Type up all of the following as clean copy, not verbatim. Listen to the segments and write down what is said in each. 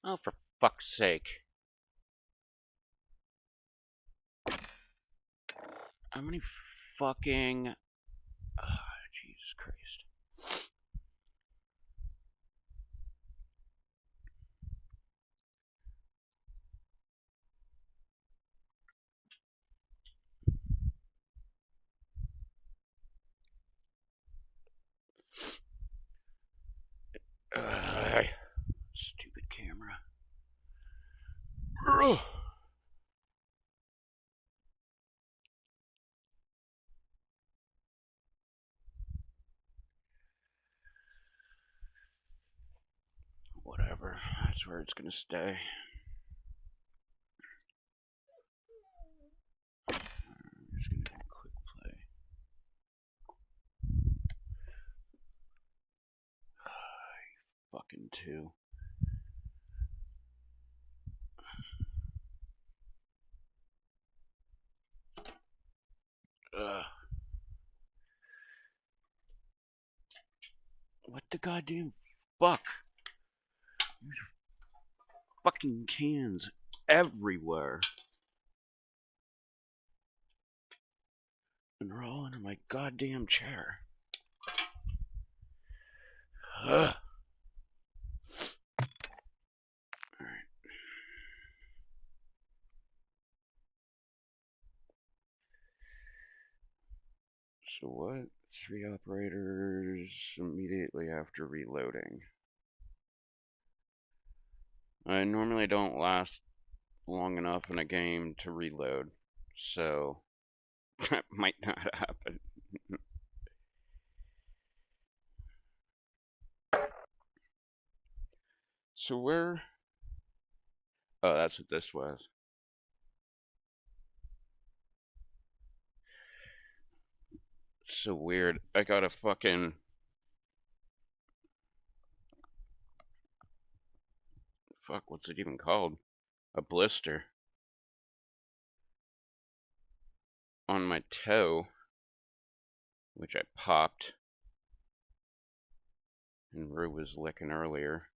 Oh, for fuck's sake. How many fucking... Oh, Jesus Christ. Stupid camera. Ugh. Whatever. That's where it's gonna stay. I'm just gonna do a quick play. Fucking two. Ugh. What the goddamn fuck? There's fucking cans everywhere. And they're all under my goddamn chair. Ugh. Alright. So what? 3 operators immediately after reloading. I normally don't last long enough in a game to reload, so that might not happen. So where... Oh, that's what this was. So weird. I got a fucking... Fuck, what's it even called? A blister. On my toe. Which I popped. And Rue was licking earlier.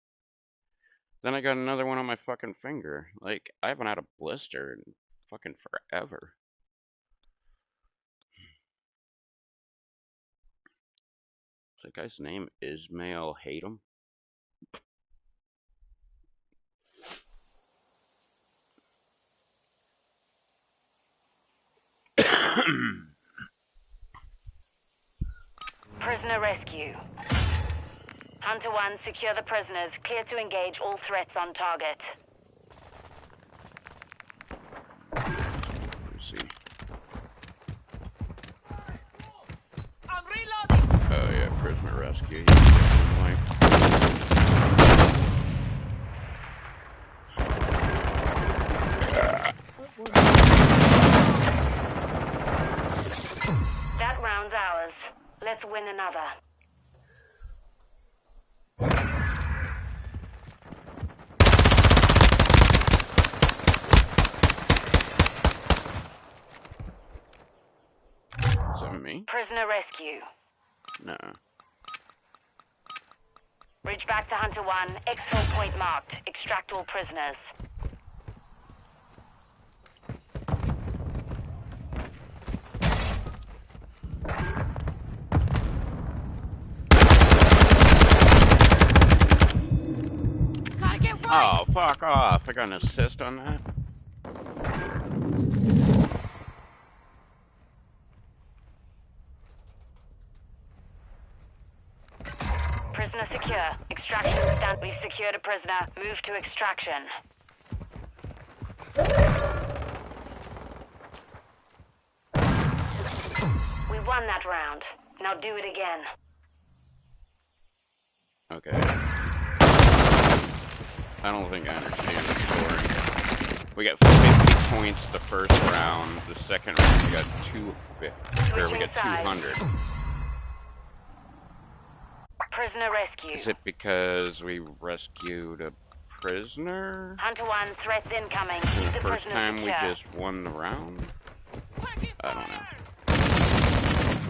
Then I got another one on my fucking finger. Like, I haven't had a blister in fucking forever. The guy's name is Ismail Hatem. Prisoner rescue. Hunter 1, secure the prisoners. Clear to engage all threats on target. Let's see. I'm reloading! Oh yeah, prisoner rescue. That round's ours. Let's win another. Is that me? Prisoner rescue. No. Reach back to Hunter 1. Exfil point marked. Extract all prisoners. Gotta get right! Oh, fuck off. I got an assist on that. Prisoner secure. Extraction stand. We've secured a prisoner. Move to extraction. We won that round. Now do it again. Okay. I don't think I understand the scoring. We got 50 points the first round. The second round we got 200. Prisoner rescue. Is it because we rescued a prisoner? Hunter 1, threats incoming. And Keep the the first prisoner time secure. we just won the round? I don't know.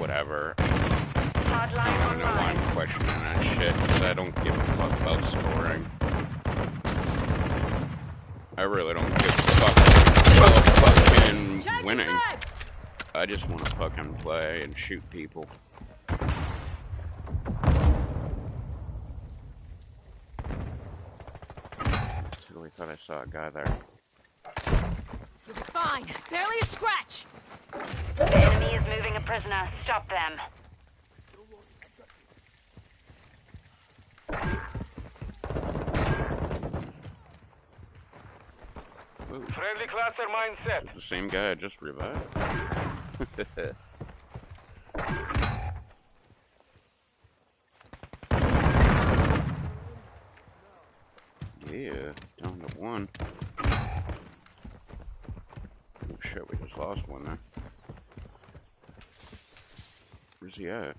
Whatever. Hardline I don't know why online. I'm questioning that shit, because I don't give a fuck about scoring. really don't give a fuck about fucking winning. I just want to fucking play and shoot people. I thought I saw a guy there. You'll be fine. Barely a scratch. The enemy is moving a prisoner. Stop them. Ooh, Friendly cluster mine set. the same guy I just revived. Yeah, down to one. Oh shit, we just lost one there. Where's he at?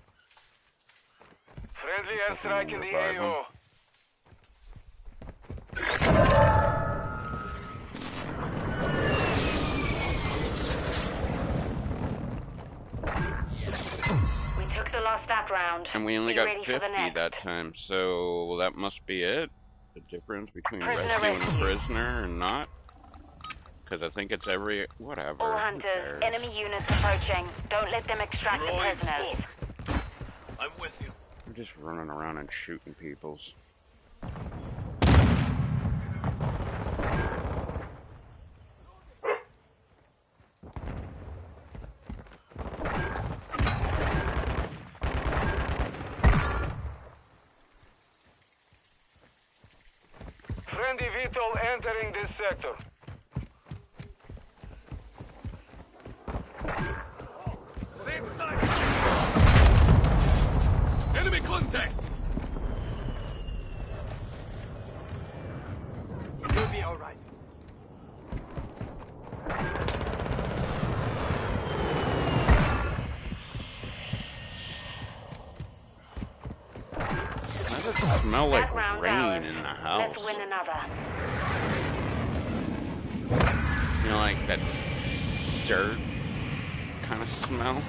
Friendly airstrike in the Revive him. AO. We took the last stat round. And we only Be got ready for 50 the next. that time, so well, that must be it. The difference between Prisoner rescuing a rescue. prisoner and not. Because I think it's every whatever. All who hunters, cares? enemy units approaching. Don't let them extract the prisoners. I'm with you. We're just running around and shooting peoples. Friendly VTOL entering this sector. Same side. Enemy contact. You'll be all right. Why does it smell like That round rain ours. in the house? Let's win another. You know, like that dirt kind of smell?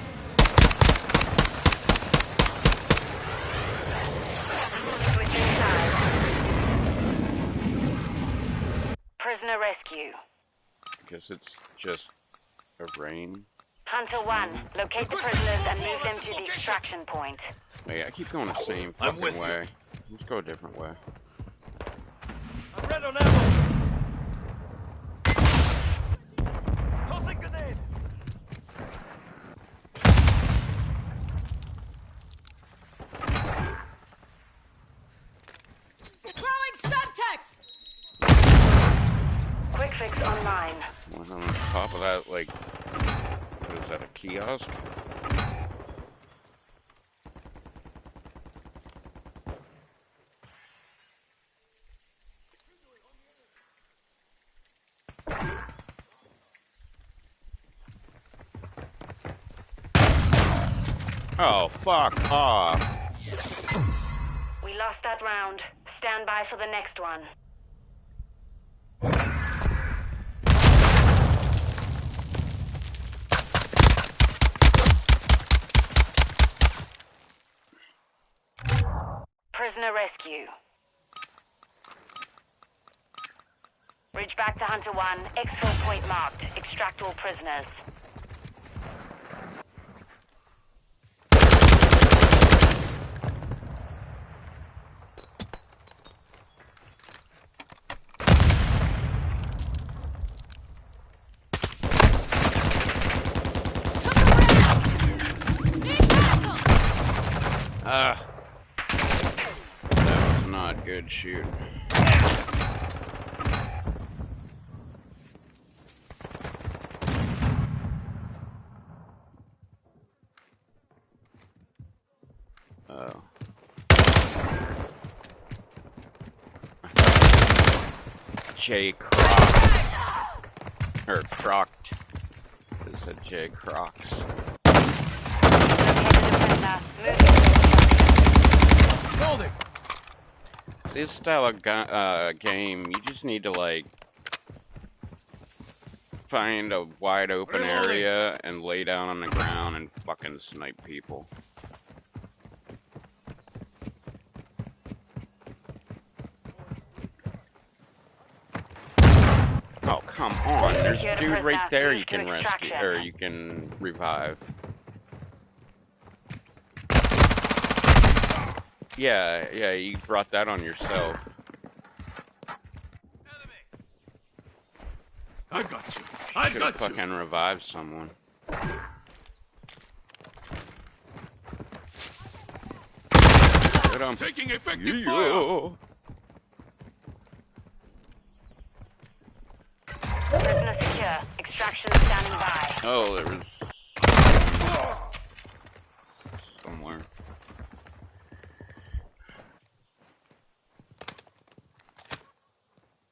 Switching sides. Prisoner rescue. Guess it's just a rain. Hunter 1, locate the prisoners and move them to the extraction point. Wait, I keep going the same I'm fucking with you. way. Let's go a different way. I'm red on ammo. Tossing grenade. Throwing subtext. Quick fix online. One on top of that, like, what is that, a kiosk? Oh, fuck off. We lost that round. Stand by for the next one. Prisoner rescue. Reach back to Hunter 1. Exfil point marked. Extract all prisoners. Ah. That was not good shooting. Oh. J. Croc. Or Crocked. It said J. Crocs. Holding. This style of game, you just need to, like, find a wide open area and lay down on the ground and fucking snipe people. come on. There's a Secure the dude right prisoner. there Move you to can rescue, extraction. or you can revive. Yeah, you brought that on yourself. I got you. I Should have got you. fucking revived someone. Get him. Taking effective fire. Yeah. Prisoner secure. Extraction standing by. Oh, there was somewhere.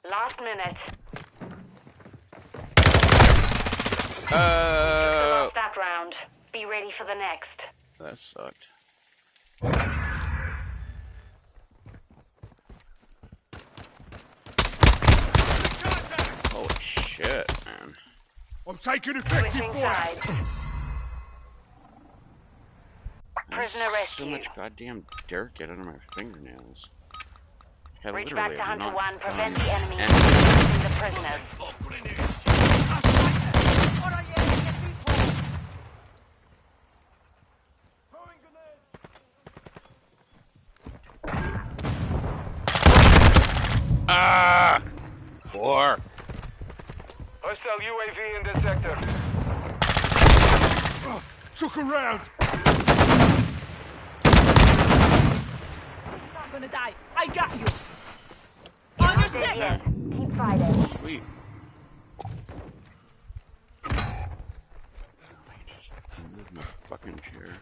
Last minute. Took the last that round. Be ready for the next. That sucked. Holy shit, man. I'm taking effective Switching fire. sides. Prisoner So much rescue. goddamn dirt get under my fingernails. I Reach literally back to have Hunter not 1. Prevent done the enemy anything. from the prisoners. Ah! Four. Hostile UAV in this sector. Took a round. Not gonna die. I got you. On your six. Yes. Keep fighting. Sweet. Move my fucking chair.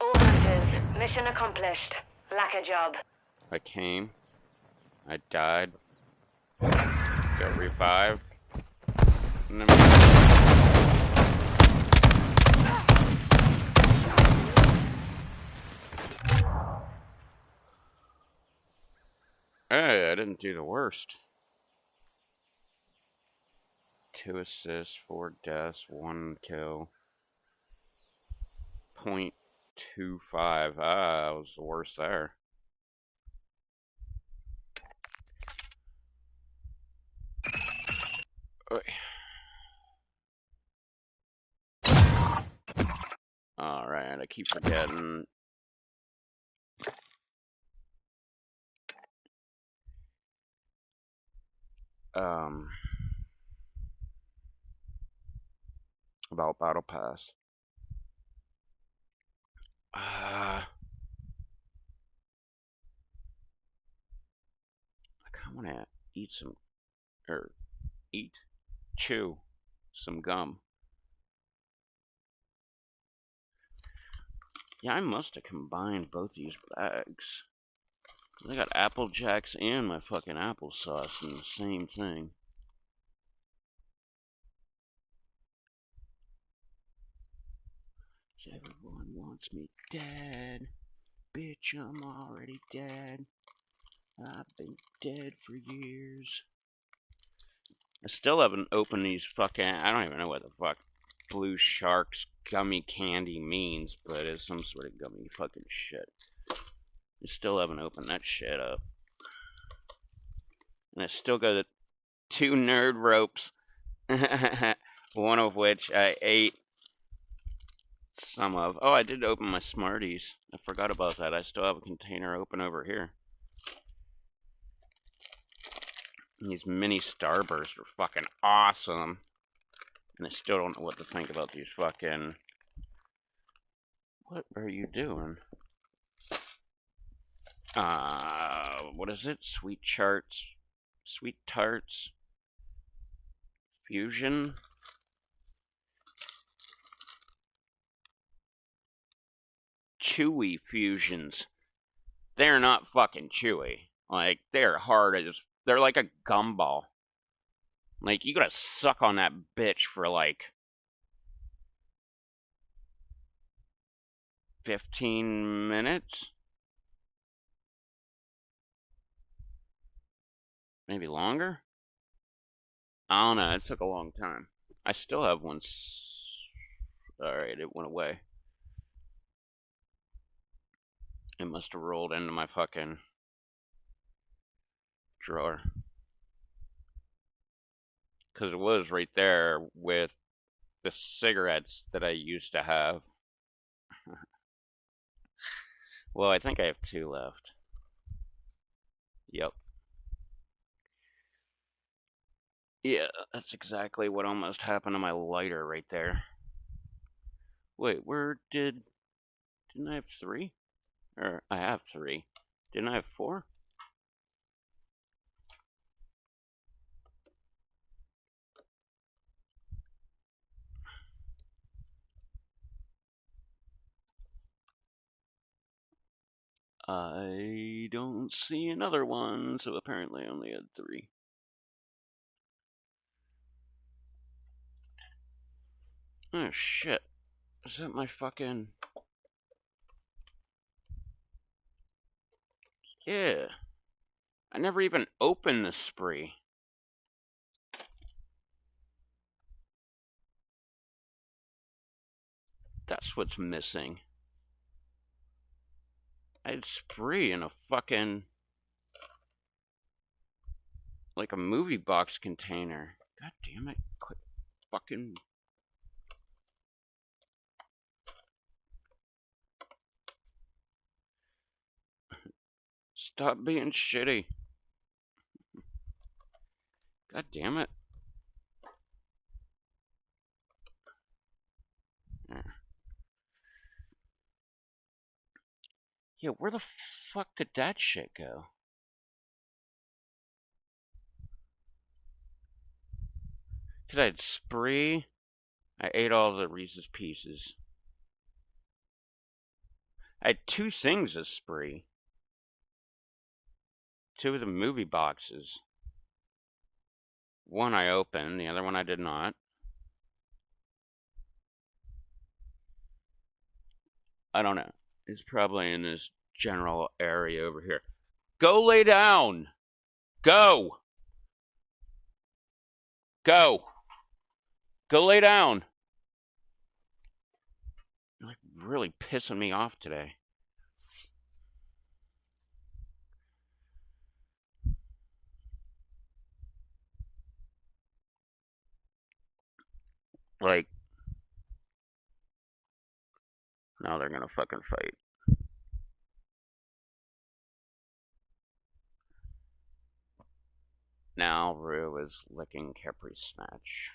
All hunters. Mission accomplished. Lack a job. I came. I died. Got revived. And then hey, I didn't do the worst. 2 assists, 4 deaths, 1 kill. 0.25. Ah, I was the worst there. Alright, I keep forgetting. About Battle Pass. I kinda wanna eat some, or chew some gum. Yeah, I must have combined both these bags. I got Apple Jacks and my fucking applesauce in the same thing. Everyone wants me dead. Bitch, I'm already dead. I've been dead for years. I still haven't opened these fucking... I don't even know what the fuck Blue Shark's gummy candy means, but it's some sort of gummy fucking shit. I still haven't opened that shit up. And I still got 2 nerd ropes. One of which I ate some of. Oh, I did open my Smarties. I forgot about that. I still have a container open over here. These mini Starbursts are fucking awesome. And I still don't know what to think about these fucking... What are you doing? What is it? Sweet Tarts Fusion? Chewy Fusions. They're not fucking chewy. Like, they're hard as... They're like a gumball. Like, you gotta suck on that bitch for like 15 minutes. Maybe longer? I don't know. It took a long time. I still have one. Alright, it went away. It must have rolled into my fucking drawer. Because it was right there with the cigarettes that I used to have. Well, I think I have 2 left. Yep. Yeah, that's exactly what almost happened to my lighter right there. Wait, didn't I have 3? Or, I have 3. Didn't I have 4? I don't see another one, so apparently I only had 3. Oh shit. Is that my fucking... Yeah. I never even opened the spree. That's what's missing. I had spree in a fucking... like a movie box container. God damn it. Quit fucking... Stop being shitty. God damn it. Yeah, where the fuck did that shit go? Because I had spree. I ate all the Reese's Pieces. I had 2 things of spree. 2 of the movie boxes. One I opened, the other one I did not. I don't know. It's probably in this general area over here. Go lay down! Go! Go! Go lay down! You're like really pissing me off today. Like, now they're gonna fucking fight. Now Rue is licking Capri's snatch.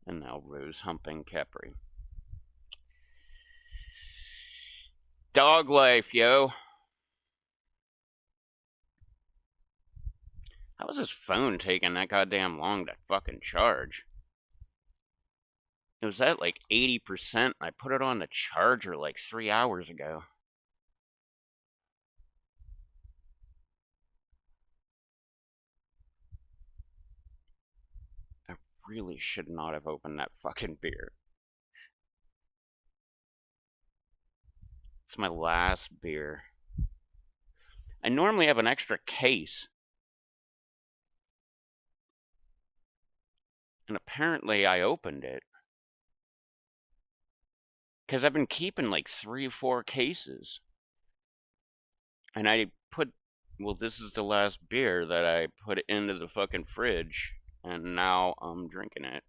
And now Rue's humping Capri. Dog life, yo. How was his phone taking that goddamn long to fucking charge? It was at like 80%. I put it on the charger like 3 hours ago. I really should not have opened that fucking beer. It's my last beer. I normally have an extra case. And apparently I opened it. Because I've been keeping like 3 or 4 cases. And I put, well, this is the last beer that I put into the fucking fridge. And now I'm drinking it.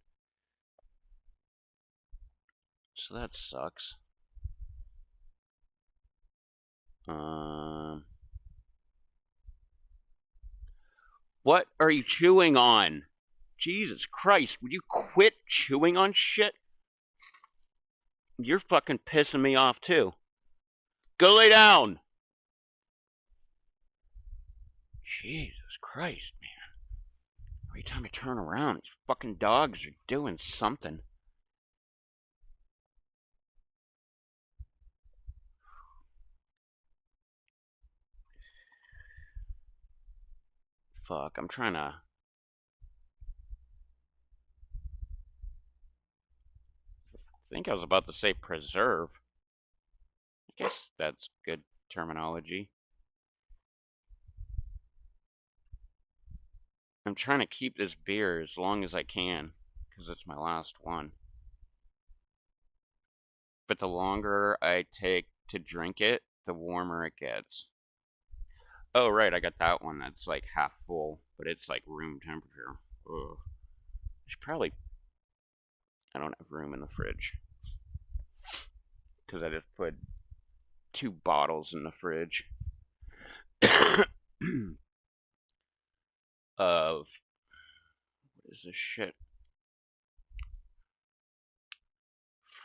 So that sucks. What are you chewing on? Jesus Christ, would you quit chewing on shit? You're fucking pissing me off too. Go lay down! Jesus Christ, man. Every time I turn around, these fucking dogs are doing something. Fuck, I'm trying to... think I was about to say preserve. I guess that's good terminology. I'm trying to keep this beer as long as I can, because it's my last one. But the longer I take to drink it, the warmer it gets. Oh, right, I got that one that's like half full, but it's like room temperature. Ugh. I should probably... I don't have room in the fridge. Because I just put 2 bottles in the fridge. Of... What is this shit?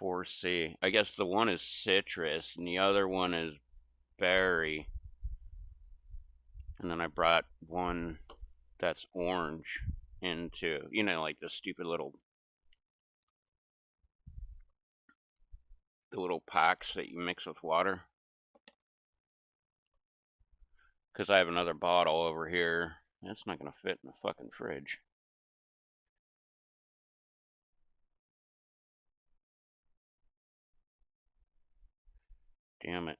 4C. I guess the one is citrus, and the other one is berry. And then I brought one that's orange into, you know, like the stupid little, the little packs that you mix with water. Because I have another bottle over here. That's not going to fit in the fucking fridge. Damn it.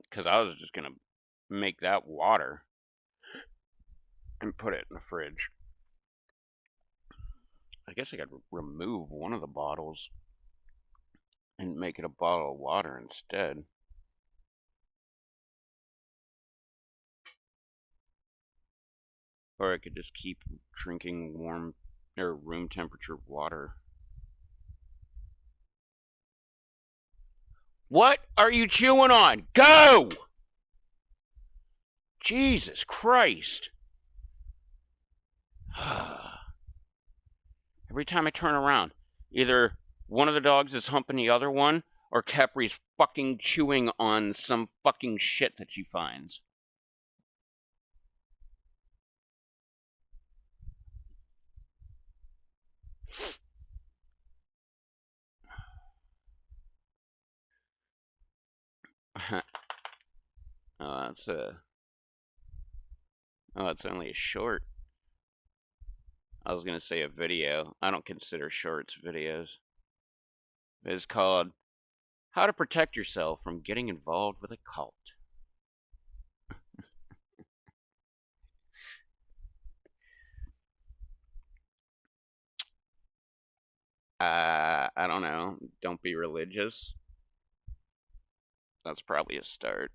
Because I was just going to make that water and put it in the fridge. I guess I could remove one of the bottles and make it a bottle of water instead. Or I could just keep drinking warm or room temperature water. What are you chewing on? Go! Jesus Christ. Every time I turn around, either one of the dogs is humping the other one, or Capri's fucking chewing on some fucking shit that she finds. Oh, that's it's only a short. I was gonna say a video. I don't consider shorts videos. It's called How to Protect Yourself from Getting Involved with a Cult. I don't know. Don't be religious. That's probably a start.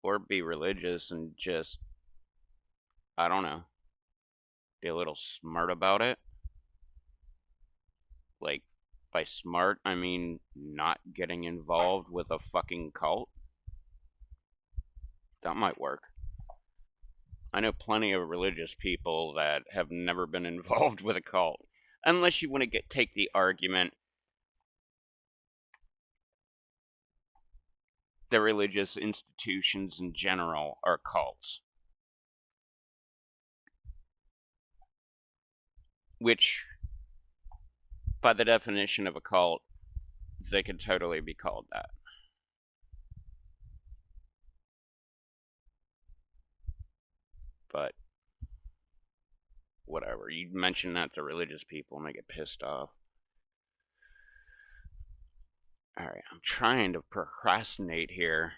Or be religious and just, I don't know, be a little smart about it. Like, by smart, I mean not getting involved with a fucking cult. That might work. I know plenty of religious people that have never been involved with a cult. Unless you want to take the argument that religious institutions in general are cults. Which, by the definition of a cult, they could totally be called that. But whatever. You mention that to religious people and they get pissed off. Alright, I'm trying to procrastinate here.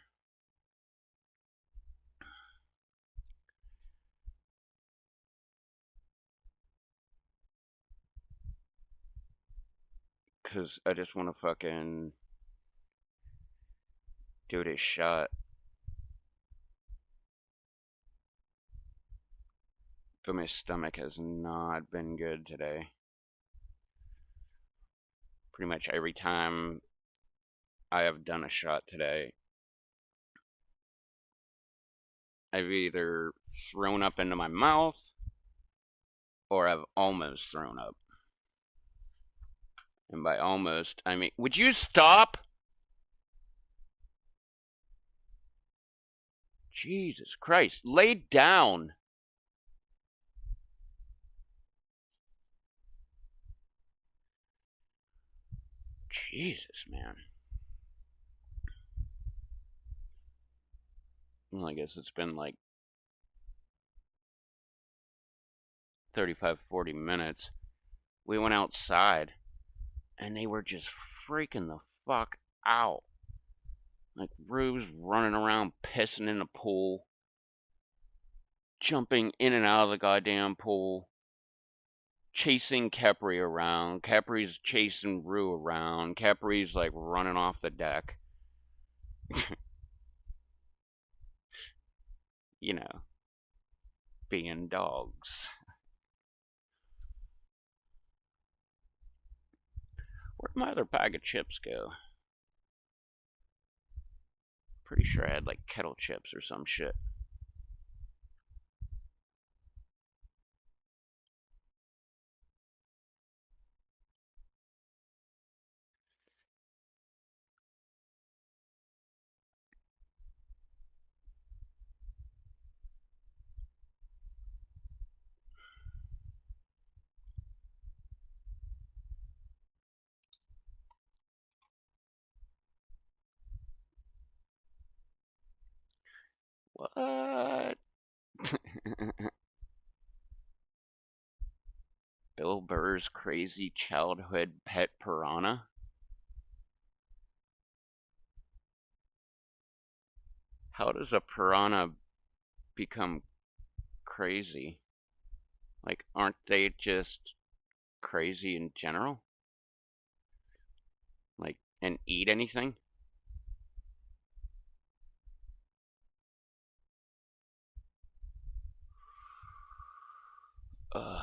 Because I just want to fucking do this shot. But my stomach has not been good today. Pretty much every time I have done a shot today, I've either thrown up into my mouth or I've almost thrown up. And by almost, I mean, would you stop? Jesus Christ, lay down. Jesus, man. Well, I guess it's been like 35, 40 minutes. we went outside, and they were just freaking the fuck out. Like, Rube's running around, pissing in the pool, jumping in and out of the goddamn pool, chasing Kepri around. Kepri's chasing Rue around. Kepri's, like, running off the deck. You know, being dogs. Where'd my other bag of chips go? Pretty sure I had, like, kettle chips or some shit. What? Bill Burr's crazy childhood pet piranha? How does a piranha become crazy? Like, aren't they just crazy in general? Like, and eat anything? Ugh.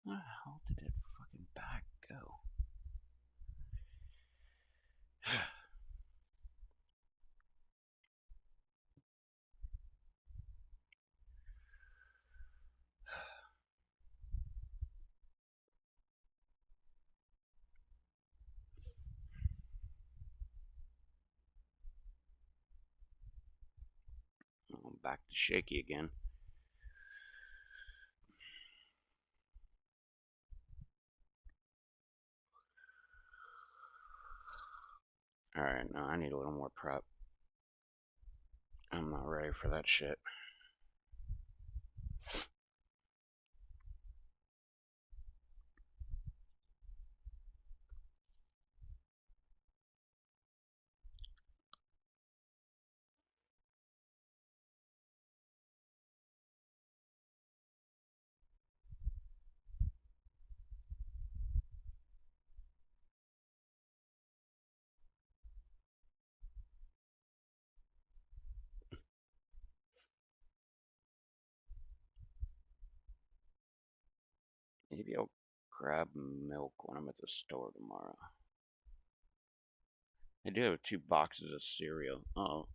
Where the hell did that fucking bag go? Oh, I'm back to shaky again. Alright, no, I need a little more prep. I'm not ready for that shit. Maybe I'll grab milk when I'm at the store tomorrow. I do have 2 boxes of cereal. Oh,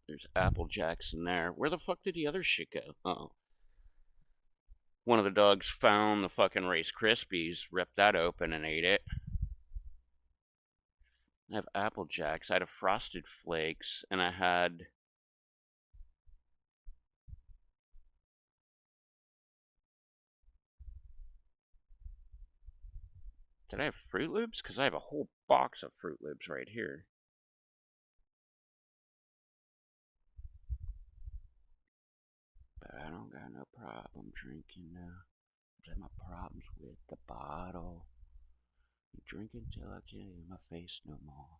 there's Apple Jacks in there. Where the fuck did the other shit go? Oh. One of the dogs found the fucking Rice Krispies, ripped that open and ate it. I have Apple Jacks. I had a Frosted Flakes, and I had... Did I have Fruit Loops? Because I have a whole box of Fruit Loops right here. But I don't got no problem drinking now. I have my problems with the bottle. You drink until I can't hear my face no more.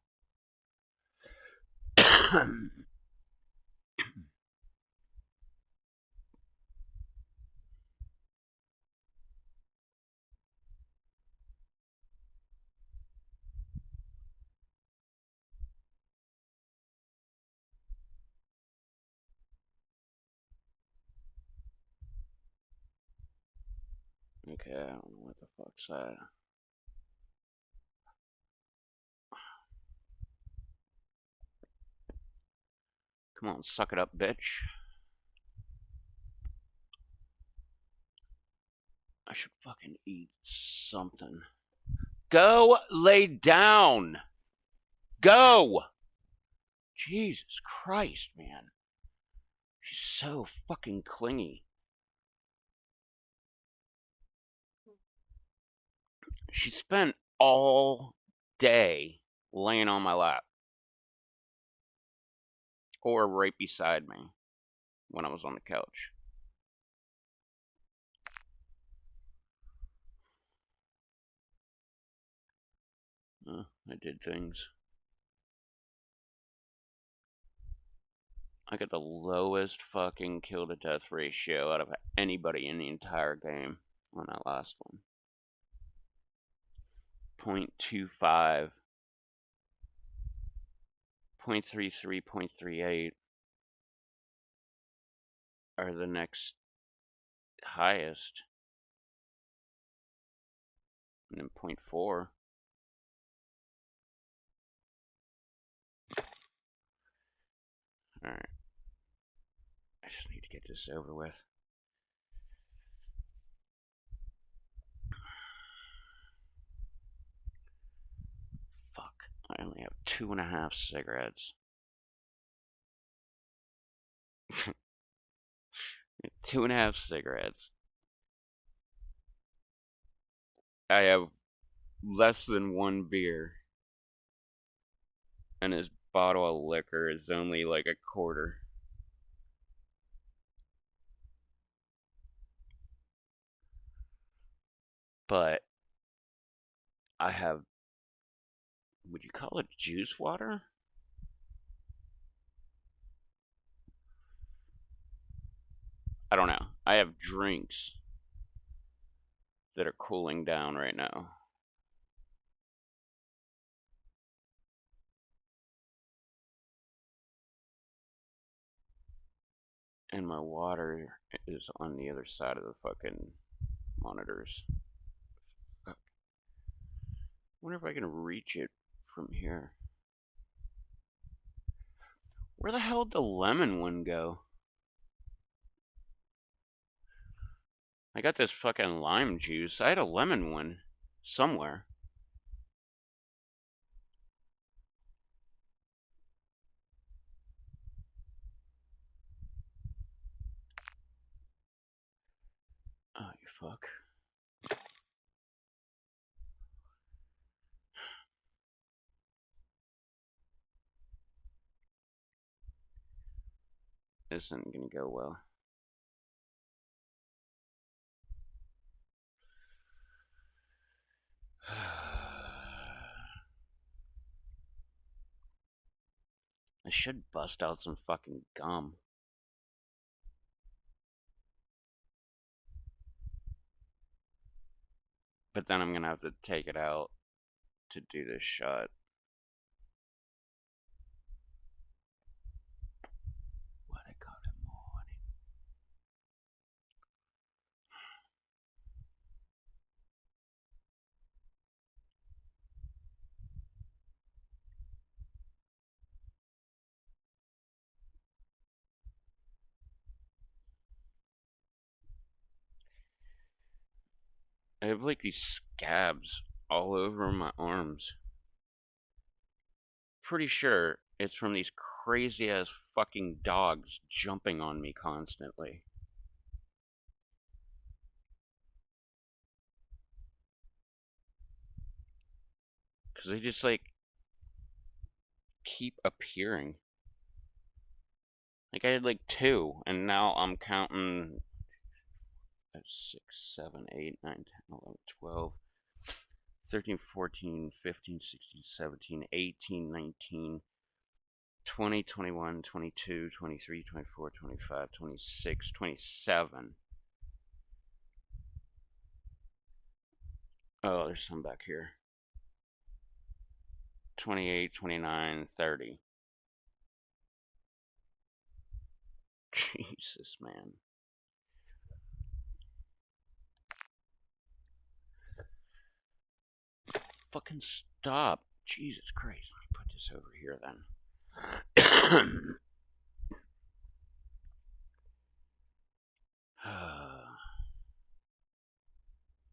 Okay, I don't know what the fuck's that. Come on, suck it up, bitch. I should fucking eat something. Go lay down! Go! Jesus Christ, man. She's so fucking clingy. She spent all day laying on my lap. Or right beside me when I was on the couch. I did things. I got the lowest fucking kill to death ratio out of anybody in the entire game on that last one. 0.25, 0.33, 0.38 are the next highest. And then 0.4. Alright. I just need to get this over with. Fuck. I only have 2.5 cigarettes. 2.5 cigarettes. I have less than 1 beer. And his bottle of liquor is only like a quarter. But I have, would you call it juice water? I don't know. I have drinks that are cooling down right now. And my water is on the other side of the fucking monitors. I wonder if I can reach it from here. Where the hell did the lemon one go? I got this fucking lime juice. I had a lemon one somewhere. Oh, you fuck. This isn't gonna go well. I should bust out some fucking gum. But then I'm gonna have to take it out to do this shot. What a good morning. I have like these scabs all over my arms. Pretty sure it's from these crazy ass fucking dogs jumping on me constantly. Because they just like keep appearing. Like I had like 2, and now I'm counting 6, 7, 8, 9, 10, 11, 12, 13, 14, 15, 16, 17, 18, 19, 20, 21, 22, 23, 24, 25, 26, 27. Oh, there's some back here. 28, 29, 30. Jesus, man. Fucking stop. Jesus Christ. Let me put this over here then.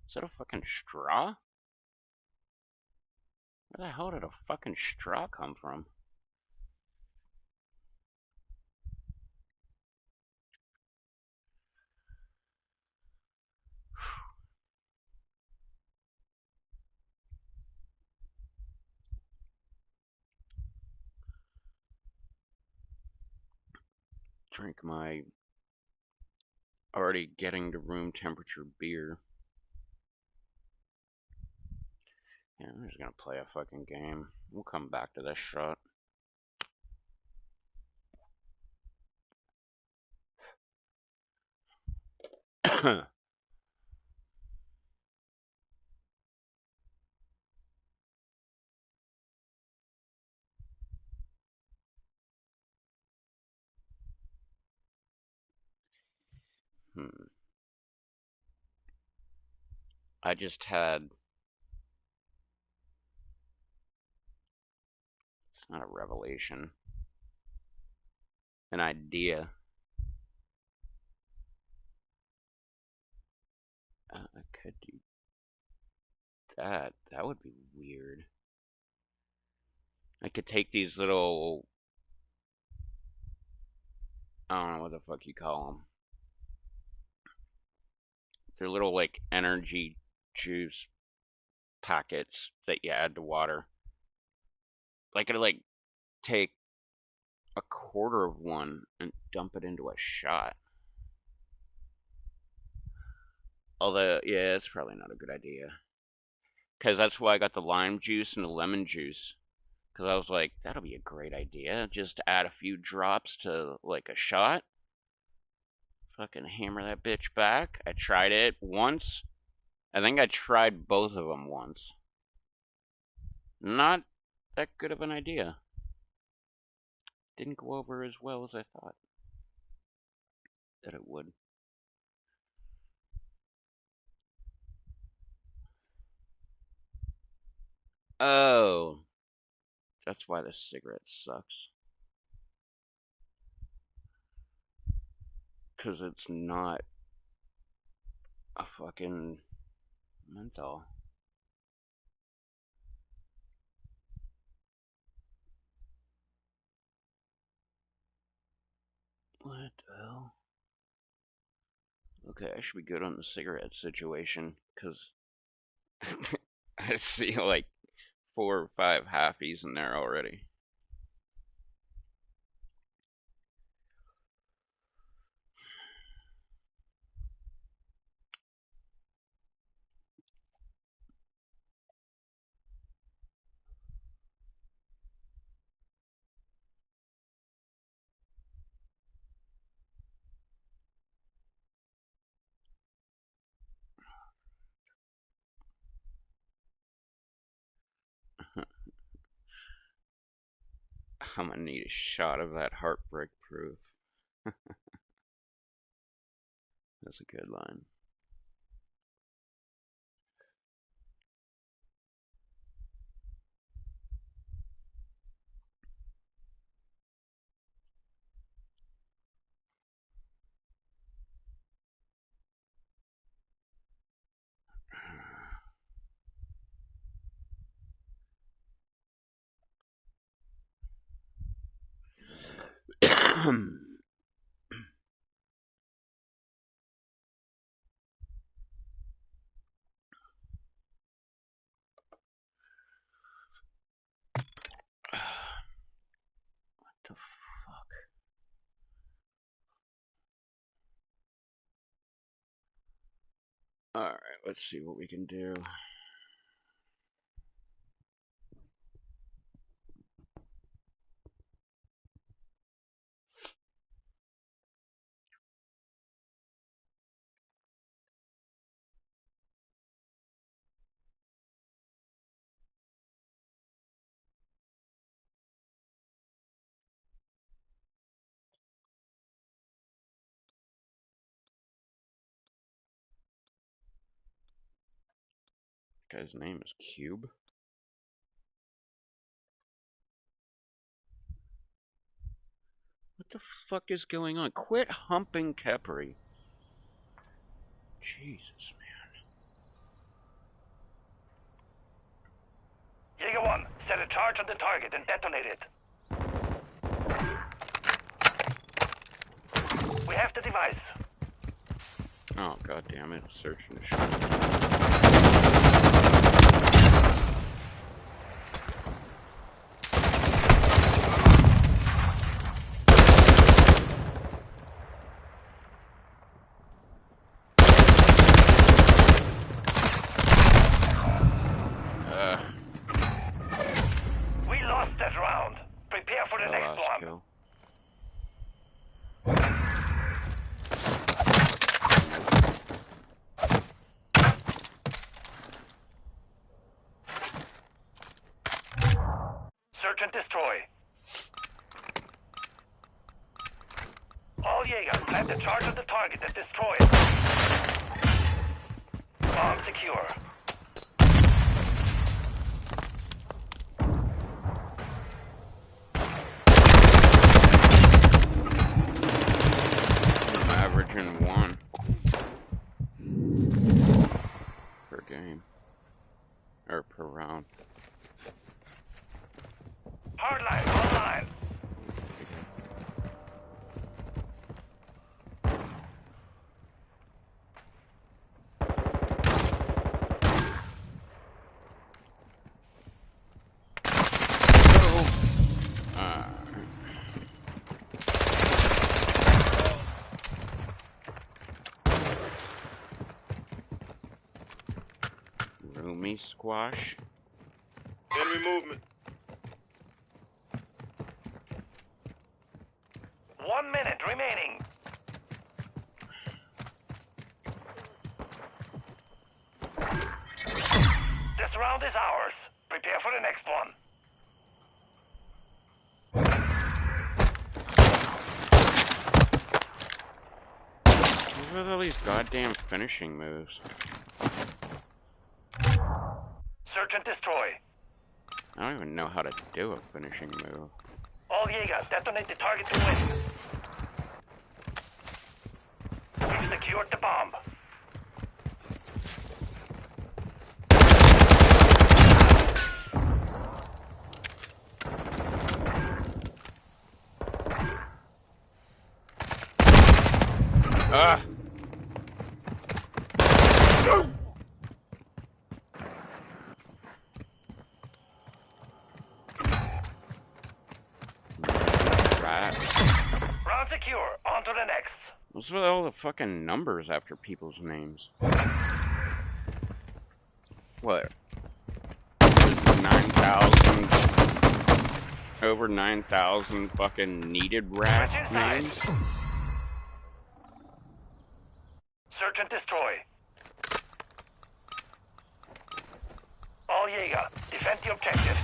Is that a fucking straw? Where the hell did a fucking straw come from? drink my already getting to room temperature beer. Yeah, I'm just gonna play a fucking game. We'll come back to this shot. I just had, it's not a revelation, an idea. I could do that. That would be weird. I could take these little, I don't know what the fuck you call them. They're little, like, energy juice packets that you add to water. I could, like, take a quarter of one and dump it into a shot. Although, yeah, it's probably not a good idea. Because that's why I got the lime juice and the lemon juice. Because I was like, that'll be a great idea. Just add a few drops to, like, a shot. Fucking hammer that bitch back. I tried it once. I think I tried both of them once. Not that good of an idea. Didn't go over as well as I thought that it would. Oh. That's why the cigarette sucks. Because it's not a fucking menthol. What the hell? Okay, I should be good on the cigarette situation, because I see like 4 or 5 halfies in there already. I'm gonna need a shot of that heartbreak proof. That's a good line. What the fuck? Alright, let's see what we can do. Guy's name is Cube. What the fuck is going on? Quit humping Kepri. Jesus, man. Jaeger 1, set a charge on the target and detonate it. We have the device. Oh, god damn it. Searching the shot. destroy. All Jaeger, plant the charge of the target and destroy it. Bomb secure. I'm averaging 1 per game. Or per round. Hardline online. Roomy squash. Enemy movement. 1 minute remaining. This round is ours. Prepare for the next one. What are all these goddamn finishing moves? Search and destroy. I don't even know how to do a finishing move. All Jaeger, detonate the target to win. We've secured the bomb. Ah! Rat. Round secure. On to the next. What's with all the fucking numbers after people's names? What? 9,000... Over 9,000 fucking needed rat Switch inside. names? Search and destroy. All Jaeger, defend the objectives.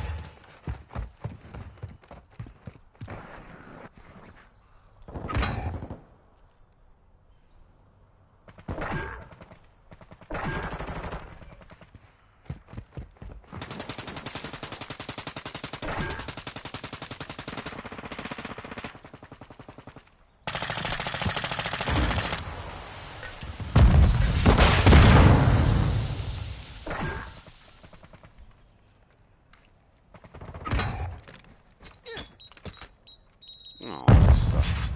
Oh, that sucks.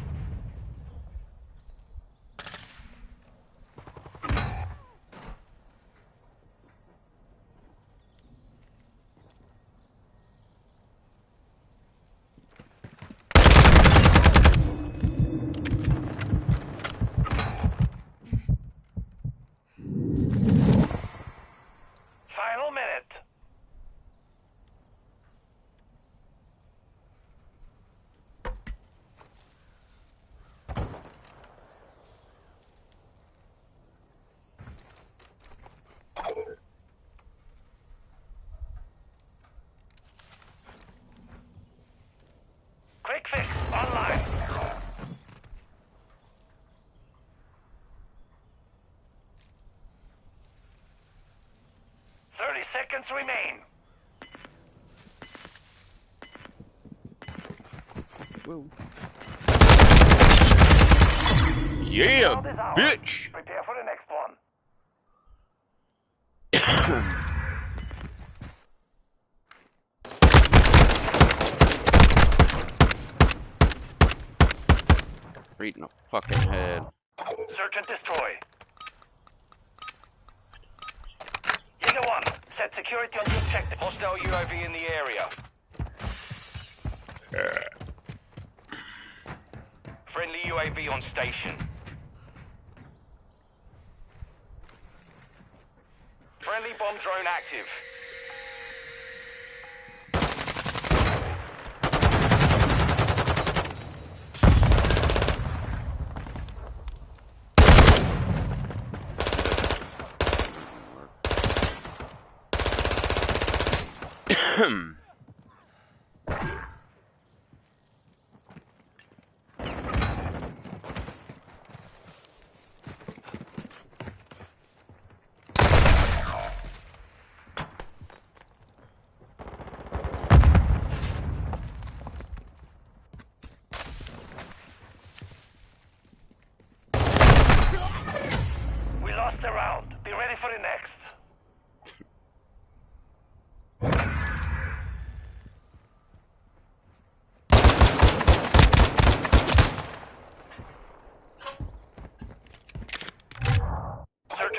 Final minute. Quick fix online. 30 seconds remain. Whoa. Yeah, Round is ours. bitch! Prepare for the next one. Right in the fucking head. Search and destroy. Jaeger 1, set security on the objective. Hostile UAV in the area. Friendly UAV on station. Friendly bomb drone active.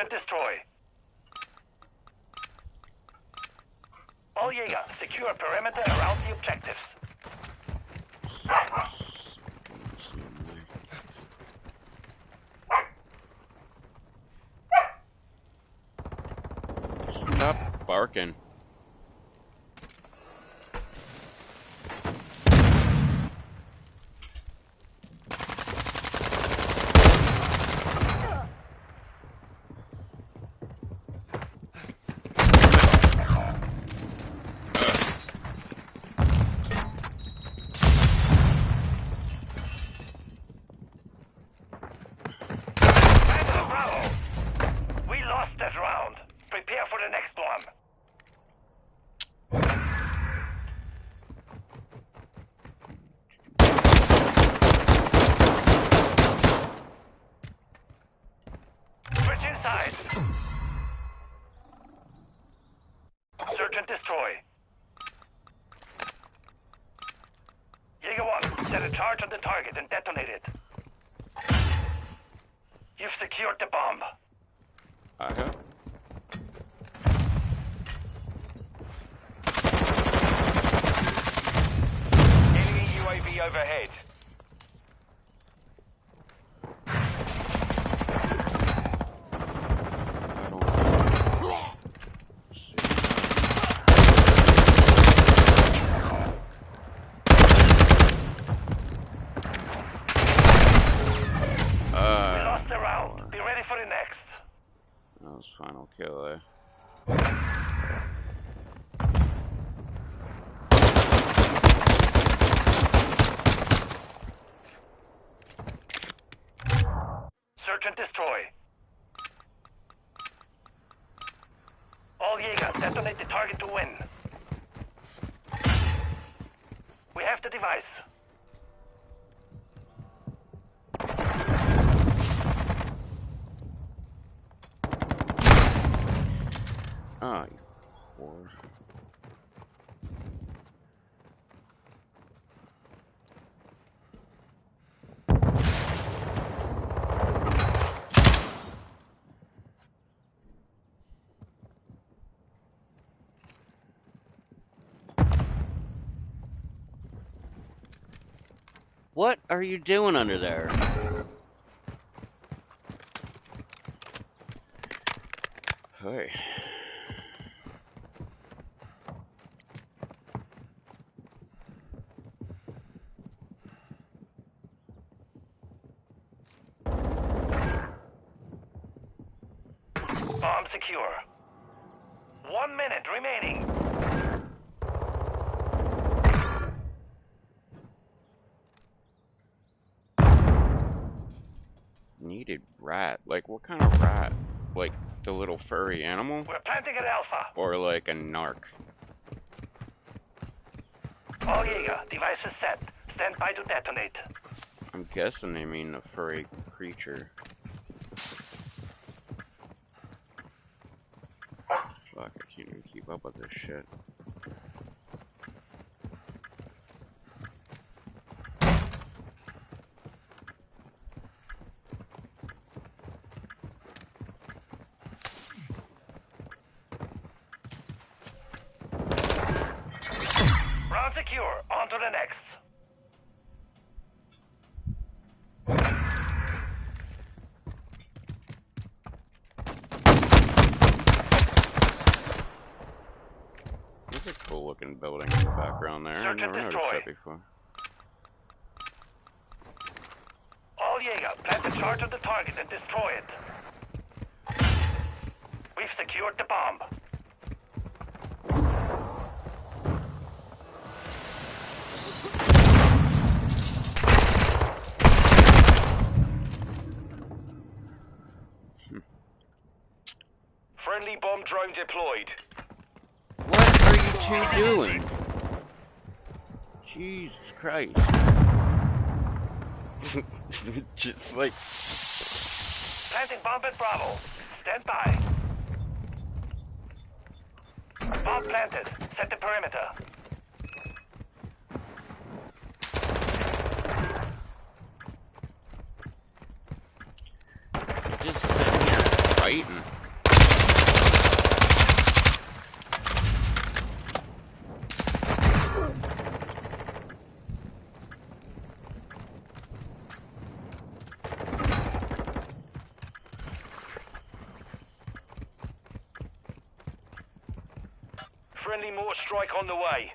and destroy. All Jaeger, secure perimeter around the objectives. Stop barking. Bravo! We lost that round. Prepare for the next one. Switch inside. Search and destroy. Jaeger 1, set a charge on the target and detonate it. You've secured the bomb. I have. Enemy UAV overhead. We lost the round. Be ready for the next. That was final kill there. Search and destroy. All Jaeger, detonate the target to win. We have the device. Ah, you whore. What are you doing under there? Hey. Bomb secure. 1 minute remaining. Needed rat. Like, what kind of rat? Like, the little furry animal? We're planting at Alpha. Or like a narc? All Jaeger, device is set. Stand by to detonate. I'm guessing they mean a furry creature. Fuck, I can't even keep up with this shit. Round secure. On to the next. That's a cool looking building in the background there. I've Search and never noticed destroy. that before. All Jaeger, plant the charge on the target and destroy it. We've secured the bomb. Friendly bomb drone deployed. What are you two doing? Jesus Christ. Just like... Planting bomb at Bravo. Stand by. Bomb planted. Set the perimeter. Just sitting here fighting. Friendly mortar strike on the way.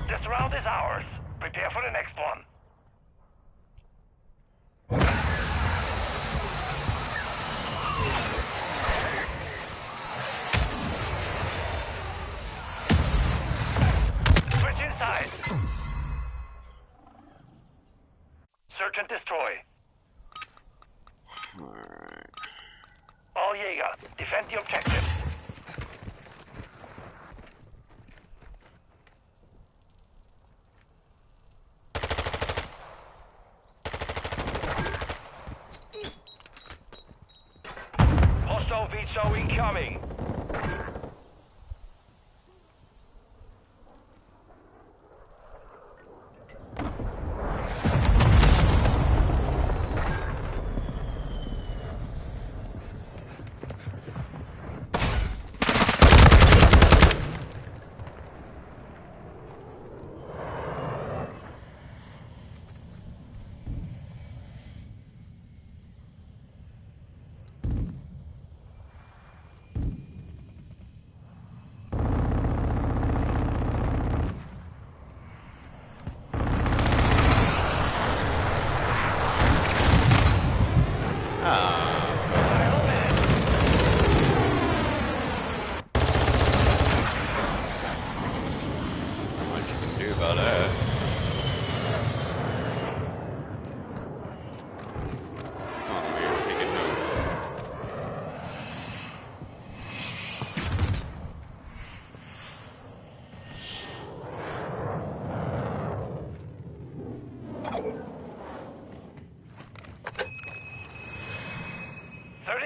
This round is ours. Prepare for the next one. Switch inside. Search and destroy. Alright. All Jaeger, defend the objectives. Hostile VTOL incoming. Not much you can do about that. Oh man, take it home.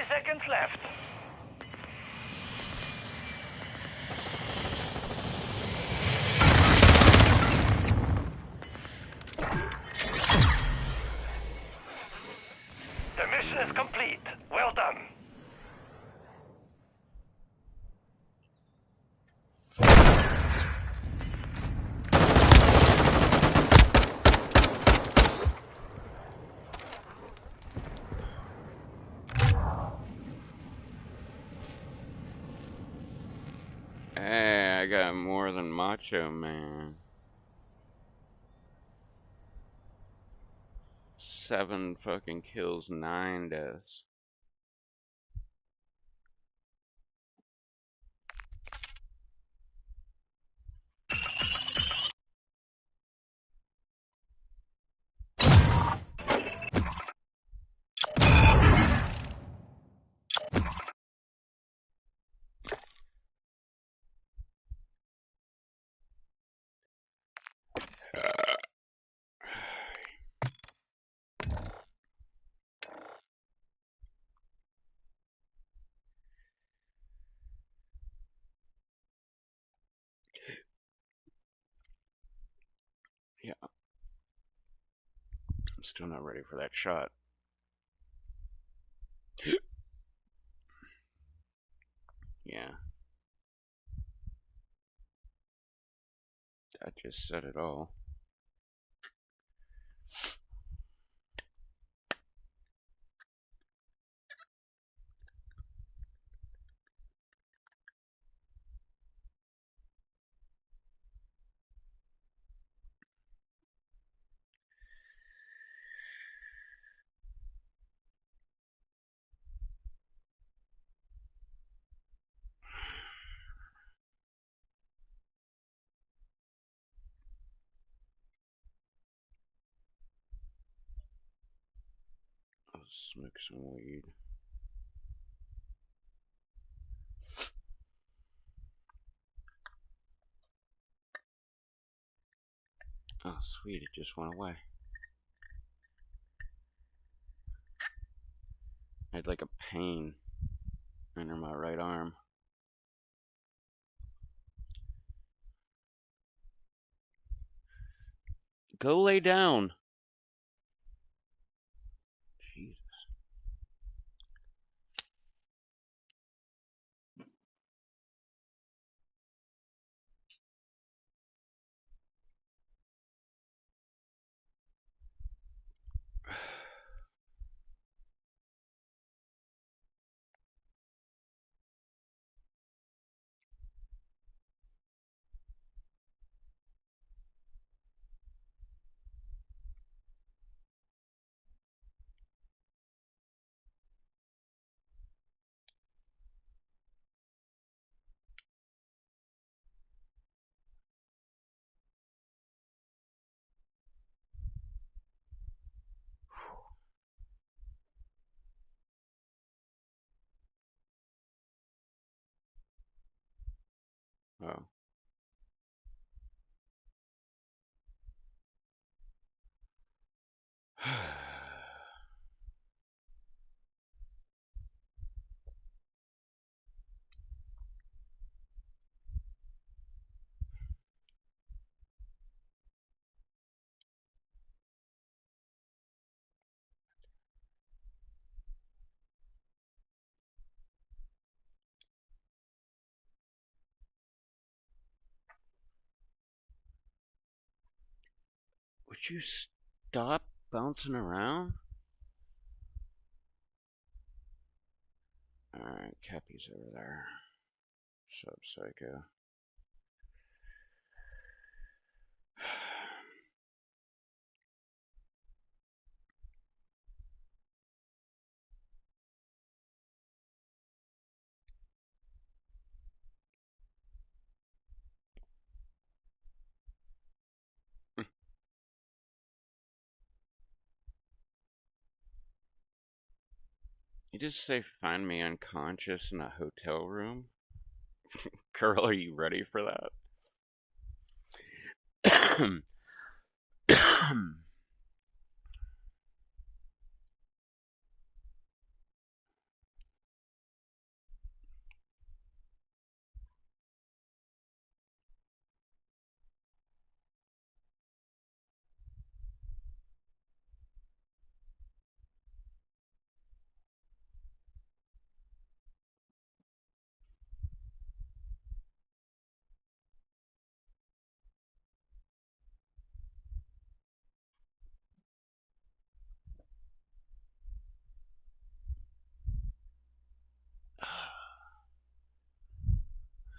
Seconds left. The mission is complete. Well done. Hey, I got more than Macho Man. 7 fucking kills, 9 deaths. Yeah. I'm still not ready for that shot. Yeah. That just said it all. I'll smoke some weed. Oh, sweet, it just went away. I had like a pain under my right arm. Go lay down. Jesus. you stop bouncing around? Alright, Cappy's over there. Sub Psycho. You just say find me unconscious in a hotel room? Girl, are you ready for that?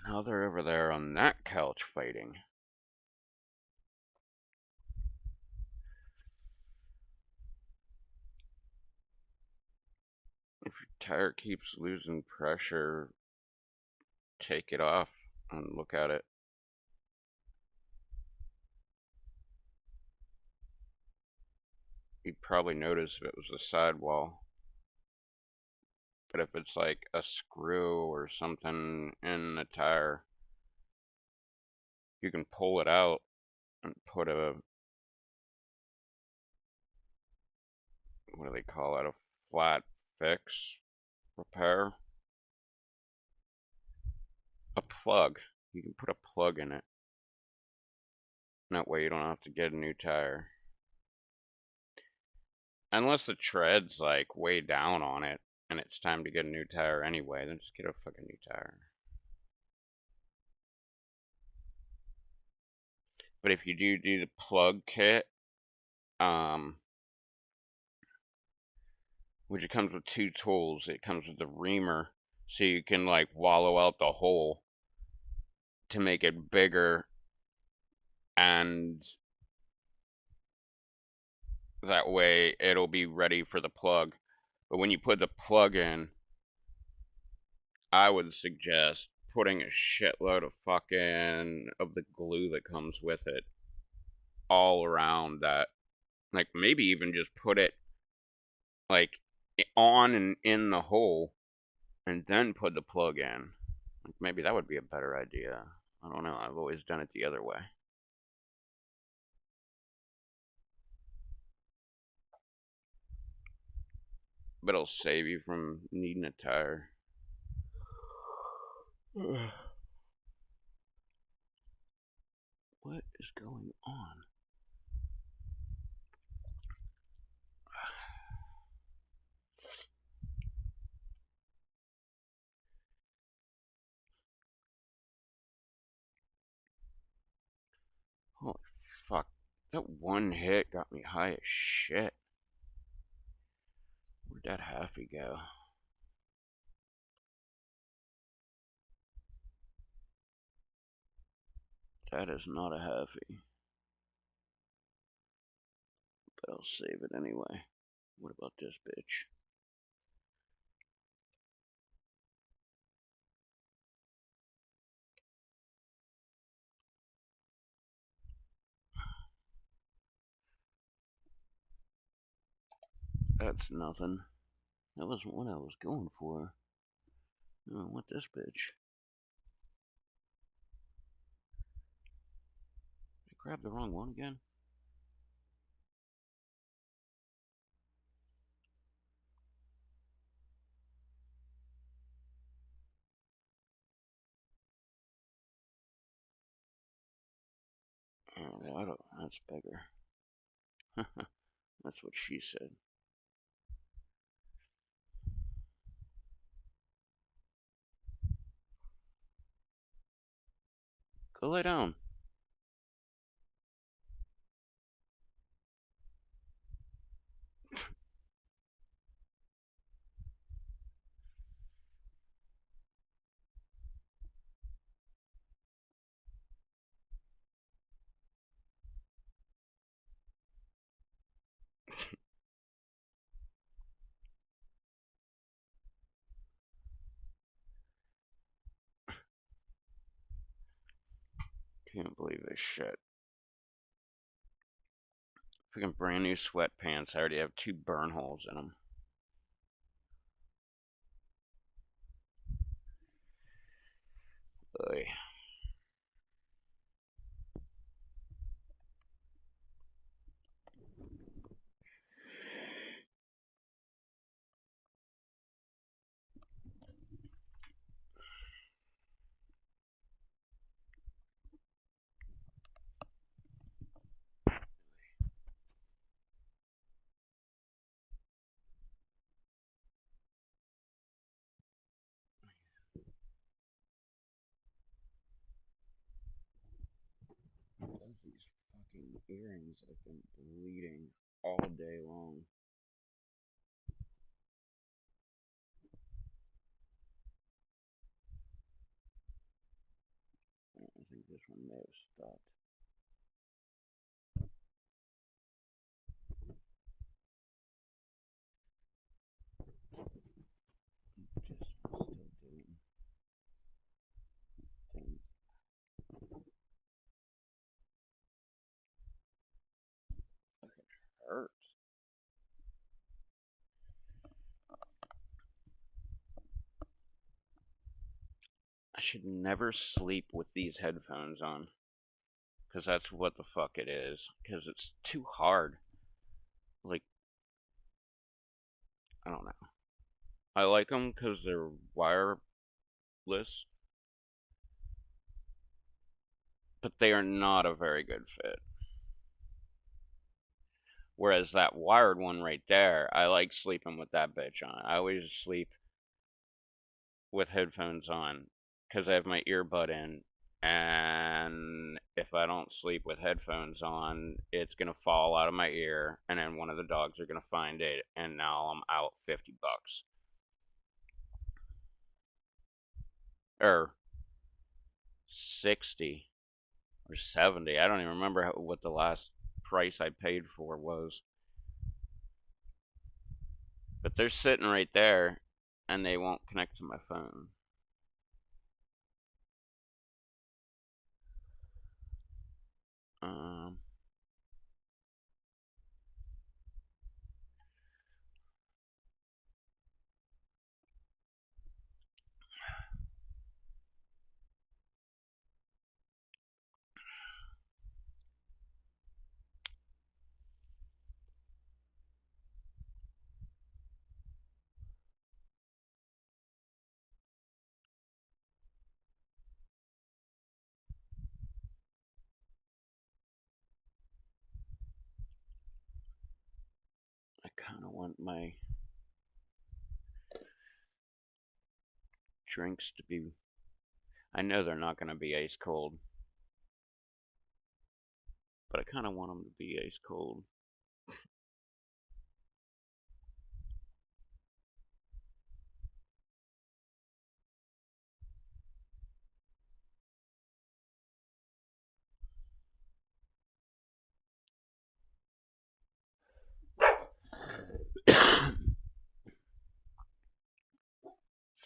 Now they're over there on that couch fighting. If your tire keeps losing pressure, take it off and look at it. You'd probably notice if it was a sidewall. But if it's like a screw or something in the tire, you can pull it out and put a, what do they call it, a flat fix repair? A plug. You can put a plug in it. That way you don't have to get a new tire. Unless the tread's like way down on it and it's time to get a new tire anyway, then just get a fucking new tire. But if you do the plug kit, which it comes with two tools, it comes with the reamer, so you can like wallow out the hole to make it bigger, and that way it'll be ready for the plug. But when you put the plug in, I would suggest putting a shitload of of the glue that comes with it all around that. Like maybe even just put it like on and in the hole and then put the plug in. Like maybe that would be a better idea. I don't know. I've always done it the other way. But it'll save you from needing a tire. What is going on? Holy fuck. That one hit got me high as shit. Where'd that halfie go? That is not a halfie. But I'll save it anyway. What about this bitch? That's nothing. That wasn't what I was going for. No, I want this bitch. Did I grab the wrong one again? Oh, that's bigger. That's what she said. Go lay down. Holy shit. Freaking brand new sweatpants. I already have 2 burn holes in them. Oy. These fucking earrings have been bleeding all day long. I think this one may have stopped. Just still doing things. It hurts. I should never sleep with these headphones on. Because that's what the fuck it is. Because it's too hard. Like, I don't know. I like them because they're wireless. But they are not a very good fit. Whereas that wired one right there, I like sleeping with that bitch on. I always sleep with headphones on because I have my earbud in. And if I don't sleep with headphones on, it's going to fall out of my ear. And then one of the dogs are going to find it. And now I'm out $50. Or 60 or 70. I don't even remember what the last price I paid for was. But they're sitting right there, and they won't connect to my phone. I kind of want my drinks to be... I know they're not going to be ice cold. But I kind of want them to be ice cold.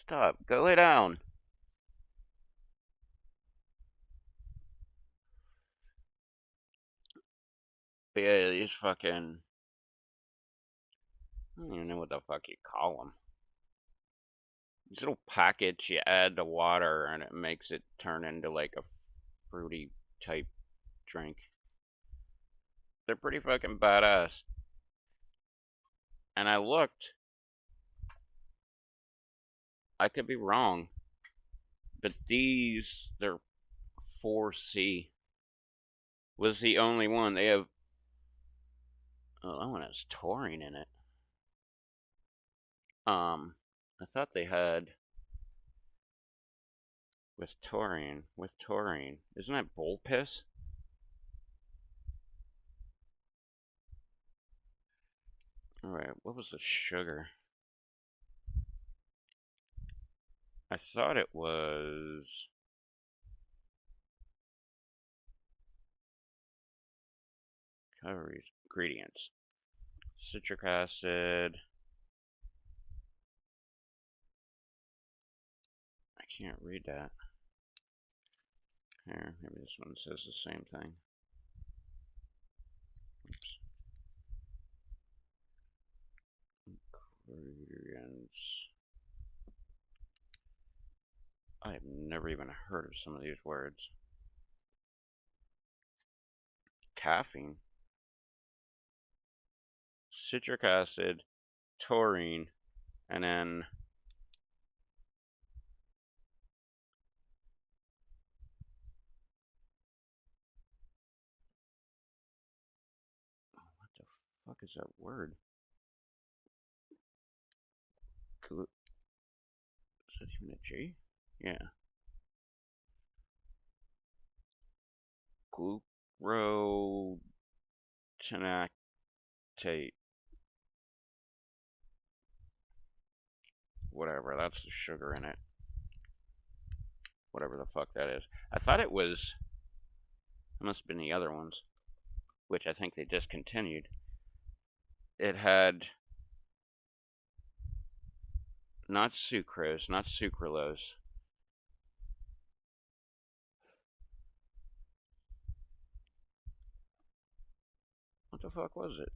Stop. Go lay down. But yeah, these fucking... I don't even know what the fuck you call them. These little packets you add to water and it makes it turn into like a fruity type drink. They're pretty fucking badass. And I looked. I could be wrong. But they're 4C. Was the only one. They have... Oh, that one has taurine in it. I thought they had... With taurine. Isn't that bull piss? Alright, what was the sugar? I thought it was... Calories. Ingredients. Citric acid. I can't read that. Here, maybe this one says the same thing. Oops. Ingredients. I have never even heard of some of these words. Caffeine, citric acid, taurine, and then what the fuck is that word? Is that even a G? Yeah. Glucosinate. Whatever, that's the sugar in it. Whatever the fuck that is. I thought it was, it must have been the other ones, which I think they discontinued. It had not sucrose, not sucralose. What the fuck was it?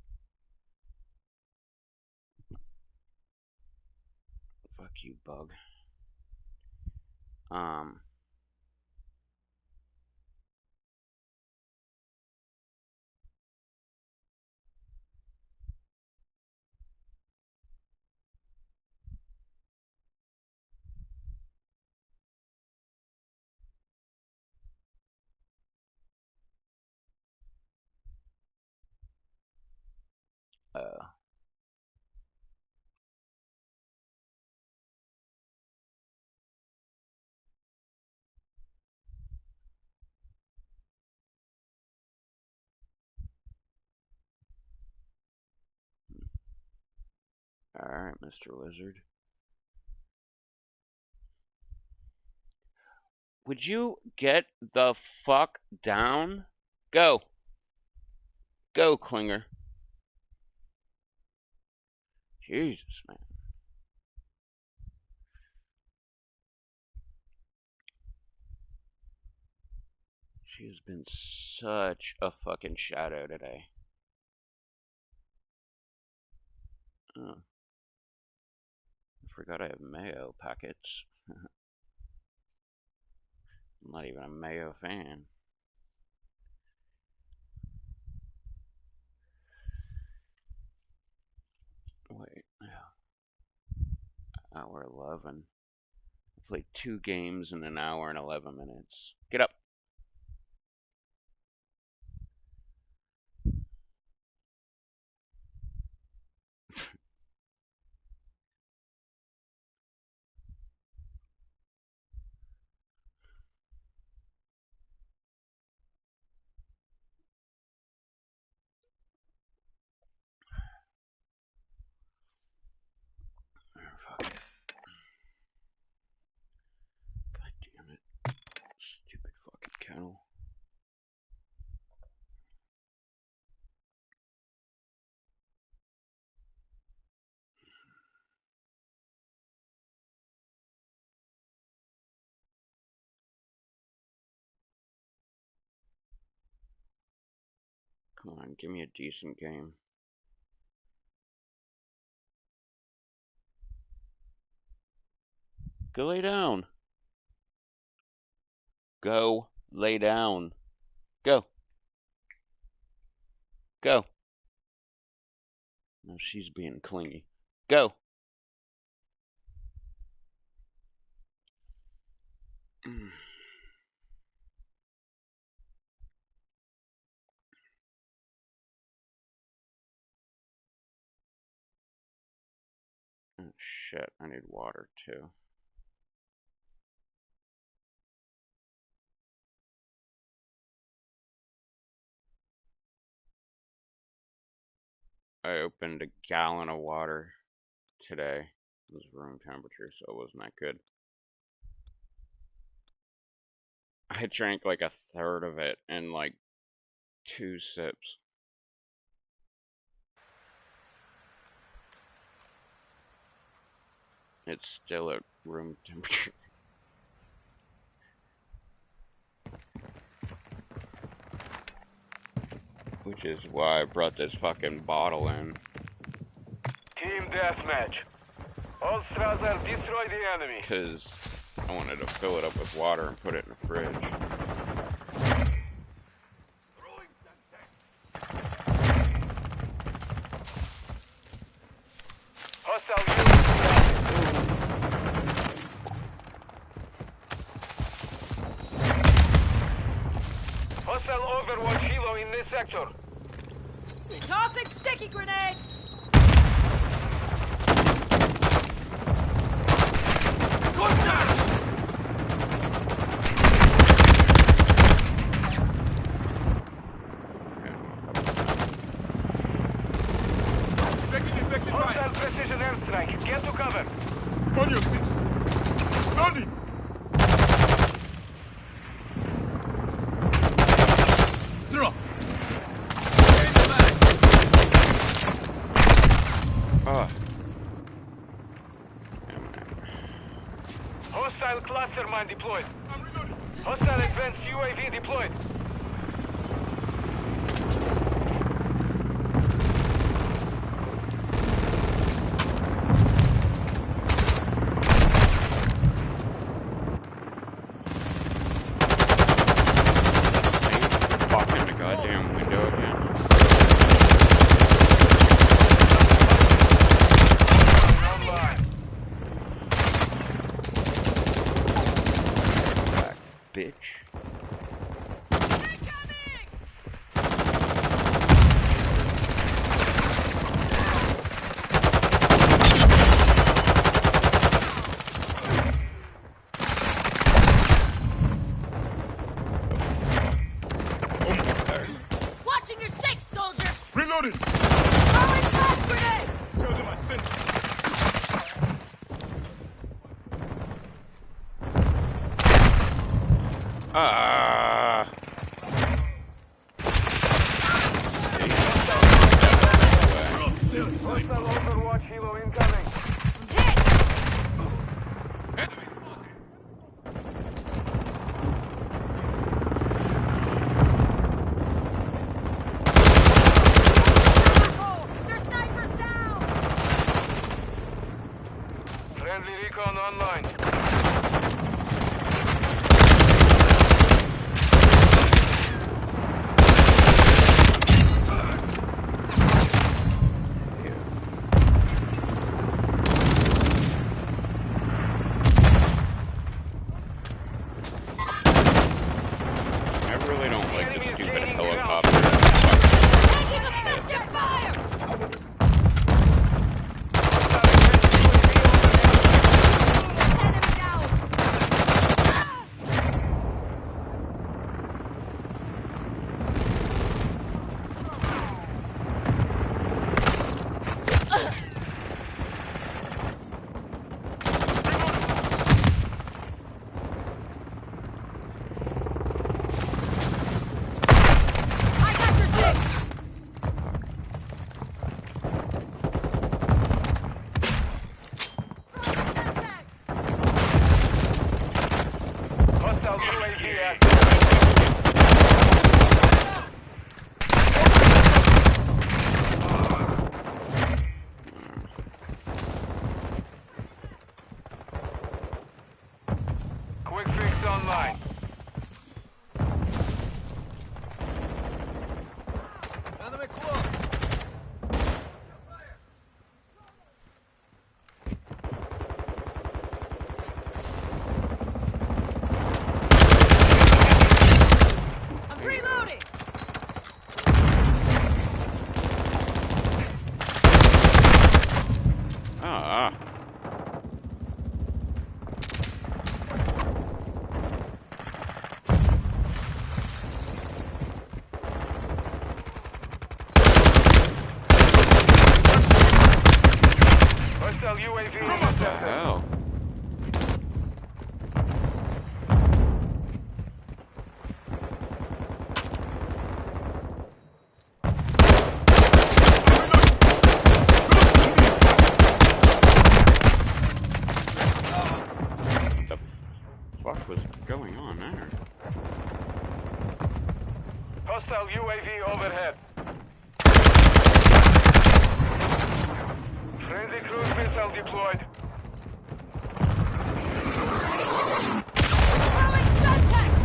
Fuck you, bug. Uh, Alright, Mr. Lizard. Would you get the fuck down? Go. Go, Klinger. Jesus, man. She has been such a fucking shadow today. Oh. I forgot I have mayo packets. I'm not even a mayo fan. Wait. Hour 11. I played 2 games in an hour and 11 minutes. Get up. Fuck. God damn it. Stupid fucking kennel. Come on, give me a decent game. Go lay down. Go lay down. Go. Go. No, she's being clingy. Go. Oh, shit, I need water too. I opened a gallon of water today. It was room temperature, so it wasn't that good. I drank like a third of it in like 2 sips. It's still at room temperature. Which is why I brought this fucking bottle in. Team deathmatch. All Strasser, destroy the enemy. Because I wanted to fill it up with water and put it in the fridge. Hostile unit spotted. Hostile Overwatch helo in this sector. Tossing sticky grenade! Hostile precision airstrike. Get to cover. On your six. Loading. Drop. Ah. Hostile cluster mine deployed. I'm reloading. Hostile advanced UAV deployed. Fuck in the goddamn window again. Online. Back, bitch. Watching your six, soldier! Reloading. Throwing flash grenade! Tell them I sent you. Ah. They're fine. Hostile Overwatch helo incoming. Enemy. Oh, their snipers down! Friendly recon online. I really don't like Enemy the is stupid gaining ground. helicopter. Taking effective fire! Enemy down! I got your six! Hostile UAV active. Quick fix online. I'm reloading! Ah. Hostile UAV What the intercepted. hell? What the fuck was going on there? Hostile UAV overhead. deployed. Throwing subtext!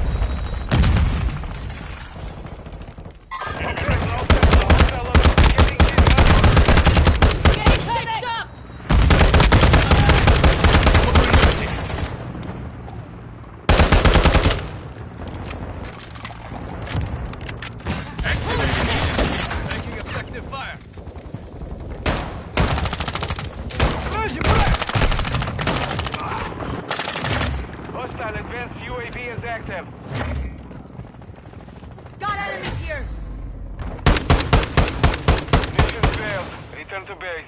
Getting stitched up! Making effective fire. Hostile advanced UAV is active. Got enemies here! Mission failed. Return to base.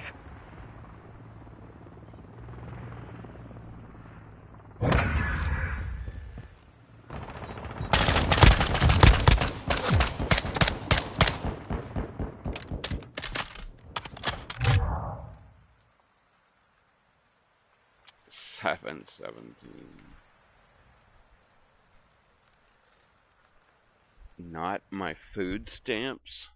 Seven 17. Not my food stamps.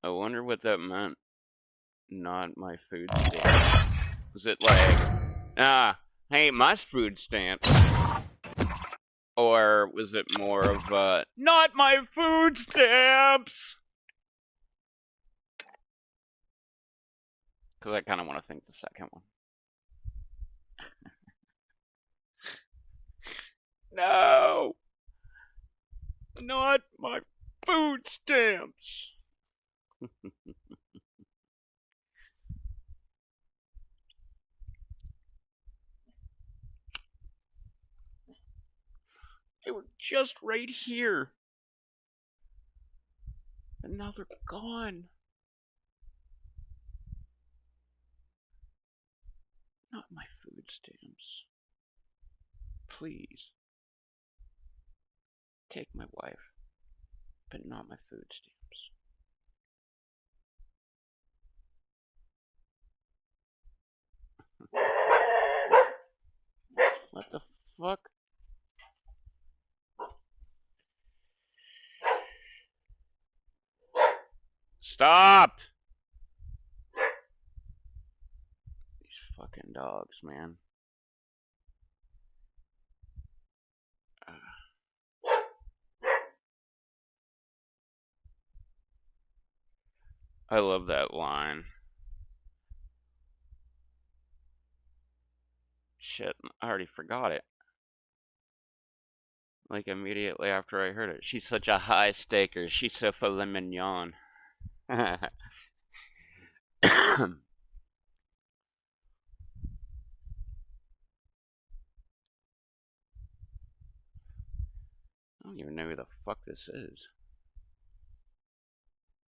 I wonder what that meant. Not my food stamps. Was it like, hey, my food stamps? Or was it more of, not my food stamps? Because I kind of want to think the second one. No! Not my food stamps! They were just right here. And now they're gone. Not my food stamps. Please. Take my wife, but not my food stamps. What the fuck? Stop! These fucking dogs, man. I love that line. Shit, I already forgot it. Like immediately after I heard it. She's such a high staker. She's so filet mignon. I don't even know who the fuck this is.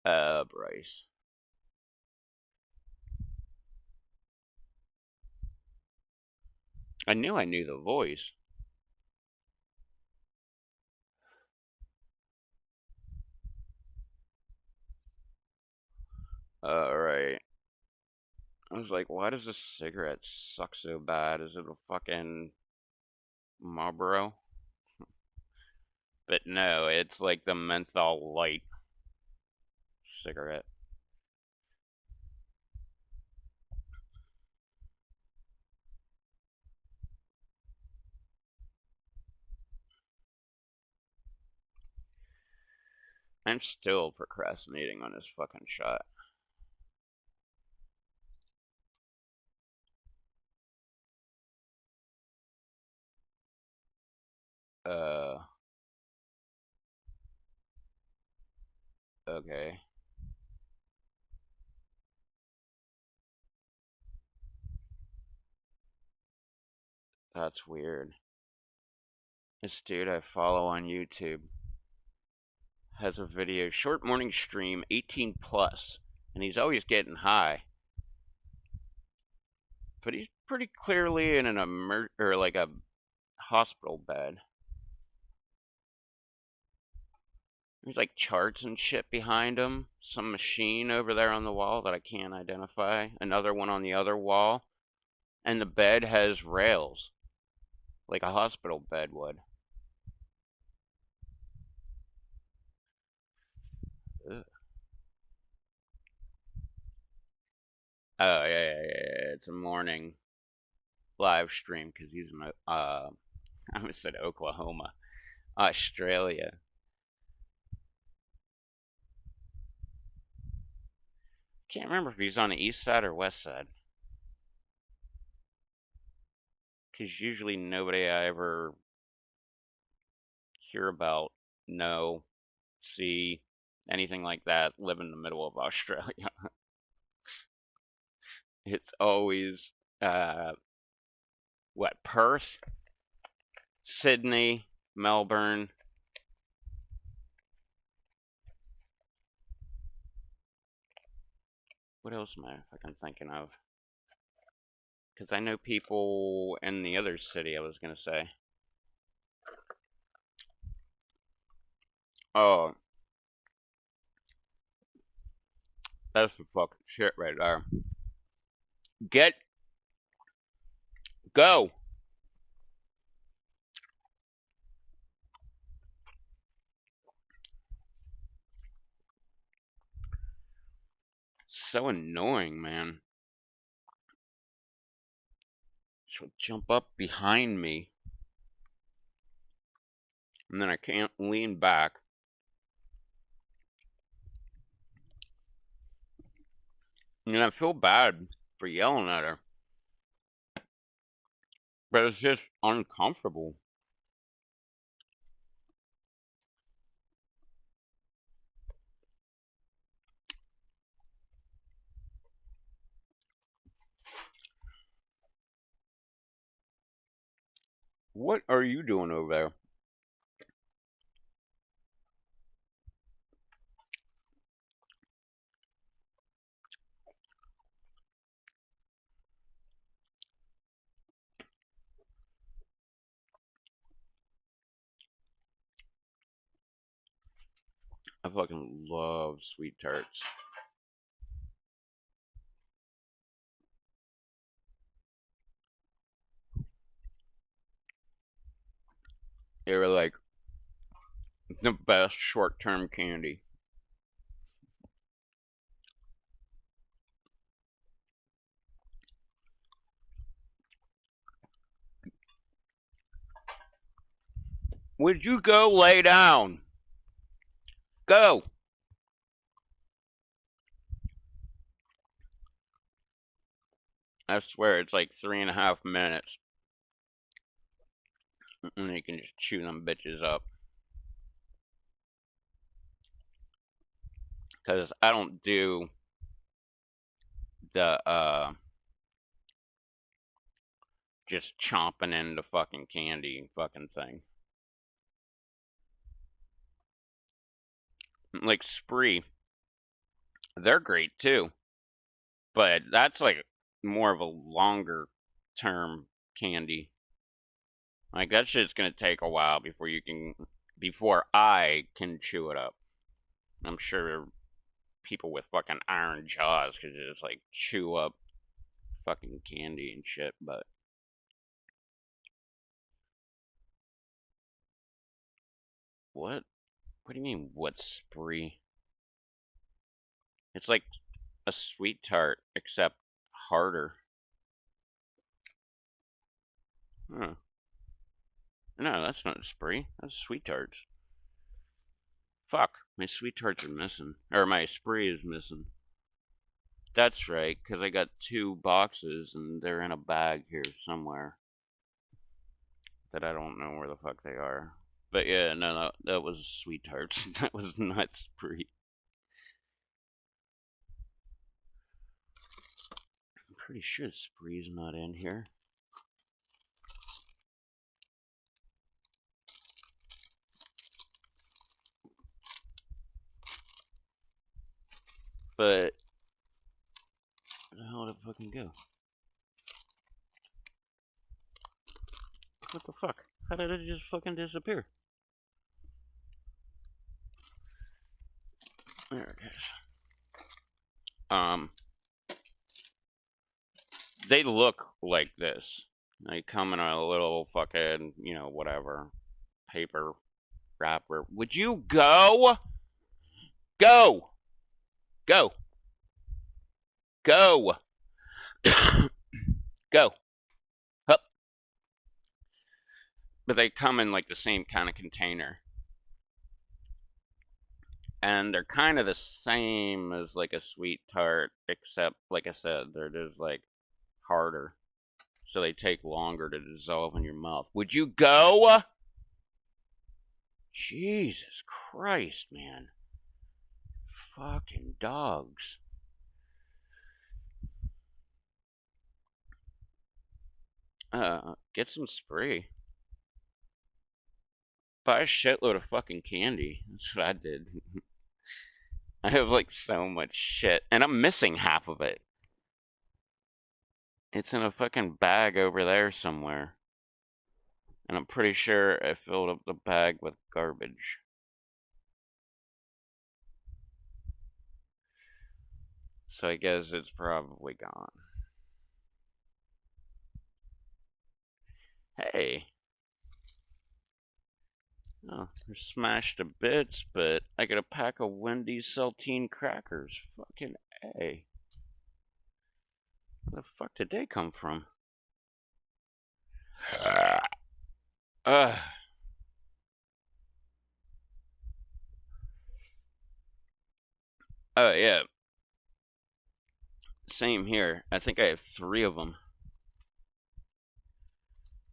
Bryce. I knew the voice. Alright. I was like, why does this cigarette suck so bad? Is it a fucking Marlboro? But no, it's like the menthol light cigarette. I'm still procrastinating on this fucking shot. Okay. That's weird. This dude I follow on YouTube has a video, short morning stream, 18 plus, and he's always getting high. But he's pretty clearly in an like a hospital bed. There's like charts and shit behind him. Some machine over there on the wall that I can't identify. Another one on the other wall. And the bed has rails, like a hospital bed would. Ugh. Oh, yeah. It's a morning live stream because he's in, I almost said Oklahoma, Australia. Can't remember if he's on the east side or west side. Because usually nobody I ever hear about, know, see, anything like that live in the middle of Australia. It's always, Perth, Sydney, Melbourne. What else am I fucking thinking of? Because I know people in the other city I was going to say. Oh, that's the fucking shit right there. Go! So annoying, man. She'll jump up behind me, and then I can't lean back. And I feel bad for yelling at her, but it's just uncomfortable. What are you doing over there? I fucking love sweet tarts. They were like the best short-term candy. Would you go lay down? Go! I swear it's like 3.5 minutes. And you can just chew them bitches up. Because I don't do the, just chomping into fucking candy fucking thing. Like Spree, they're great too. But that's like more of a longer term candy. Like that shit's gonna take a while before I can chew it up. I'm sure people with fucking iron jaws could just like chew up fucking candy and shit, but what? What do you mean, what's Spree? It's like a sweet tart, except harder. Huh. No, that's not a Spree. That's sweet tarts. Fuck, my sweet tarts are missing. Or my Spree is missing. That's right, because I got 2 boxes and they're in a bag here somewhere. That I don't know where the fuck they are. But yeah, no, that was sweet tarts. That was not Spree. I'm pretty sure Spree's not in here. But where the hell did it fucking go? What the fuck? How did it just fucking disappear? There it is. they look like this. They come in a little fucking, whatever, paper wrapper. Would you go? Go! Go! Go! Go! Hup. But they come in like the same kind of container. And they're kind of the same as like a sweet tart, except, like I said, they're just like harder. So they take longer to dissolve in your mouth. Would you go? Jesus Christ, man. Fucking dogs. Get some spray. Buy a shitload of fucking candy. That's what I did. I have like so much shit, and I'm missing half of it. It's in a fucking bag over there somewhere. And I'm pretty sure I filled up the bag with garbage. So I guess it's probably gone. Hey. Oh, they're smashed to bits, but I got a pack of Wendy's saltine crackers. Fucking A. Where the fuck did they come from? Ugh. Oh, yeah. Same here. I think I have 3 of them.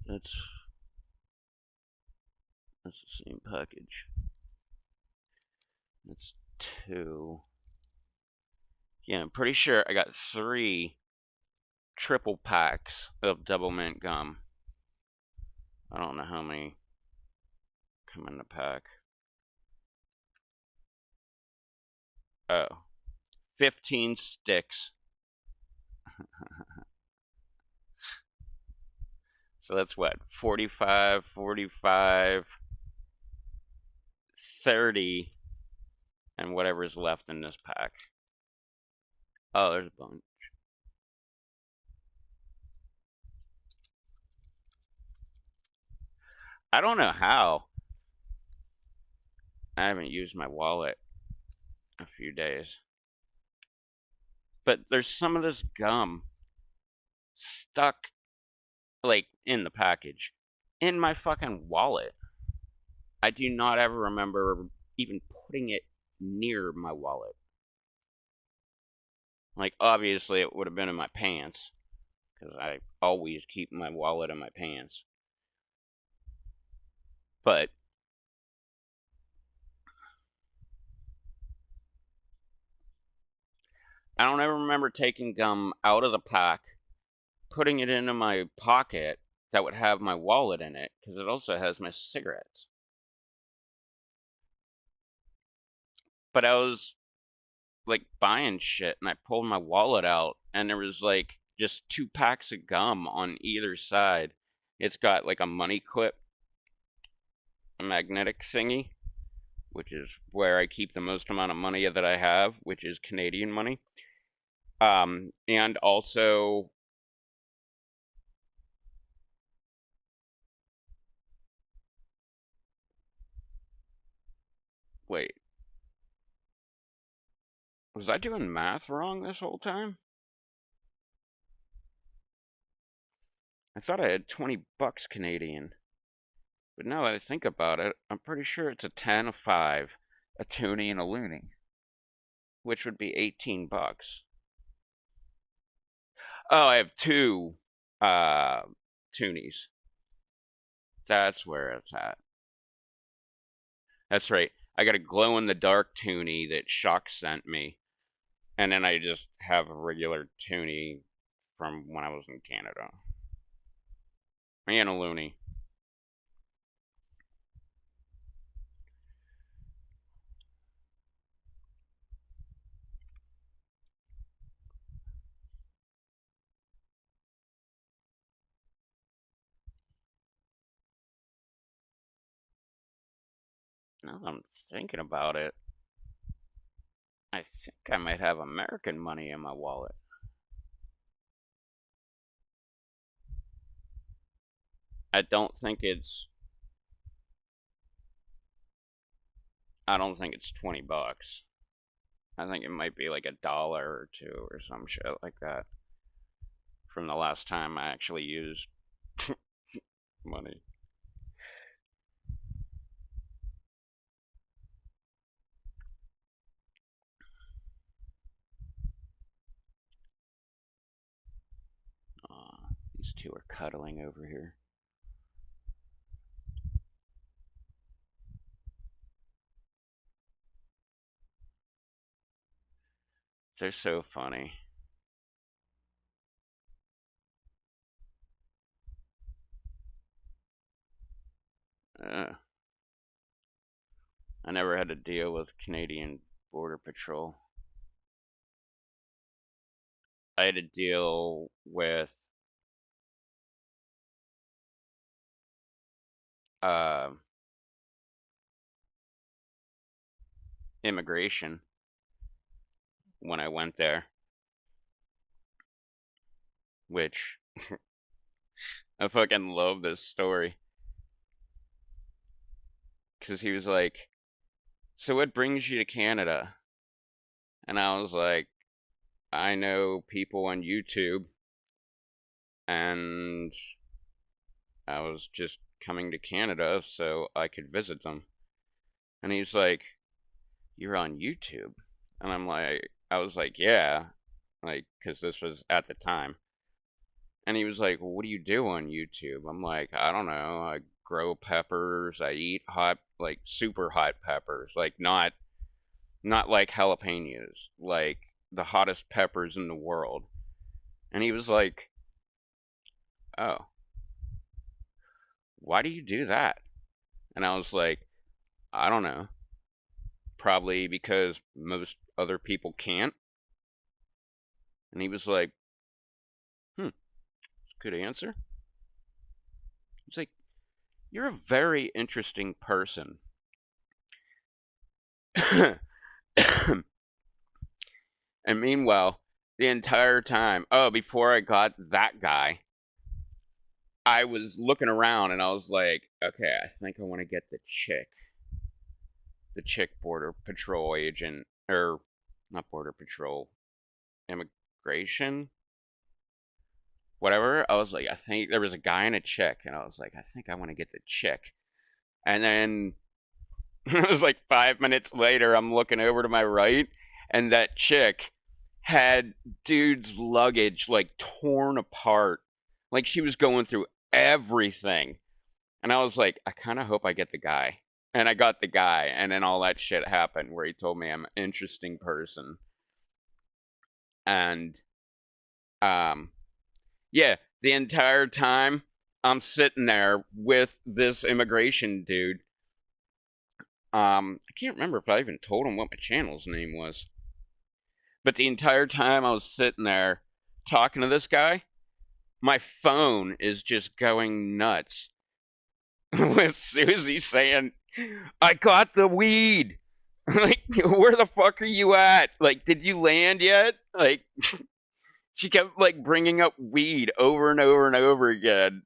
That's the same package. That's 2. Yeah, I'm pretty sure I got 3 triple packs of double mint gum. I don't know how many come in the pack. Oh. 15 sticks. So that's what? 45, 45, 30, and whatever's left in this pack. Oh, there's a bunch. I don't know how. I haven't used my wallet in a few days. But there's some of this gum stuck, like, in the package, in my fucking wallet. I do not ever remember even putting it near my wallet. Like, obviously, it would have been in my pants, because I always keep my wallet in my pants. But I don't ever remember taking gum out of the pack, putting it into my pocket that would have my wallet in it, because it also has my cigarettes. But I was like buying shit, and I pulled my wallet out, and there was like just 2 packs of gum on either side. It's got like a money clip, a magnetic thingy, which is where I keep the most amount of money that I have, which is Canadian money. And also, wait, was I doing math wrong this whole time? I thought I had 20 bucks Canadian. But now that I think about it, I'm pretty sure it's a 10, a 5, a toonie, and a loony, which would be 18 bucks. Oh, I have 2 toonies. That's where it's at. That's right. I got a glow in the dark toonie that Shock sent me, and then I just have a regular toonie from when I was in Canada. And a loony. Now that I'm thinking about it, I think I might have American money in my wallet. I don't think it's 20 bucks. I think it might be like $1 or two or some shit like that from the last time I actually used money. These two are cuddling over here. They're so funny. I never had to deal with Canadian Border Patrol. I had to deal with immigration when I went there, which I fucking love this story. Because he was like, so what brings you to Canada? And I was like, I know people on YouTube, and I was just coming to Canada so I could visit them. And he's like, you're on YouTube? And I was like, yeah, like, because this was at the time. And he was like, well, what do you do on YouTube? I'm like, I don't know. I grow peppers. I eat hot, like super hot peppers, like not like jalapenos, like the hottest peppers in the world. And he was like, oh, why do you do that? And I was like, I don't know. Probably because most other people can't. And he was like, good answer. He's like, you're a very interesting person. And meanwhile, the entire time, before I got that guy, I was looking around and I was like, okay, I think I want to get the chick Border Patrol agent, or not Border Patrol, immigration, whatever. I was like, I think there was a guy and a chick, and I was like, I think I want to get the chick. And then it was like 5 minutes later, I'm looking over to my right, and that chick had dude's luggage like torn apart. Like she was going through everything. And I was like, I kind of hope I get the guy. And I got the guy, and then all that shit happened where he told me I'm an interesting person. And yeah, the entire time I'm sitting there with this immigration dude. I can't remember if I even told him what my channel's name was. But the entire time I was sitting there talking to this guy, my phone is just going nuts with Susie saying, I got the weed. Like, where the fuck are you at? Like, did you land yet? Like, she kept, like, bringing up weed over and over and over again.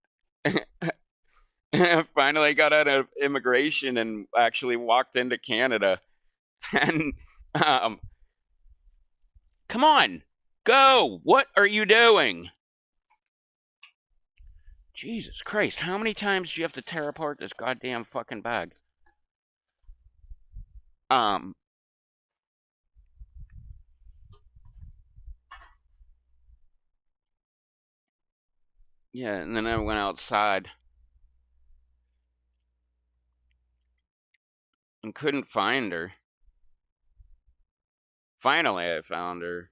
I finally got out of immigration and actually walked into Canada. And, come on, go! What are you doing? Jesus Christ, how many times do you have to tear apart this goddamn fucking bag? Yeah, and then I went outside and couldn't find her. Finally, I found her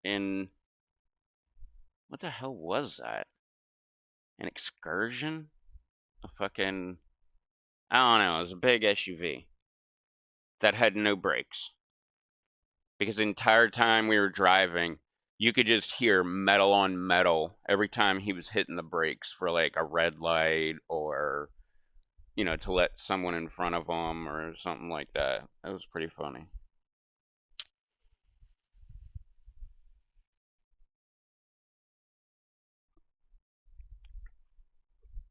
in, what the hell was that? An excursion? A fucking, I don't know, it was a big SUV that had no brakes. Because the entire time we were driving, you could just hear metal on metal every time he was hitting the brakes for like a red light or, you know, to let someone in front of him or something like that. That was pretty funny.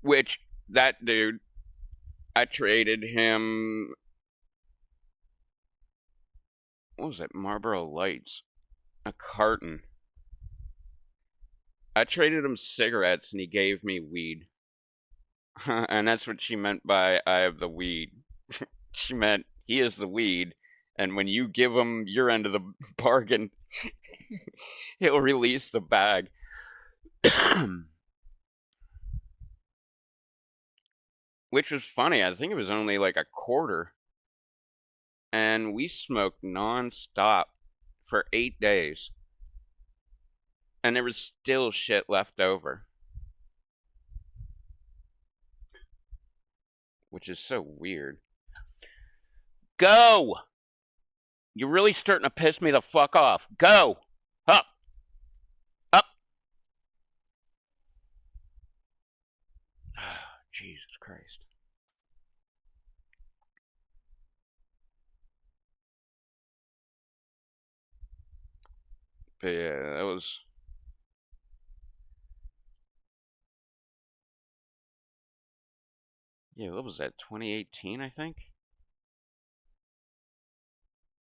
Which, that dude, I traded him, what was it, Marlboro Lights, a carton. I traded him cigarettes and he gave me weed. And that's what she meant by I have the weed. She meant he is the weed, and when you give him your end of the bargain, he'll release the bag. Which was funny. I think it was only like a quarter. And we smoked non-stop for 8 days. And there was still shit left over. Which is so weird. Go! You're really starting to piss me the fuck off. Go! Up! Up! Jesus Christ. But yeah, that was... Yeah, what was that? 2018, I think?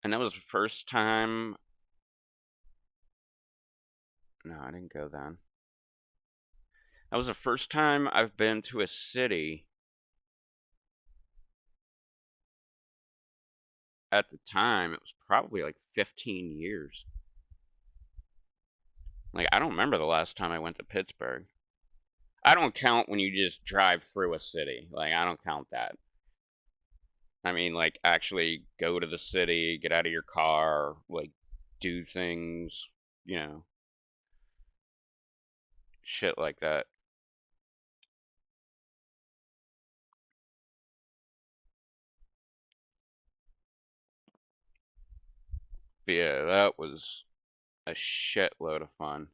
And that was the first time... No, I didn't go then. That was the first time I've been to a city at the time. It was probably like 15 years. Like, I don't remember the last time I went to Pittsburgh. I don't count when you just drive through a city. Like, I don't count that. I mean, like, actually go to the city, get out of your car, like, do things, you know, shit like that. But yeah, that was a shitload of fun.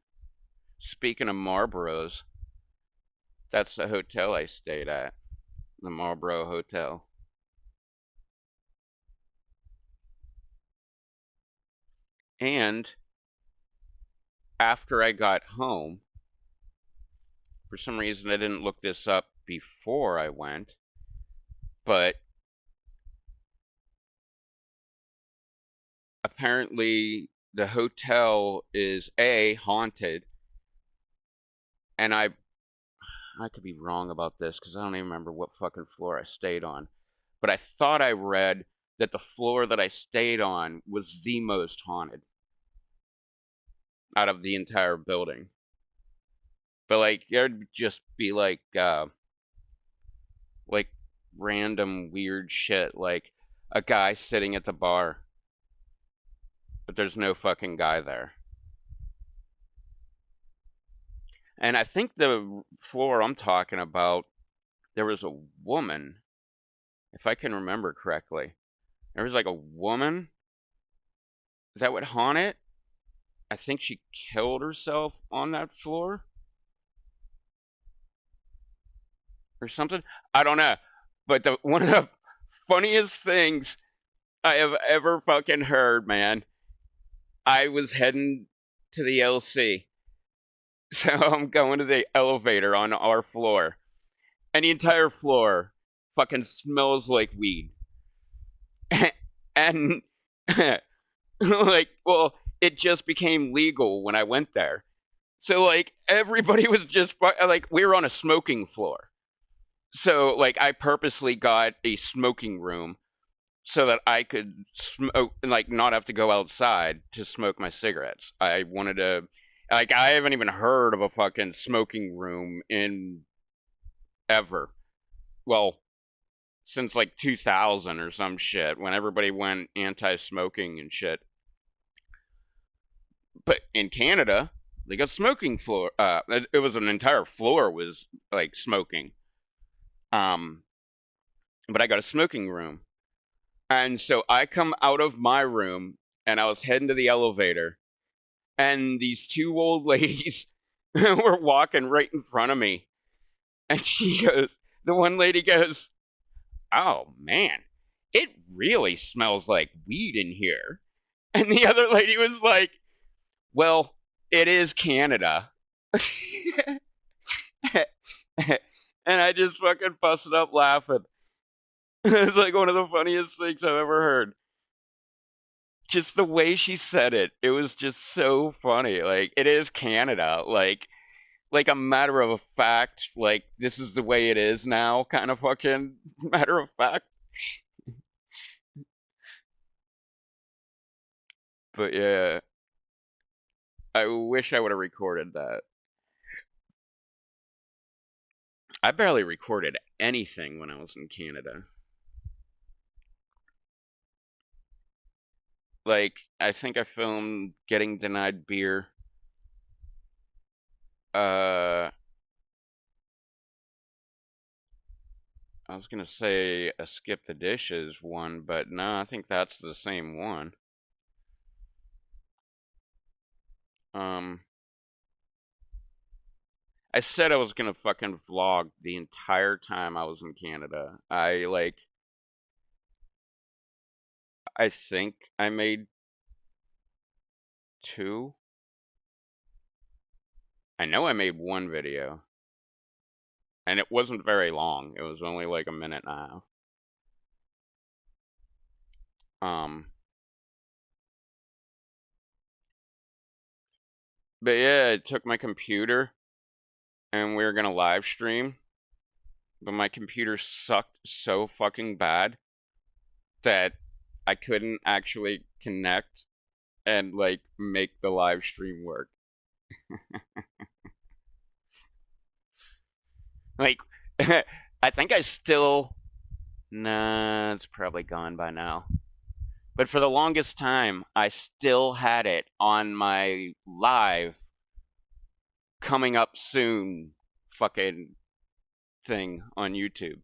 Speaking of Marlboros, that's the hotel I stayed at, the Marlboro Hotel. And after I got home, for some reason I didn't look this up before I went, but apparently the hotel is A, haunted, and I could be wrong about this because I don't even remember what fucking floor I stayed on, but I thought I read that the floor that I stayed on was the most haunted out of the entire building. But like there'd just be like random weird shit, like a guy sitting at the bar, but there's no fucking guy there. And I think the floor I'm talking about, there was a woman, if I can remember correctly. There was like a woman. Is that what haunted? I think she killed herself on that floor or something. I don't know. But one of the funniest things I have ever fucking heard, man. I was heading to the LC. So I'm going to the elevator on our floor. And the entire floor fucking smells like weed. And like, well, it just became legal when I went there. So like everybody was just like, we were on a smoking floor. So like I purposely got a smoking room so that I could smoke and like not have to go outside to smoke my cigarettes. I wanted to, like, I haven't even heard of a fucking smoking room in ever. Well, since like 2000 or some shit when everybody went anti-smoking and shit. But in Canada, they got smoking floor. It was an entire floor was like smoking. But I got a smoking room. And so I come out of my room and I was heading to the elevator. And these two old ladies were walking right in front of me. And the one lady goes, "Oh man, it really smells like weed in here." And the other lady was like, "Well, it is Canada." And I just fucking busted up laughing. It's like one of the funniest things I've ever heard. Just the way she said it, it was just so funny. Like, it is Canada. Like a matter of fact, like, this is the way it is now, kind of fucking matter of fact. But yeah, I wish I would have recorded that. I barely recorded anything when I was in Canada. Like, I think I filmed getting denied beer. I was gonna say a skip the dishes one, but no, I think that's the same one. Um, I said I was gonna fucking vlog the entire time I was in Canada. I think I made two. I know I made one video, and it wasn't very long. It was only like a minute and a half. But yeah, I took my computer and we were gonna live stream, but my computer sucked so fucking bad that I couldn't actually connect and like make the live stream work. Like, I think I still. Nah, it's probably gone by now. But for the longest time, I still had it on my live coming up soon fucking thing on YouTube.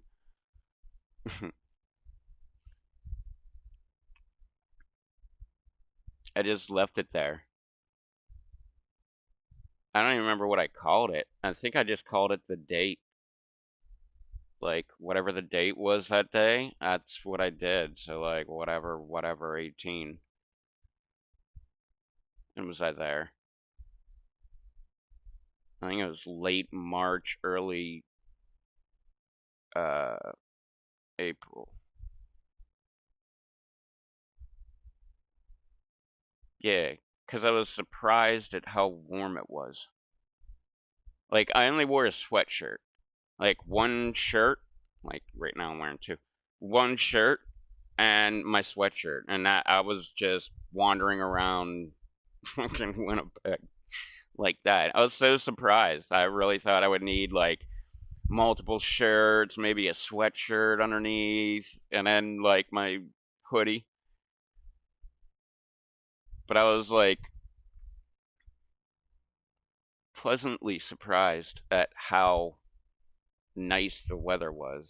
I just left it there. I don't even remember what I called it. I think I just called it the date. Like, whatever the date was that day, that's what I did. So, like, whatever, 18. And was I there? I think it was late March, early April. Yeah, because I was surprised at how warm it was. Like, I only wore a sweatshirt. Like, one shirt, like, right now I'm wearing two. One shirt and my sweatshirt. And that I was just wandering around fucking Winnipeg like that. I was so surprised. I really thought I would need, like, multiple shirts, maybe a sweatshirt underneath, and then, like, my hoodie. But I was, like, pleasantly surprised at how nice the weather was.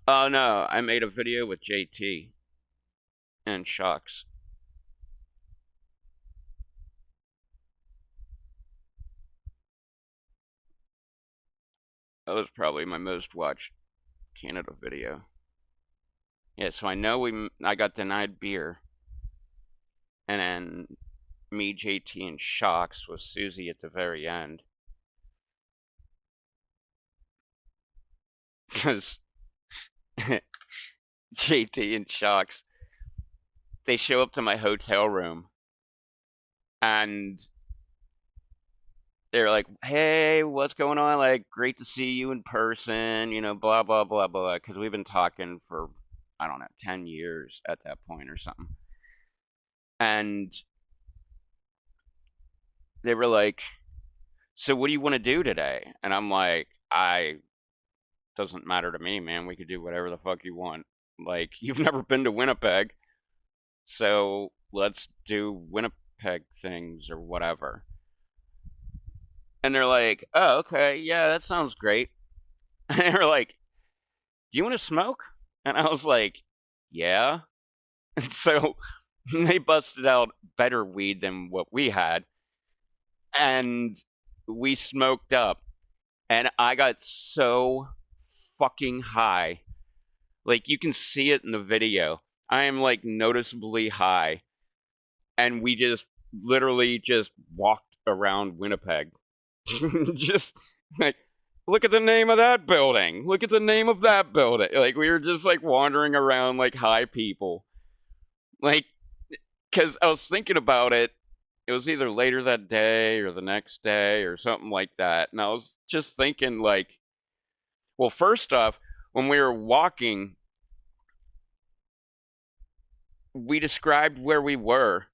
Oh no, I made a video with JT and Shocks. That was probably my most watched Canada video. Yeah, so I know I got denied beer, and then me, JT, and Shocks with Susie at the very end. Because JT and Shocks, they show up to my hotel room, and they're like, "Hey, what's going on? Like, great to see you in person, you know, blah, blah, blah, blah." Because we've been talking for, I don't know, 10 years at that point or something. And they were like, "So what do you want to do today?" And I'm like, doesn't matter to me, man. We could do whatever the fuck you want. Like, you've never been to Winnipeg, so let's do Winnipeg things or whatever. And they're like, "Oh, okay, yeah, that sounds great." And they're like, "Do you want to smoke?" And I was like, "Yeah." And so they busted out better weed than what we had, and we smoked up, and I got so fucking high. Like, you can see it in the video. I am like noticeably high, and we just literally just walked around Winnipeg. Just like, look at the name of that building. Look at the name of that building. Like, we were just like wandering around like high people. Like, because I was thinking about it. It was either later that day or the next day or something like that. And I was just thinking, like, well, first off, when we were walking, we described where we were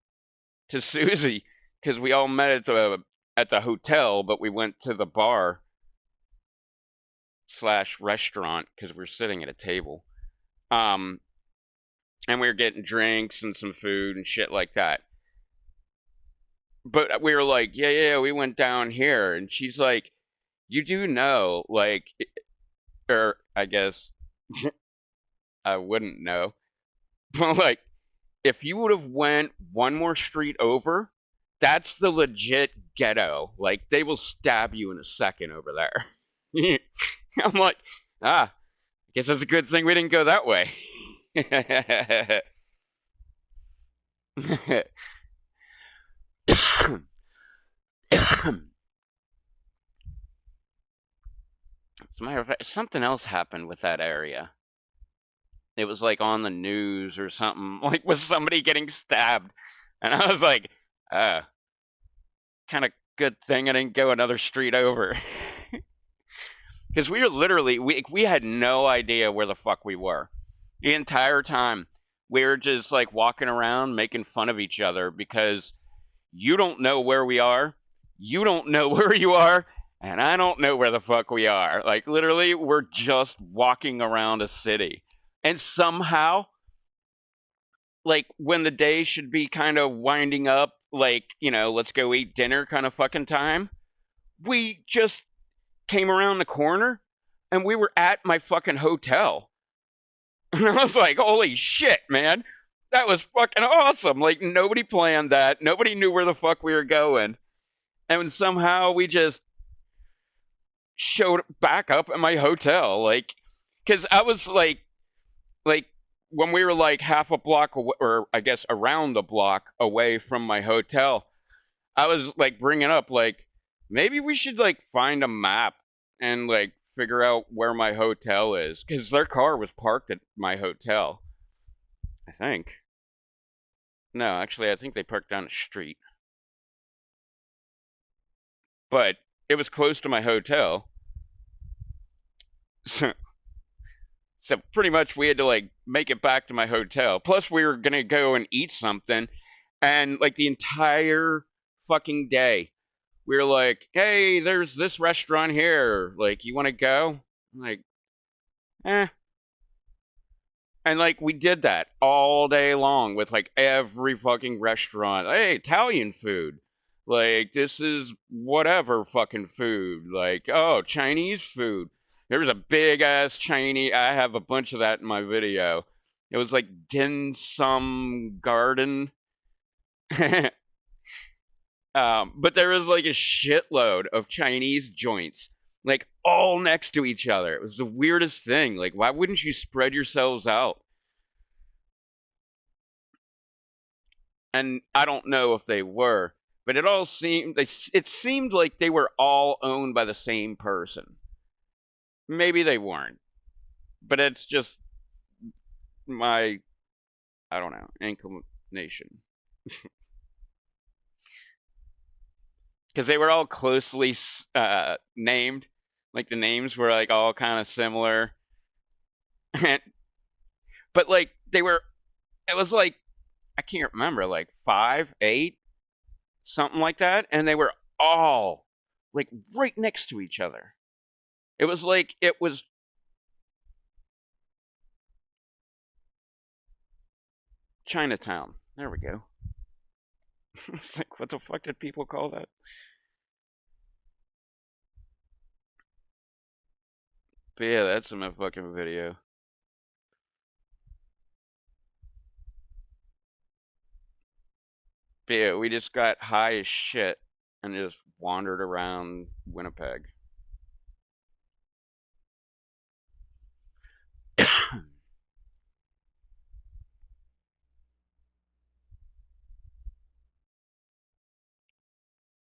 to Susie because we all met at the hotel, but we went to the bar slash restaurant because we were sitting at a table. And we were getting drinks and some food and shit like that. But we were like, yeah, we went down here. And she's like, you do know, like, or I guess I wouldn't know. But like, if you would have went one more street over, that's the legit ghetto. Like, they will stab you in a second over there. I'm like, I guess that's a good thing we didn't go that way. As a matter of fact, something else happened with that area. It was like on the news or something, like with somebody getting stabbed. And I was like, kind of good thing I didn't go another street over. Because we were literally, we had no idea where the fuck we were. The entire time, we were just like walking around making fun of each other because you don't know where we are, you don't know where you are, and I don't know where the fuck we are. Like, literally, we're just walking around a city. And somehow, like, when the day should be kind of winding up, like, you know, let's go eat dinner kind of fucking time, we just came around the corner and we were at my fucking hotel. And I was like, holy shit, man. That was fucking awesome. Like, nobody planned that. Nobody knew where the fuck we were going. And somehow we just showed back up at my hotel. Like, because I was like, when we were like half a block away, or I guess around the block away from my hotel, I was like bringing up, like, maybe we should like find a map and like figure out where my hotel is. Because their car was parked at my hotel. I think. No, actually, I think they parked down the street. But it was close to my hotel. So pretty much we had to like make it back to my hotel. Plus we were gonna go and eat something, and like the entire fucking day we were like, hey, there's this restaurant here. Like, you wanna go? I'm like, eh. And like we did that all day long with like every fucking restaurant. Hey, Italian food. Like, this is whatever fucking food. Like, oh, Chinese food. There was a big ass Chinese. I have a bunch of that in my video. It was like dim sum garden. But there was like a shitload of Chinese joints, like all next to each other. It was the weirdest thing. Like, why wouldn't you spread yourselves out? And I don't know if they were, but it seemed like they were all owned by the same person. Maybe they weren't, but it's just my, I don't know, inclination. Because they were all closely named, like the names were like all kind of similar. But like it was like, I can't remember, like 5, 8, something like that, and they were all like right next to each other. It was like it was Chinatown. There we go. It's like, what the fuck did people call that? But yeah, that's in my fucking video. But yeah, we just got high as shit and just wandered around Winnipeg.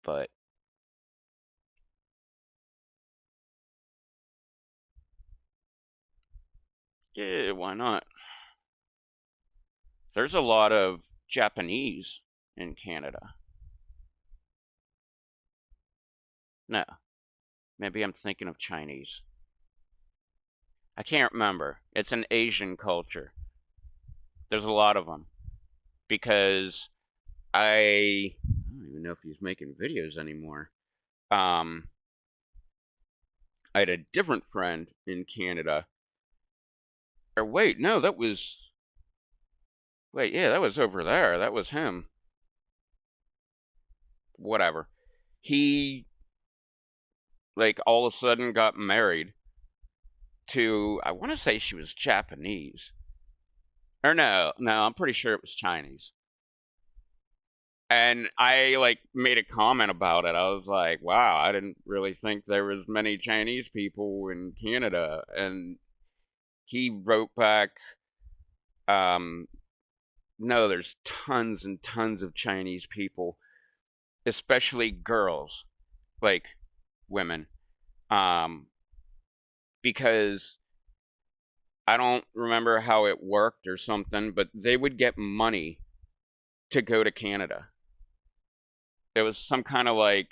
But yeah, why not? There's a lot of Japanese in Canada. No, maybe I'm thinking of Chinese. I can't remember. It's an Asian culture. There's a lot of them because I don't even know if he's making videos anymore. Um, I had a different friend in Canada. Or wait, no, that was wait, yeah, that was over there. That was him. Whatever. He like all of a sudden got married to I want to say she was Japanese. Or no, I'm pretty sure it was Chinese. And I like made a comment about it. I was like, "Wow, I didn't really think there was many Chinese people in Canada." And he wrote back, um, "No, there's tons and tons of Chinese people, especially girls, like women, um, because I don't remember how it worked or something, but they would get money to go to Canada. It was some kind of like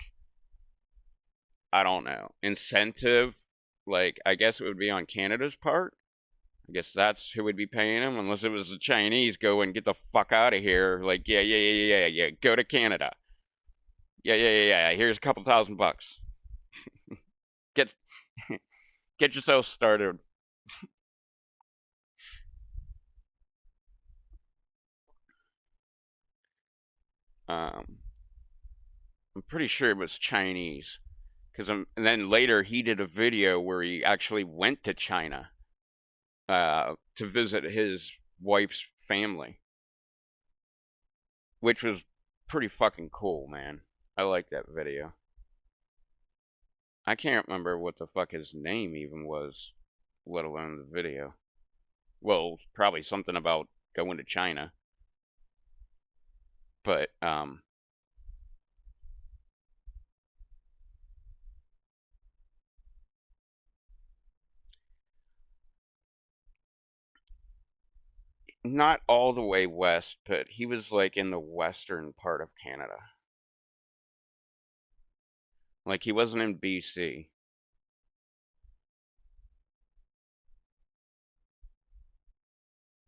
I don't know incentive. Like I guess it would be on Canada's part. I guess that's who would be paying them, unless it was the Chinese. Go and get the fuck out of here. Like yeah. Go to Canada. Yeah. Here's a couple $1,000. Get get yourself started." Um, I'm pretty sure it was Chinese. And then later he did a video where he actually went to China to visit his wife's family, which was pretty fucking cool, man. I like that video. I can't remember what the fuck his name even was, let alone the video. Well, probably something about going to China, but not all the way west, but he was like in the western part of Canada. Like he wasn't in BC.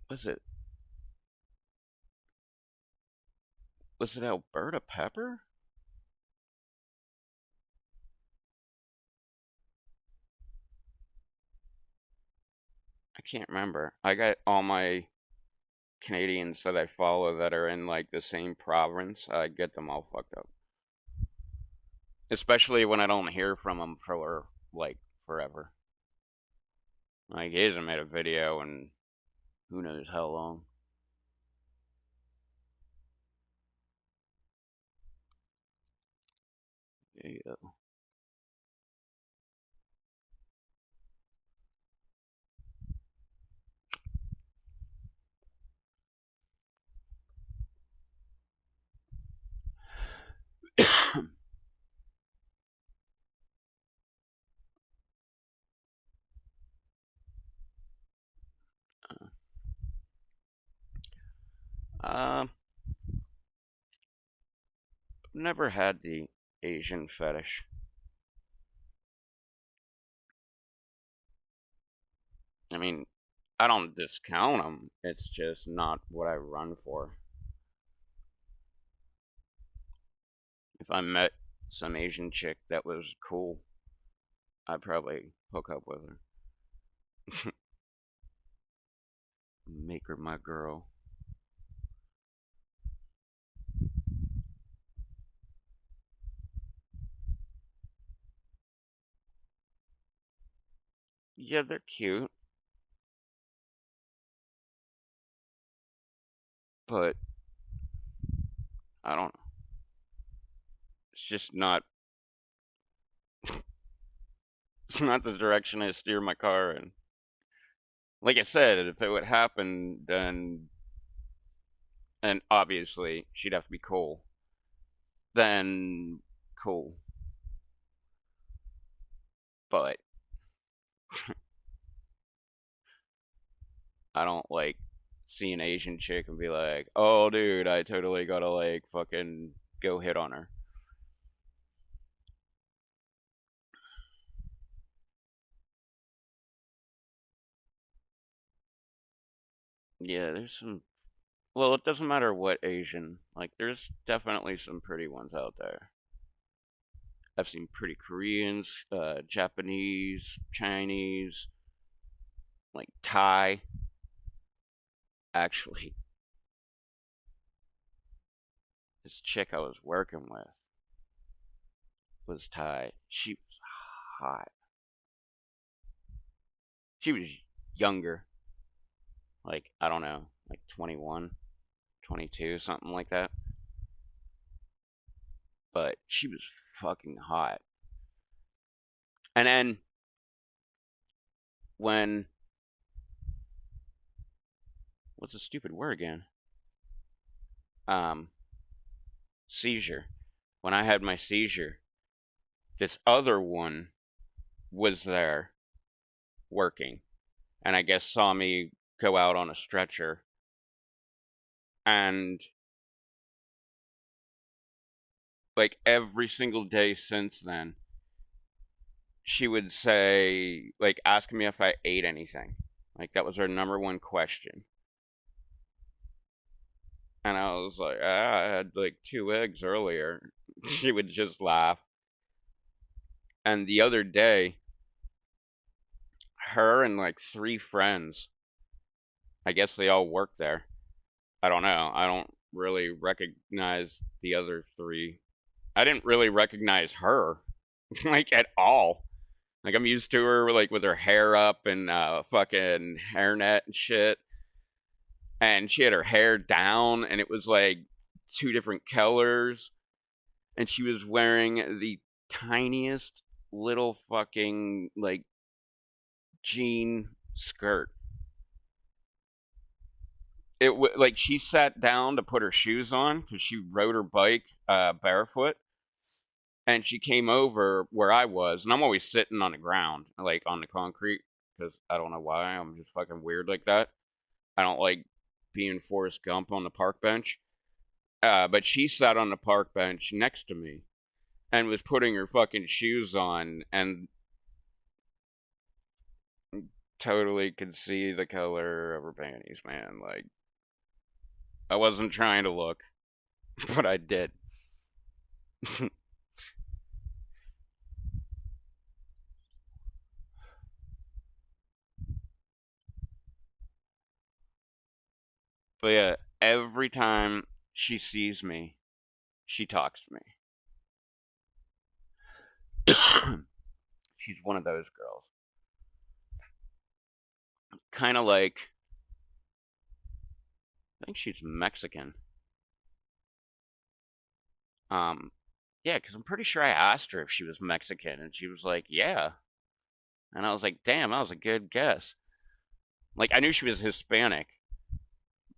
Was it was it Alberta Pepper? I can't remember. I got all my Canadians that I follow that are in like the same province. I get them all fucked up. Especially when I don't hear from them for like forever. Like he hasn't made a video in who knows how long. Yeah. um, never had the Asian fetish. I mean, I don't discount them. It's just not what I run for. If I met some Asian chick that was cool, I'd probably hook up with her. Make her my girl. Yeah, they're cute, but I don't know. It's just not. It's not the direction I steer my car in. Like I said, if it would happen, then and obviously she'd have to be cool. Then cool. But I don't like see an Asian chick and be like, oh dude, I totally gotta like fucking go hit on her. Yeah, there's some. Well, it doesn't matter what Asian. Like, there's definitely some pretty ones out there. I've seen pretty Koreans, Japanese, Chinese, like Thai. Actually, this chick I was working with was Thai. She was hot. She was younger, like, I don't know, like 21, 22, something like that. But she was fucking hot. And then when what's the stupid word again? Um, Seizure. When I had my seizure, this other one was there working, and I guess saw me go out on a stretcher, and like every single day since then, she would say, like, asking me if I ate anything. Like, that was her number one question. And I was like, I had like 2 eggs earlier. She would just laugh. And the other day, her and like 3 friends, I guess they all work there. I don't know. I don't really recognize the other 3. I didn't really recognize her, like, at all. Like, I'm used to her, like, with her hair up and fucking hairnet and shit. And she had her hair down, and it was, like, 2 different colors. And she was wearing the tiniest little fucking, like, jean skirt. Like, she sat down to put her shoes on because she rode her bike barefoot, and she came over where I was, and I'm always sitting on the ground, like on the concrete, because I don't know why, I'm just fucking weird like that. I don't like being Forrest Gump on the park bench. But she sat on the park bench next to me and was putting her fucking shoes on, and totally could see the color of her panties, man. Like, I wasn't trying to look, but I did. But yeah, every time she sees me, she talks to me. She's one of those girls. Kind of like, I think she's Mexican. Um, yeah, because I'm pretty sure I asked her if she was Mexican, and she was like, yeah. And I was like, damn, that was a good guess. Like, I knew she was Hispanic,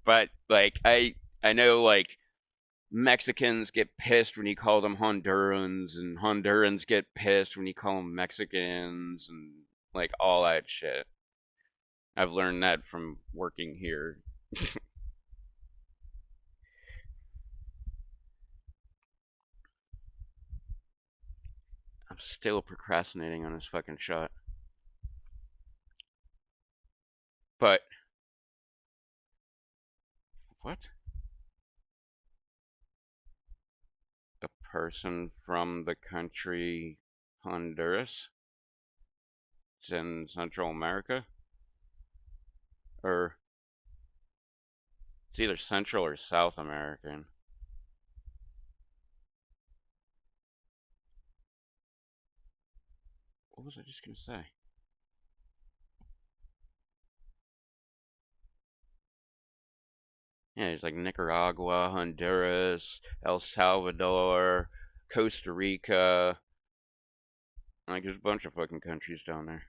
but like, I know like Mexicans get pissed when you call them Hondurans, and Hondurans get pissed when you call them Mexicans, and like all that shit. I've learned that from working here. I'm still procrastinating on this fucking shot. But what? A person from the country Honduras? It's in Central America? Or it's either Central or South American. What was I just gonna say? Yeah, it's like Nicaragua, Honduras, El Salvador, Costa Rica. Like, there's a bunch of fucking countries down there.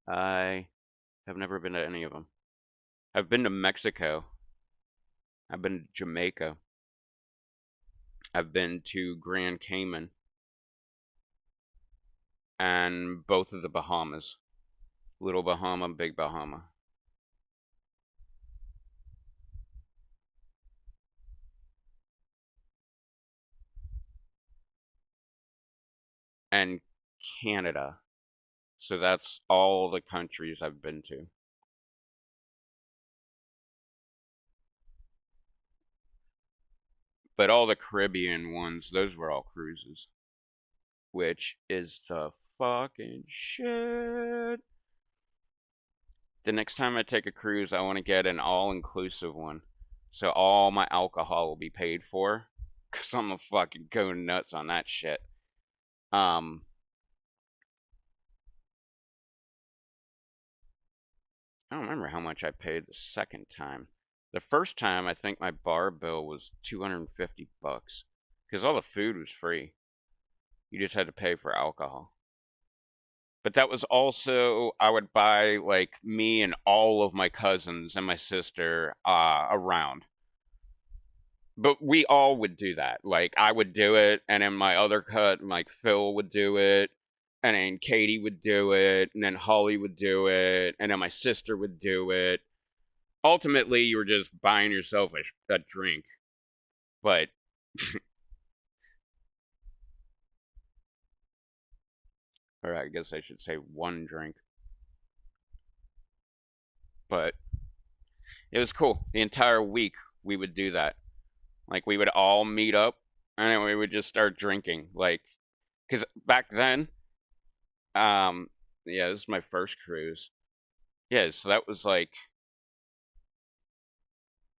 I have never been to any of them. I've been to Mexico. I've been to Jamaica. I've been to Grand Cayman and both of the Bahamas. Little Bahama, Big Bahama. And Canada. So that's all the countries I've been to. But all the Caribbean ones, those were all cruises. Which is the fucking shit. The next time I take a cruise, I want to get an all-inclusive one. So all my alcohol will be paid for. Because I'm gonna fucking go nuts on that shit. I don't remember how much I paid the second time. The first time, I think my bar bill was $250. Because all the food was free. You just had to pay for alcohol. But that was also, I would buy, like, me and all of my cousins and my sister around. But we all would do that. Like, I would do it, and then my other like, Phil would do it, and then Katie would do it, and then Holly would do it, and then my sister would do it. Ultimately, you were just buying yourself a drink. But or I guess I should say one drink. But it was cool. The entire week we would do that. Like we would all meet up and then we would just start drinking. Like, because back then, yeah, this is my first cruise. Yeah, so that was like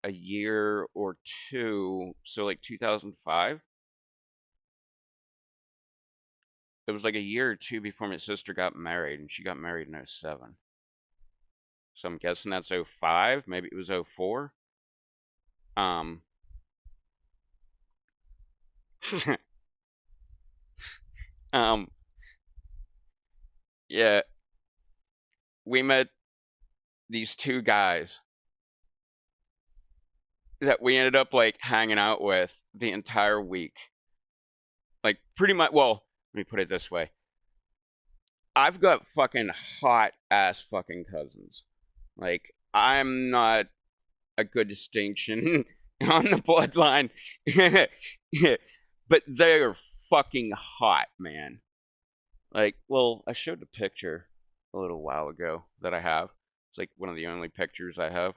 a year or two. So like 2005. It was like a year or two before my sister got married, and she got married in '07. So I'm guessing that's '05. Maybe it was '04. Um, um, yeah, we met these two guys that we ended up like hanging out with the entire week. Like pretty much, well, let me put it this way. I've got fucking hot ass fucking cousins. Like I'm not a good distinction on the bloodline. But they're fucking hot, man. Like, well, I showed the picture a little while ago that I have. It's like one of the only pictures I have.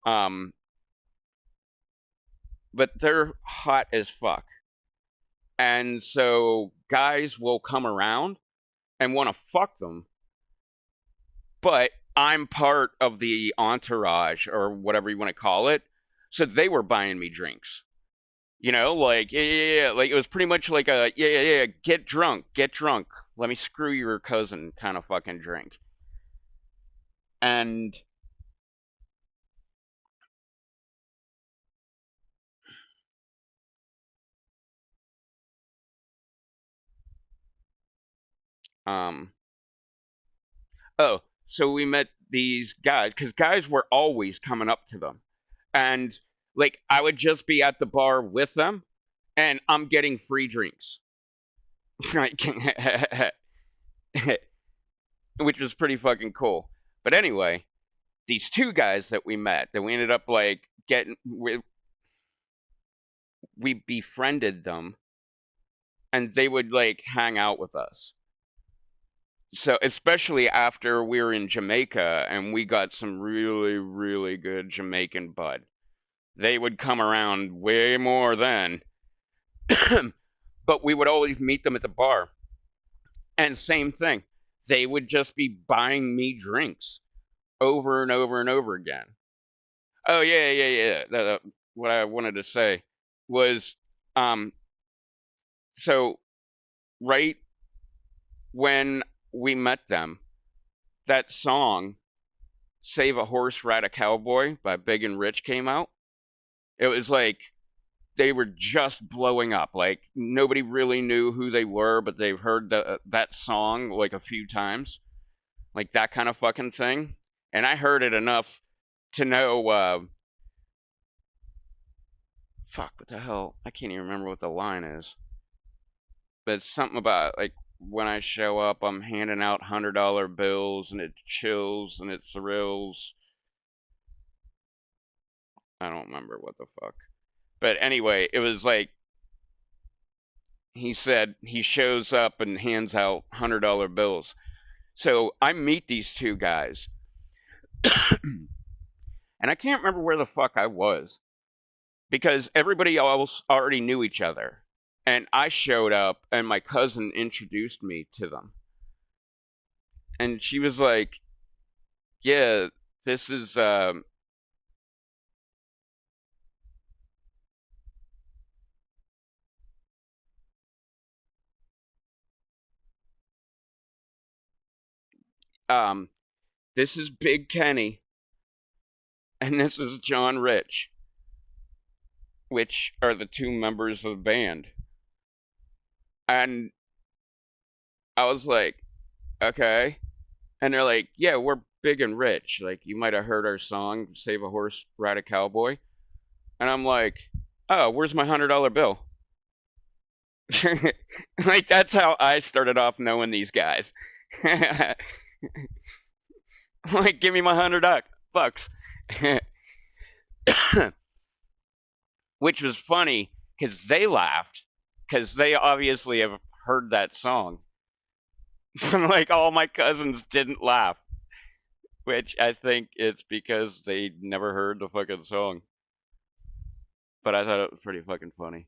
Um, but they're hot as fuck. And so guys will come around and want to fuck them, but I'm part of the entourage or whatever you want to call it. So they were buying me drinks. You know, like yeah, like it was pretty much like a yeah, get drunk, let me screw your cousin kind of fucking drink. And um oh, so we met these guys because guys were always coming up to them, and like I would just be at the bar with them, and I'm getting free drinks, which was pretty fucking cool. But anyway, these two guys that we met that we ended up like getting we befriended them and they would like hang out with us. So especially after we were in Jamaica and we got some really really good Jamaican bud. They would come around way more then. But we would always meet them at the bar. And same thing. They would just be buying me drinks over and over and over again. Oh yeah. What I wanted to say was, um, so right when we met them, that song "Save a Horse, Ride a Cowboy" by Big and Rich came out. It was like they were just blowing up. Like nobody really knew who they were, but they've heard that song like a few times, like that kind of fucking thing. And I heard it enough to know fuck, what the hell? I can't even remember what the line is. But it's something about, like, when I show up, I'm handing out $100 bills, and it chills, and it thrills. I don't remember what the fuck. But anyway, it was like, he said he shows up and hands out $100 bills. So I meet these two guys, and I can't remember where the fuck I was because everybody else already knew each other. And I showed up, and my cousin introduced me to them. And she was like, yeah, this is, this is Big Kenny, and this is John Rich, which are the two members of the band. And I was like, okay. And they're like, yeah, we're big and rich. Like, you might have heard our song, Save a Horse, Ride a Cowboy. And I'm like, oh, where's my $100 bill? Like, that's how I started off knowing these guys. Like, give me my $100. Which was funny because they laughed because they obviously have heard that song. Like, all my cousins didn't laugh, which I think it's because they never heard the fucking song. But I thought it was pretty fucking funny.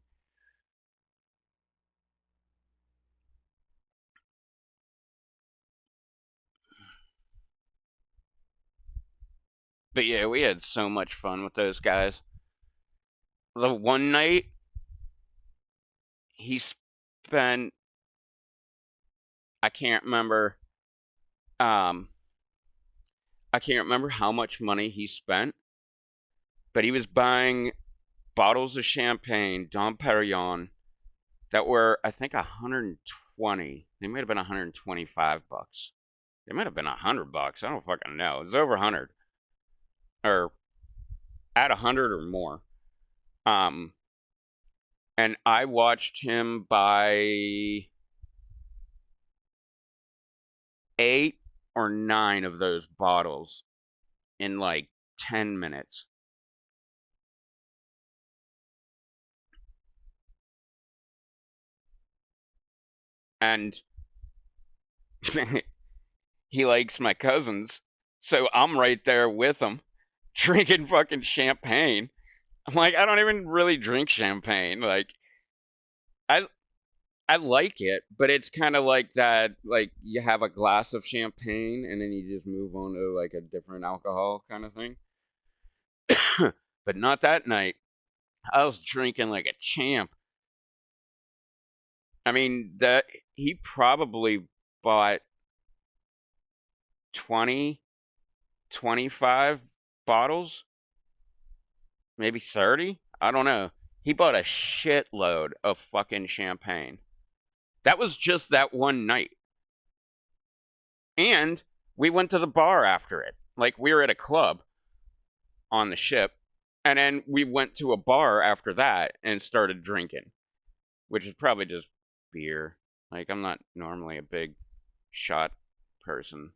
But yeah, we had so much fun with those guys. The one night, he spent, I can't remember, um, I can't remember how much money he spent, but he was buying bottles of champagne, Dom Perignon, that were, I think, 120. They might have been $125. They might have been $100. I don't fucking know. It was over 100, or at 100 or more. And I watched him buy 8 or 9 of those bottles in like 10 minutes. And he likes my cousins, so I'm right there with him, drinking fucking champagne. I'm like, I don't even really drink champagne. Like, I I like it, but it's kind of like that. Like, you have a glass of champagne and then you just move on to like a different alcohol kind of thing. But not that night. I was drinking like a champ. I mean, that he probably bought 20, 25 bottles, maybe 30. I don't know. He bought a shitload of fucking champagne. That was just that one night. And we went to the bar after it. Like, we were at a club on the ship, and then we went to a bar after that and started drinking, which is probably just beer. Like, I'm not normally a big shot person.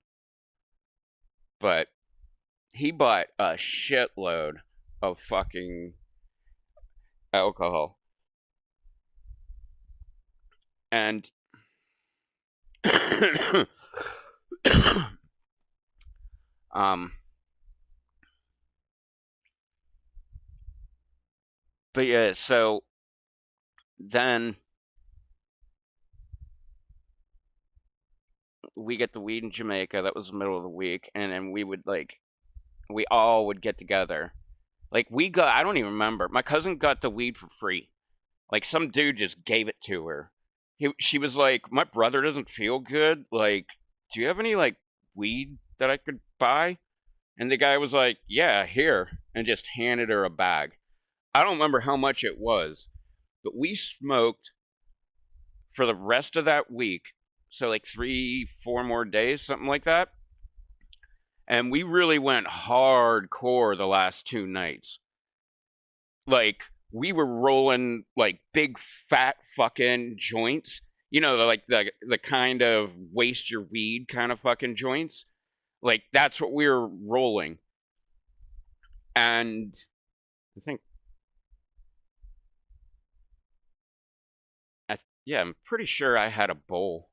But he bought a shitload of fucking alcohol. And but yeah, so then we get the weed in Jamaica. That was the middle of the week, and then we all would get together. Like, I don't even remember. My cousin got the weed for free. Like, some dude just gave it to her. She was like, my brother doesn't feel good. Like, do you have any, like, weed that I could buy? And the guy was like, yeah, here. And just handed her a bag. I don't remember how much it was, but we smoked for the rest of that week. So, like, 3, 4 more days, something like that. And we really went hardcore the last 2 nights. Like, we were rolling like big fat fucking joints. You know, like the kind of waste your weed kind of fucking joints. Like that's what we were rolling. And I think yeah, I'm pretty sure I had a bowl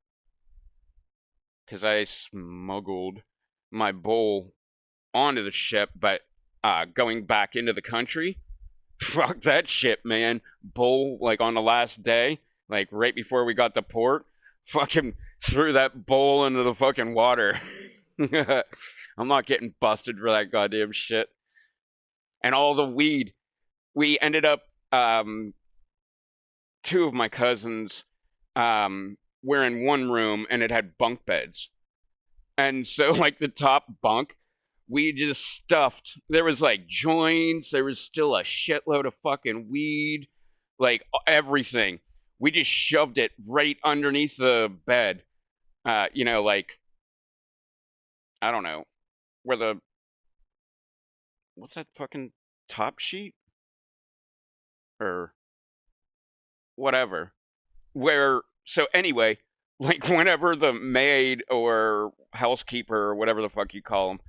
because I smuggled my bowl onto the ship, but going back into the country, fuck that shit, man. Bowl like on the last day, like right before we got to port, fucking threw that bowl into the fucking water. I'm not getting busted for that goddamn shit. And all the weed, we ended up two of my cousins were in one room and it had bunk beds. And so like the top bunk, we just stuffed. There was like joints, there was still a shitload of fucking weed, like everything. We just shoved it right underneath the bed. You know, like I don't know, where the what's that fucking top sheet or whatever. Where so anyway, like whenever the maid or housekeeper or whatever the fuck you call them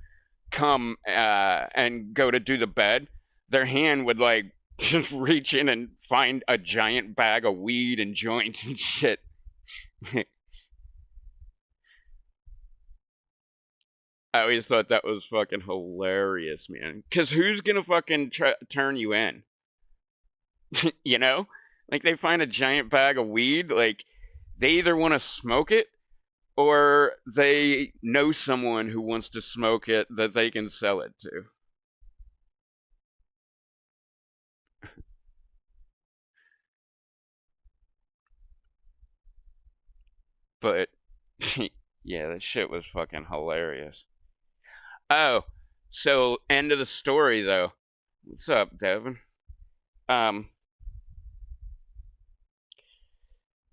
come and go to do the bed, their hand would like just reach in and find a giant bag of weed and joints and shit. I always thought that was fucking hilarious, man. Cause who's gonna fucking turn you in? You know, like they find a giant bag of weed, like they either want to smoke it or they know someone who wants to smoke it that they can sell it to. But yeah, that shit was fucking hilarious. Oh, so end of the story though. What's up, Devin? Um,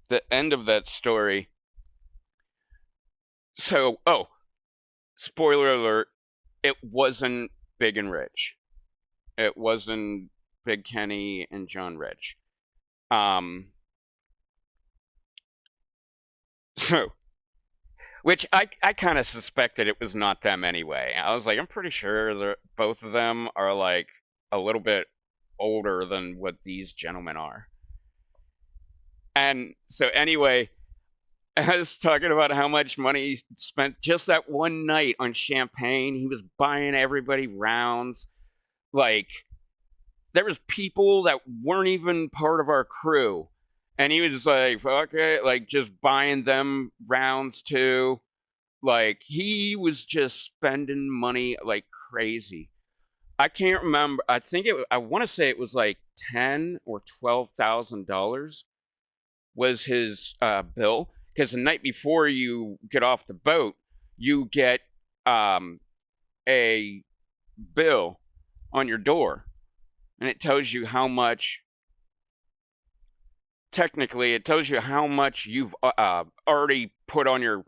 the end of that story. So, oh, spoiler alert, it wasn't Big and Rich. It wasn't Big Kenny and John Rich. Um, so which I kind of suspected it was not them anyway. I was like, I'm pretty sure that both of them are like a little bit older than what these gentlemen are. And so anyway, I was talking about how much money he spent just that one night on champagne. He was buying everybody rounds. Like there was people that weren't even part of our crew. And he was like, okay, like just buying them rounds too. Like he was just spending money like crazy. I can't remember. I think it. I want to say it was like $10,000 or $12,000 was his bill. Because the night before you get off the boat, you get a bill on your door, and it tells you how much. Technically, it tells you how much you've already put on your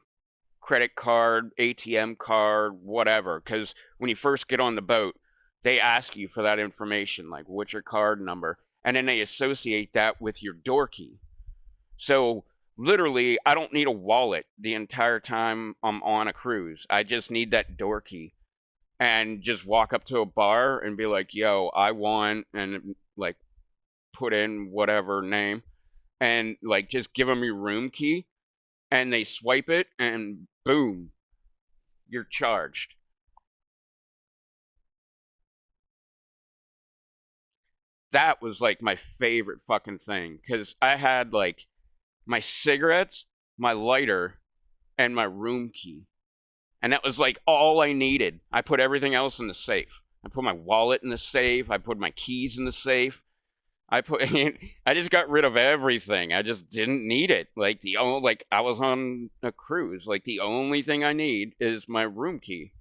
credit card, ATM card, whatever. Because when you first get on the boat, they ask you for that information, like what's your card number, and then they associate that with your door key. So literally, I don't need a wallet the entire time I'm on a cruise. I just need that door key, and just walk up to a bar and be like, "Yo, I want," and like put in whatever name, and like just give them your room key, and they swipe it, and boom, you're charged. That was like my favorite fucking thing because I had like my cigarettes, my lighter, and my room key. And that was like all I needed. I put everything else in the safe. I put my wallet in the safe. I put my keys in the safe. I just got rid of everything. I just didn't need it. Like the only like I was on a cruise. Like the only thing I need is my room key.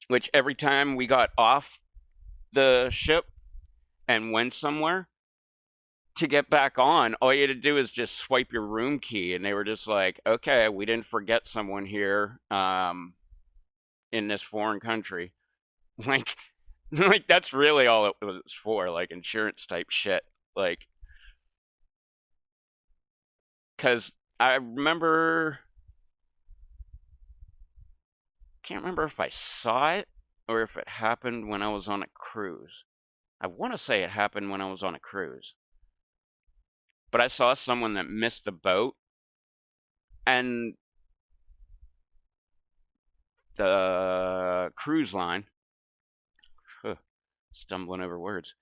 Which every time we got off the ship and went somewhere to get back on, all you had to do is just swipe your room key, and they were just like, "Okay, we didn't forget someone here in this foreign country." Like Like that's really all it was for, like insurance type shit. Like, cause I remember, can't remember if I saw it or if it happened when I was on a cruise. I want to say it happened when I was on a cruise, but I saw someone that missed the boat, and the cruise line, huh, stumbling over words,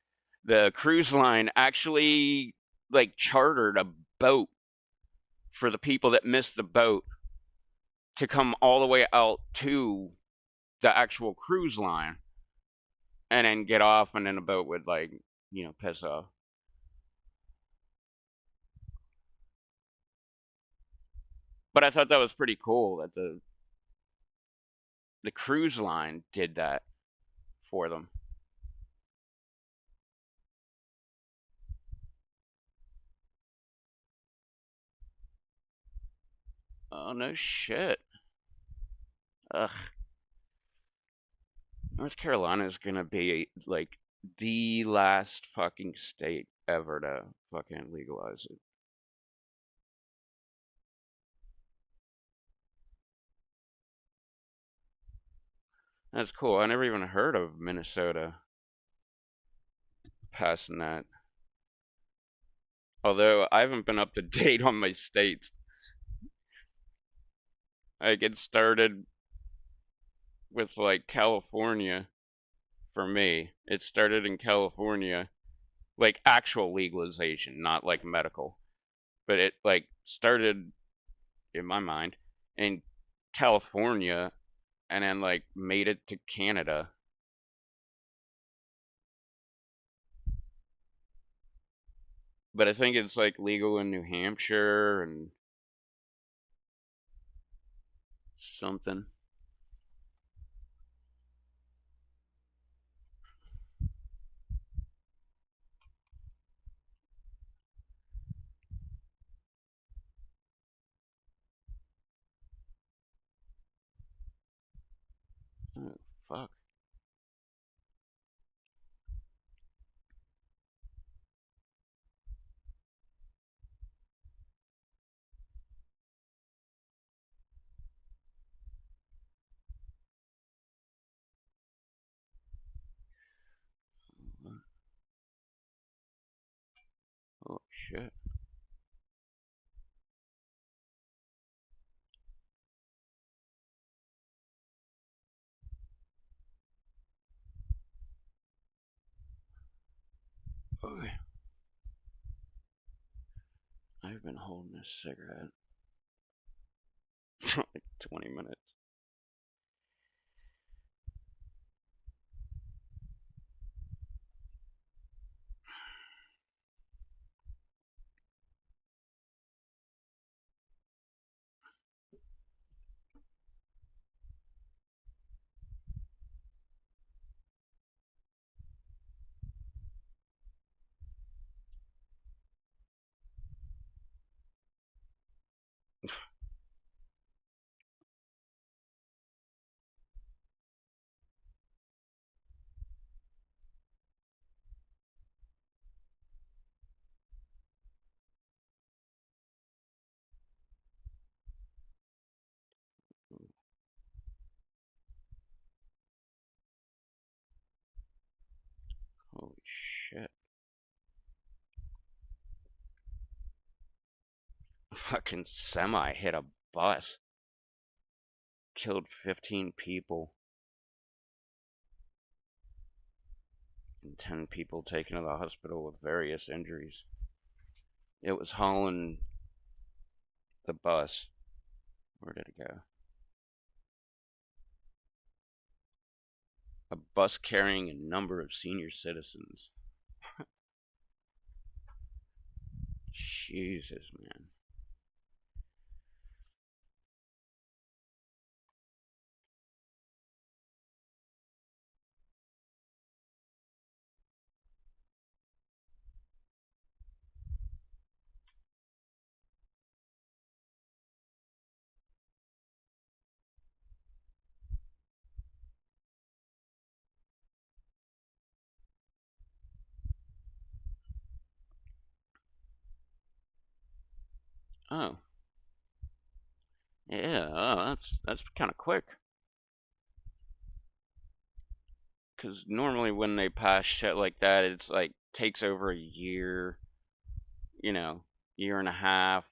the cruise line actually like chartered a boat for the people that missed the boat to come all the way out to the actual cruise line and then get off and then the boat would like, piss off. But I thought that was pretty cool that the cruise line did that for them. Oh no shit. Ugh. North Carolina is gonna be like the last fucking state ever to fucking legalize it. That's cool. I never even heard of Minnesota passing that. Although I haven't been up to date on my states. I get started with like California for me. It started in California, like actual legalization, not like medical. But it like started in my mind in California and then like made it to Canada. But I think it's like legal in New Hampshire and something. Oh, fuck. Oh shit. Oh, I've been holding this cigarette for like 20 minutes. Holy shit. Fucking semi hit a bus. Killed 15 people. And 10 people taken to the hospital with various injuries. It was hauling the bus. Where did it go? A bus carrying a number of senior citizens. Jesus, man. Oh. Yeah, oh, that's kind of quick. Because normally when they pass shit like that, it's like takes over a year, you know, year and a half,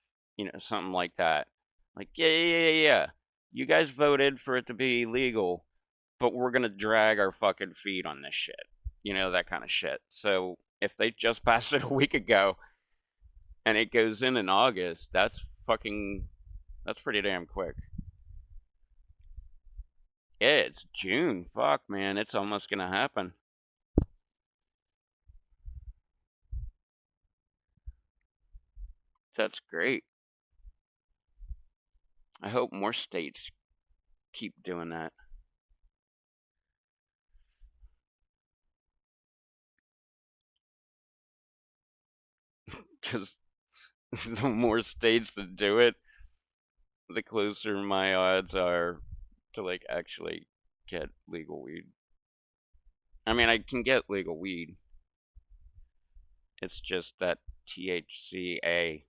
something like that. Like, yeah. You guys voted for it to be legal, but we're gonna drag our fucking feet on this shit. That kind of shit. So if they just passed it a week ago and it goes in August, that's pretty damn quick. Yeah, it's June. Fuck, man, it's almost gonna happen. That's great. I hope more states keep doing that. Because the more states that do it, the closer my odds are to like actually get legal weed. I mean, I can get legal weed. It's just that THCA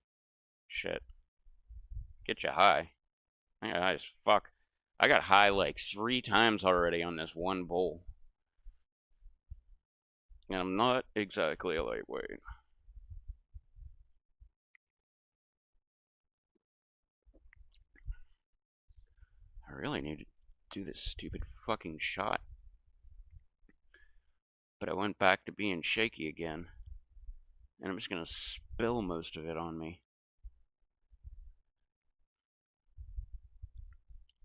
shit get you high. I got high as fuck. I got high like 3 times already on this one bowl. And I'm not exactly a lightweight. I really need to do this stupid fucking shot. But I went back to being shaky again. And I'm just gonna spill most of it on me.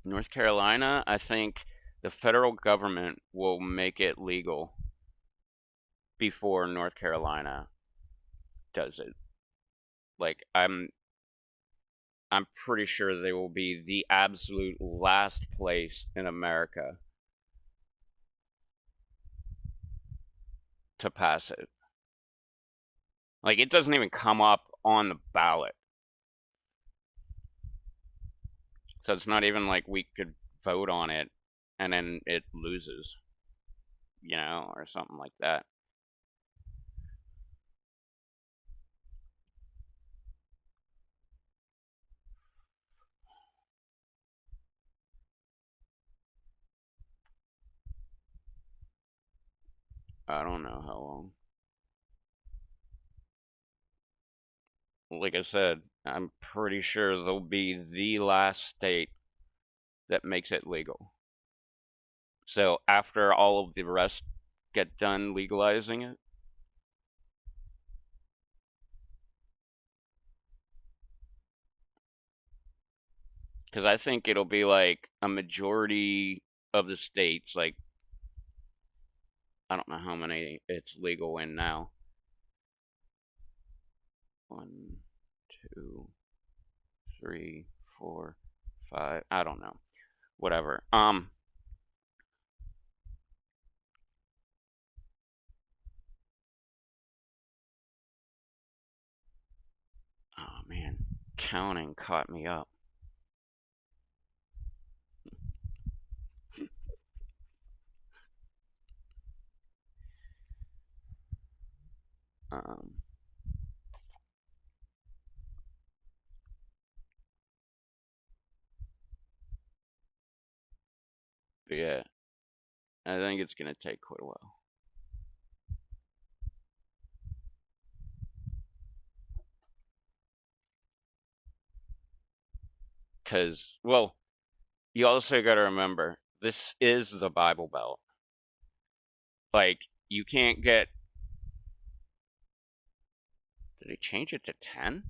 North Carolina, I think the federal government will make it legal before North Carolina does it. Like I'm pretty sure they will be the absolute last place in America to pass it. Like it doesn't even come up on the ballot. So it's not even like we could vote on it and then it loses, or something like that. I don't know how long. Like I said, I'm pretty sure they'll be the last state that makes it legal. So after all of the rest get done legalizing it, because I think it'll be like a majority of the states, like I don't know how many it's legal in now. 1, 2, 3, 4, 5. I don't know. Whatever. Oh man, counting caught me up. Um, but yeah, I think it's gonna take quite a while. Because, well, you also got to remember, this is the Bible Belt. Like, you can't get. Did they change it to 10?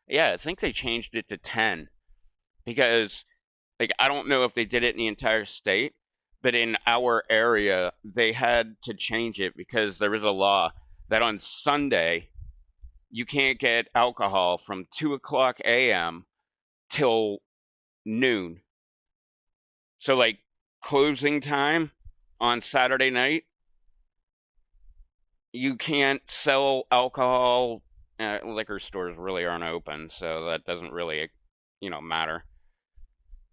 Yeah, I think they changed it to 10. Because, like, I don't know if they did it in the entire state, but in our area, they had to change it because there was a law that on Sunday, you can't get alcohol from 2 o'clock a.m. till noon. So, like, closing time on Saturday night, you can't sell alcohol. Liquor stores really aren't open, so that doesn't really, matter.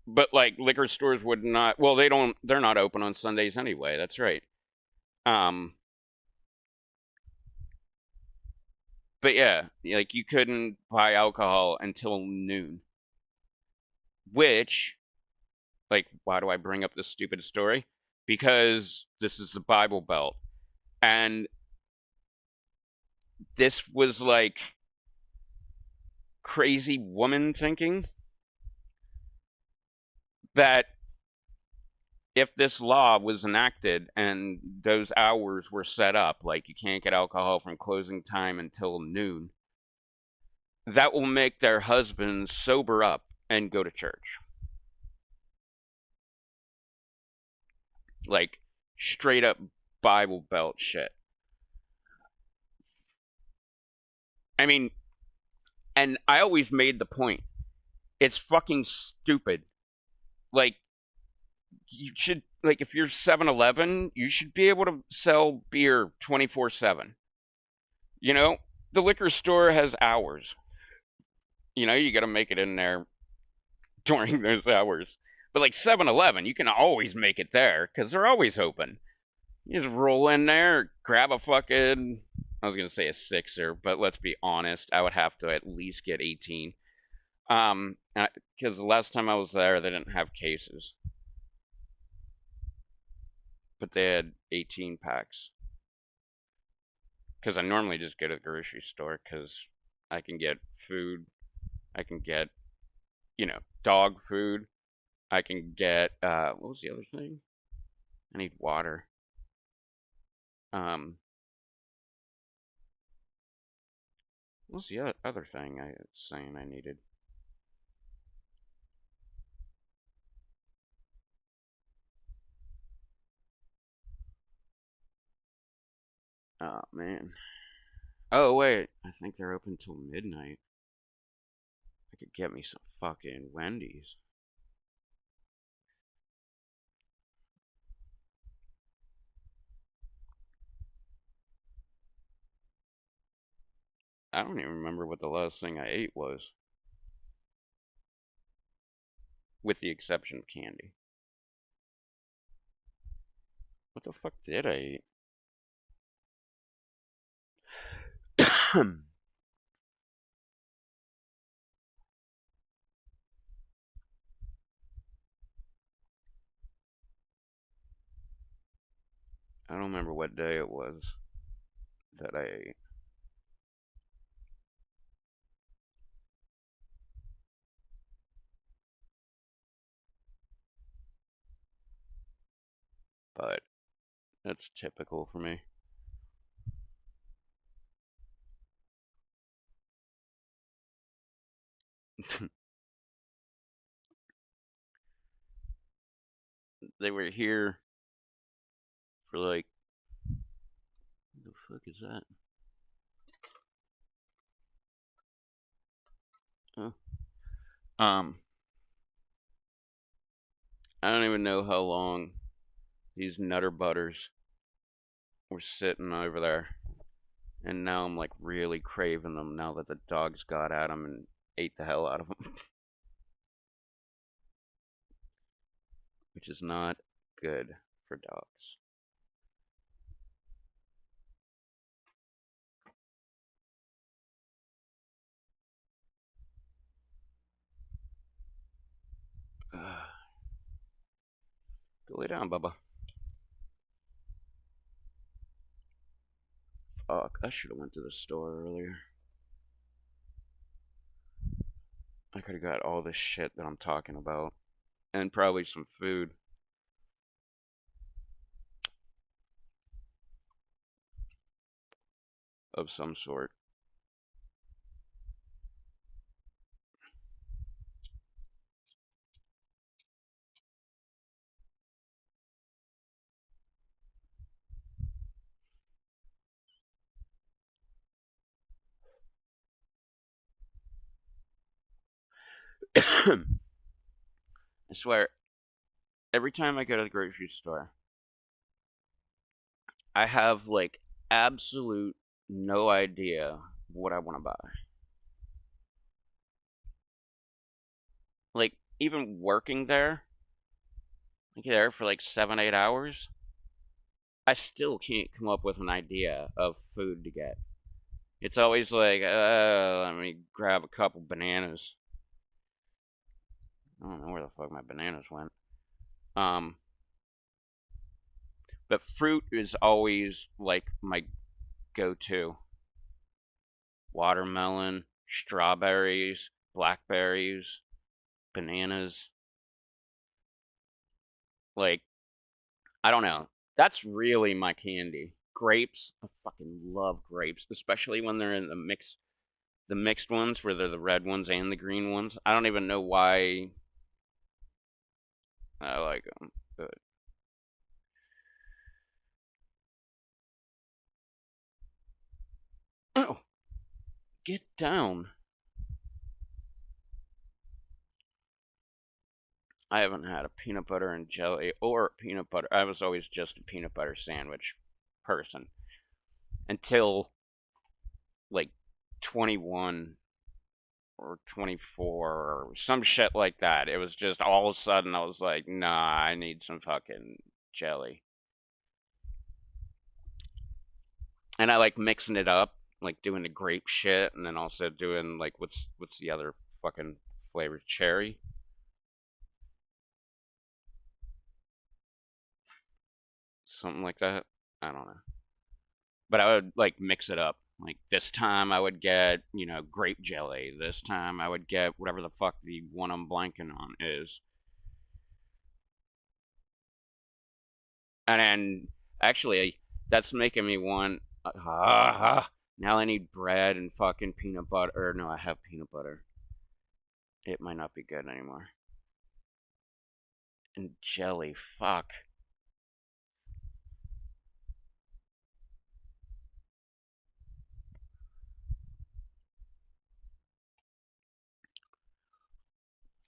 But like liquor stores would not. Well, they don't. They're not open on Sundays anyway. That's right. But But yeah, like you couldn't buy alcohol until noon. Which, like, why do I bring up this stupid story? Because this is the Bible Belt. And this was like crazy woman thinking that if this law was enacted and those hours were set up, like you can't get alcohol from closing time until noon, that will make their husbands sober up and go to church. Like, straight up Bible Belt shit. I mean, and I always made the point, it's fucking stupid. Like, you should, like, if you're 7-Eleven, you should be able to sell beer 24/7. You know, the liquor store has hours. You know, you got to make it in there during those hours. But like 7-Eleven, you can always make it there because they're always open. You just roll in there, grab a fucking, I was going to say a sixer, but let's be honest, I would have to at least get 18. Because the last time I was there, they didn't have cases. But they had 18 packs. Because I normally just go to the grocery store because I can get food. I can get, dog food. I can get, what was the other thing? I need water. What was the other thing I was saying I needed? Oh, man. Oh, wait. I think they're open till midnight. I could get me some fucking Wendy's. I don't even remember what the last thing I ate was. With the exception of candy. What the fuck did I eat? I don't remember what day it was that I ate. But that's typical for me. They were here for like, what the fuck is that? Oh. I don't even know how long these Nutter Butters were sitting over there. And now I'm like really craving them now that the dogs got at them and ate the hell out of them. Which is not good for dogs. Go lay down, Bubba. Fuck, I should have went to the store earlier. I could have got all this shit that I'm talking about. And probably some food. Of some sort. I swear, every time I go to the grocery store, I have like absolute no idea what I want to buy. Like, even working there, like there for like 7, 8 hours, I still can't come up with an idea of food to get. It's always like, let me grab a couple bananas. I don't know where the fuck my bananas went. But fruit is always like my go-to. Watermelon, strawberries, blackberries, bananas. Like, I don't know. That's really my candy. Grapes, I fucking love grapes, especially when they're in the mixed ones where they're the red ones and the green ones. I don't even know why I like them. But oh, get down. I haven't had a peanut butter and jelly or peanut butter. I was always just a peanut butter sandwich person until like 21 or 24 or some shit like that. It was just all of a sudden I was like, nah, I need some fucking jelly. And I like mixing it up, like doing the grape shit, and then also doing like what's the other fucking flavor? Cherry, something like that. I don't know, but I would like mix it up. Like this time I would get grape jelly. This time I would get whatever the fuck the one I'm blanking on is. And then actually that's making me want. Now I need bread and fucking peanut butter. Or no, I have peanut butter. It might not be good anymore. And jelly, fuck.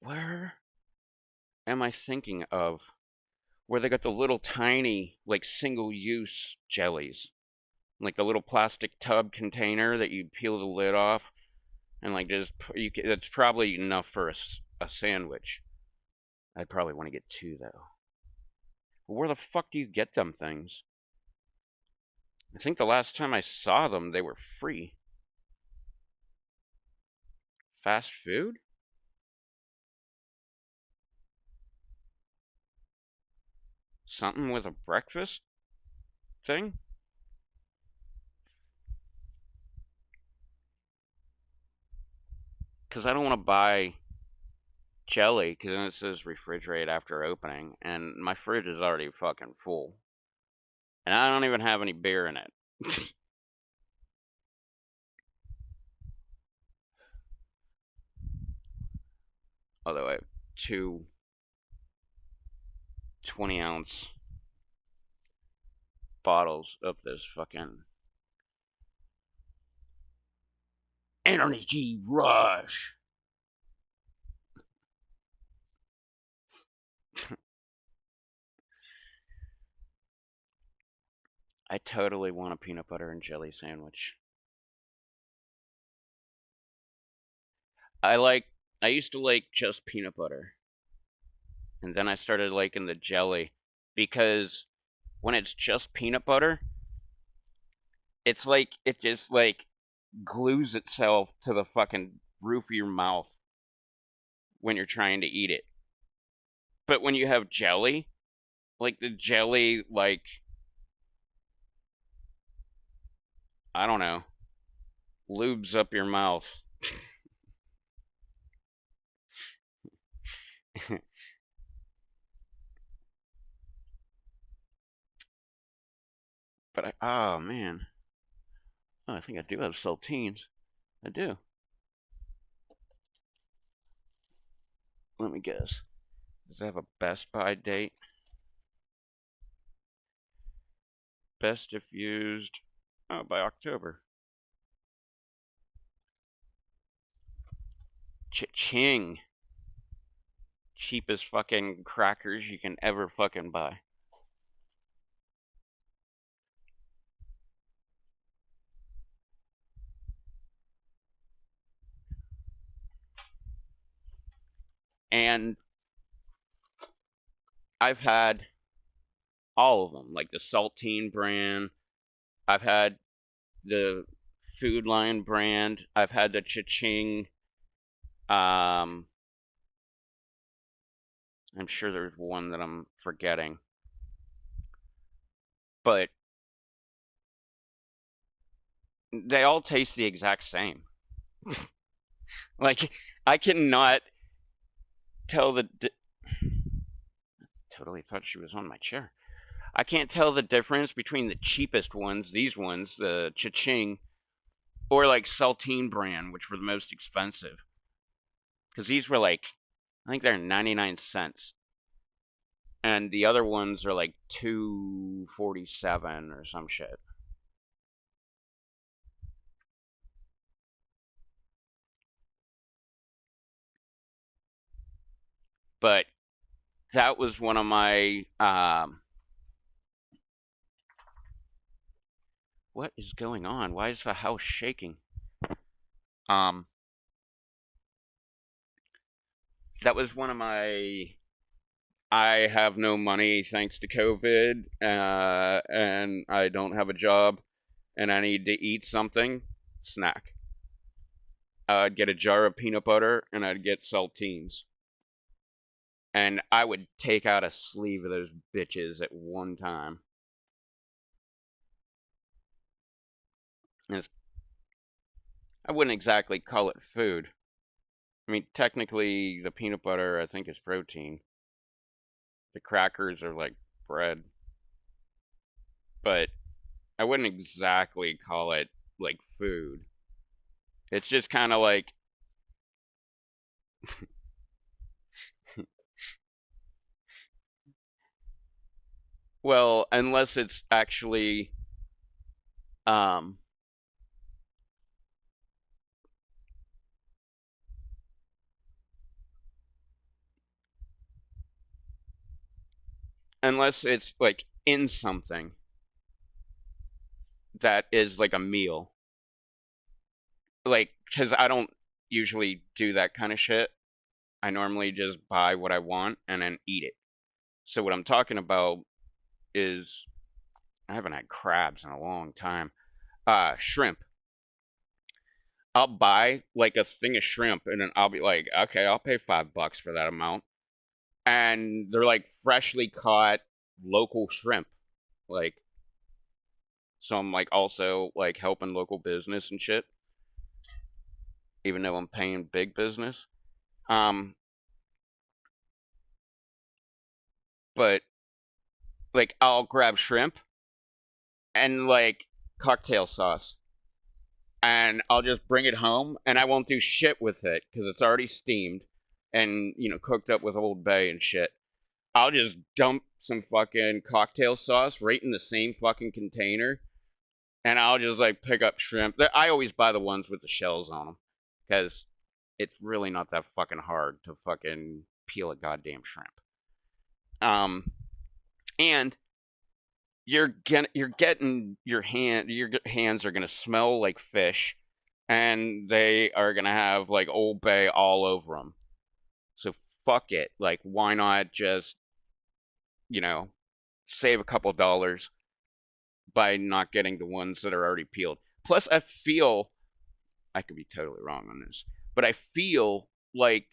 Where am I thinking of? Where they got the little tiny, like single use jellies. Like the little plastic tub container that you peel the lid off. And like just, that's probably enough for a sandwich. I'd probably want to get two though. But where the fuck do you get them things? I think the last time I saw them, they were free. Fast food? Something with a breakfast thing? Because I don't want to buy jelly, because then it says refrigerate after opening, and my fridge is already fucking full. And I don't even have any beer in it. Although I have two 20-ounce bottles of this fucking energy rush. I totally want a peanut butter and jelly sandwich. I I used to like just peanut butter, and then I started liking the jelly because when it's just peanut butter, it's like it just like glues itself to the fucking roof of your mouth when you're trying to eat it. But when you have jelly, like the jelly like I don't know, lubes up your mouth. But oh man. Oh, I think I do have saltines. I do. Let me guess. Does it have a Best Buy date? Best if used. Oh, by October. Cha-ching. Cheapest fucking crackers you can ever fucking buy. And I've had all of them, like the Saltine brand. I've had the Food Lion brand. I've had the Cha-Ching. I'm sure there's one that I'm forgetting. But they all taste the exact same. Like, I cannot tell the... Totally thought she was on my chair. I can't tell the difference between the cheapest ones, these ones, the Cha-Ching, or like Saltine brand, which were the most expensive. Because these were like, I think they're 99 cents. And the other ones are like $2.47 or some shit. But that was one of my what is going on? Why is the house shaking? That was one of my I have no money thanks to COVID, and I don't have a job, and I need to eat something. Snack. I'd get a jar of peanut butter, and I'd get saltines. And I would take out a sleeve of those bitches at one time. And I wouldn't exactly call it food. I mean, technically, the peanut butter, I think, is protein. The crackers are like bread. But I wouldn't exactly call it, like, food. It's just kind of like... Well, unless it's actually... unless it's, like, in something that is, like, a meal. Like, because I don't usually do that kind of shit. I normally just buy what I want and then eat it. So what I'm talking about is... I haven't had crabs in a long time. Shrimp. I'll buy, like, a thing of shrimp, and then I'll be like, okay, I'll pay $5 for that amount. And they're, like, freshly caught local shrimp. Like, so I'm, like, also, like, helping local business and shit. Even though I'm paying big business. But, like, I'll grab shrimp and, like, cocktail sauce. And I'll just bring it home, and I won't do shit with it, because it's already steamed and, you know, cooked up with Old Bay and shit. I'll just dump some fucking cocktail sauce right in the same fucking container, and I'll just, like, pick up shrimp. I always buy the ones with the shells on them, because it's really not that fucking hard to fucking peel a goddamn shrimp. And your hands are gonna smell like fish, and they are gonna have, like, Old Bay all over them. So fuck it. Like, why not just, you know, save a couple dollars by not getting the ones that are already peeled. Plus, I feel, I could be totally wrong on this, but I feel like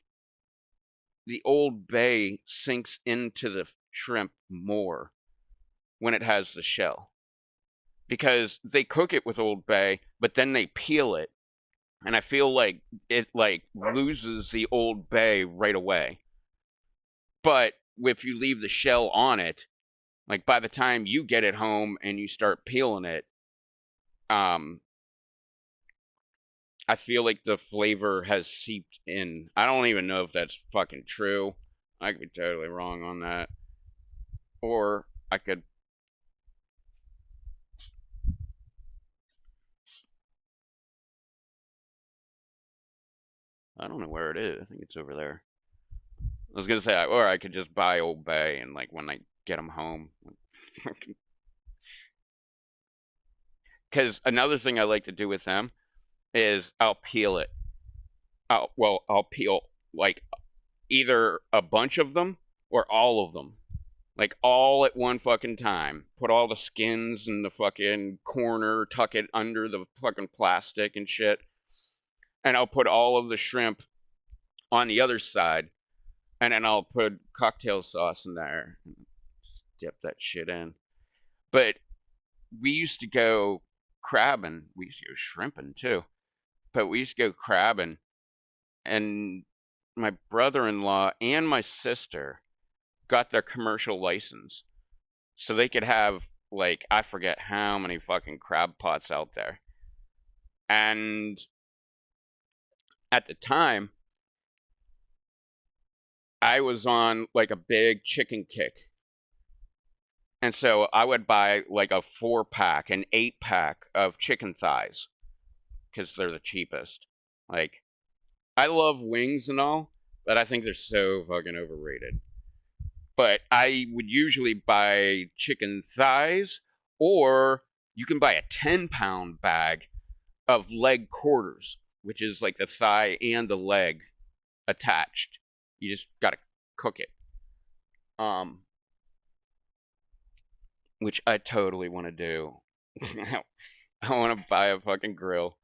the Old Bay sinks into the shrimp more when it has the shell. Because they cook it with Old Bay, but then they peel it, and I feel like it, like, loses the Old Bay right away. But if you leave the shell on it, like, by the time you get it home and you start peeling it, I feel like the flavor has seeped in. I don't even know if that's fucking true. I could be totally wrong on that. Or I could... I don't know where it is. I think it's over there. I was gonna say, or I could just buy Old Bay, and, like, when I get them home. Because another thing I like to do with them is I'll peel it. I'll peel, like, either a bunch of them or all of them. Like, all at one fucking time. Put all the skins in the fucking corner, tuck it under the fucking plastic and shit. And I'll put all of the shrimp on the other side. And then I'll put cocktail sauce in there. Dip that shit in. But we used to go crabbing. We used to go shrimping too. But we used to go crabbing. And my brother-in-law and my sister got their commercial license. So they could have, like, I forget how many fucking crab pots out there. And at the time, I was on, like, a big chicken kick. And so I would buy, like, a 4-pack, an 8-pack of chicken thighs. Because they're the cheapest. Like, I love wings and all, but I think they're so fucking overrated. But I would usually buy chicken thighs, or you can buy a 10-pound bag of leg quarters, which is like the thigh and the leg attached. You just gotta cook it. Which I totally want to do. I want to buy a fucking grill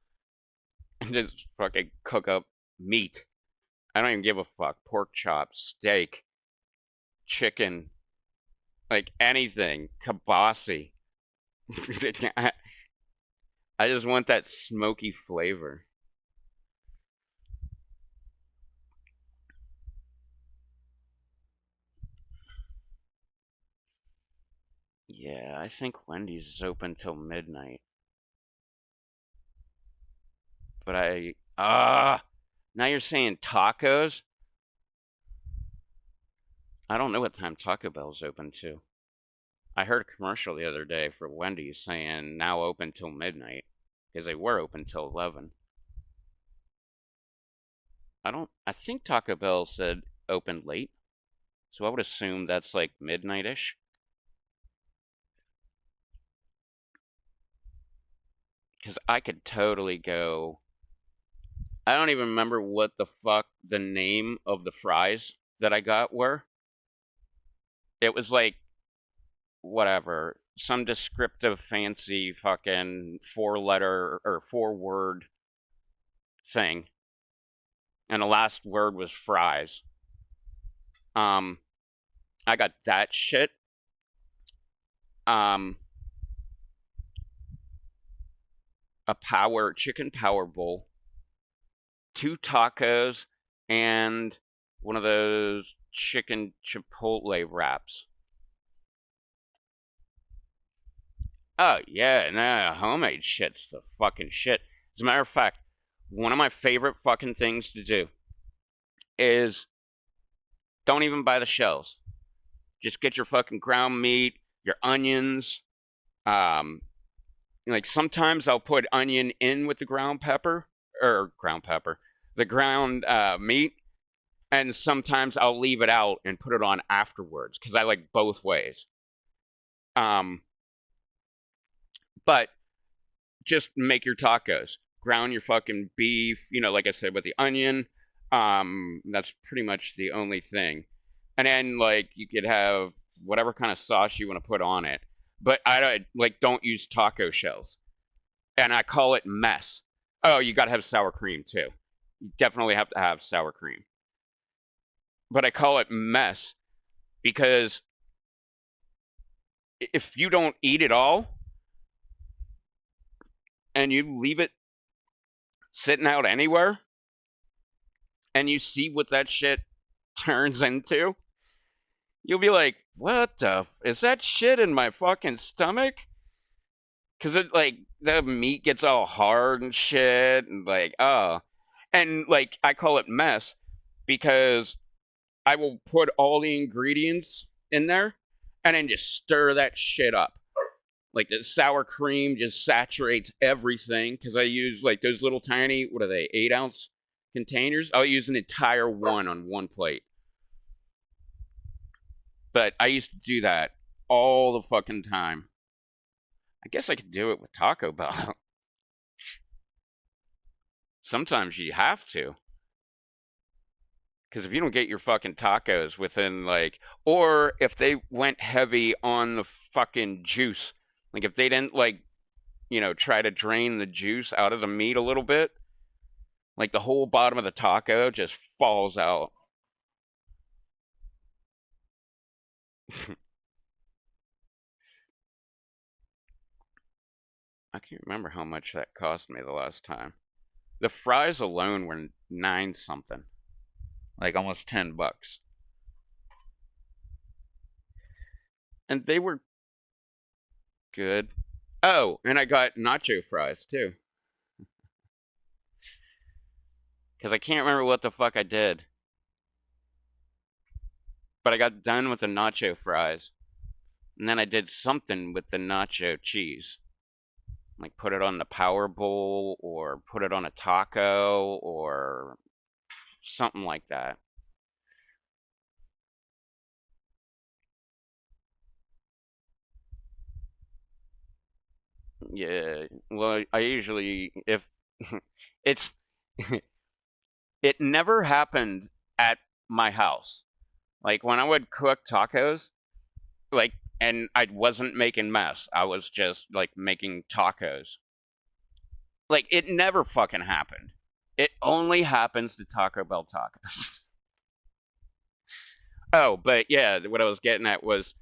and just fucking cook up meat. I don't even give a fuck. Pork chops, steak, chicken, like anything, kibasi. I just want that smoky flavor. Yeah, I think Wendy's is open till midnight. But now you're saying tacos? I don't know what time Taco Bell's open to. I heard a commercial the other day for Wendy's saying now open till midnight, because they were open till 11. I think Taco Bell said open late, so I would assume that's like midnight-ish. Because I could totally go. I don't even remember what the fuck the name of the fries that I got were. It was like, whatever, some descriptive fancy fucking 4-letter or 4-word thing. And the last word was fries. I got that shit. A chicken power bowl, 2 tacos, and one of those chicken chipotle wraps. Oh yeah, nah, homemade shit's the fucking shit. As a matter of fact, one of my favorite fucking things to do is don't even buy the shells. Just get your fucking ground meat, your onions. Like sometimes I'll put onion in with the ground pepper, the ground meat, and sometimes I'll leave it out and put it on afterwards because I like both ways. But just make your tacos. Ground your fucking beef, like I said, with the onion. That's pretty much the only thing. And then, like, you could have whatever kind of sauce you want to put on it. But don't use taco shells. And I call it mess. Oh, you gotta have sour cream, too. You definitely have to have sour cream. But I call it mess because if you don't eat it all, and you leave it sitting out anywhere, and you see what that shit turns into, you'll be like, what the is that shit in my fucking stomach? Because the meat gets all hard and shit, and and I call it mess because I will put all the ingredients in there and then just stir that shit up. Like the sour cream just saturates everything because I use like those little tiny, what are they, 8-ounce containers? I'll use an entire one on one plate. But I used to do that all the fucking time. I guess I could do it with Taco Bell. Sometimes you have to. Because if you don't get your fucking tacos within, like, or if they went heavy on the fucking juice, like if they didn't, like, you know, try to drain the juice out of the meat a little bit, like the whole bottom of the taco just falls out. I can't remember how much that cost me the last time. The fries alone were 9 something, like almost $10. And they were good. Oh, and I got nacho fries too. Because I can't remember what the fuck I did. But I got done with the nacho fries. And then I did something with the nacho cheese. Like put it on the power bowl or put it on a taco or something like that. Yeah, well, I usually, if it's, it never happened at my house. Like when I would cook tacos, like, and I wasn't making mess. I was just like making tacos. Like it never fucking happened. It only happens to Taco Bell tacos. Oh, but yeah, what I was getting at was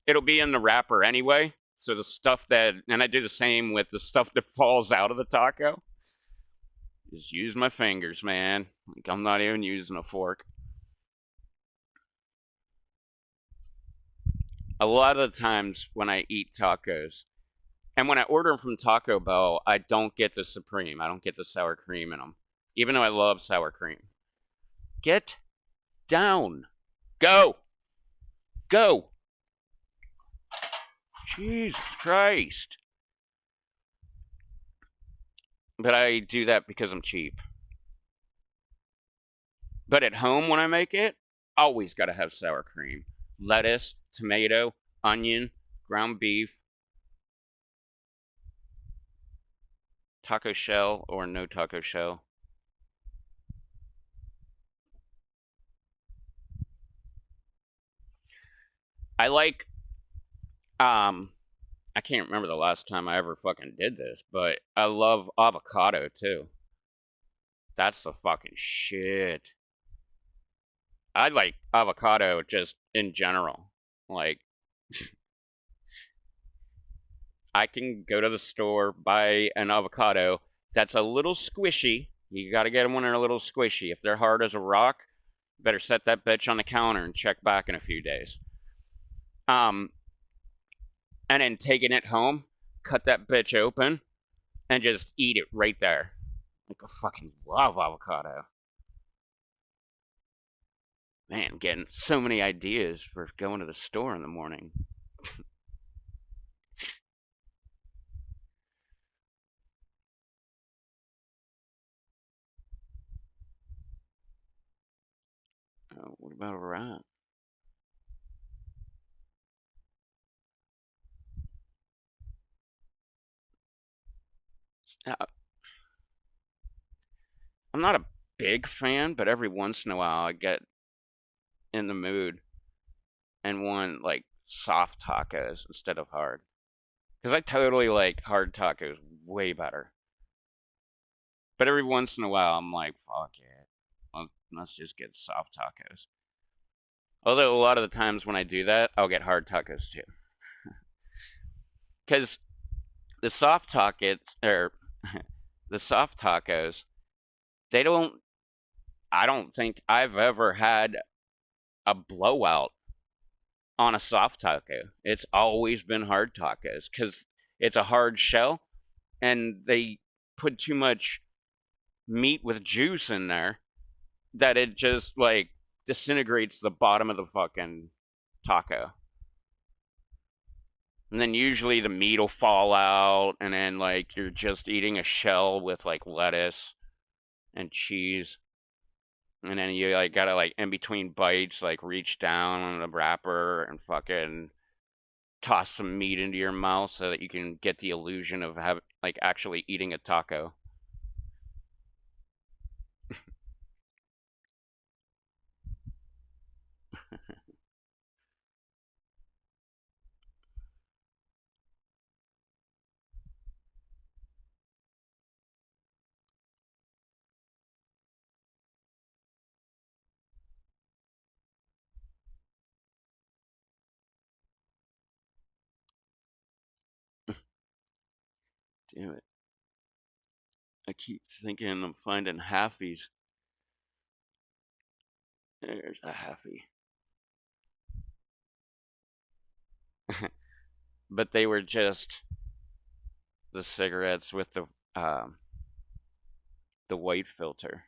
it'll be in the wrapper anyway. So the stuff that, and I do the same with the stuff that falls out of the taco. Just use my fingers, man. Like I'm not even using a fork. A lot of the times when I eat tacos, and when I order them from Taco Bell, I don't get the supreme. I don't get the sour cream in them, even though I love sour cream. Get down. Go. Go. Jesus Christ. But I do that because I'm cheap. But at home when I make it, always gotta have sour cream. Lettuce, tomato, onion, ground beef, taco shell or no taco shell. I like, I can't remember the last time I ever fucking did this, but I love avocado too. That's the fucking shit. I like avocado just in general. Like, I can go to the store, buy an avocado that's a little squishy. You gotta get them when they're a little squishy. If they're hard as a rock, better set that bitch on the counter and check back in a few days. And then taking it home, cut that bitch open, and just eat it right there. Like, I fucking love avocado. Man, I'm getting so many ideas for going to the store in the morning. What about a rat? Uh, I'm not a big fan, but every once in a while I get in the mood and want like soft tacos instead of hard. Because I totally like hard tacos way better. But every once in a while I'm like, fuck it. Let's just get soft tacos. Although a lot of the times when I do that, I'll get hard tacos too. Because the soft tacos, or the soft tacos, they don't, I don't think I've ever had a blowout on a soft taco. It's always been hard tacos because it's a hard shell and they put too much meat with juice in there that it just like disintegrates the bottom of the fucking taco. And then usually the meat will fall out and then like you're just eating a shell with like lettuce and cheese. And then you like gotta like in between bites like reach down on the wrapper and fucking toss some meat into your mouth so that you can get the illusion of like actually eating a taco. Damn it. I keep thinking I'm finding halfies. There's a halfie. But they were just the cigarettes with the white filter.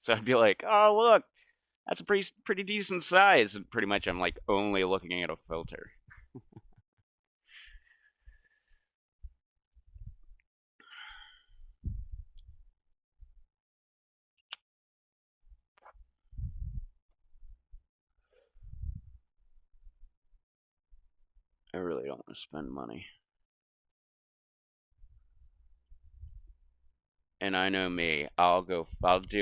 So I'd be like, oh look, that's a pretty decent size. And pretty much I'm like only looking at a filter. I really don't want to spend money. And I know me, I'll do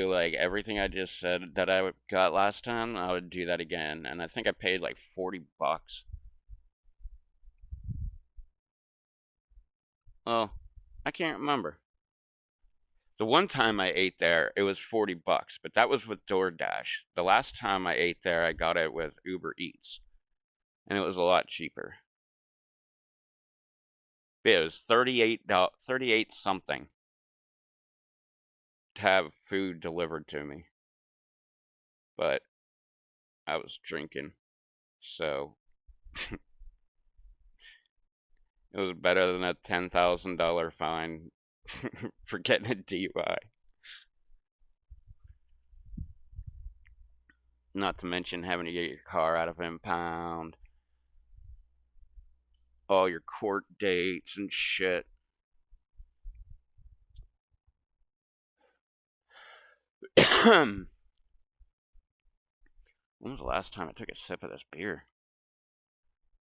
like everything I just said that I got last time, I would do that again. And I think I paid like $40. Well, I can't remember. The one time I ate there, it was $40, but that was with DoorDash. The last time I ate there, I got it with Uber Eats, and it was a lot cheaper. But it was $38 something to have food delivered to me. But I was drinking, so it was better than a $10,000 fine for getting a DUI. Not to mention having to get your car out of impound, all your court dates and shit. When was the last time I took a sip of this beer?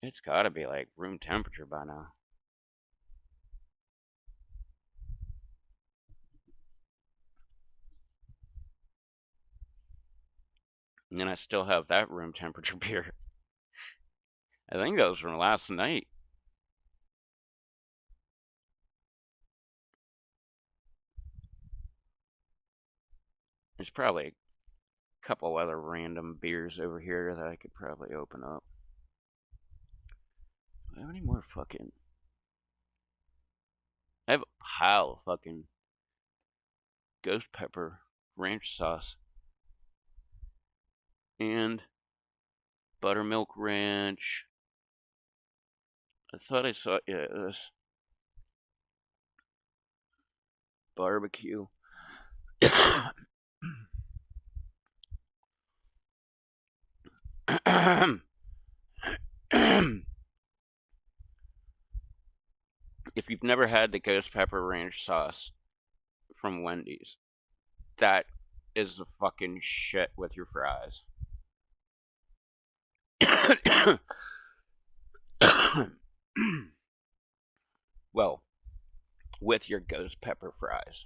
It's gotta be like room temperature by now. And then I still have that room temperature beer. I think that was from last night. There's probably a couple other random beers over here that I could probably open up. Do I have any more fucking... I have a pile of fucking ghost pepper ranch sauce. And buttermilk ranch. I thought I saw, yeah, this barbecue. If you've never had the ghost pepper ranch sauce from Wendy's, that is the fucking shit with your fries. Well, with your ghost pepper fries.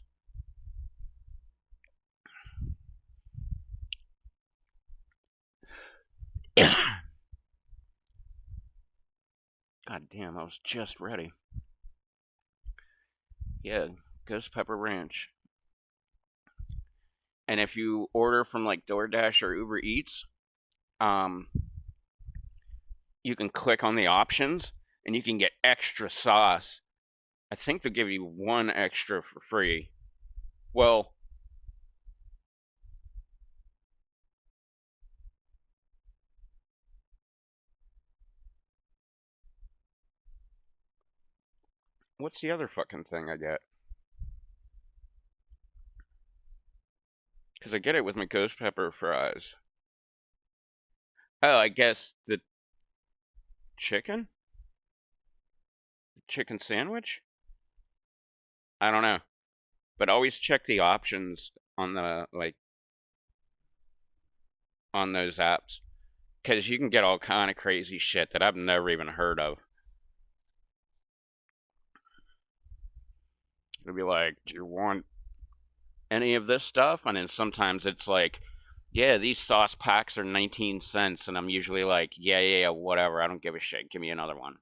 God damn, I was just ready. Yeah, ghost pepper ranch. And if you order from like DoorDash or Uber Eats, you can click on the options and you can get extra sauce. I think they'll give you one extra for free. Well, what's the other fucking thing I get? Because I get it with my ghost pepper fries. Oh, I guess the chicken? The chicken sandwich? I don't know. But always check the options on the, like, on those apps. Because you can get all kind of crazy shit that I've never even heard of. It'll be like, do you want any of this stuff? And then sometimes it's like, yeah, these sauce packs are 19 cents. And I'm usually like, yeah, whatever. I don't give a shit. Give me another one.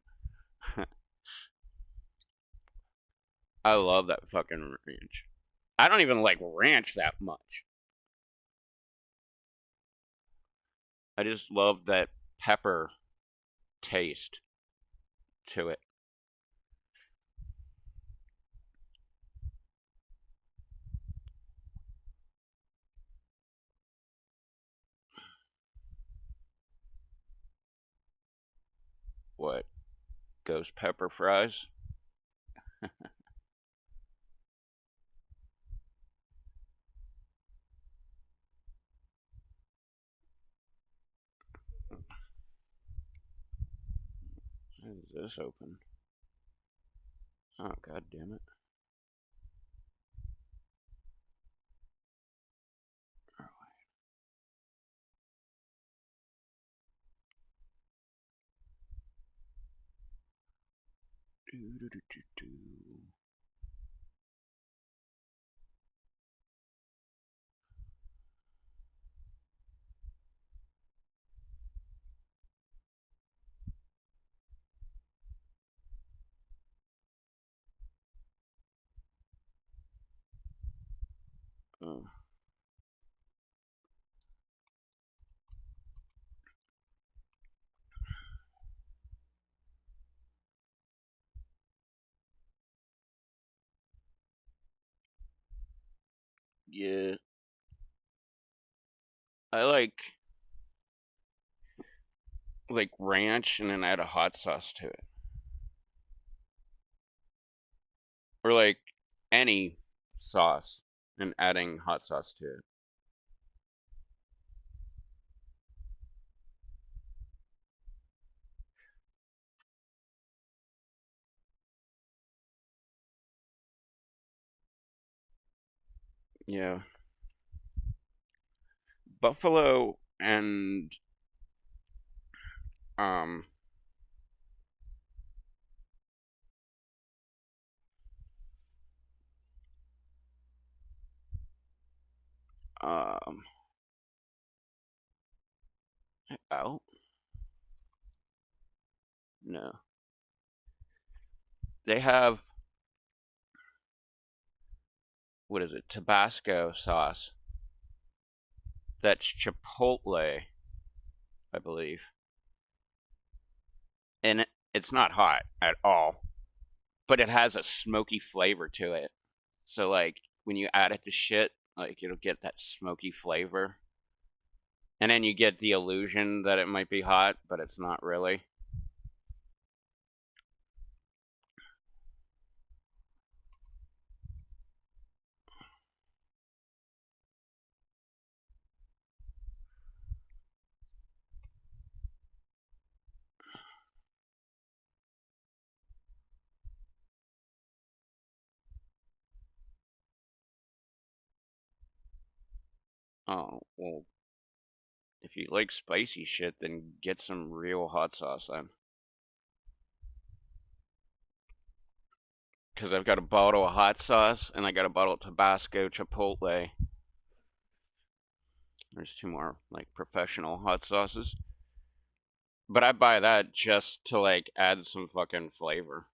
I love that fucking ranch. I don't even like ranch that much. I just love that pepper taste to it. ghost pepper fries. How is this open? Oh, god damn it. Oh. Yeah, I like ranch and then add a hot sauce to it. Or like any sauce and adding hot sauce to it. Yeah. Buffalo and um um out? No. They have, what is it? Tabasco sauce. That's chipotle, I believe. And it's not hot at all, but it has a smoky flavor to it. So like when you add it to shit, like it'll get that smoky flavor. And then you get the illusion that it might be hot, but it's not really. Oh, well, if you like spicy shit, then get some real hot sauce then. Because I've got a bottle of hot sauce and I got a bottle of Tabasco Chipotle. There's two more like professional hot sauces. But I buy that just to like add some fucking flavor.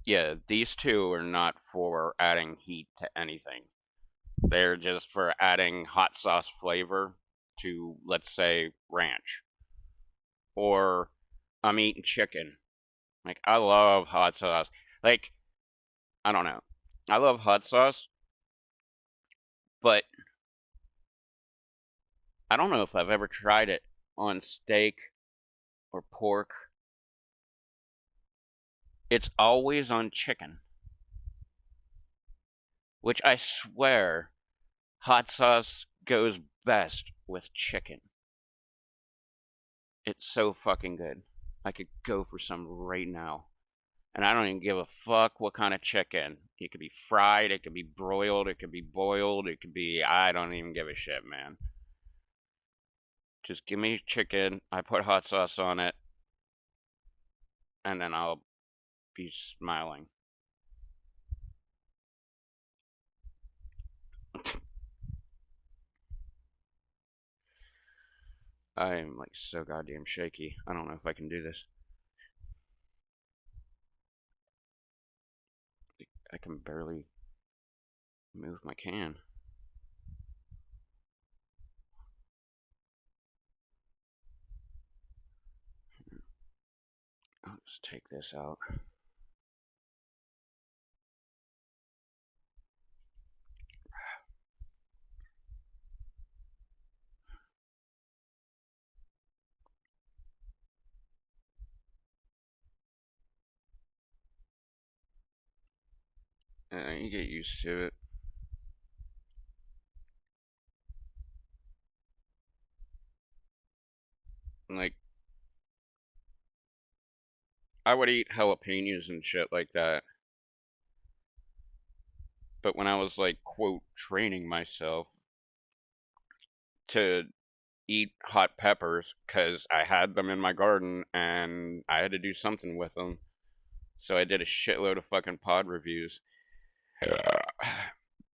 Yeah, these two are not for adding heat to anything. They're just for adding hot sauce flavor to, let's say, ranch. Or I'm eating chicken. Like, I love hot sauce. Like, I don't know. I love hot sauce, but I don't know if I've ever tried it on steak or pork. It's always on chicken, which I swear hot sauce goes best with chicken. It's so fucking good. I could go for some right now. And I don't even give a fuck what kind of chicken. It could be fried, it could be broiled, it could be boiled, it could be. I don't even give a shit, man. Just give me chicken, I put hot sauce on it, and then I'll be smiling. I am like so goddamn shaky. I don't know if I can do this. I can barely move my can. I'll just take this out. You get used to it. Like, I would eat jalapenos and shit like that. But when I was like, quote, training myself to eat hot peppers, because I had them in my garden and I had to do something with them, so I did a shitload of fucking pod reviews.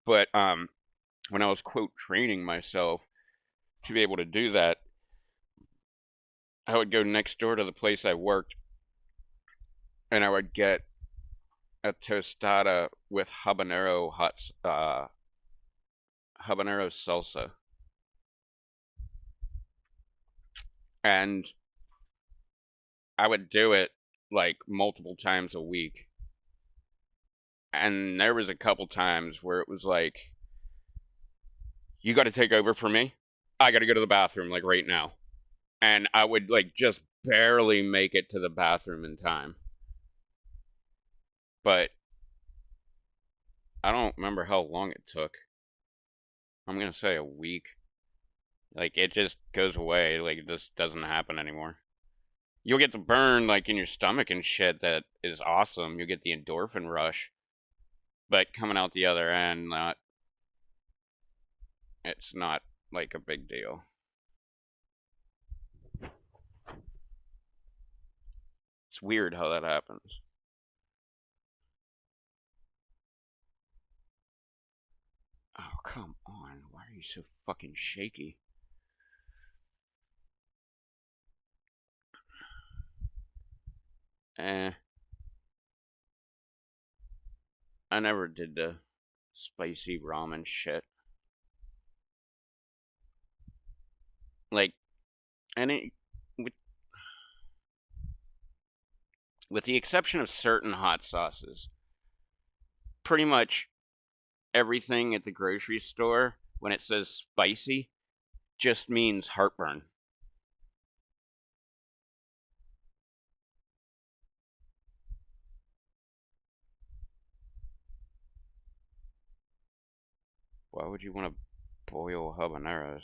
But when I was, quote, training myself to be able to do that, I would go next door to the place I worked and I would get a tostada with habanero habanero salsa. And I would do it like multiple times a week. And there was a couple times where it was like, you got to take over for me. I got to go to the bathroom like right now. And I would like just barely make it to the bathroom in time. But I don't remember how long it took. I'm going to say a week. Like, it just goes away. Like, it just doesn't happen anymore. You'll get the burn, like, in your stomach and shit that is awesome. You'll get the endorphin rush. But coming out the other end, it's not, like, a big deal. It's weird how that happens. Oh, come on. Why are you so fucking shaky? I never did the spicy ramen shit. Like, any with the exception of certain hot sauces, pretty much everything at the grocery store, when it says spicy, just means heartburn. Why would you want to boil habaneros?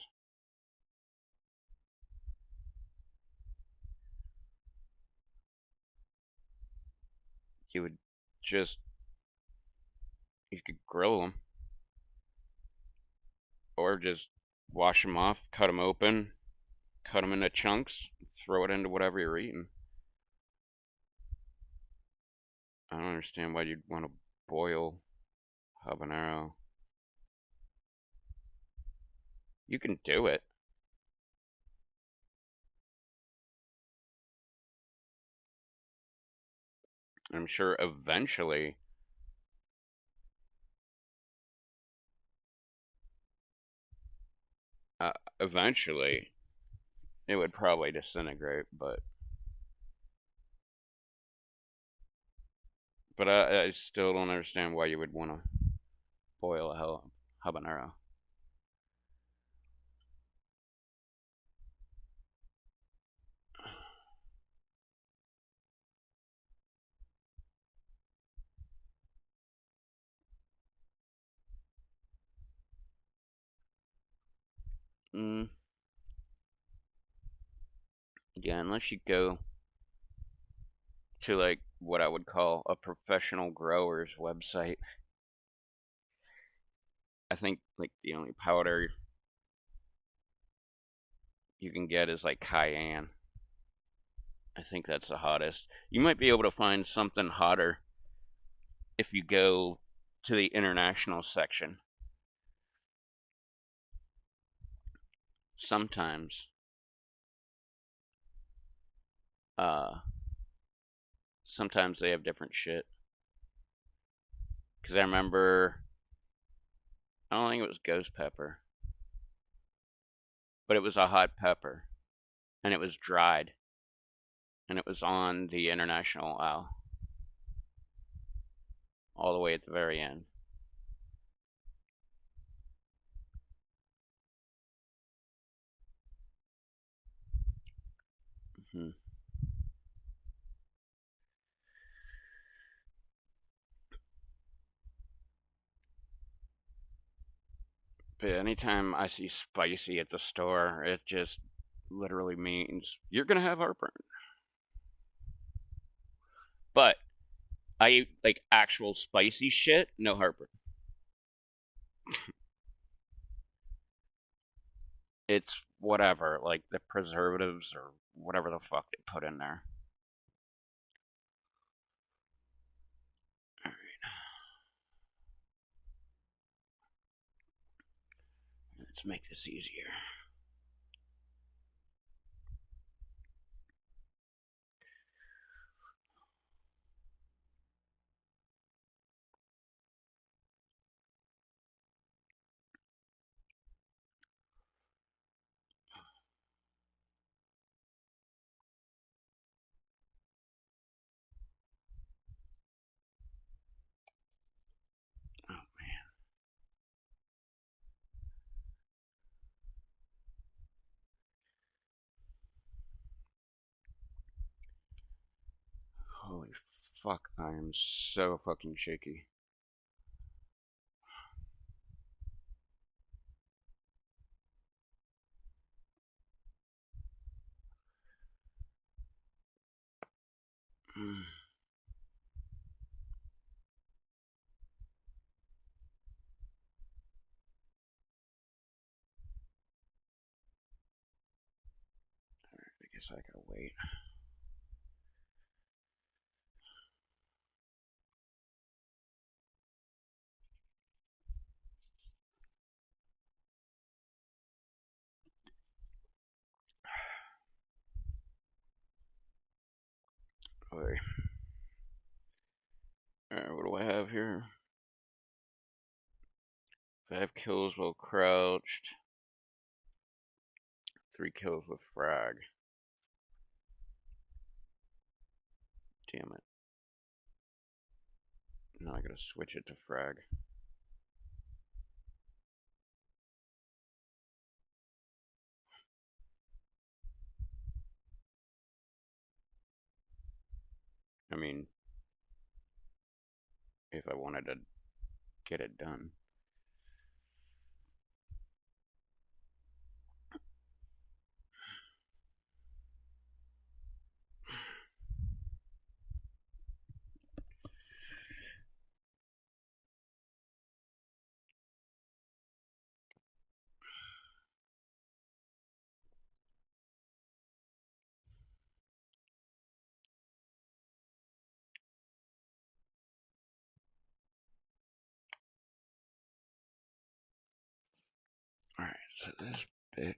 You would just, you could grill them, or just wash them off, cut them open, cut them into chunks, throw it into whatever you're eating. I don't understand why you'd want to boil habanero. You can do it. I'm sure eventually, it would probably disintegrate, but I still don't understand why you would want to boil a habanero. Mm, yeah, unless you go to like what I would call a professional grower's website. I think like the only powder you can get is like cayenne. I think that's the hottest. You might be able to find something hotter if you go to the international section. Sometimes uh sometimes they have different shit. Cuz I remember, I don't think it was ghost pepper, but it was a hot pepper and it was dried and it was on the international aisle all the way at the very end. Hmm. But anytime I see spicy at the store, it just literally means you're gonna have heartburn. But I eat like actual spicy shit, no heartburn. It's whatever, like the preservatives or whatever the fuck they put in there. Let's make this easier. Oh man. Holy fuck, I am so fucking shaky. Mm. I guess I gotta wait. Wait. Alright, what do I have here? 5 kills while crouched. 3 kills with frag. Damn it. Now I gotta switch it to frag. I mean, if I wanted to get it done. Alright, so this bitch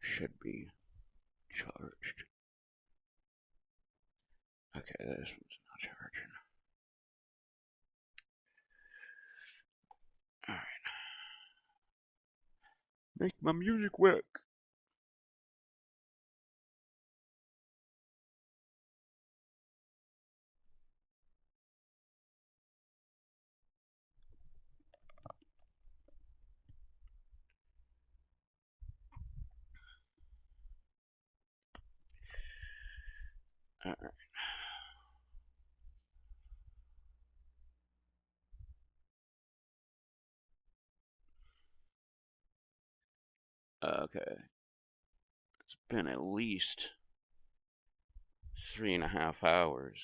should be charged. Okay, this one's not charging. Alright. Make my music work. Alright. Okay. It's been at least 3.5 hours.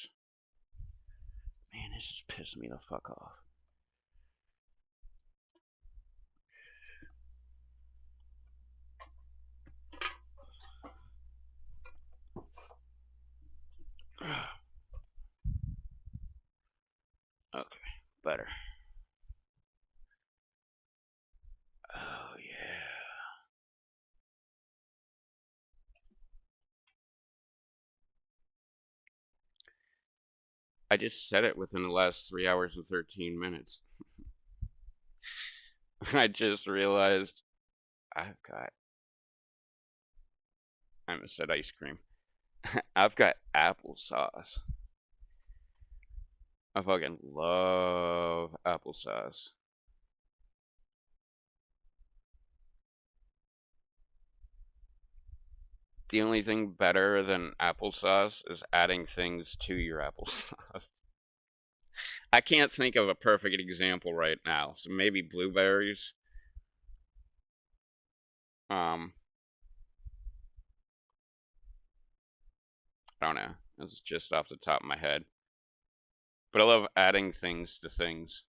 Man, this is pissing me the fuck off. Okay, better. Oh yeah. I just said it within the last 3 hours and 13 minutes. I just realized I've got. I almost said ice cream. I've got applesauce. I fucking love applesauce. The only thing better than applesauce is adding things to your applesauce. I can't think of a perfect example right now. So maybe blueberries. I don't know. It's just off the top of my head. But I love adding things to things.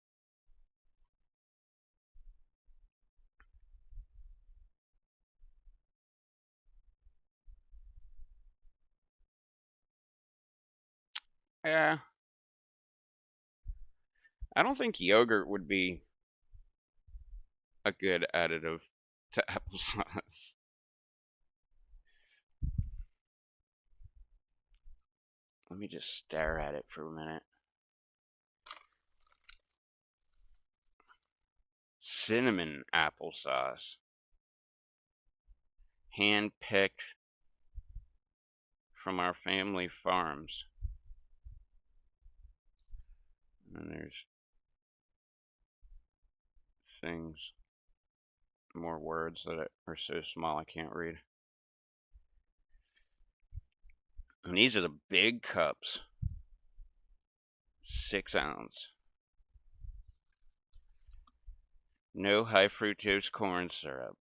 Yeah. I don't think yogurt would be a good additive to applesauce. Let me just stare at it for a minute. Cinnamon applesauce. Hand-picked from our family farms. And there's things, more words that are so small I can't read. And these are the big cups. 6 ounce. No high fructose corn syrup.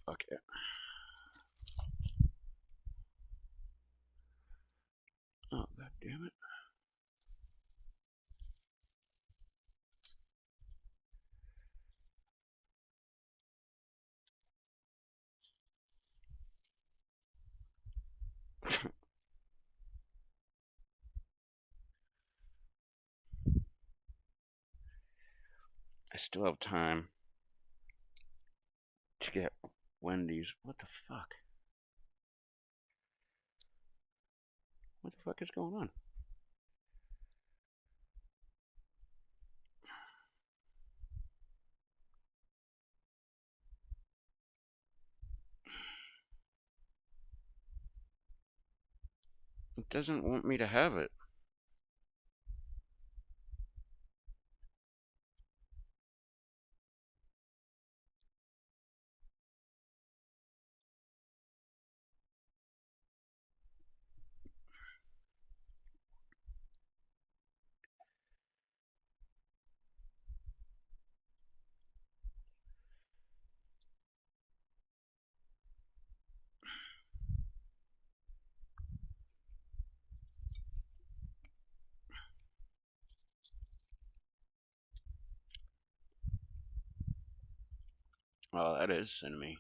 Fuck it. Oh, god damn it. I still have time to get Wendy's. What the fuck? What the fuck is going on? It doesn't want me to have it. Oh, that is cinnamon.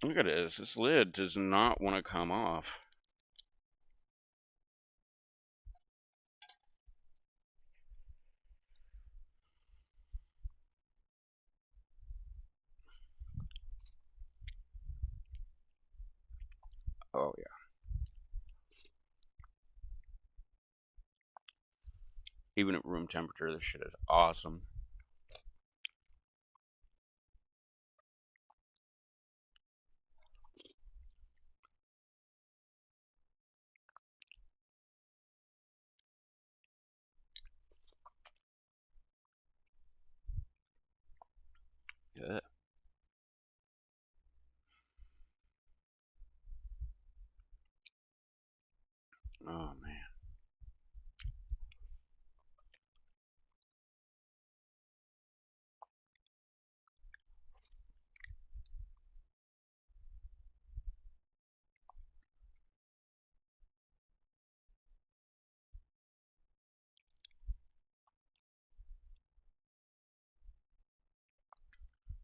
Look at this. This lid does not want to come off. Oh, yeah. Even at room temperature, this shit is awesome. Yeah. Oh, man.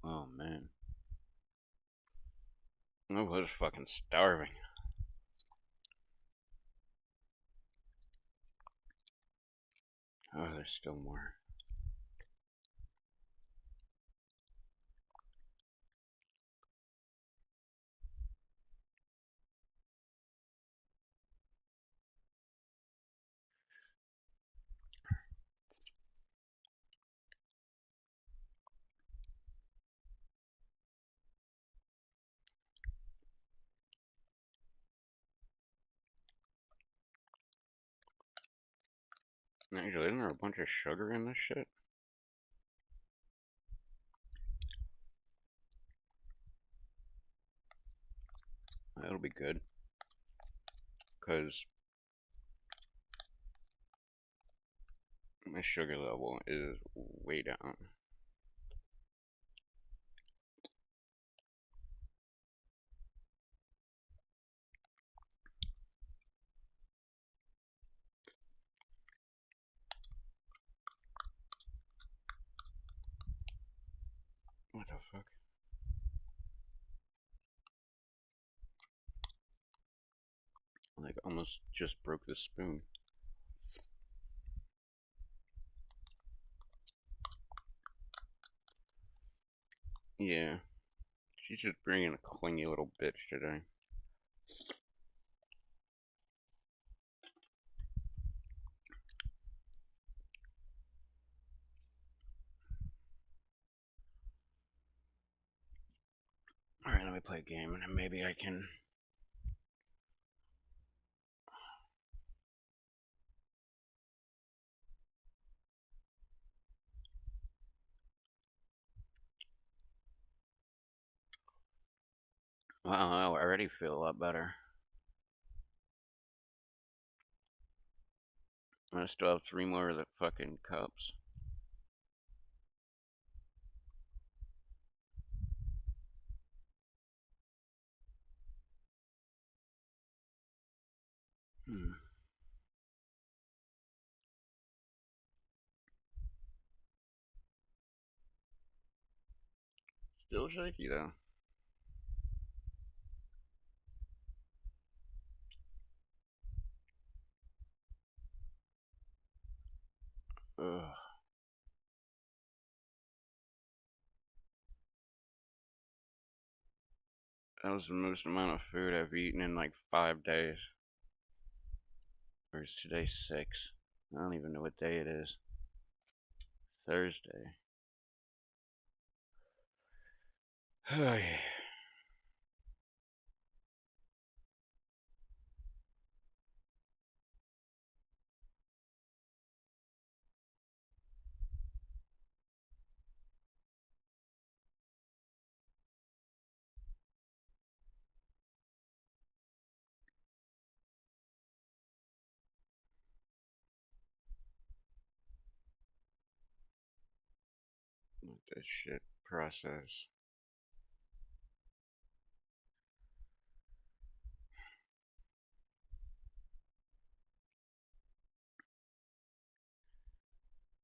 Oh, man. I was fucking starving. Oh, there's still more. Actually, isn't there a bunch of sugar in this shit? That'll be good. Because my sugar level is way down. What the fuck? Like, almost just broke the spoon. Yeah. She's just bringing a clingy little bitch today. Alright, let me play a game and then maybe I can... Wow, I already feel a lot better. I still have 3 more of the fucking cups. Still shaky though. Ugh. That was the most amount of food I've eaten in like 5 days. Or is today 6? I don't even know what day it is. Thursday. Oh yeah. Let this shit process.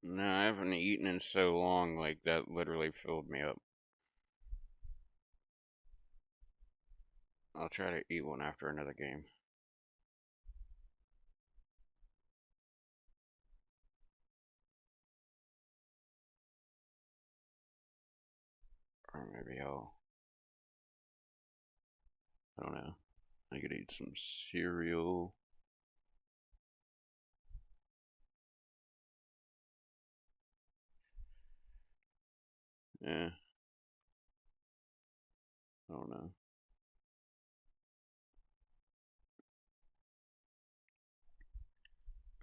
No, I haven't eaten in so long, like that literally filled me up. I'll try to eat one after another game. Or maybe I don't know. I could eat some cereal. Yeah. I don't know.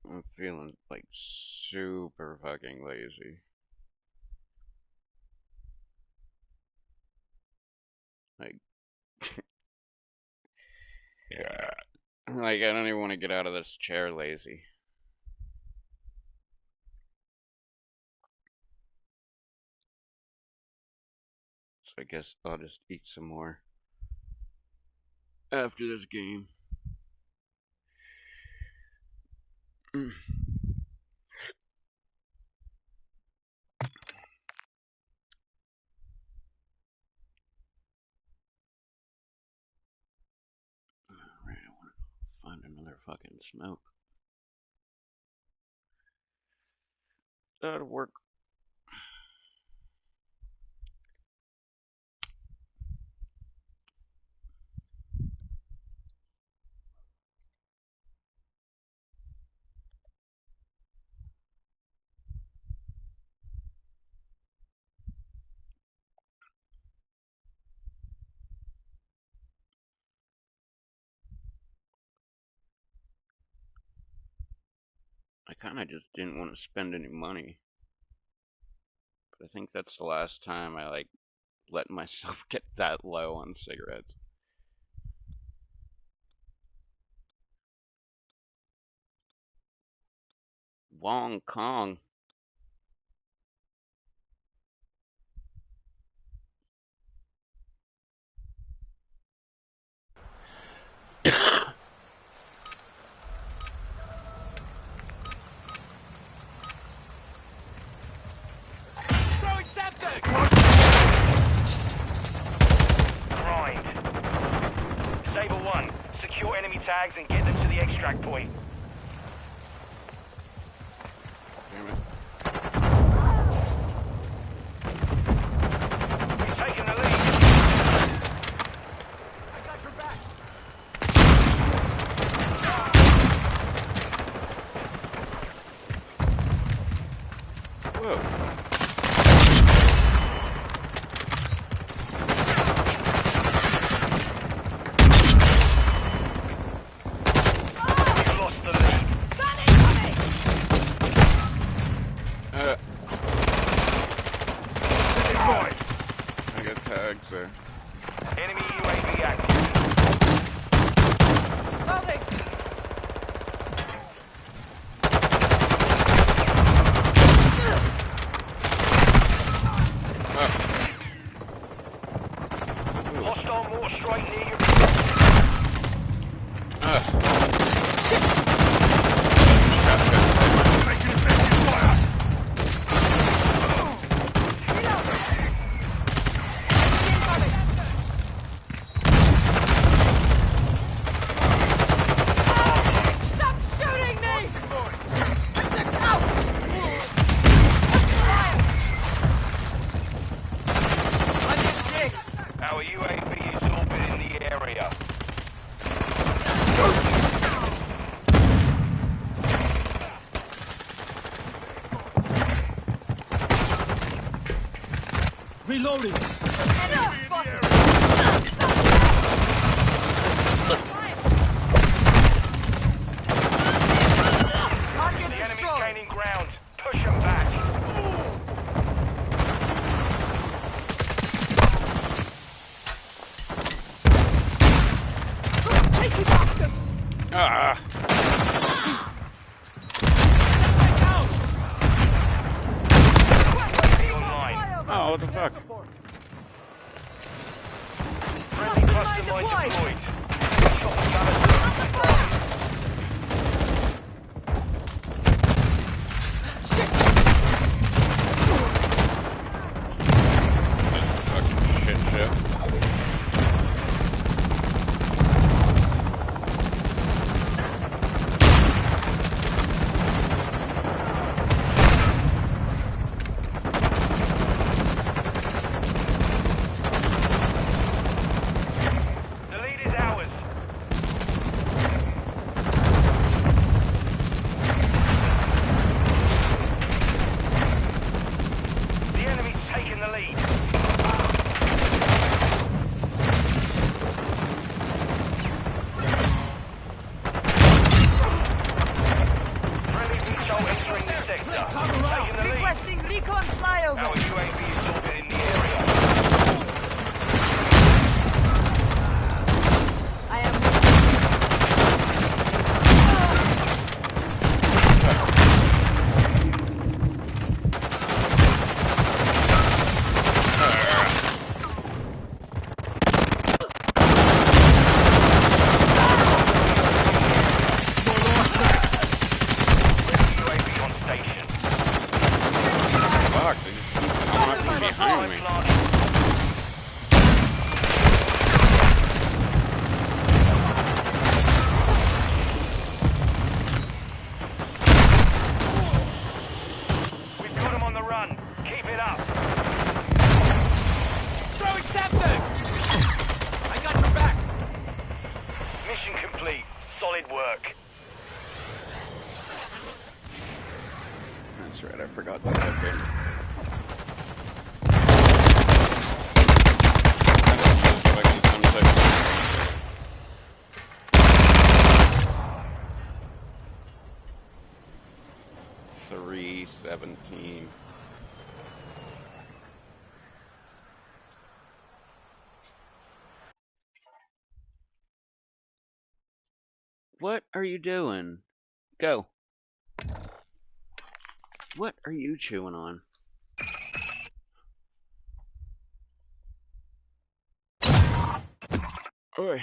I'm feeling like super fucking lazy. Like, yeah. Like, I don't even want to get out of this chair lazy. So I guess I'll just eat some more after this game. Alright, I want to find another fucking smoke. That'll work. I kind of just didn't want to spend any money. But I think that's the last time I like let myself get that low on cigarettes. Wong Kong. Throwing septic! Grind. Saber 1, secure enemy tags and get them to the extract point. Damn it. You've taken the lead. I got your back. Whoa. You've lost the lead. Standing for me! I got tags there. Enemy UAV active. Loading! Hostile mortar strike near you. Making effective fire! Incoming! Stop shooting me! Subjects out! Fire! I need 6. Our UAV is orbiting the area. Reloading! Enemy spotted! Target The enemy's destroyed! gaining ground. Push them back. Take you bastard! Ah! UAV online. Oh, what the fuck? Friendly cluster mine deployed. Shot the gunner. Fucking shit show. The lead is ours. The enemy's taken the lead. Friendly VTOL entering the sector. Taking the lead. Requesting recon flyover! Our UAV is orbiting the area. I am... UAV on station. Fuck, they just keep coming up behind me. Plant. We've got them on the run. Keep it up. Throwing septic! I got your back! Mission complete. Solid work. That's right, I forgot to that game. 17. What are you doing? Go. What are you chewing on? Oi.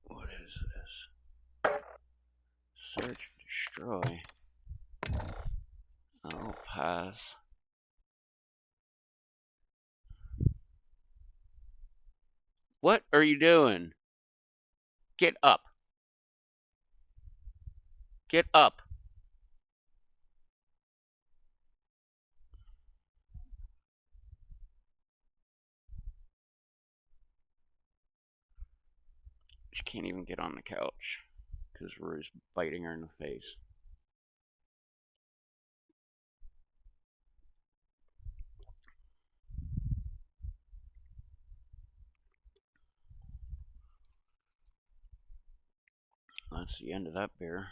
What is this? Search, destroy. I'll pass. What are you doing? Get up. Get up. She can't even get on the couch because Rue's biting her in the face. That's the end of that bear.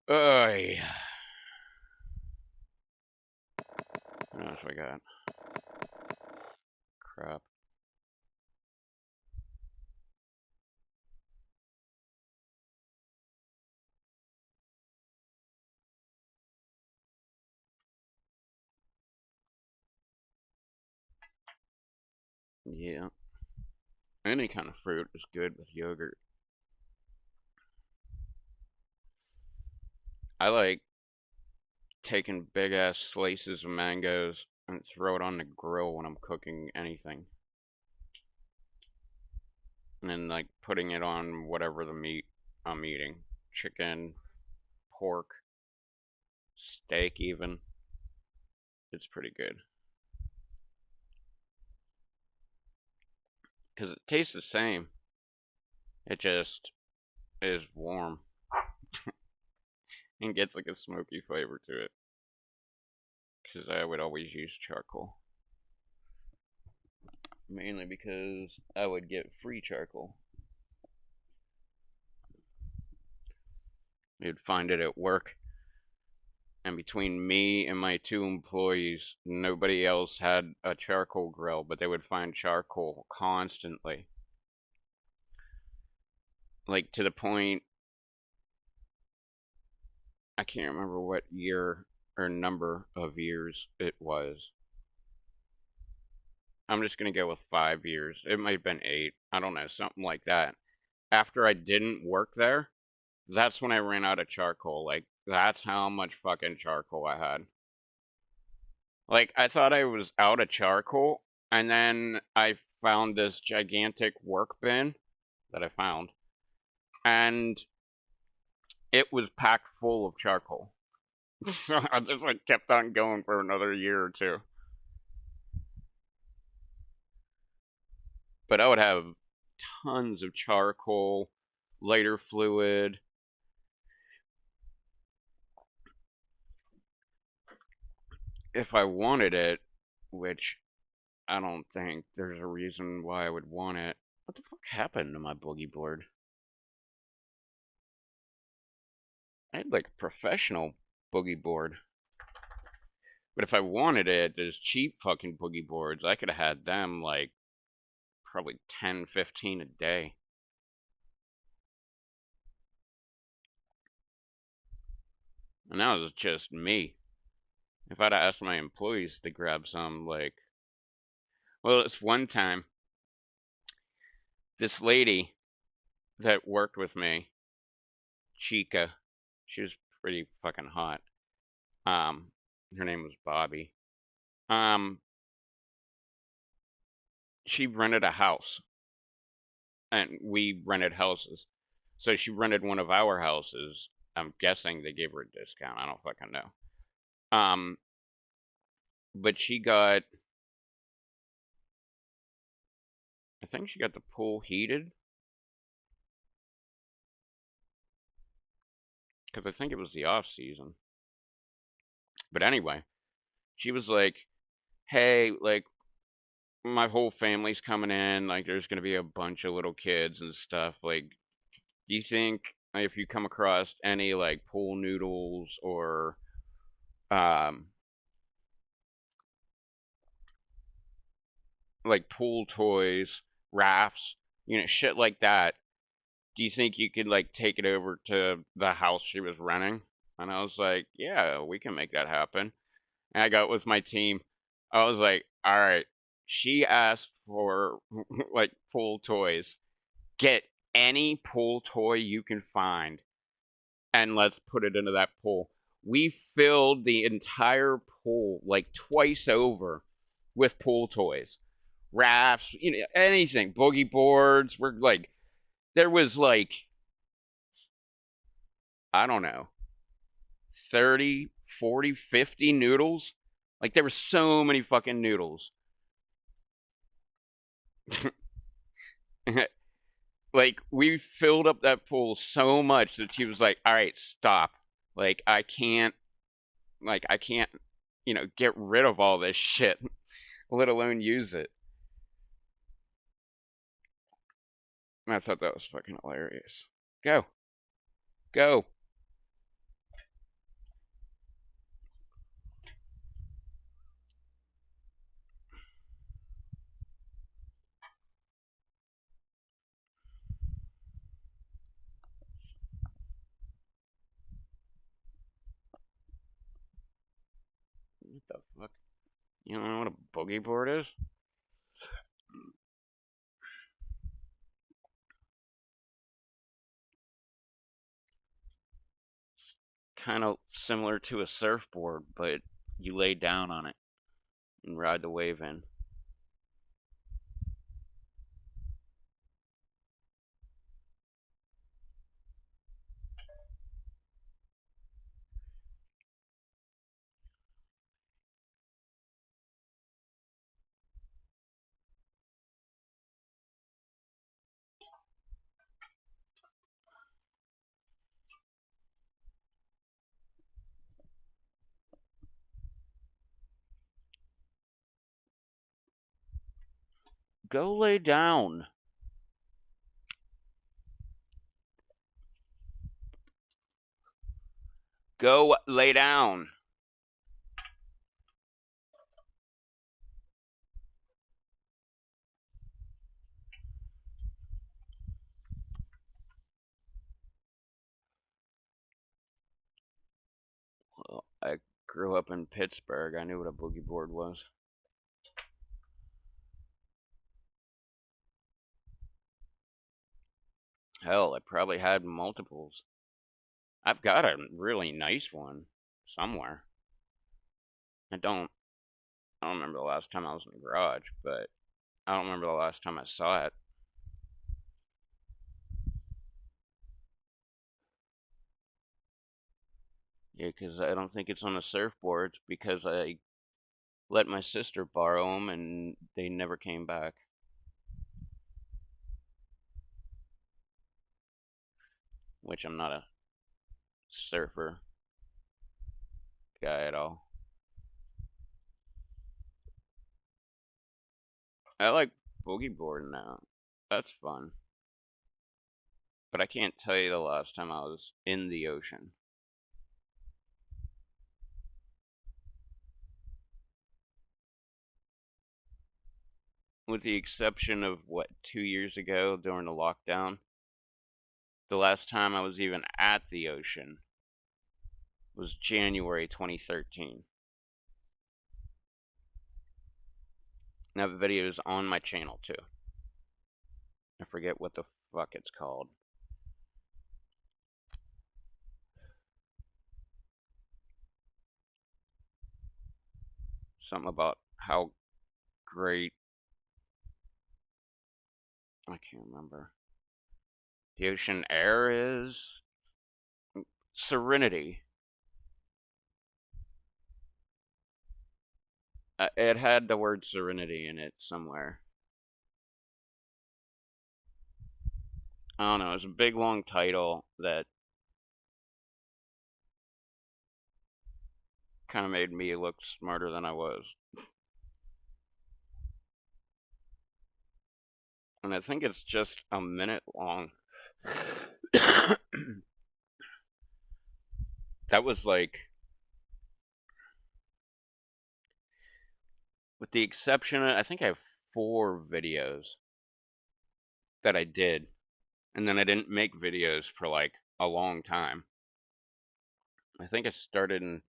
Oy. What else we got? Crap. Yeah. Any kind of fruit is good with yogurt. I like taking big ass slices of mangoes and throw it on the grill when I'm cooking anything. And then like putting it on whatever the meat I'm eating. Chicken, pork, steak even. It's pretty good. Because it tastes the same. It just is warm. And gets like a smoky flavor to it. Because I would always use charcoal. Mainly because I would get free charcoal. You'd find it at work. And between me and my 2 employees, nobody else had a charcoal grill, but they would find charcoal constantly. Like to the point, I can't remember what year or number of years it was. I'm just going to go with 5 years. It might have been 8. I don't know, something like that. After I didn't work there, that's when I ran out of charcoal. Like, that's how much fucking charcoal I had. Like, I thought I was out of charcoal, and then I found this gigantic work bin that I found, and it was packed full of charcoal. So I just like kept on going for another year or 2. But I would have tons of charcoal, lighter fluid. If I wanted it, which I don't think there's a reason why I would want it. What the fuck happened to my boogie board? I had like a professional boogie board. But if I wanted it, there's cheap fucking boogie boards. I could have had them like probably 10, 15 a day. And that was just me. If I'd have asked my employees to grab some, like, well, it's one time, this lady that worked with me, Chica, she was pretty fucking hot. Her name was Bobby. She rented a house and we rented houses. So she rented one of our houses. I'm guessing they gave her a discount. I don't fucking know. But she got, I think she got the pool heated. Because I think it was the off season. But anyway, she was like, hey, like, my whole family's coming in. Like, there's going to be a bunch of little kids and stuff. Like, do you think if you come across any, like, pool noodles or, um, like, pool toys, rafts, shit like that, do you think you could, like, take it over to the house she was renting? And I was like, yeah, we can make that happen. And I got with my team. I was like, all right, she asked for like pool toys. Get any pool toy you can find and let's put it into that pool. We filled the entire pool like twice over with pool toys. Rafts, anything, boogie boards. We're like, there was like, I don't know, 30, 40, 50 noodles. Like, there were so many fucking noodles. Like, we filled up that pool so much that she was like, all right, stop. Like, I can't, get rid of all this shit, let alone use it. And I thought that was fucking hilarious. Go. Go. What the fuck? You don't know what a boogie board is? Kind of similar to a surfboard, but you lay down on it and ride the wave in. Go lay down. Go lay down. Well, I grew up in Pittsburgh. I knew what a boogie board was. Hell, I probably had multiples. I've got a really nice one somewhere. I don't remember the last time I was in the garage, but I don't remember the last time I saw it. Yeah, because I don't think it's on the surfboards because I let my sister borrow them and they never came back. Which I'm not a surfer guy at all. I like boogie boarding now. That's fun. But I can't tell you the last time I was in the ocean. With the exception of, 2 years ago during the lockdown? The last time I was even at the ocean was January 2013. That video is on my channel too. I forget what the fuck it's called. Something about how great, I can't remember. The ocean air is serenity. It had the word serenity in it somewhere. I don't know. It was a big long title that kind of made me look smarter than I was. And I think it's just a minute long. That was like, with the exception of, I think I have 4 videos that I did, and then I didn't make videos for like a long time. I think I started in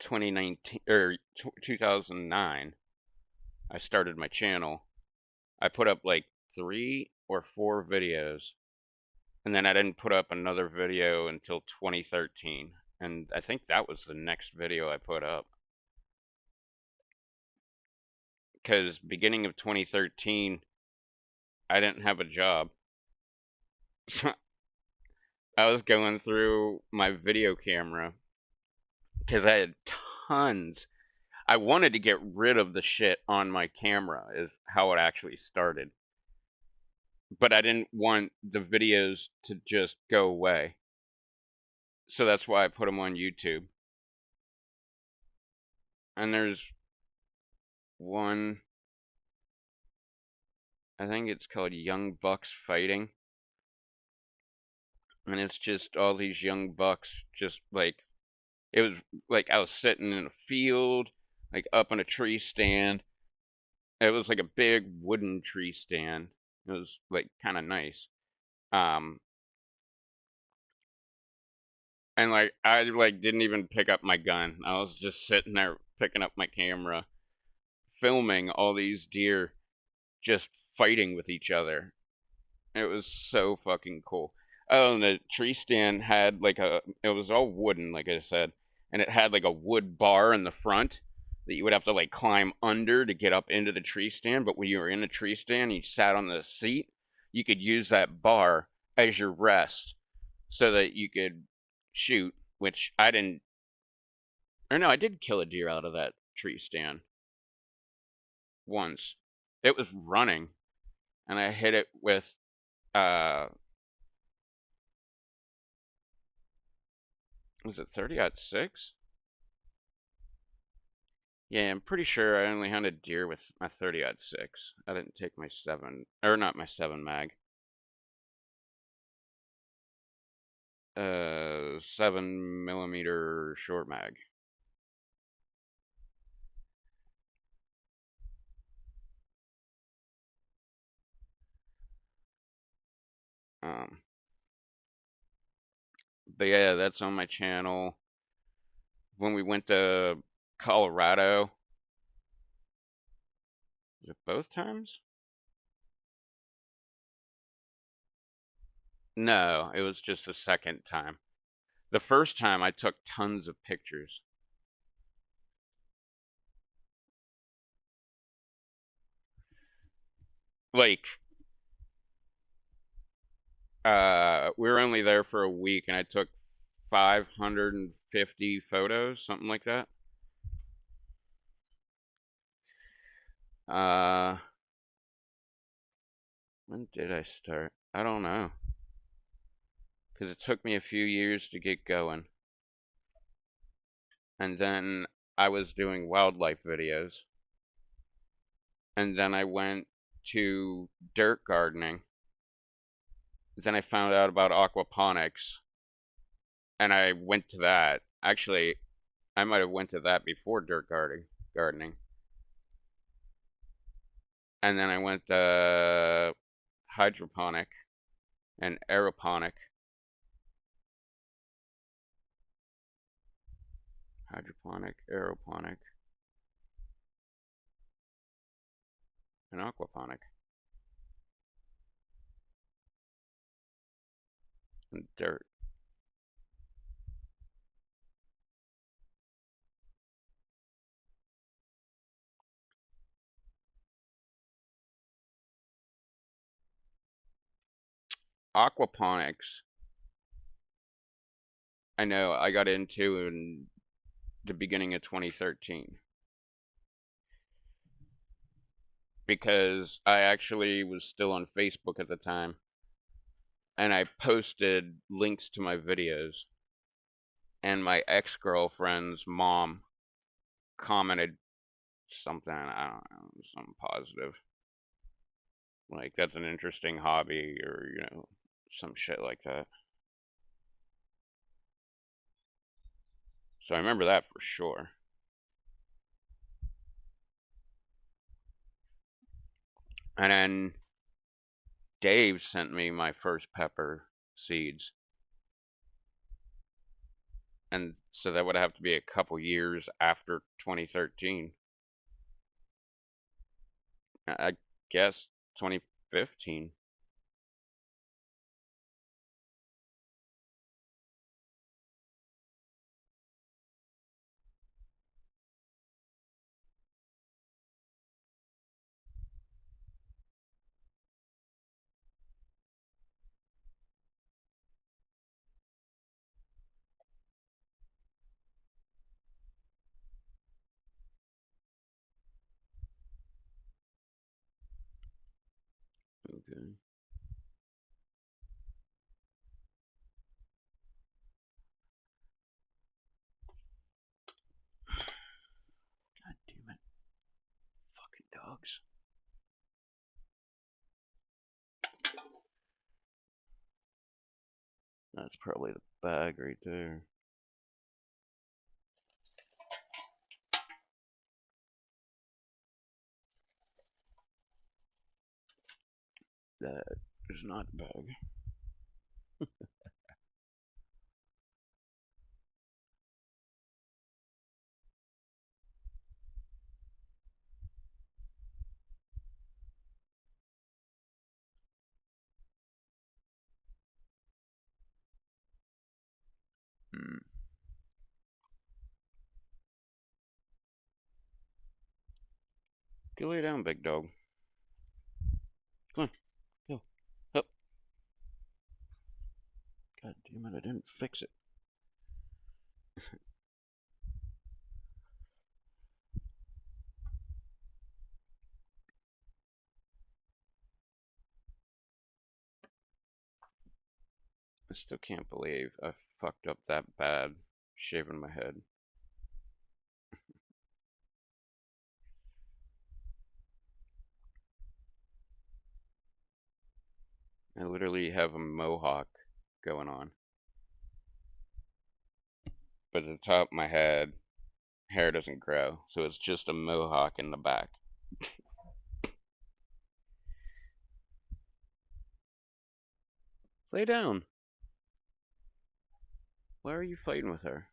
2019 or 2009. I started my channel. I put up like 3 or 4 videos, and then I didn't put up another video until 2013. And I think that was the next video I put up. Because beginning of 2013, I didn't have a job. So I was going through my video camera because I had tons. I wanted to get rid of the shit on my camera, is how it actually started. But I didn't want the videos to just go away. So that's why I put them on YouTube. And there's one, I think it's called Young Bucks Fighting. And it's just all these young bucks, just like, it was like I was sitting in a field, like up on a tree stand. It was like a big wooden tree stand. It was like kind of nice. Um, and like I like didn't even pick up my gun. I was just sitting there picking up my camera, filming all these deer just fighting with each other. It was so fucking cool. Oh, and the tree stand had like it was all wooden, like I said, and it had like a wood bar in the front that you would have to like climb under to get up into the tree stand. But when you were in the tree stand, you sat on the seat, you could use that bar as your rest so that you could shoot, which I didn't, or no, I did kill a deer out of that tree stand once. It was running, and I hit it with, uh, was it 30-06? Yeah, I'm pretty sure I only hunted deer with my 30-06. I didn't take my 7, or not my 7 mag. 7mm short mag. Um, but yeah, that's on my channel. When we went to Colorado, was it both times? No, it was just the second time. The first time I took tons of pictures. Like, we were only there for a week, and I took 550 photos, something like that. When did I start? I don't know. Because it took me a few years to get going. And then I was doing wildlife videos. And then I went to dirt gardening. Then I found out about aquaponics. And I went to that. Actually, I might have went to that before dirt gardening. And then I went to hydroponic and aeroponic. Hydroponic, aeroponic, and aquaponic. And dirt. aquaponics, I know I got into in the beginning of 2013 because I actually was still on Facebook at the time and I posted links to my videos, and my ex-girlfriend's mom commented something, I don't know, something positive. Like, that's an interesting hobby, or, some shit like that. So I remember that for sure. And then Dave sent me my first pepper seeds. And so that would have to be a couple years after 2013. I guess 2015. Okay. God damn it. Fucking dogs. That's probably the bag right there. That is not the bag. Hmm. Go lay down, big dog. Come on. Go. Up. God damn it, I didn't fix it. I still can't believe I fucked up that bad shaving my head. I literally have a mohawk going on. But at the top of my head, hair doesn't grow, so it's just a mohawk in the back. Lay down. Why are you fighting with her?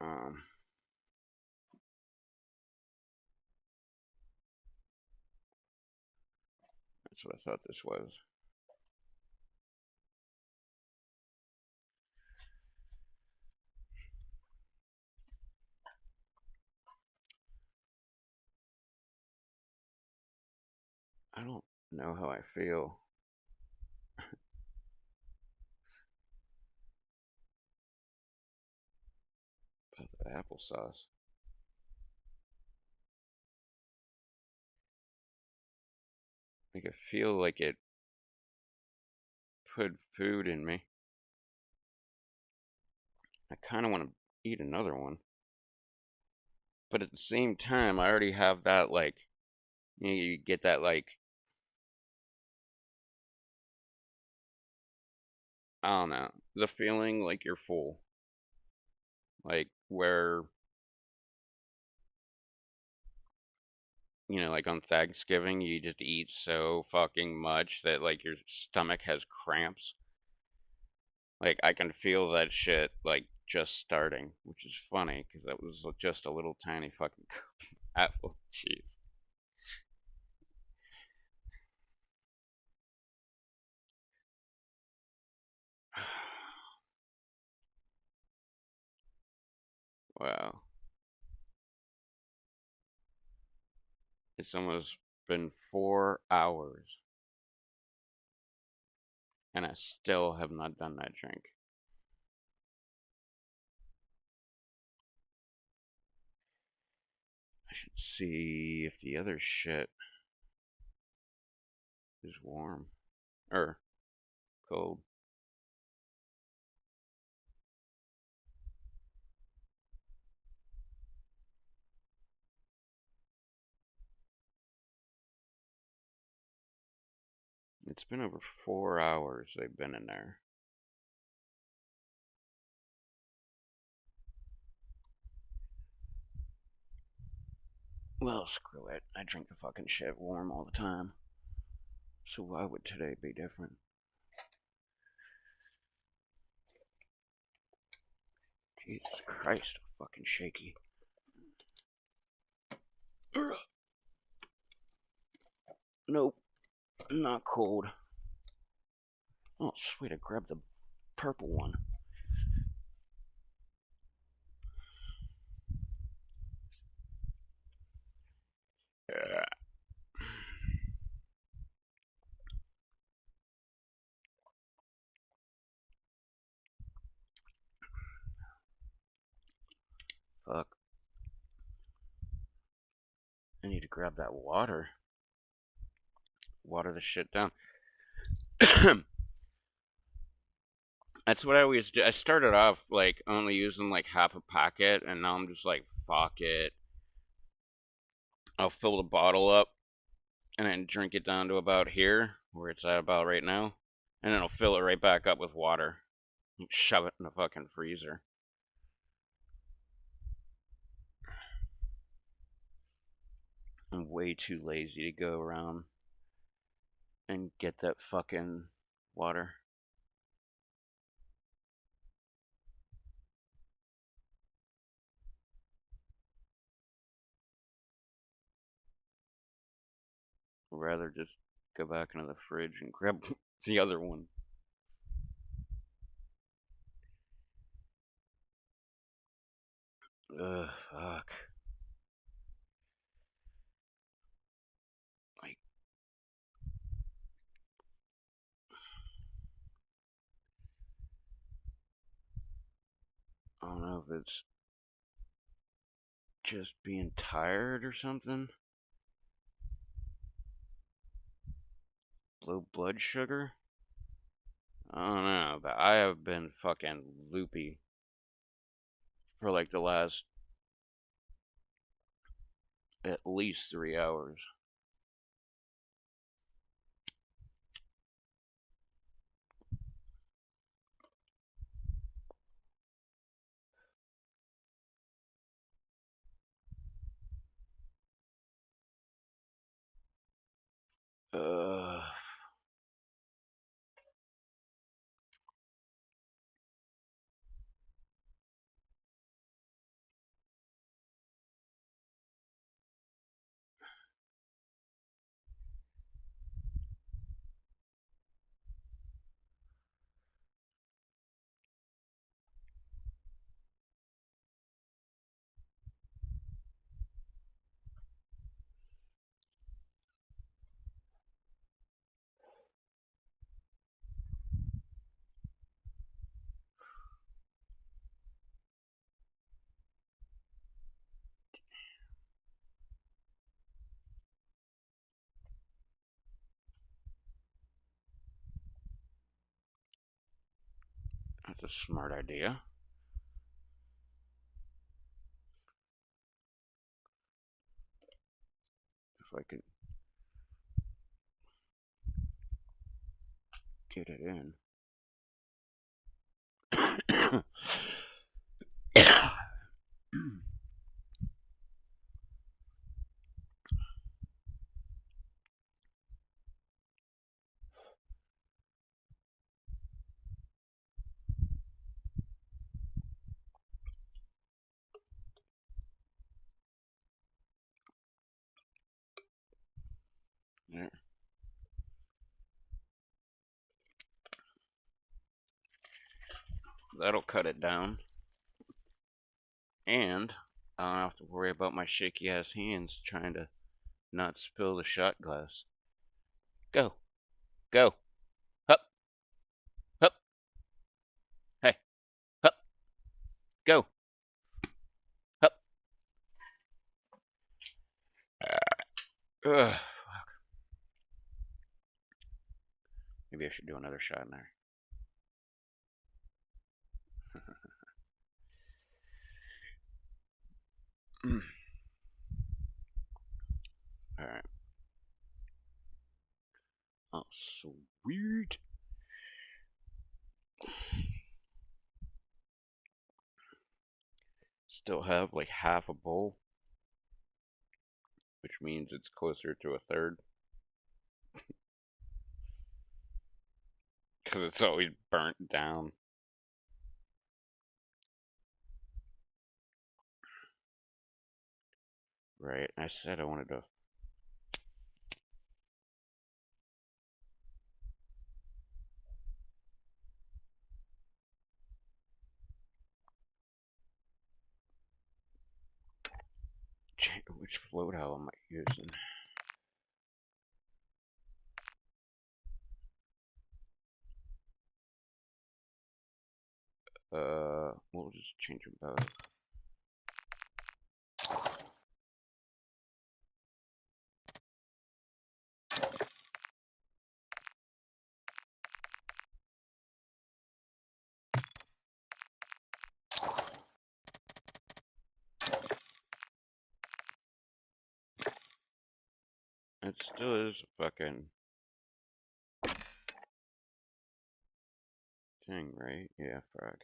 Um, that's what I thought this was. I don't know how I feel about the applesauce. Like, I feel like it put food in me. I kind of want to eat another one. But at the same time, I already have that, like, you get that, like, I don't know, the feeling like you're full. Like, where, like on Thanksgiving, you just eat so fucking much that, like, your stomach has cramps. Like, I can feel that shit, like, just starting, which is funny, because that was just a little tiny fucking apple cheese. Wow. It's almost been 4 hours, and I still have not done that drink. I should see if the other shit is warm or cold. It's been over 4 hours they've been in there. Well, screw it. I drink the fucking shit warm all the time. So why would today be different? Jesus Christ, I'm fucking shaky. Nope, not cold. Oh, sweet, I grabbed the purple one. Fuck. I need to grab that water. Water the shit down. That's what I always do. I started off like only using like half a packet, and now I'm just like, fuck it. I'll fill the bottle up and then drink it down to about here, where it's at about right now, and then I'll fill it right back up with water. Shove it in the fucking freezer. I'm way too lazy to go around and get that fucking water. I'd rather just go back into the fridge and grab the other one. Ugh, fuck. Like, I don't know if it's just being tired or something. Low blood sugar? I don't know, but I have been fucking loopy for like the last at least 3 hours. Uh, that's a smart idea. If I could get it in. Yeah. That'll cut it down. And I don't have to worry about my shaky ass hands trying to not spill the shot glass. Go. Go. Hup. Hup. Hey. Hup. Go. Hup. Ugh. Maybe I should do another shot in there. Alright. Oh, sweet. Still have like half a bowl, which means it's closer to a third. Because it's always burnt down. Right, I said I wanted to. Which float owl am I using? We'll just change them both. It still is a fucking thing, right? Yeah, frag.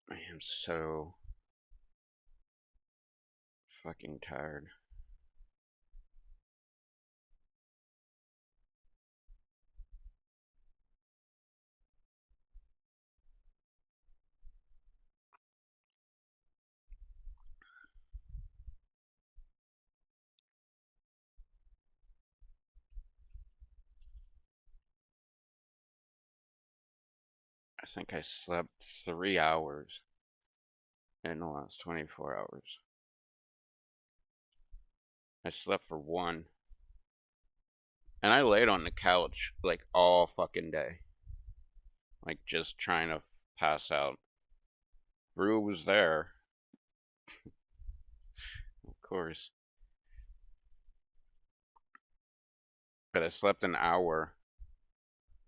I am so fucking tired. I think I slept 3 hours in the last 24 hours. I slept for 1. And I laid on the couch like all fucking day. Like just trying to pass out. Rue was there. Of course. But I slept an hour.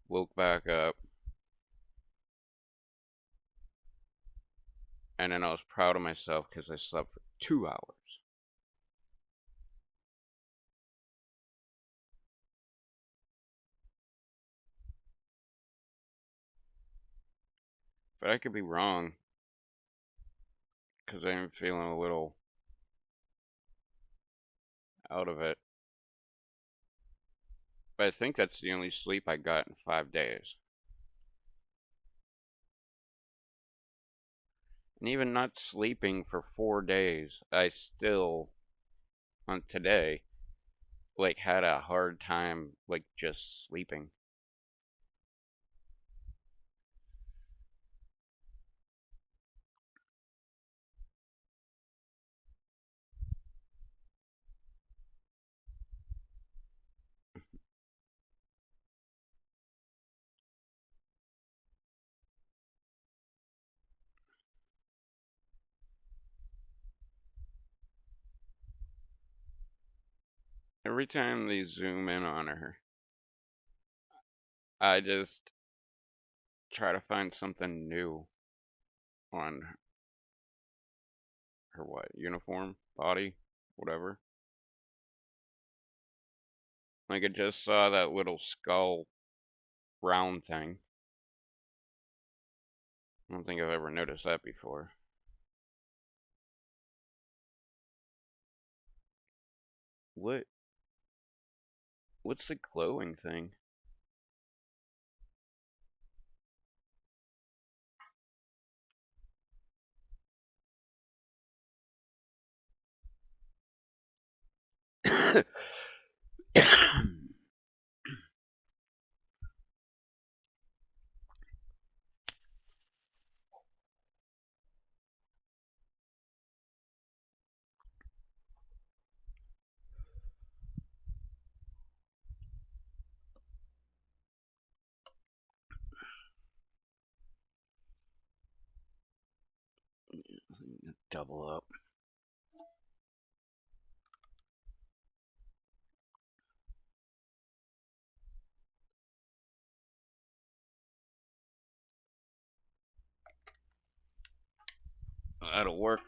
Woke back up. And then I was proud of myself because I slept for 2 hours. But I could be wrong. Because I am feeling a little out of it. But I think that's the only sleep I got in 5 days. And even not sleeping for 4 days, I still, on today, like had a hard time, like just sleeping. Every time they zoom in on her, I just try to find something new on her what? Uniform? Body? Whatever. Like I just saw that little skull round thing. I don't think I've ever noticed that before. What? What's the glowing thing? Double up. That'll work.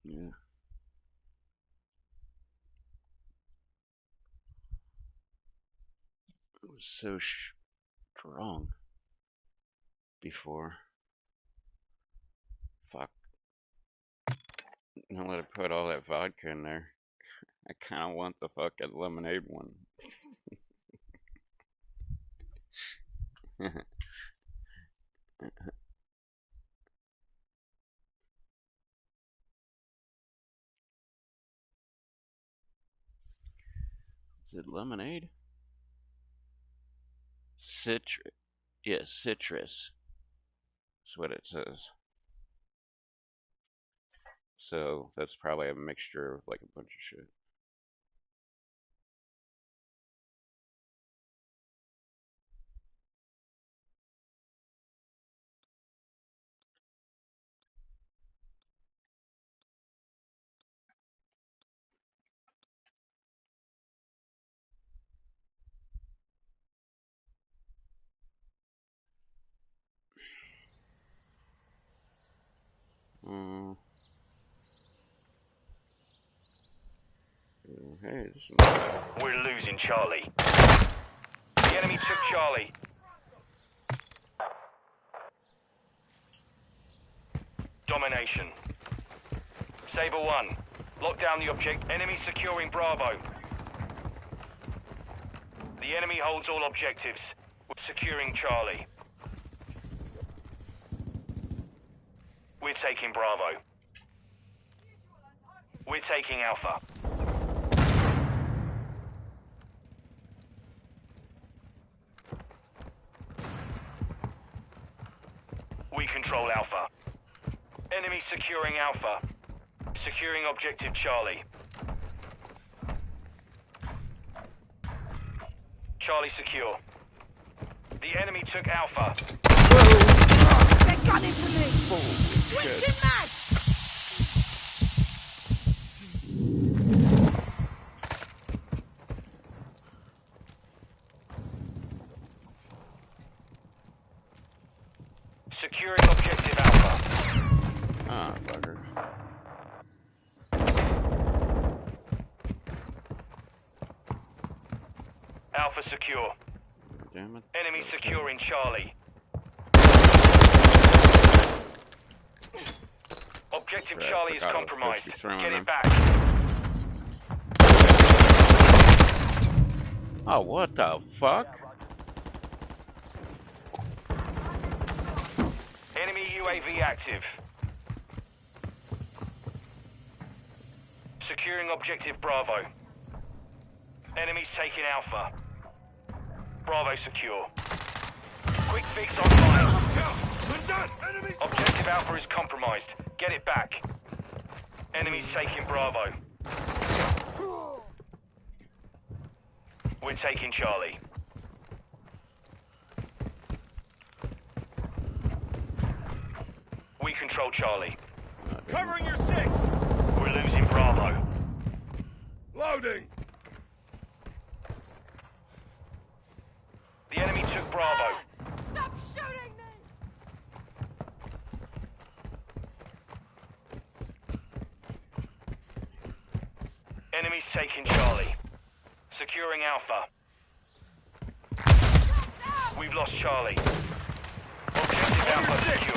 Yeah. It was so strong before. Fuck. Now let it put all that vodka in there. I kind of want the fucking lemonade one. Is it lemonade? Citrus. Yeah, citrus. That's what it says. So that's probably a mixture of like a bunch of shit. Hey, this is... We're losing Charlie. The enemy took Charlie. Domination. Saber 1. Lock down the object. Enemy securing Bravo. The enemy holds all objectives. We're securing Charlie. We're taking Bravo. We're taking Alpha. We control Alpha. Enemy securing Alpha. Securing objective Charlie. Charlie secure. The enemy took Alpha. They're gunning for me! Switching mats! Securing objective Alpha. Ah, bugger. Alpha secure. Damn it. Enemy securing Charlie. Objective Right, Charlie is forgot compromised. it was 50 throwing Get them. it back. Oh, what the fuck? Enemy UAV active. Securing objective Bravo. Enemies taking Alpha. Bravo secure. Quick fix online. Objective Alpha is compromised. Get it back. Enemies taking Bravo. We're taking Charlie. We control Charlie. Covering your six! We're losing Bravo. Loading! The enemy took Bravo. Stop shooting me! Enemies taking Charlie. Securing Alpha. We've lost Charlie. Objective Alpha secure.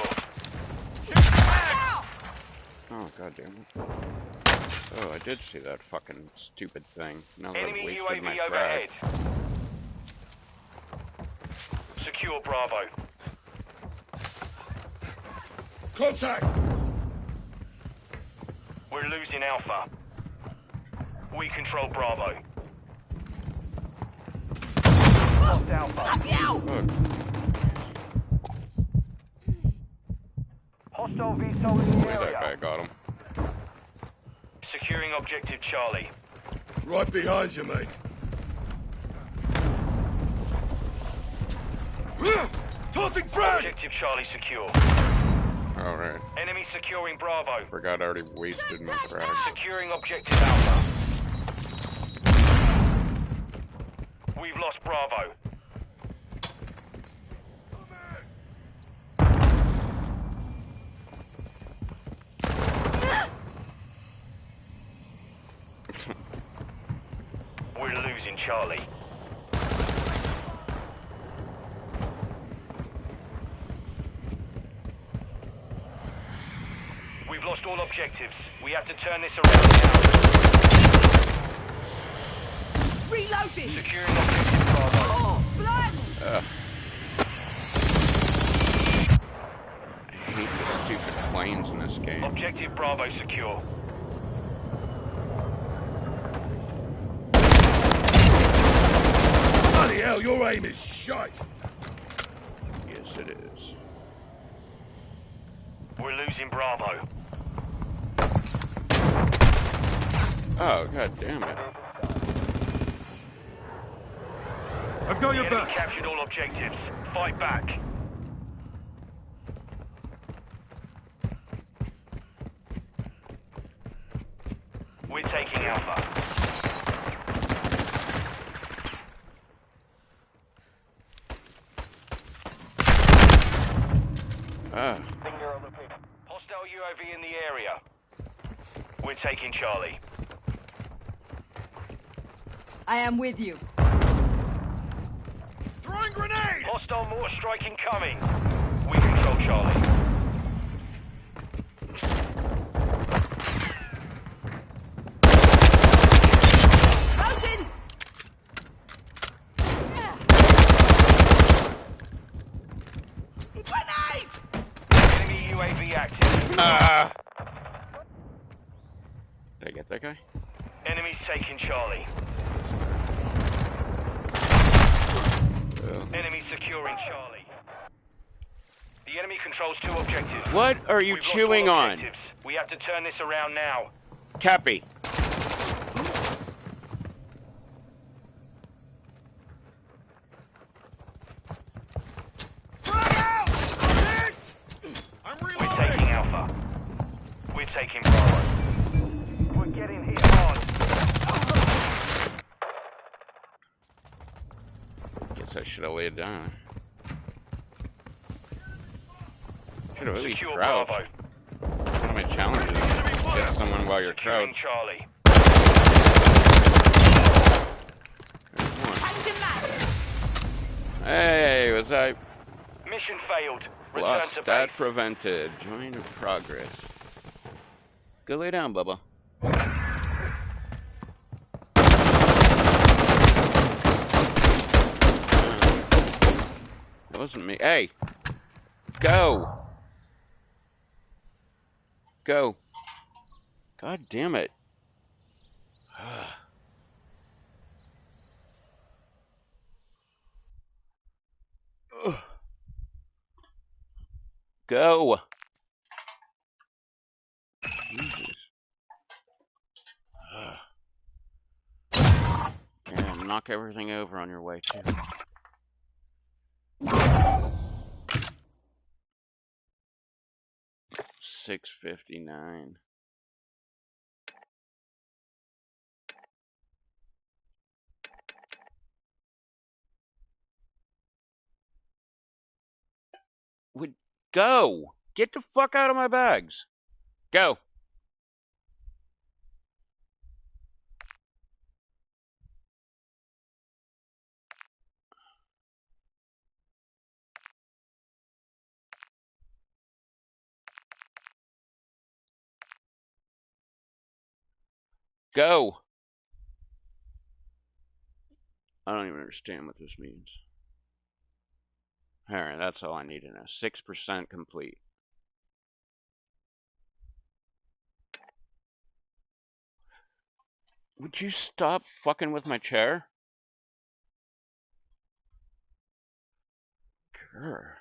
Oh, god damn it. Oh, I did see that fucking stupid thing. Now that I've Enemy wasted my UAV overhead. frag. secure Bravo. Contact! We're losing Alpha. We control Bravo. Lost Alpha. Bloody hell! Hostile VTOL in the That guy area. got him. Securing objective Charlie. Right behind you, mate. Tossing frag! Objective Charlie secure. Alright. Enemy securing Bravo. Forgot I already wasted my frag. Securing objective Alpha. We've lost Bravo. We're losing Charlie. We've lost all objectives. We have to turn this around now. Reloading! Securing objective Bravo. Oh, blood! I hate the stupid planes in this game. Objective Bravo secure. Bloody hell, your aim is shite! Yes, it is. We're losing Bravo. Oh, god damn it. I've got The your enemy back! captured all objectives. Fight back. We're taking Alpha. Ah. Hostile UAV in the area. We're taking Charlie. I am with you. Throwing grenade! Hostile mortar strike incoming. We control Charlie. Mountain! Grenade! Enemy UAV active. Ah! Did I get that guy? Enemy's taking Charlie. Oh. Enemy securing Charlie. The enemy controls two objectives. What are you We've lost chewing all on? objectives. We have to turn this around now. Cappy. I'm We're reloading! taking Alpha. We're taking Bravo. We're getting hit hard. Guess I should have laid down. Should have at least Secure crouched. Bravo. One of my challenges is get someone while you're Securing crouched. Charlie. There's one. Changing map! Hey, was I Mission failed. Return lost? to Stat base. prevented. Join of progress. Go lay down, Bubba. That wasn't me. Hey! Go! Go. God damn it. Ugh. Go! Jesus. Yeah, knock everything over on your way, too. $6.59. Would go! Get the fuck out of my bags! Go! Go! I don't even understand what this means. Alright, that's all I need to know. 6% complete. Would you stop fucking with my chair? Grr.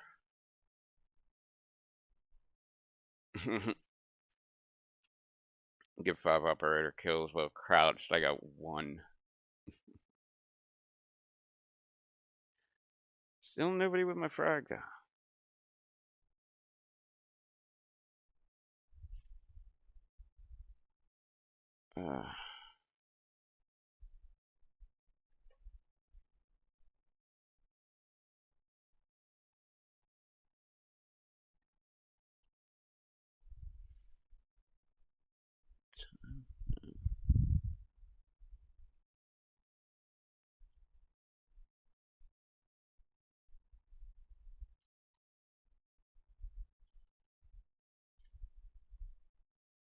Give 5 operator kills while crouched. I got 1. Still nobody with my frag though.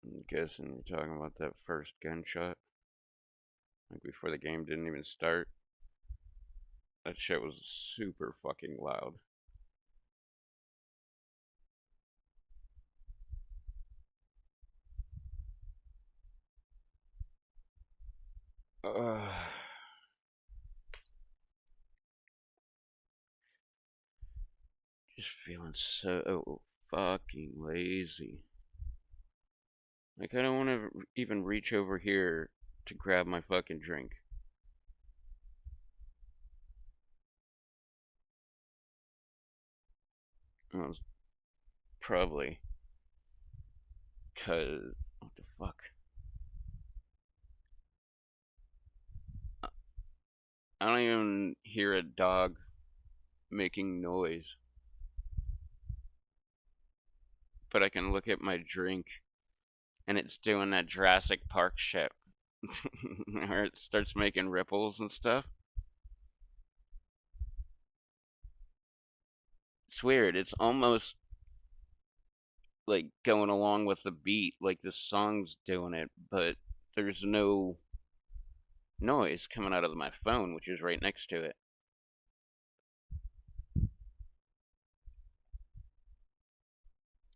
I'm guessing you're talking about that first gunshot. Like before the game didn't even start. That shit was super fucking loud. Just feeling so fucking lazy. Like, I don't want to even reach over here to grab my fucking drink. Well, it's probably because. What the fuck? I don't even hear a dog making noise. But I can look at my drink and it's doing that Jurassic Park shit. Where it starts making ripples and stuff. It's weird. It's almost like going along with the beat, like the song's doing it, but there's no noise coming out of my phone, which is right next to it.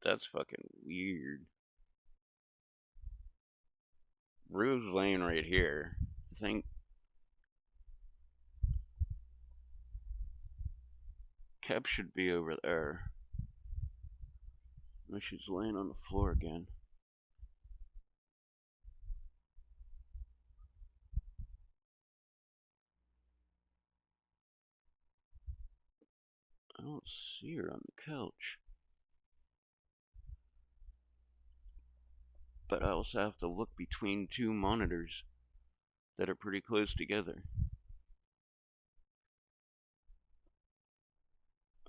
That's fucking weird. Rue's laying right here. I think Keb should be over there. No, she's laying on the floor again. I don't see her on the couch. But I also have to look between 2 monitors that are pretty close together.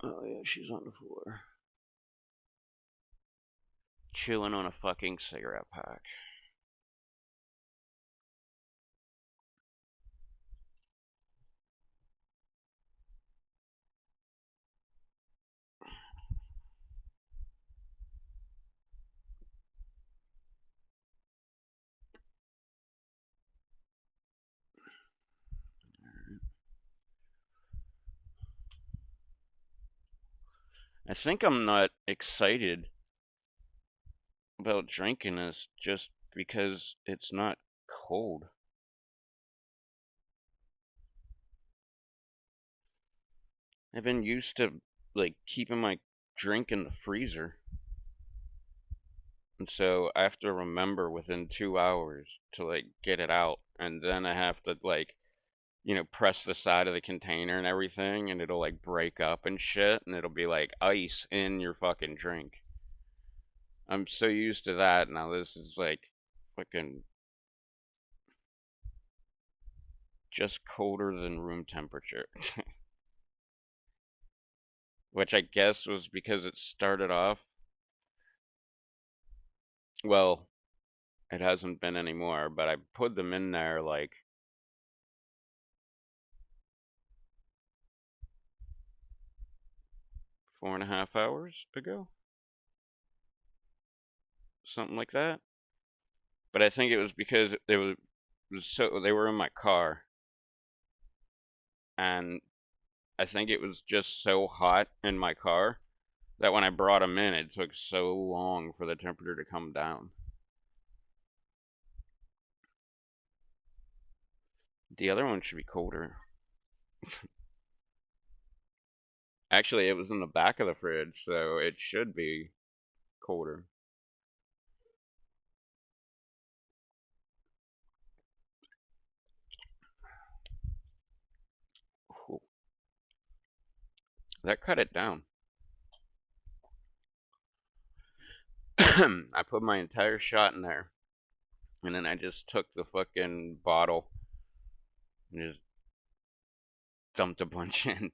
Oh yeah, she's on the floor. Chilling on a fucking cigarette pack. I think I'm not excited about drinking this just because it's not cold. I've been used to like keeping my drink in the freezer. And so I have to remember within 2 hours to like get it out, and then I have to like, press the side of the container and everything, and it'll like break up and shit, and it'll be like ice in your fucking drink. I'm so used to that now. This is like fucking just colder than room temperature. Which I guess was because it started off. Well, it hasn't been anymore, but I put them in there like 4.5 hours ago. Something like that. But I think it was because they were in my car, and I think it was just so hot in my car that when I brought them in, it took so long for the temperature to come down. The other one should be colder. Actually, it was in the back of the fridge, so it should be colder. Ooh, that cut it down. I put my entire shot in there, and then I just took the fucking bottle and just dumped a bunch in.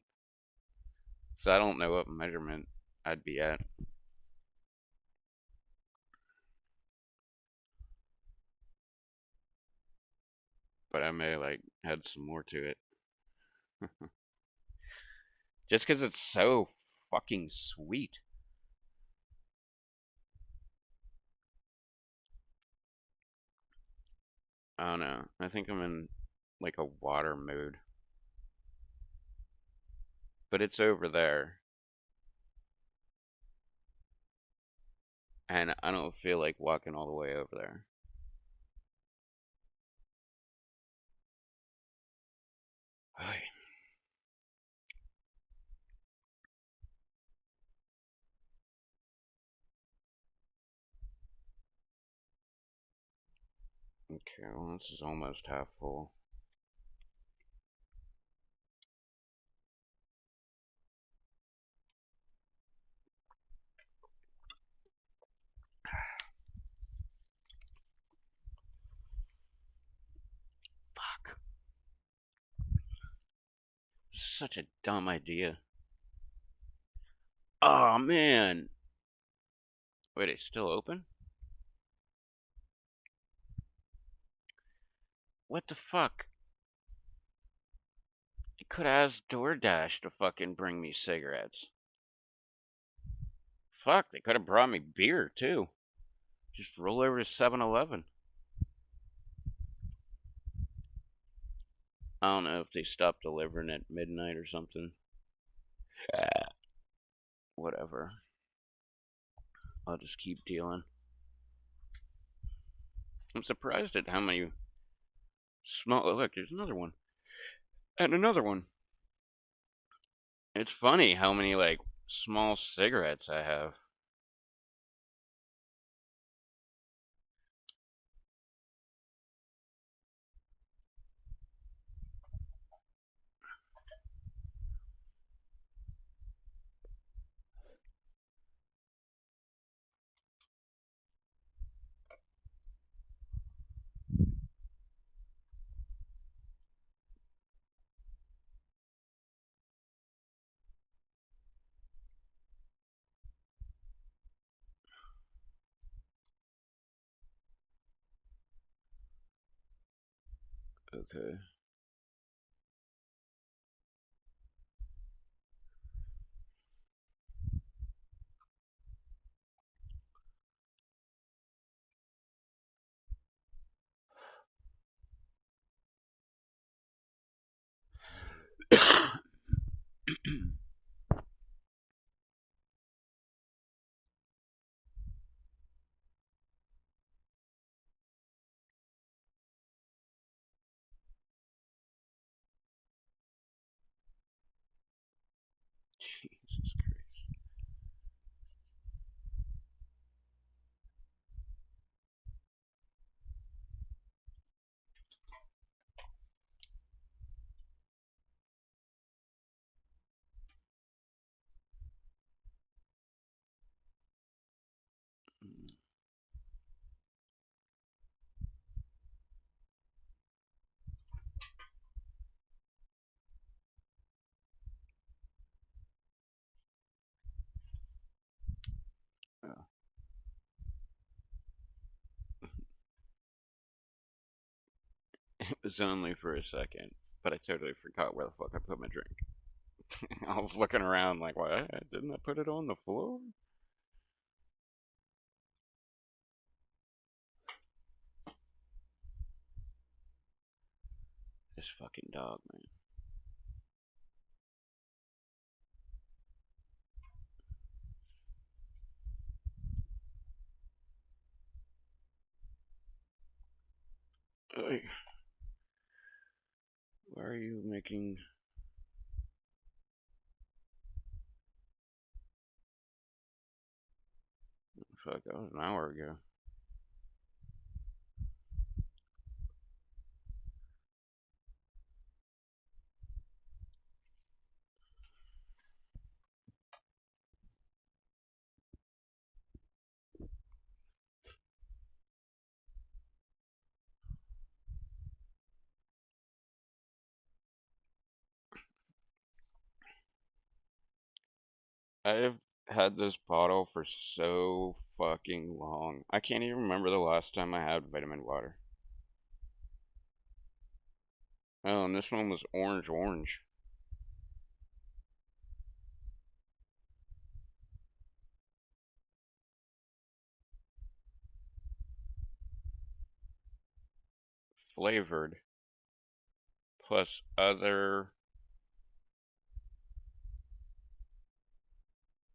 So I don't know what measurement I'd be at. But I may like add some more to it. Just because it's so fucking sweet. I don't know. I think I'm in like a water mood. But it's over there. And I don't feel like walking all the way over there. Okay, well, this is almost half full. Fuck. Such a dumb idea. Oh, man. Wait, it's still open? What the fuck? You could have asked DoorDash to fucking bring me cigarettes. Fuck, they could have brought me beer, too. Just roll over to 7-Eleven. I don't know if they stopped delivering at midnight or something. Whatever. I'll just keep dealing. I'm surprised at how many small. Oh, look, there's another one. And another one. It's funny how many, like, small cigarettes I have. Okay. Jesus Christ. Oh. It was only for a second, but I totally forgot where the fuck I put my drink. I was looking around like, what? Didn't I put it on the floor? This fucking dog, man. Why are you making... Fuck, that was an hour ago. I've had this bottle for so fucking long. I can't even remember the last time I had vitamin water. Oh, and this one was orange. Flavored. Plus other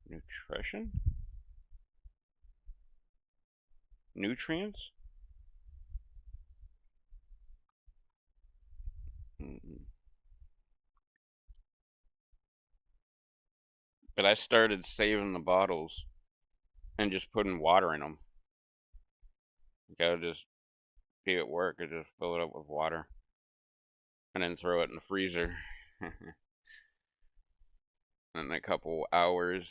nutrition? Nutrients? Mm-mm. But I started saving the bottles and just putting water in them. Like I would just be at work and just fill it up with water and then throw it in the freezer. And in a couple hours,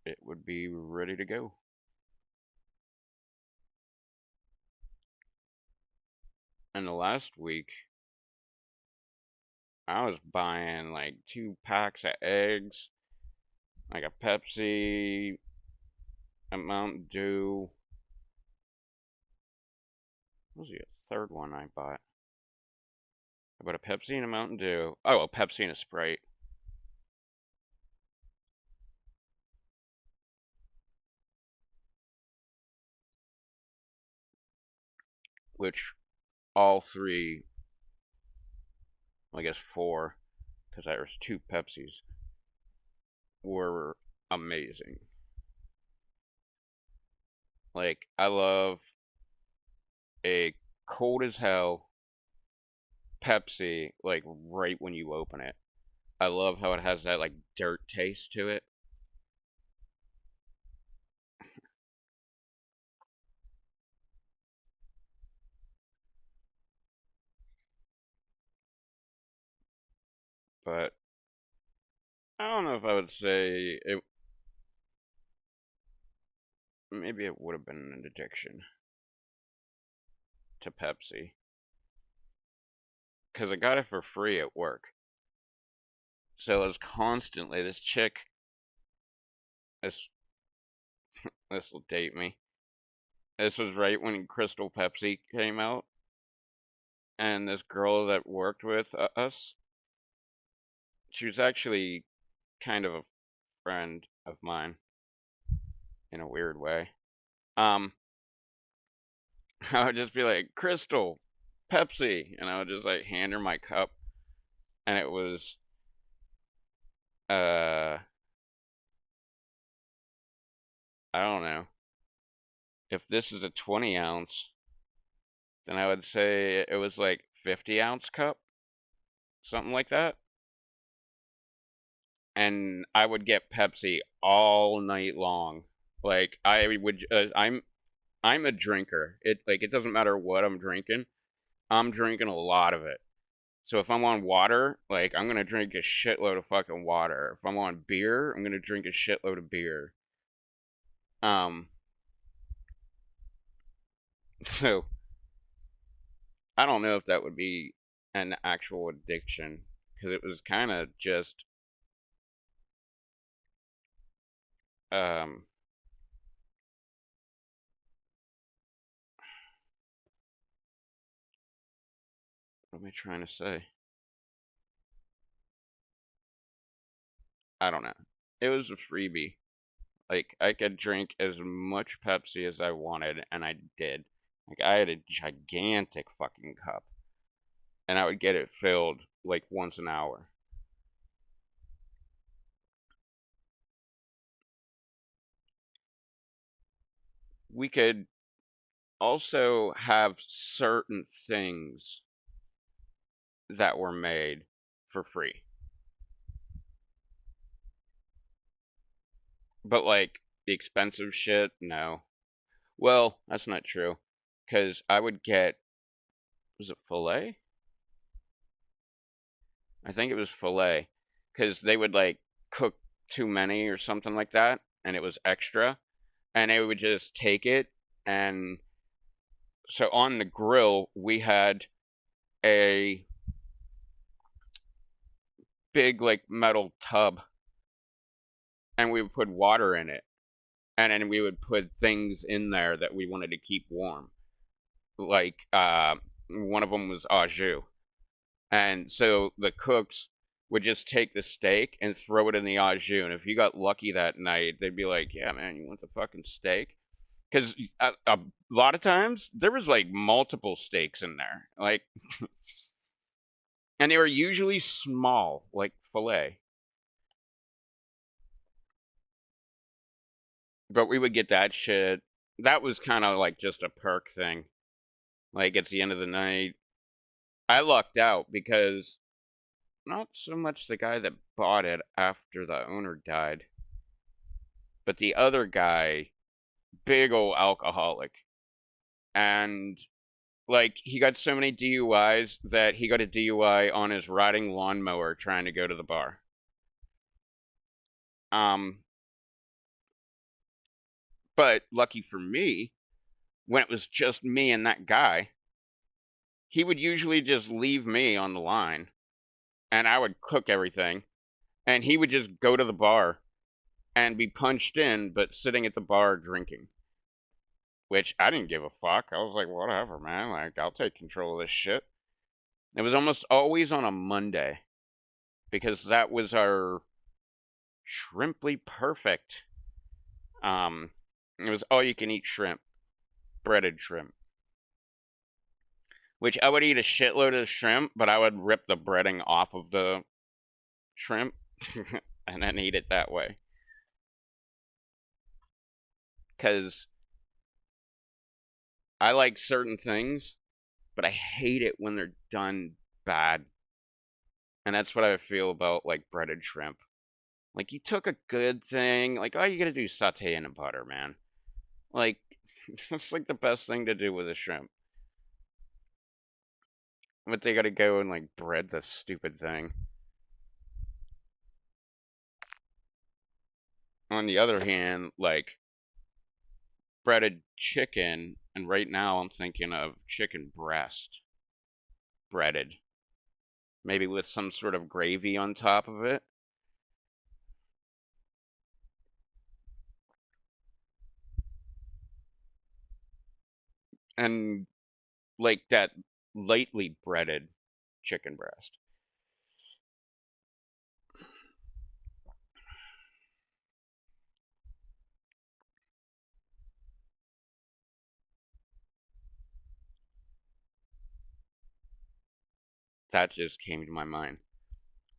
it would be ready to go. And the last week, I was buying like 2 packs of eggs, like a Pepsi, a Mountain Dew. What was the third one I bought? I bought a Pepsi and a Mountain Dew. Oh, a Pepsi and a Sprite. Which all three, I guess four, because there was 2 Pepsis, were amazing. Like, I love a cold as hell Pepsi, like, right when you open it. I love how it has that, like, dirt taste to it. But I don't know if I would say it. Maybe it would have been an addiction to Pepsi. Because I got it for free at work. So it was constantly this chick. This this will date me. This was right when Crystal Pepsi came out, and this girl that worked with us, she was actually kind of a friend of mine in a weird way. Um, I would just be like, Crystal, Pepsi, and I would just like hand her my cup, and it was uh, I don't know. If this is a 20 ounce, then I would say it was like 50-ounce cup, something like that. And I would get Pepsi all night long. Like I'm a drinker. It doesn't matter what I'm drinking. I'm drinking a lot of it. So if I'm on water, like I'm gonna drink a shitload of fucking water. If I'm on beer, I'm gonna drink a shitload of beer. Um, so I don't know if that would be an actual addiction because it was kind of just um what am I trying to say? I don't know. It was a freebie. Like I could drink as much Pepsi as I wanted, and I did. Like I had a gigantic fucking cup, and I would get it filled like once an hour. We could also have certain things that were made for free. But like the expensive shit, no. Well, that's not true. Because I would get, was it filet? I think it was filet. Because they would like cook too many or something like that, and it was extra. And they would just take it. And so on the grill, we had a big like metal tub, and we would put water in it. And then we would put things in there that we wanted to keep warm. Like, one of them was au jus. And so the cooks would just take the steak and throw it in the au jus. And if you got lucky that night, they'd be like, yeah, man, you want the fucking steak? Because a lot of times, there was like multiple steaks in there. Like, and they were usually small, like filet. But we would get that shit. That was kind of like just a perk thing. Like, it's the end of the night. I lucked out because not so much the guy that bought it after the owner died, but the other guy, big old alcoholic. And, like, he got so many DUIs that he got a DUI on his riding lawnmower trying to go to the bar. But lucky for me, when it was just me and that guy, he would usually just leave me on the line, and I would cook everything, and he would just go to the bar and be punched in, but sitting at the bar drinking. Which I didn't give a fuck. I was like, whatever, man. Like, I'll take control of this shit. It was almost always on a Monday, because that was our shrimply perfect. It was all you can eat shrimp, breaded shrimp. Which I would eat a shitload of shrimp, but I would rip the breading off of the shrimp and then eat it that way. Because I like certain things, but I hate it when they're done bad. And that's what I feel about like breaded shrimp. Like, you took a good thing, like, all you gotta do is saute in the butter, man. Like, that's like the best thing to do with a shrimp. But they gotta go and like bread this stupid thing. On the other hand, like, breaded chicken, and right now I'm thinking of chicken breast breaded. Maybe with some sort of gravy on top of it. And like that lightly breaded chicken breast. That just came to my mind.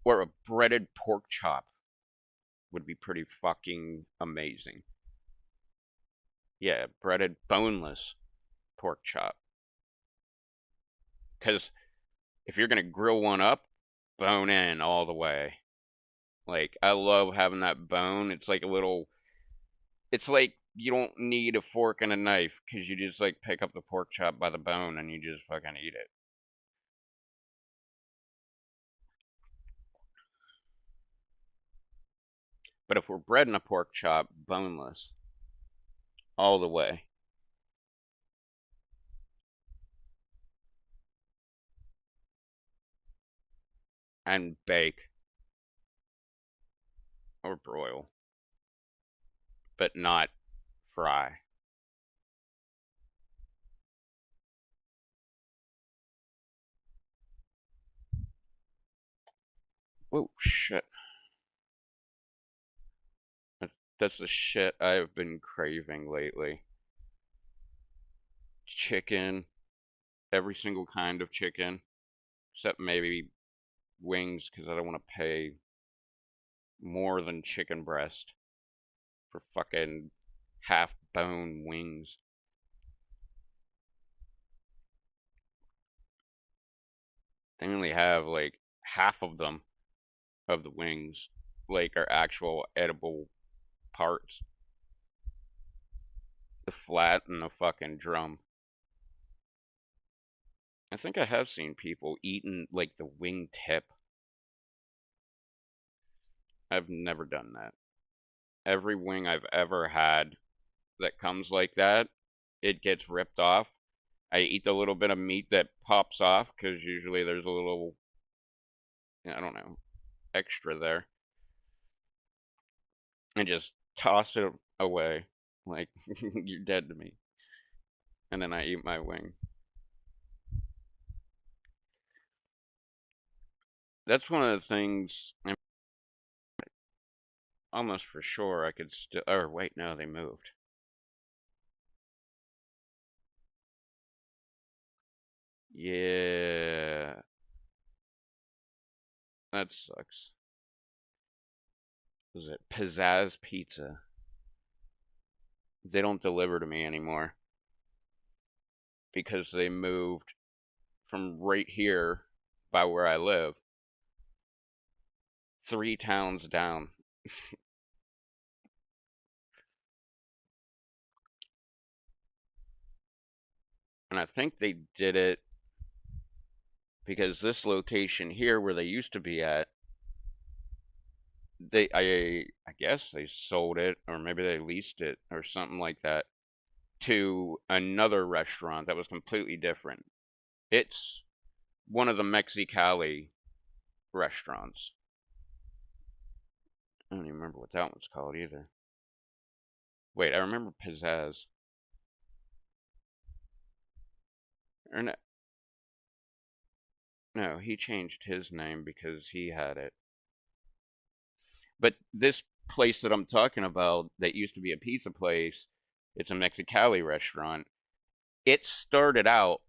Or a breaded pork chop would be pretty fucking amazing. Yeah, breaded boneless pork chop. Because if you're gonna grill one up, bone in all the way. Like, I love having that bone. It's like a little. It's like you don't need a fork and a knife because you just like pick up the pork chop by the bone and you just fucking eat it. But if we're breading a pork chop, boneless, all the way. And bake or broil, but not fry. Oh shit. That's the shit I've been craving lately. Chicken, every single kind of chicken, except maybe wings because I don't want to pay more than chicken breast for fucking half bone wings. They only have like half of them, of the wings, like are actual edible parts. The flat and the fucking drum. I think I have seen people eating like the wing tip. I've never done that. Every wing I've ever had that comes like that, it gets ripped off. I eat the little bit of meat that pops off because usually there's a little, I don't know, extra there. And just toss it away like you're dead to me. And then I eat my wing. That's one of the things I'm almost for sure I could still. Or wait, no, they moved. Yeah, that sucks. Was it Pizzazz Pizza? They don't deliver to me anymore because they moved from right here by where I live 3 towns down. And I think they did it because this location here where they used to be at, I guess they sold it or maybe they leased it or something like that to another restaurant that was completely different. It's one of the Mexicali restaurants. I don't even remember what that one's called either. Wait, I remember Pizzazz. Or no, no, he changed his name because he had it. But this place that I'm talking about that used to be a pizza place, it's a Mexicali restaurant. It started out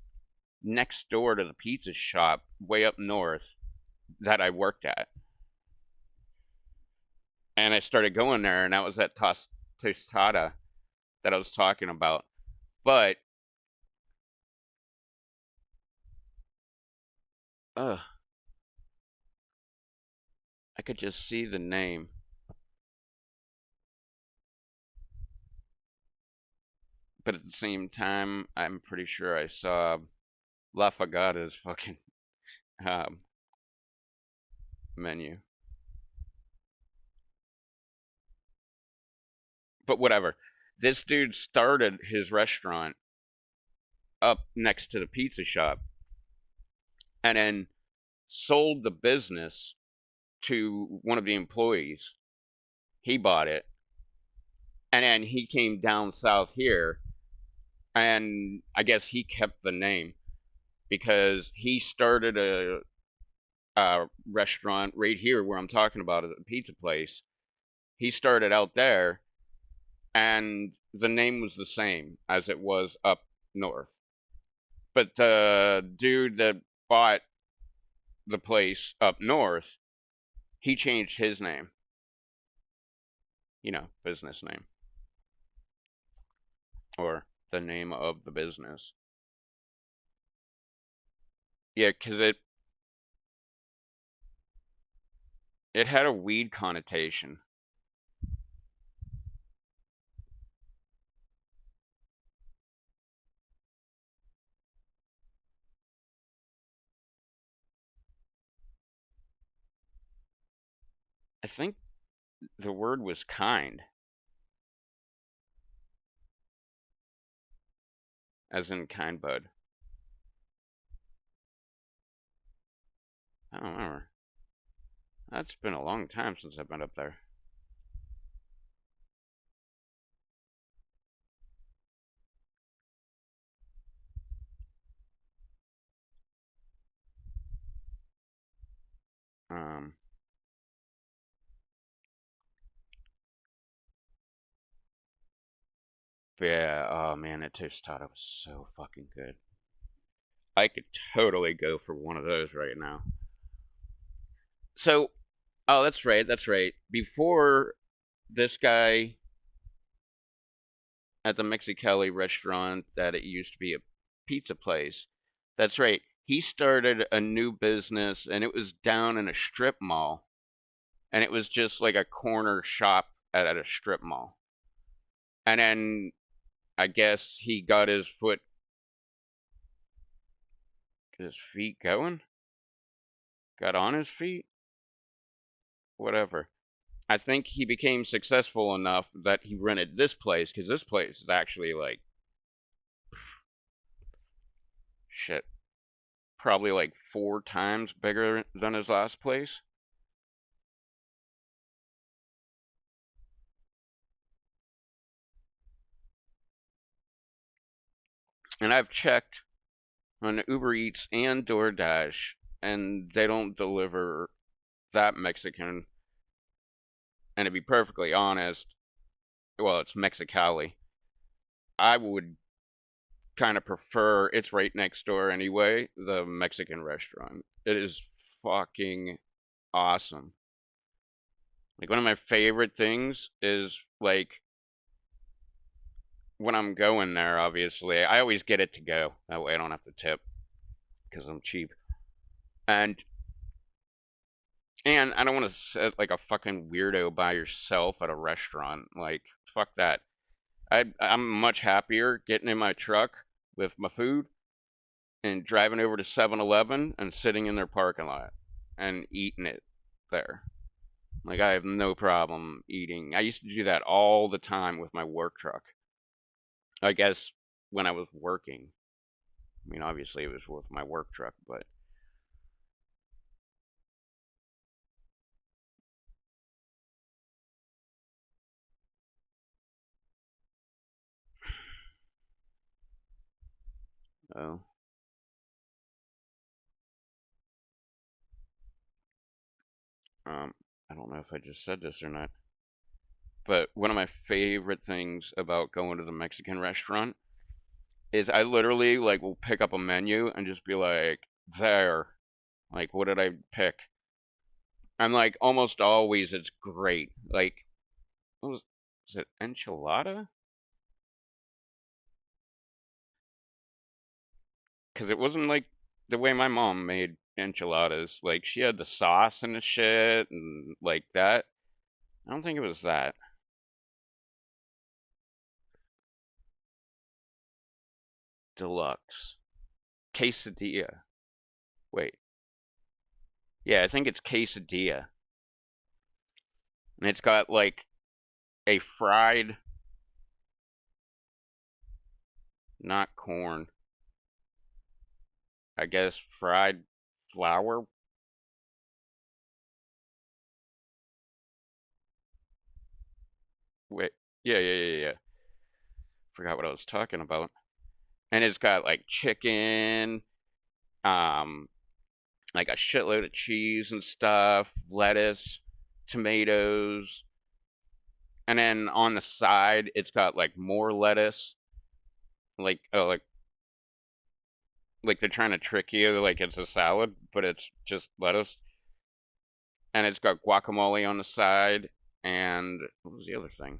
next door to the pizza shop way up north that I worked at. And I started going there, and that was that tostada that I was talking about. But, I could just see the name. But at the same time, I'm pretty sure I saw La Fagada's fucking um, menu. But whatever. This dude started his restaurant up next to the pizza shop and then sold the business to one of the employees. He bought it. And then he came down south here and I guess he kept the name because he started a restaurant right here where I'm talking about, a pizza place. He started out there and the name was the same as it was up north. But the dude that bought the place up north, he changed his name. You know, business name. Or the name of the business. Yeah, because it had a weed connotation. I think the word was kind, as in kind bud. I don't remember. That's been a long time since I've been up there. Um, but yeah, oh man, that tostada was so fucking good. I could totally go for one of those right now. So, oh, that's right, that's right. Before this guy at the Mexicali restaurant that it used to be a pizza place, that's right. he started a new business, and it was down in a strip mall, and it was just like a corner shop at a strip mall. And then I guess he got his feet going, got on his feet, whatever. I think he became successful enough that he rented this place, because this place is actually like shit, probably like 4 times bigger than his last place. And I've checked on Uber Eats and DoorDash, and they don't deliver that Mexican. And to be perfectly honest, well, it's Mexicali. I would kind of prefer, it's right next door anyway, the Mexican restaurant. It is fucking awesome. Like, one of my favorite things is, like, when I'm going there, obviously, I always get it to go. That way I don't have to tip, because I'm cheap. And I don't want to sit like a fucking weirdo by yourself at a restaurant. Like, fuck that. I'm much happier getting in my truck with my food and driving over to 7-Eleven and sitting in their parking lot and eating it there. Like, I have no problem eating. I used to do that all the time with my work truck. I guess when I was working. I mean, obviously it was with my work truck, but oh. I don't know if I just said this or not, but one of my favorite things about going to the Mexican restaurant is I literally like will pick up a menu and just be like, there, like, what did I pick? I'm like, almost always it's great. Like, what was it, enchilada? Because it wasn't like the way my mom made enchiladas. Like, she had the sauce and the shit and like that. I don't think it was that. Deluxe. Quesadilla. Wait. Yeah, I think it's quesadilla. And it's got like a fried, not corn, I guess fried flour. Wait. Yeah. Forgot what I was talking about. And it's got like chicken, um, like a shitload of cheese and stuff, lettuce, tomatoes, and then on the side it's got like more lettuce, like like they're trying to trick you, like it's a salad, but it's just lettuce, and it's got guacamole on the side, and what was the other thing?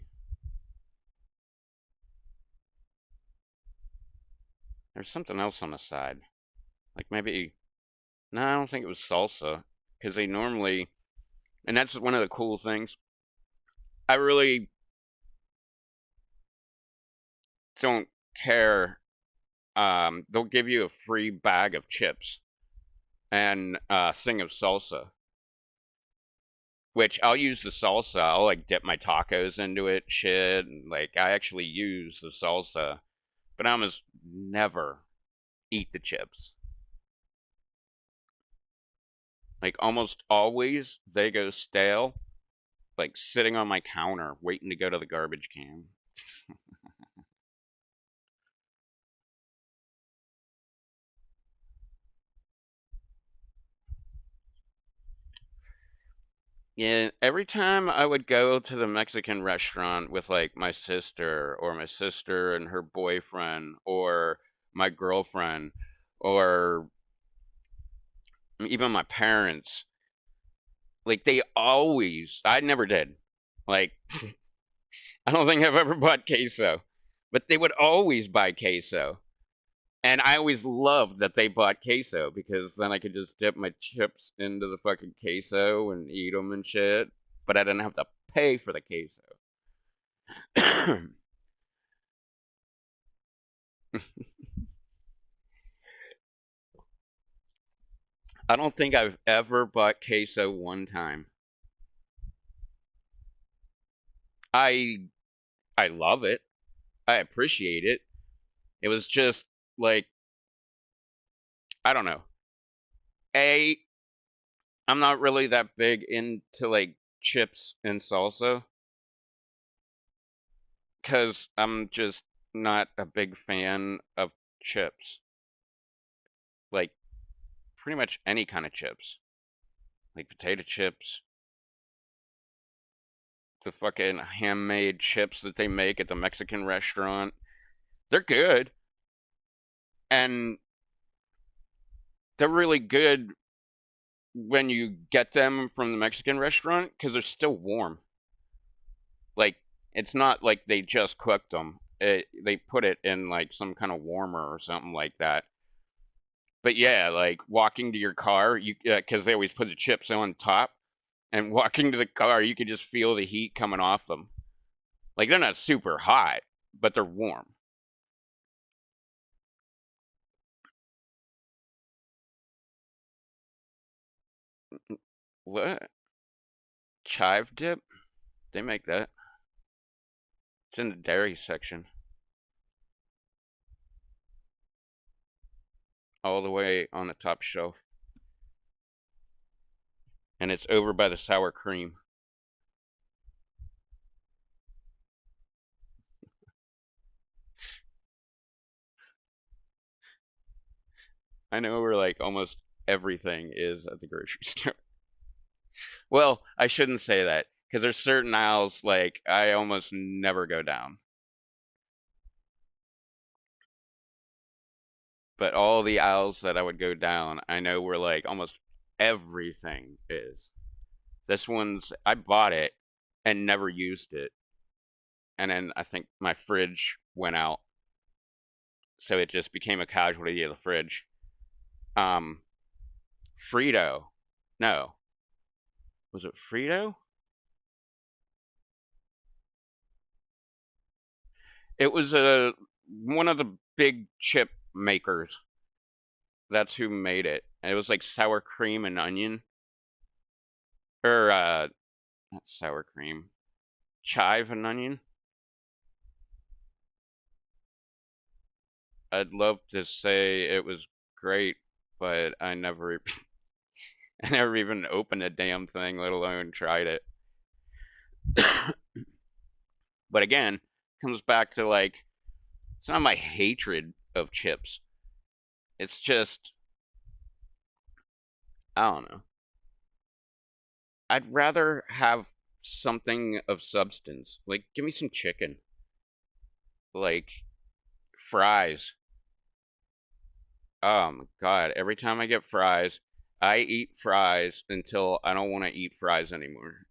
There's something else on the side, like maybe no, I don't think it was salsa, because they normally, and that's one of the cool things. I really don't care. They'll give you a free bag of chips and a thing of salsa, which I'll use the salsa. I'll like dip my tacos into it, shit, and like I actually use the salsa, but I almost never eat the chips. Like almost always they go stale, like sitting on my counter waiting to go to the garbage can. Yeah, every time I would go to the Mexican restaurant with like my sister or my sister and her boyfriend or my girlfriend or even my parents, like they always, I never did. Like, I don't think I've ever bought queso, but they would always buy queso. And I always loved that they bought queso because then I could just dip my chips into the fucking queso and eat them and shit. But I didn't have to pay for the queso. I don't think I've ever bought queso one time. I I love it. I appreciate it. It was just like I don't know. A I'm not really that big into like chips and salsa because I'm just not a big fan of chips. Like pretty much any kind of chips, like potato chips, the fucking handmade chips that they make at the Mexican restaurant. They're good and they're really good when you get them from the Mexican restaurant because they're still warm. Like it's not like they just cooked them. They put it in like some kind of warmer or something like that. But yeah, like walking to your car, you because they always put the chips on top, and walking to the car, you can just feel the heat coming off them. Like they're not super hot, but they're warm. What? Chive dip? They make that. It's in the dairy section, all the way on the top shelf, and it's over by the sour cream. I know where like almost everything is at the grocery store. Well, I shouldn't say that because there's certain aisles like I almost never go down. But all the aisles that I would go down, I know where like almost everything is. This one's I bought it and never used it, and then I think my fridge went out, so it just became a casualty of the fridge. Um, Frito, no, was it Frito? It was a one of the big chip makers. That's who made it. It was like sour cream and onion, or not sour cream, chive and onion. I'd love to say it was great, but I never, I never even opened a damn thing, let alone tried it. But again, comes back to like, it's not my hatred of chips. It's just, I don't know. I'd rather have something of substance. Like, give me some chicken. Like, fries. Oh my God. Every time I get fries, I eat fries until I don't want to eat fries anymore.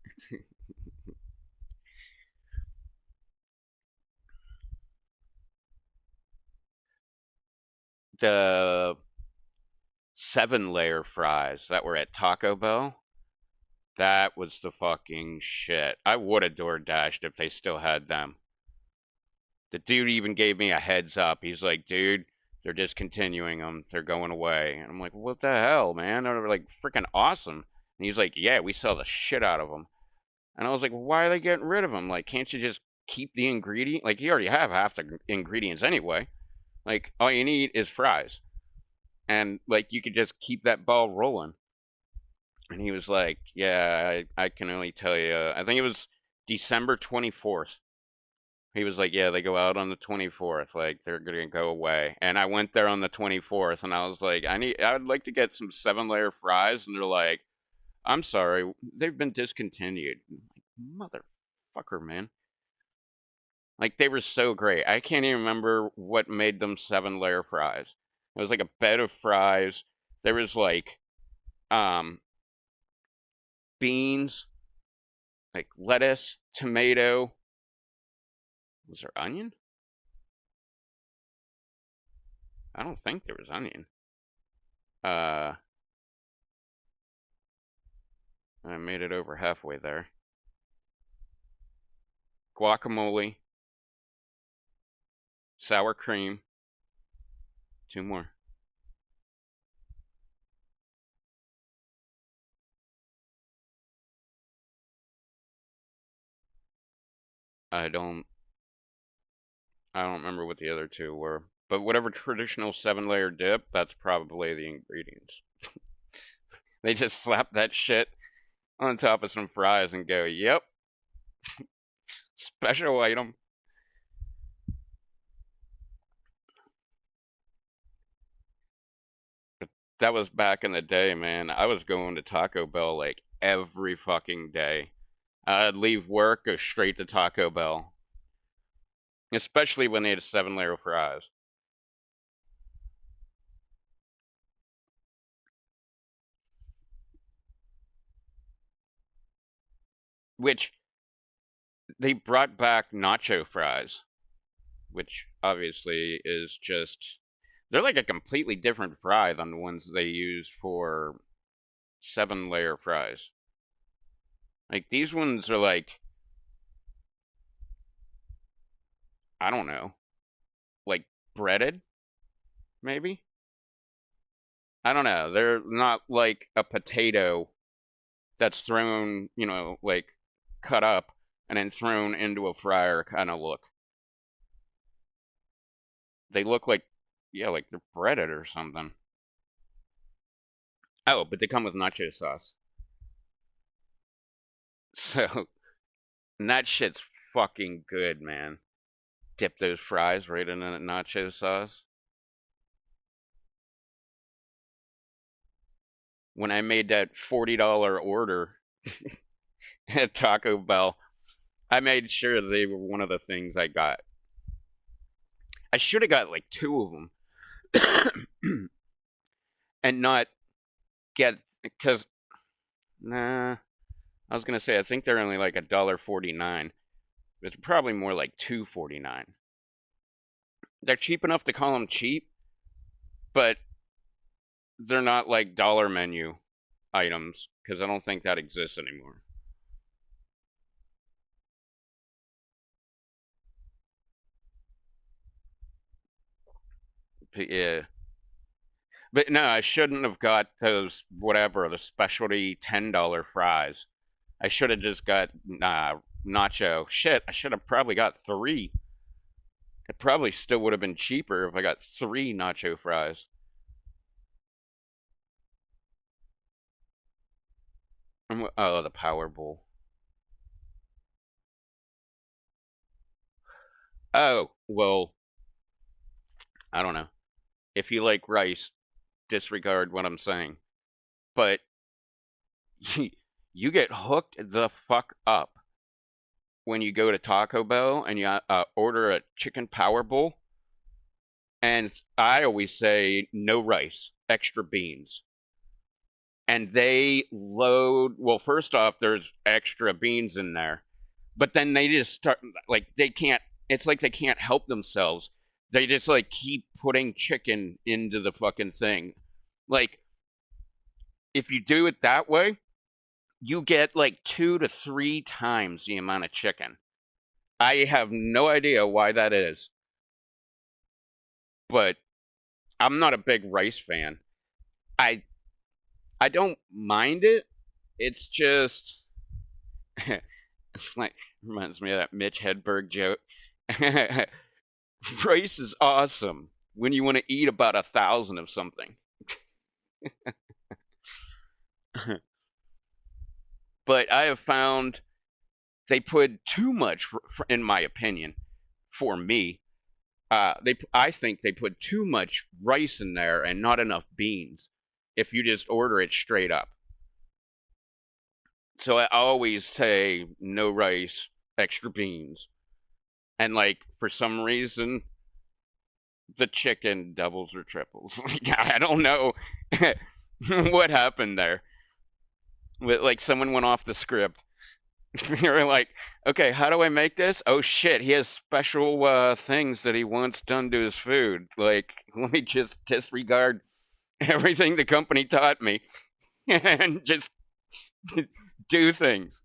The 7-layer fries that were at Taco Bell, that was the fucking shit. I would have door dashed if they still had them. The dude even gave me a heads up. He's like, dude, they're discontinuing them. They're going away. And I'm like, what the hell, man? They're like freaking awesome. And he's like, yeah, we sell the shit out of them. And I was like, well, why are they getting rid of them? Like, can't you just keep the ingredient? Like, you already have half the ingredients anyway. Like, all you need is fries. And, like, you could just keep that ball rolling. And he was like, yeah, I can only tell you, I think it was December 24th. He was like, yeah, they go out on the 24th. Like, they're going to go away. And I went there on the 24th, and I was like, I would like to get some 7-layer fries. And they're like, I'm sorry, they've been discontinued. I'm like, motherfucker, man. Like, they were so great. I can't even remember what made them 7-layer fries. It was like a bed of fries. There was like, um, beans, like lettuce, tomato. Was there onion? I don't think there was onion. I made it over halfway there. Guacamole, sour cream, 2 more. I don't remember what the other 2 were. But whatever traditional 7-layer dip, that's probably the ingredients. They just slap that shit on top of some fries and go, yep, special item. But that was back in the day, man. I was going to Taco Bell like every fucking day. I'd leave work, go straight to Taco Bell. Especially when they had 7-layer fries. Which, they brought back nacho fries. Which, obviously, is just... They're like a completely different fry than the ones they used for 7-layer fries. Like, these ones are like... I don't know. Like, breaded? Maybe? I don't know. They're not like a potato that's thrown, like cut up and then thrown into a fryer kind of look. They look like, yeah, like they're breaded or something. Oh, but they come with nacho sauce. So, and that shit's fucking good, man. Dip those fries right in a nacho sauce. When I made that $40 order at Taco Bell, I made sure they were one of the things I got. I should have got like 2 of them and not get, because nah, I was gonna say I think they're only like $1.49. It's probably more like $2.49. They're cheap enough to call them cheap, but they're not like dollar menu items because I don't think that exists anymore. But yeah. But no, I shouldn't have got those, whatever, the specialty $10 fries. I should have just got nacho. Shit, I should have probably got 3. It probably still would have been cheaper if I got 3 nacho fries. Oh, the Power Bowl. Oh, well, I don't know. If you like rice, disregard what I'm saying. But you get hooked the fuck up when you go to Taco Bell and you order a chicken Power Bowl. And I always say no rice, extra beans. And they load, well, first off, there's extra beans in there. But then they just start, like, they can't, it's like they can't help themselves. They just, like, keep putting chicken into the fucking thing. Like, if you do it that way, you get like 2 to 3 times the amount of chicken. I have no idea why that is, but I'm not a big rice fan. I I don't mind it. It's just it's like reminds me of that Mitch Hedberg joke. Rice is awesome when you want to eat about 1,000 of something. But I have found they put too much, in my opinion, for me. I think they put too much rice in there and not enough beans. If you just order it straight up, so I always say no rice, extra beans, and like for some reason the chicken doubles or triples. I don't know what happened there. Like someone went off the script. You're like, okay, how do I make this? Oh shit, he has special things that he wants done to his food. Like, let me just disregard everything the company taught me and just do things.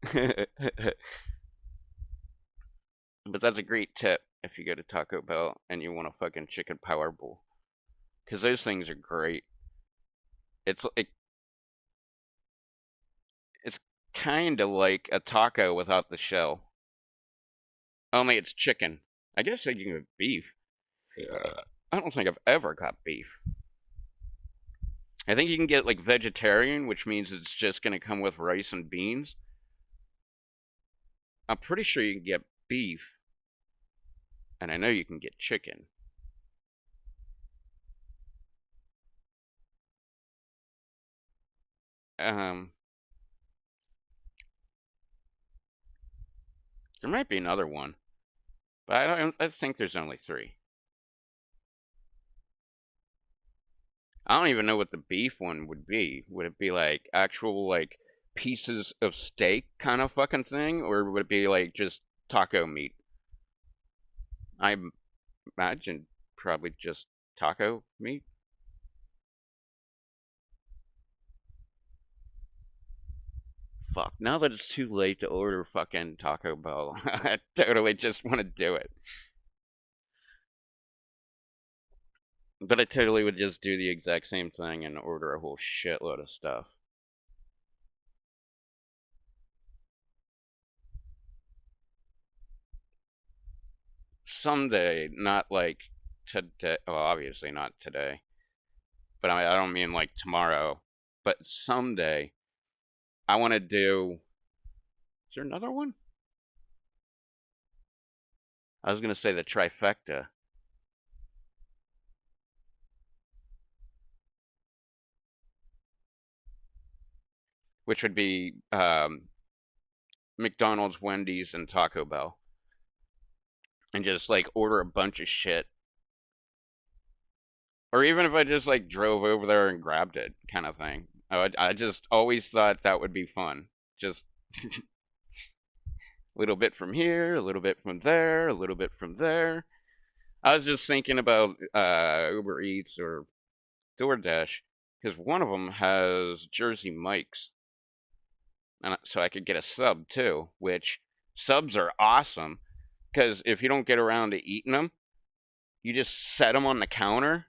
But that's a great tip if you go to Taco Bell and you want a fucking chicken power bowl, because those things are great. It's kind of like a taco without the shell, only it's chicken. I guess you can get beef. I don't think I've ever got beef. I think you can get like vegetarian, which means it's just gonna come with rice and beans. I'm pretty sure you can get beef, and I know you can get chicken. Um, there might be another one, but I think there's only three. I don't even know what the beef one would be. Would it be like actual like pieces of steak kind of fucking thing, or would it be like just taco meat? I imagine probably just taco meat. Fuck, now that it's too late to order fucking Taco Bell, I totally just want to do it. But I totally would just do the exact same thing and order a whole shitload of stuff. Someday, not like today, well, obviously not today, but I don't mean like tomorrow, but someday I want to do. Is there another one? I was going to say the trifecta, which would be McDonald's, Wendy's, and Taco Bell, and just like order a bunch of shit. Or even if I just like drove over there and grabbed it, kind of thing. I just always thought that would be fun. Just a little bit from here, a little bit from there, a little bit from there. I was just thinking about Uber Eats or DoorDash because one of them has Jersey Mike's, and so I could get a sub too. Which subs are awesome because if you don't get around to eating them, you just set them on the counter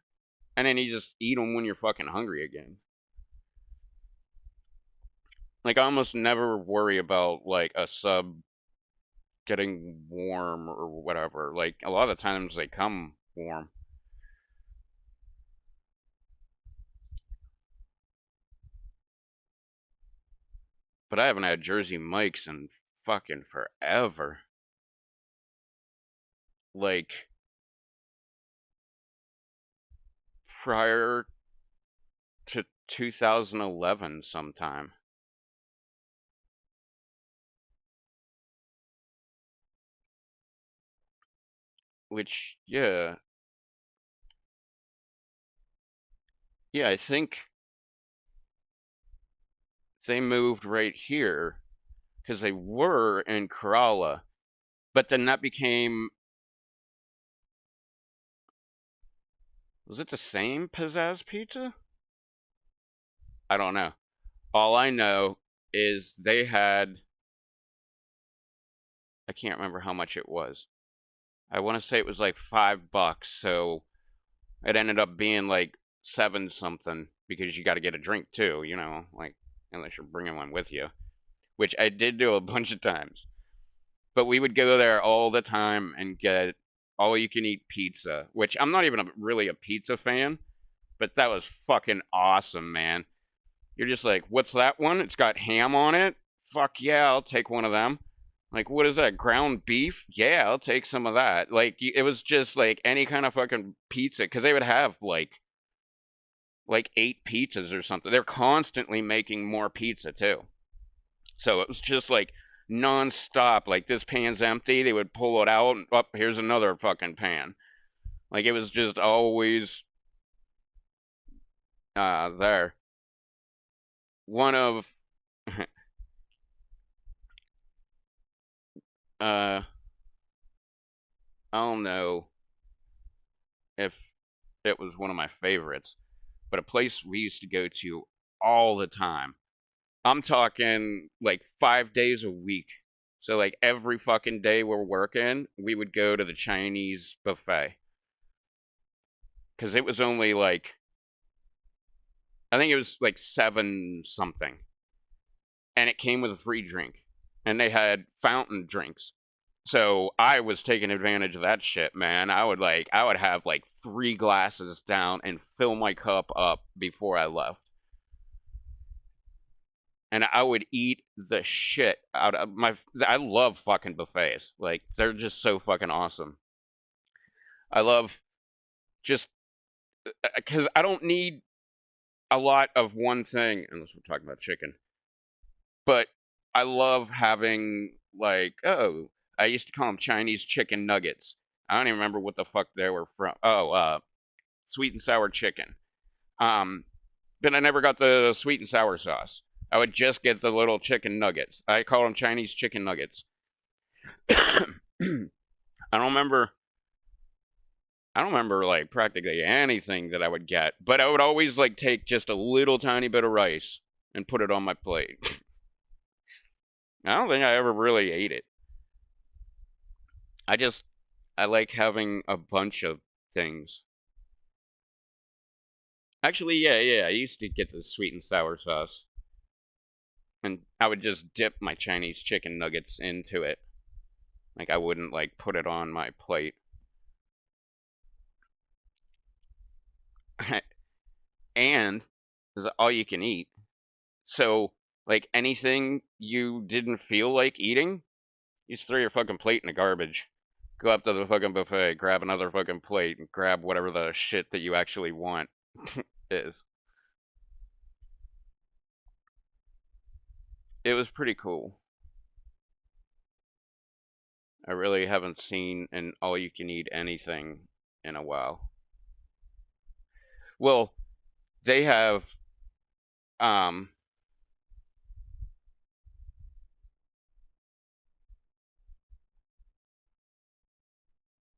and then you just eat them when you're fucking hungry again. Like I almost never worry about like a sub getting warm or whatever. Like a lot of the times they come warm. But I haven't had Jersey Mike's in fucking forever. Like prior to 2011 sometime. Which yeah, I think they moved right here because they were in Kerala, but then that became, was it the same Pizzazz Pizza? I don't know. All I know is they had, I can't remember how much it was. I want to say it was like $5, so it ended up being like seven something because you got to get a drink too, like unless you're bringing one with you, which I did do a bunch of times. But we would go there all the time and get all you can eat pizza, which I'm not even really a pizza fan, but that was fucking awesome, man. You're just like, what's that one? It's got ham on it? Fuck yeah, I'll take one of them. Like, what is that? Ground beef? Yeah, I'll take some of that. Like, it was just like any kind of fucking pizza, because they would have like 8 pizzas or something. They're constantly making more pizza too. So it was just like non-stop. Like this pan's empty, they would pull it out and up, here's another fucking pan. Like it was just always there. One of I don't know if it was one of my favorites, but a place we used to go to all the time. I'm talking like 5 days a week. So like every fucking day we're working, we would go to the Chinese buffet. Cause it was only like, I think it was like seven something. And it came with a free drink. And they had fountain drinks. So I was taking advantage of that shit, man. I would have like 3 glasses down and fill my cup up before I left. And I would eat the shit out of my. I love fucking buffets. Like they're just so fucking awesome. I love just because I don't need a lot of one thing unless we're talking about chicken. But I love having like I used to call them Chinese chicken nuggets. I don't even remember what the fuck they were from. Sweet and sour chicken. Um, but I never got the sweet and sour sauce. I would just get the little chicken nuggets. I call them Chinese chicken nuggets. I don't remember. I don't remember like practically anything that I would get, but I would always like take just a little tiny bit of rice and put it on my plate. I don't think I ever really ate it. I like having a bunch of things. Actually, yeah, I used to get the sweet and sour sauce. And I would just dip my Chinese chicken nuggets into it. Like I wouldn't like put it on my plate. And it's all you can eat. So like anything you didn't feel like eating, you just throw your fucking plate in the garbage. Go up to the fucking buffet, grab another fucking plate, and grab whatever the shit that you actually want is. It was pretty cool. I really haven't seen an all you can eat anything in a while. Well, they have um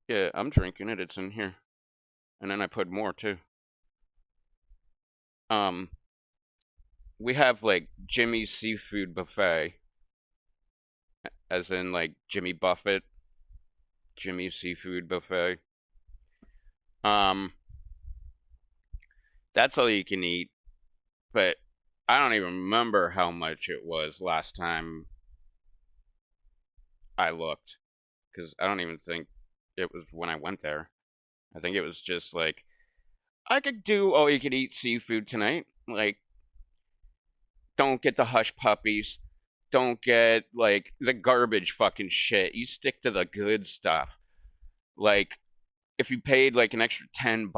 yeah, I'm drinking it. It's in here. And then I put more too. Um we have like Jimmy's Seafood Buffet, as in like Jimmy Buffett, Jimmy's Seafood Buffet. Um that's all you can eat, but I don't even remember how much it was last time I looked cuz I don't even think it was when I went there. I think it was just like I could do all you could eat seafood tonight. Like don't get the hush puppies. Don't get like the garbage fucking shit. You stick to the good stuff. Like if you paid like an extra $10,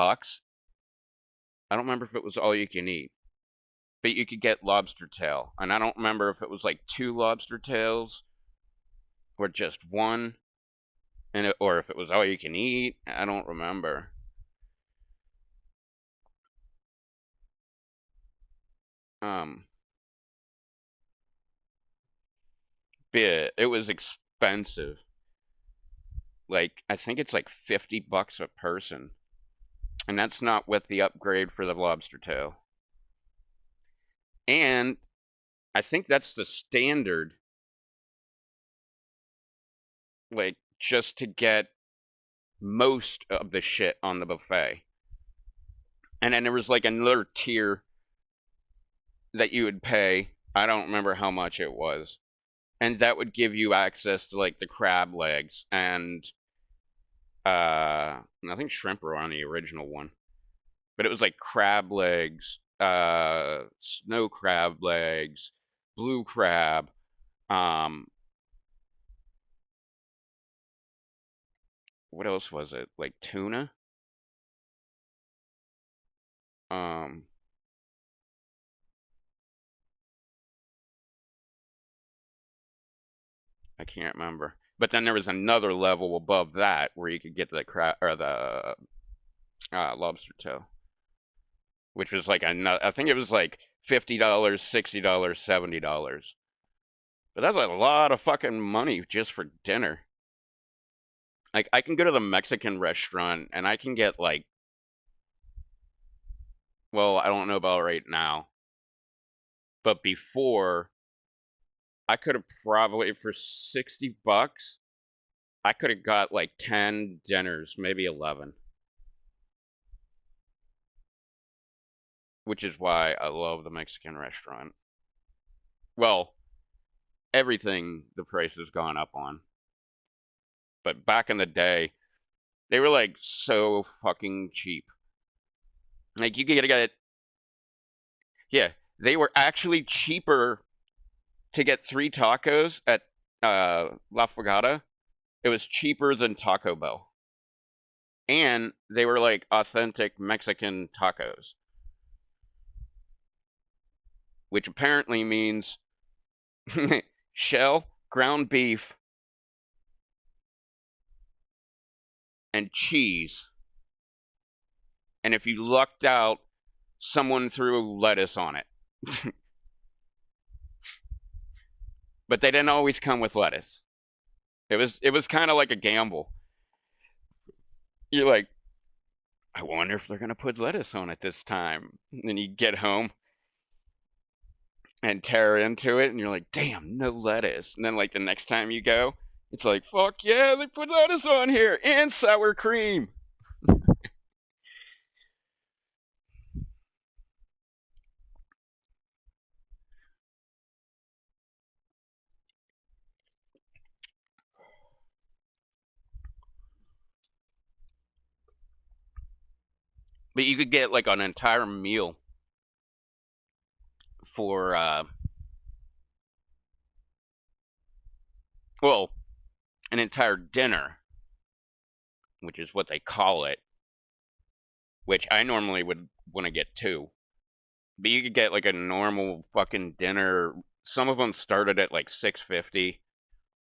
I don't remember if it was all you can eat, but you could get lobster tail, and I don't remember if it was like 2 lobster tails or just one, or if it was all you can eat. I don't remember. Um, but it was expensive. Like I think it's like $50 a person, and that's not with the upgrade for the lobster tail. And I think that's the standard, like just to get most of the shit on the buffet. And then there was like another tier that you would pay. I don't remember how much it was. And that would give you access to like the crab legs and I think shrimp were on the original one. But it was like crab legs, snow crab legs, blue crab, um what else was it? Like tuna? Um I can't remember. But then there was another level above that where you could get the crab or the lobster tail, which was like another. I think it was like $50, $60, $70. But that's a lot of fucking money just for dinner. Like, I can go to the Mexican restaurant and I can get, like, well, I don't know about right now, but before, I could have probably, for $60, I could have got like 10 dinners, maybe 11. Which is why I love the Mexican restaurant. Well, everything the price has gone up on. But back in the day, they were like so fucking cheap. Like you could get, yeah, they were actually cheaper to get 3 tacos at La Fogata. It was cheaper than Taco Bell. And they were like authentic Mexican tacos. Which apparently means shell, ground beef, and cheese. And if you lucked out, someone threw lettuce on it. But they didn't always come with lettuce. It was kind of like a gamble. You're like, I wonder if they're gonna put lettuce on it this time. And then you get home and tear into it, and you're like, damn, no lettuce. And then like the next time you go, it's like, fuck yeah, they put lettuce on here and sour cream. But you could get like an entire meal for well, an entire dinner, which is what they call it, which I normally would want to get 2. But you could get like a normal fucking dinner. Some of them started at like $6.50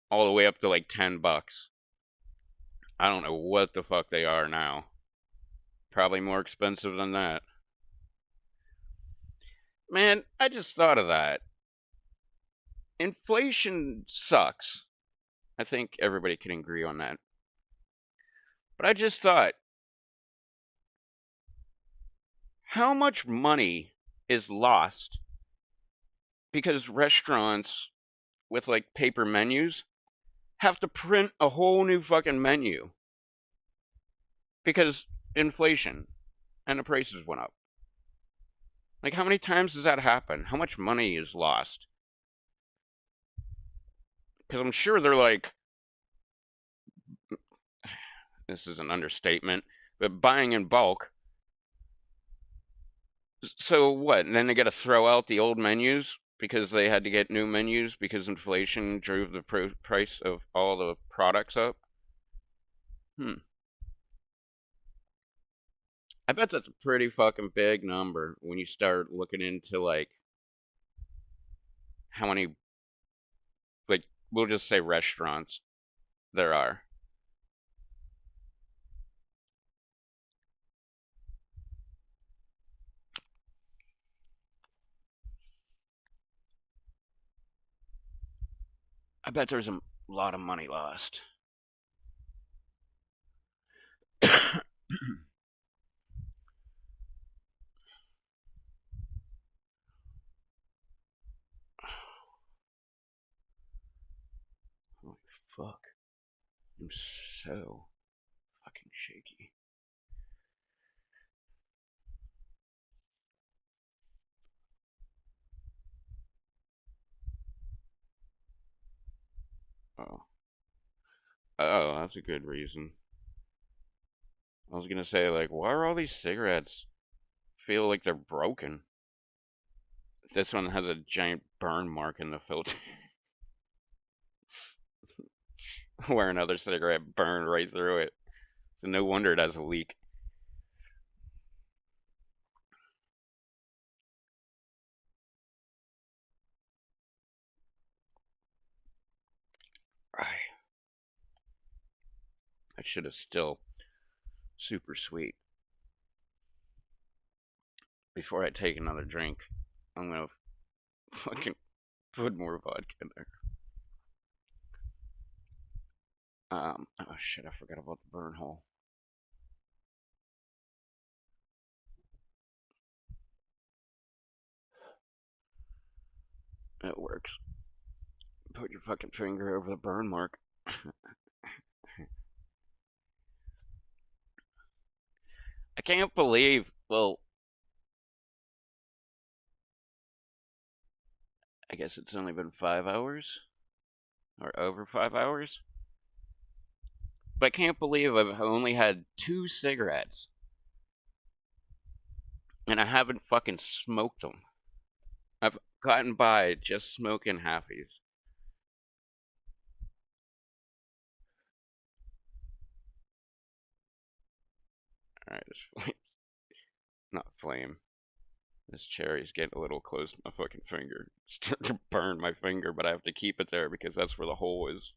all the way up to like $10. I don't know what the fuck they are now. Probably more expensive than that. Man, I just thought of that. Inflation sucks. I think everybody can agree on that. But I just thought, how much money is lost because restaurants with like paper menus have to print a whole new fucking menu because inflation and the prices went up. Like, how many times does that happen? How much money is lost? Because I'm sure they're like, this is an understatement, but buying in bulk. So what? And then they got to throw out the old menus because they had to get new menus because inflation drove the price of all the products up? I bet that's a pretty fucking big number when you start looking into like how many, like, we'll just say restaurants there are. I bet there's a lot of money lost. Holy fuck. I'm so fucking shaky. Oh. Oh, that's a good reason. I was gonna say, like, why are all these cigarettes feel like they're broken? This one has a giant burn mark in the filter. Where another cigarette burned right through it. So no wonder it has a leak. That shit is still super sweet. Before I take another drink, I'm gonna fucking put more vodka in there. Oh shit, I forgot about the burn hole. It works. Put your fucking finger over the burn mark. I can't believe, well, I guess it's only been 5 hours? Or over 5 hours? But I can't believe I've only had 2 cigarettes. And I haven't fucking smoked them. I've gotten by just smoking halfies. Alright, this flame. Not flame. This cherry's getting a little close to my fucking finger. It's starting to burn my finger, but I have to keep it there because that's where the hole is.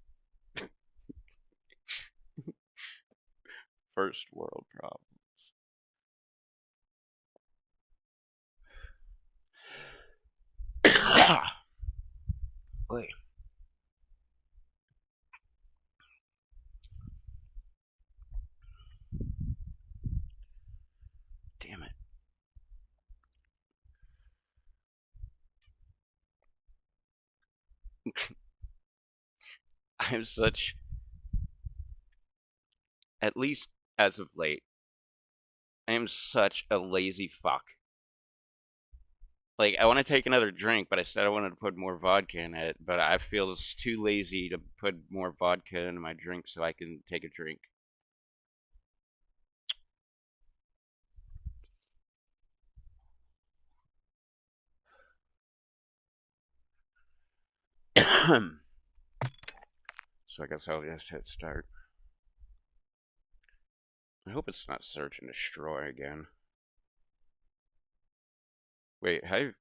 First world problems. Wait. Damn it. I'm such, at least as of late, I am such a lazy fuck. Like, I want to take another drink, but I said I wanted to put more vodka in it, but I feel it's too lazy to put more vodka in my drink so I can take a drink. So I guess I'll just hit start. I hope it's not search and destroy again. Wait, have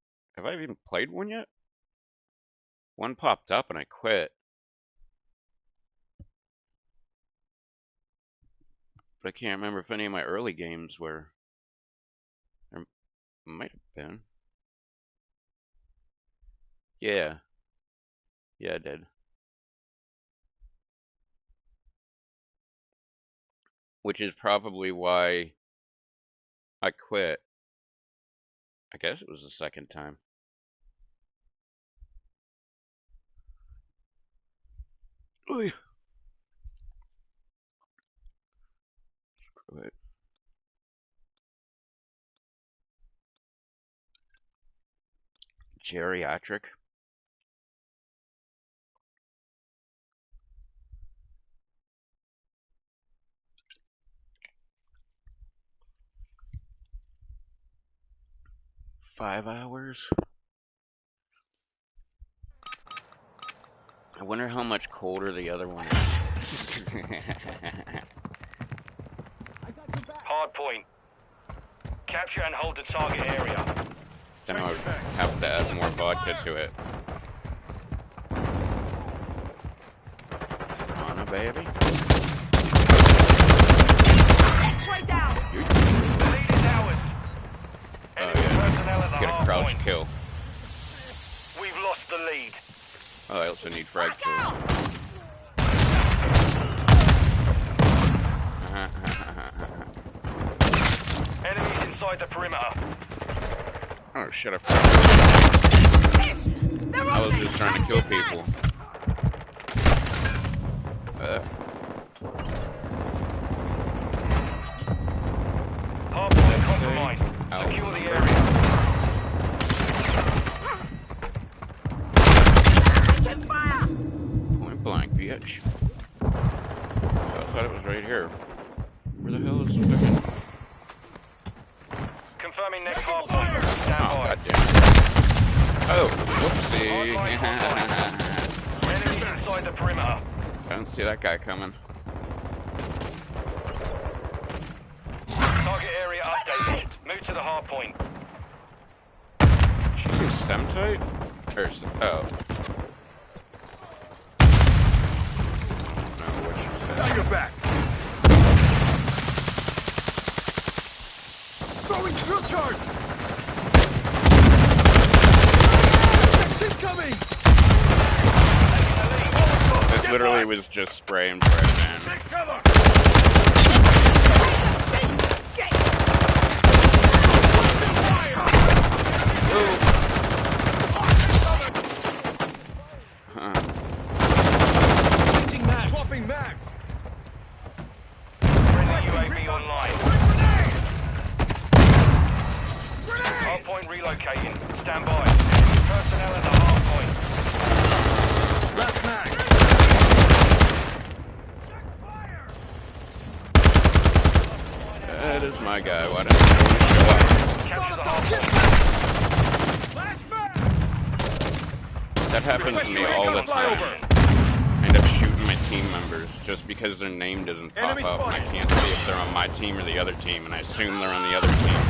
I even played one yet? One popped up and I quit. But I can't remember if any of my early games were. There might have been. Yeah. Yeah, I did. Which is probably why I quit. I guess it was the second time. Oy. Screw it. Geriatric. $5 hours? I wonder how much colder the other one is. Hard point. Capture and hold the target area. Then I would have to add more vodka to it. On a baby. X-ray down! The lead is ours. Oh Enemy personnel at yeah. the Get a hard crouch point. kill. We've lost the lead. Oh, I also need frag tools. Enemies inside the perimeter. Oh shit, I I was just trying to kill people. Hard point compromised. Secure the area. Point blank, bitch. Oh, I thought it was right here. Where the hell is the fucking... Confirming next hard point. Stand Oh, by. goddamn. Oh, whoopsie. Enemies inside the perimeter. I don't see that guy coming. Target area updated. Move to the hard point. Did she say Semtite? Or, oh. No, what she said. Now you're back. Throwing drill charge. Incoming. It literally was just spray and pray, man. Take cover! Changing mags. Swapping mags. Friendly UAV online. Hardpoint relocating. Stand by. Enemy personnel at the hardpoint. Last mag. That is my guy. Why didn't he show up? Capture the hardpoint. Last mag. That happens to me all the time. Flyover. I end up shooting my team members just because their name doesn't pop Enemy up. And I spotted. can't see if they're on my team or the other team, and I assume they're on the other team.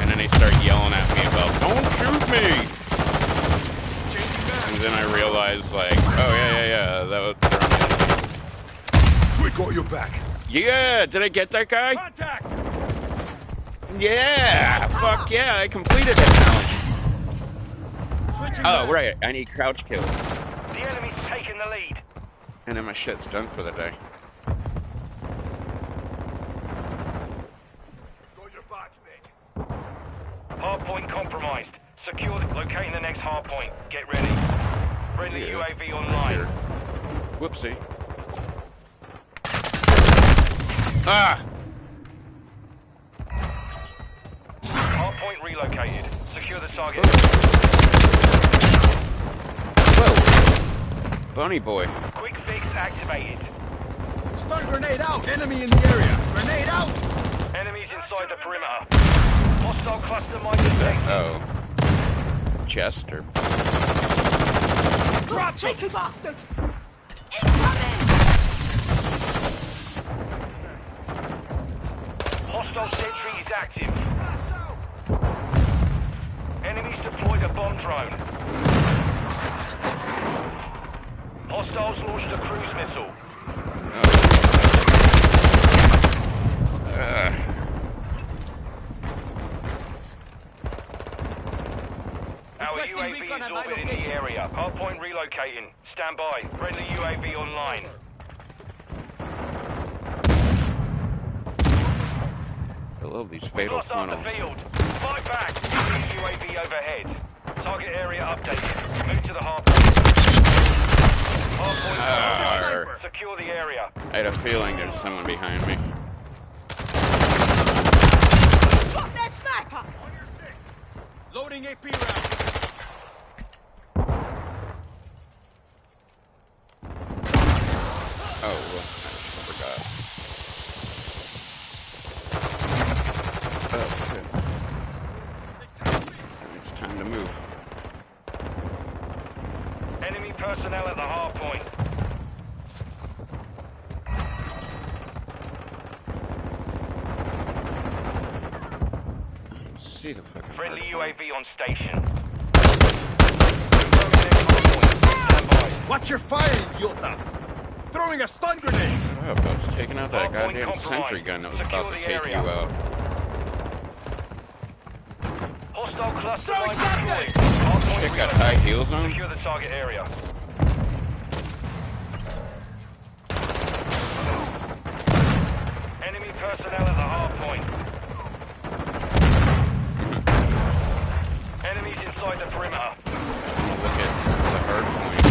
And then they start yelling at me about, "Don't shoot me!" Changing mags. And then I realize, like, oh yeah, that was they're on the other team. So we got your back. Yeah, did I get that guy? Contact. Yeah, fuck yeah, I completed that challenge. Switching Oh, mags. right, I need crouch kills. The enemy's taking the lead. And then my shit's done for the day. Got your back, mate. Hardpoint compromised. Secure. Locating the next hardpoint. Get ready. Friendly Yeah. UAV online. Here. Whoopsie. Ah! Hardpoint relocated. Secure the target. Whoa! Bunny boy. Quick fix activated. Stun grenade out. Enemy in the area. Grenade out. Enemies inside the perimeter. Hostile cluster mine detected. Oh. Chester. Drop Cheeky bastard! Hostile sentry is active. Enemies deployed a bomb drone. Hostiles launched a cruise missile. Our Requesting UAV recon is at my orbiting the location. area. Hardpoint relocating. Stand by. Friendly UAV online. I love these We've fatal lost half funnels. the field. Fight back. Enemy UAV overhead. Target area updated. Move to the hardpoint. Hardpoint. Arr. Secure the area. I had a feeling there's someone behind me. Got that sniper! Loading AP round. Oh, well, I forgot. Oh, shit. It's time to move. Enemy personnel at the hardpoint. See the fucking Friendly hardpoint. UAV on station. Confirming next hardpoint. Stand by. Watch your fire, idiota. Throwing a stun grenade. Oh, I was taking out that Hardpoint goddamn compromised. sentry gun that was Secure about to the take area. you out. Hostile cluster Throwing mine something. deployed. Hardpoint Check that relocated. high heels on. Secure the target area. Enemy personnel at the hardpoint. Enemies inside the perimeter. Look at the hard point.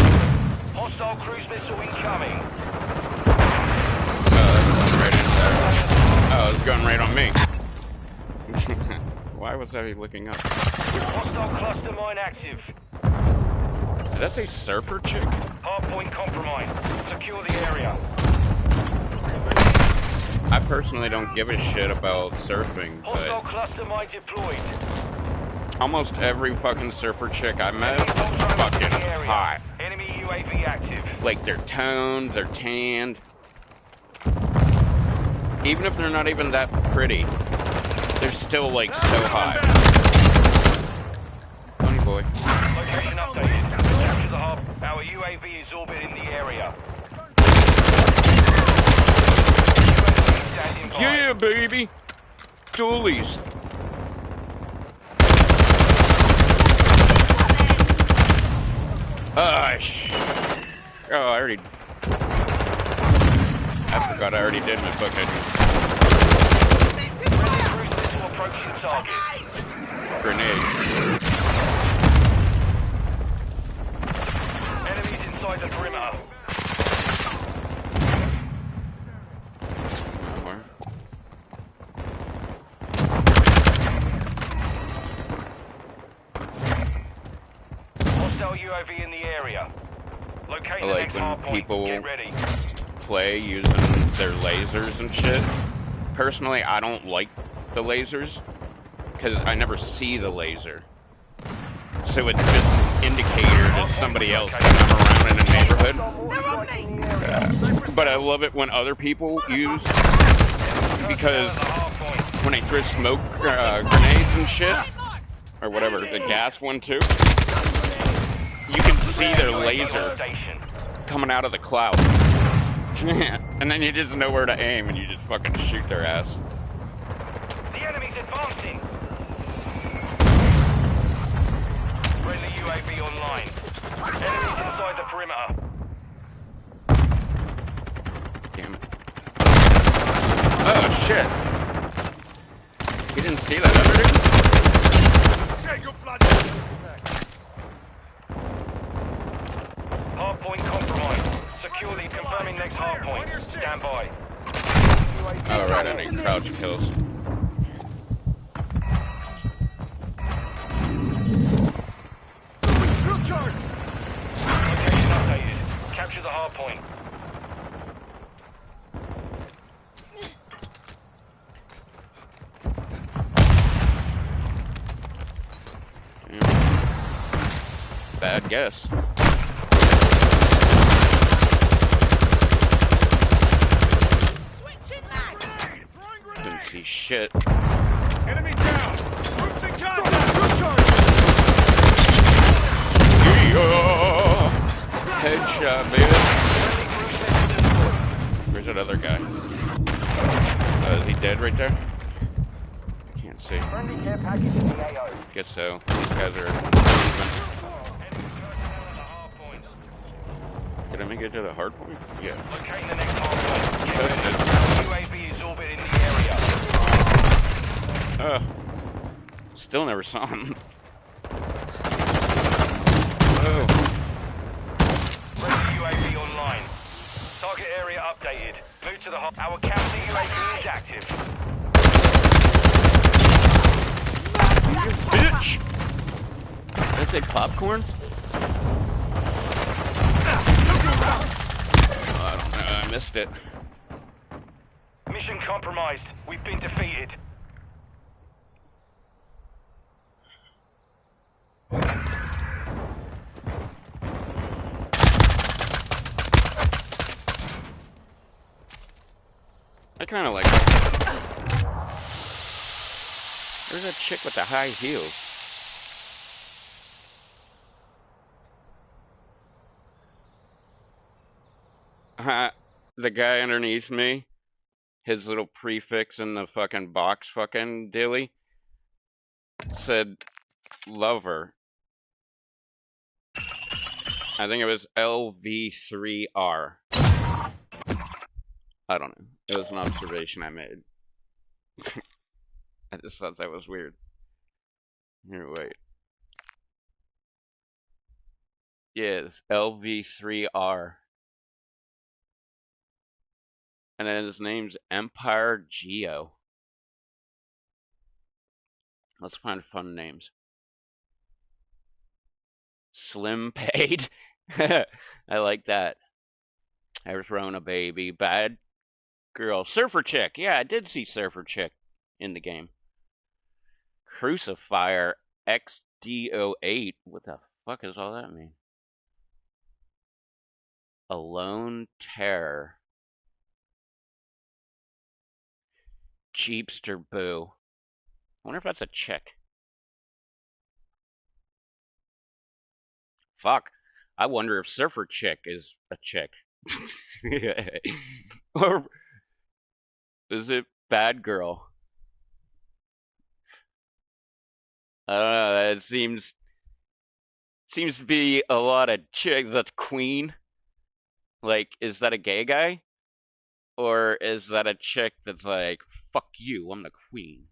Hostile cruise missile incoming. Oh, that's going right in there. Oh, it's going right on me. Why was I looking up? Hostile cluster mine active. Did that say surfer chick? Hardpoint compromised. Secure the area. I personally don't give a shit about surfing, Hostile but cluster mine deployed. almost every fucking surfer chick I met Enemy is ultra fucking in the area. hot. Enemy UAV active. Like, they're toned, they're tanned. Even if they're not even that pretty, they're still, like, so hot. Funny boy. Location updated. Capture the hub. Our UAV is orbiting the area. UAV standing by. Yeah, baby! Dualies. Oh, I already... I forgot I already did my footage. Cruise missile approaching target. Grenade. Enemies inside the perimeter. Where? Hostile UAV in the area. Locate the Like next when hard point. people Get ready. play using their lasers and shit. Personally, I don't like the lasers because I never see the laser. So it's just an indicator to somebody else that I'm around in a neighborhood. But I love it when other people use, because when I throw smoke grenades and shit, or whatever, the gas one too, you can see their laser coming out of the cloud. And then you just know where to aim and you just fucking shoot their ass. The enemy's advancing. Friendly UAV online. Enemies inside the perimeter. Damn it. Oh shit. You didn't see that other dude? Hard point compromised. Secure the confirming next hard point. Stand by. Oh right, I need crouch kills. Location updated. Capture the hard point. Bad guess. Didn't see shit. Enemy down! Troops in contact! Yeah. Headshot, baby. Where's that other guy? Is he dead right there? Can't see. Friendly care package in the AO. Guess so. These guys are moving. Did I make it to the hard point? Yeah. Locating the next hard point. Get ready. UAV is orbiting the area. Still never saw him. Oh. Friendly UAV online. Target area updated. Move to the hot. Our counter UAV is active. Bitch! Did I say popcorn? Oh, I don't know. I missed it. Mission compromised. We've been defeated. I kind of like it. There's that chick with the high heels. The guy underneath me, his little prefix in the fucking box fucking dilly, said lover. I think it was LV3R. I don't know. It was an observation I made. I just thought that was weird. Here, wait. Yeah, it's LV3R. And then his name's Empire Geo. Let's find fun names. Slim Paid. I like that. Arizona Baby. Bad Girl. Surfer Chick. Yeah, I did see Surfer Chick in the game. Crucifier XDO8. What the fuck does all that mean? Alone Terror. Jeepster Boo. I wonder if that's a chick. Fuck. I wonder if Surfer Chick is a chick. Or is it Bad Girl? I don't know. It seems to be a lot of chick. That's Queen. Like, is that a gay guy? Or is that a chick that's like, fuck you, I'm the queen?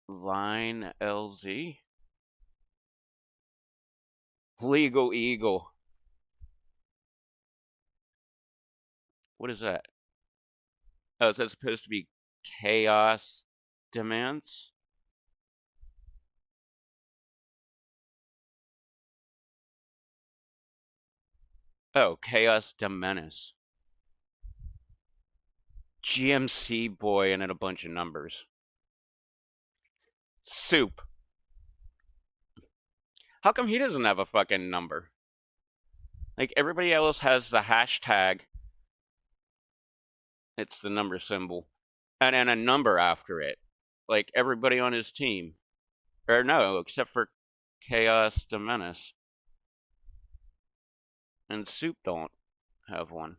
Line LZ? Legal Eagle. What is that? Oh, is that supposed to be Chaos Demands? Oh, Chaos Demenace. GMC boy and then a bunch of numbers. Soup. How come he doesn't have a fucking number? Like, everybody else has the hashtag. It's the number symbol. And then a number after it. Like, everybody on his team. Or no, except for Chaos the Menace. And Soup don't have one.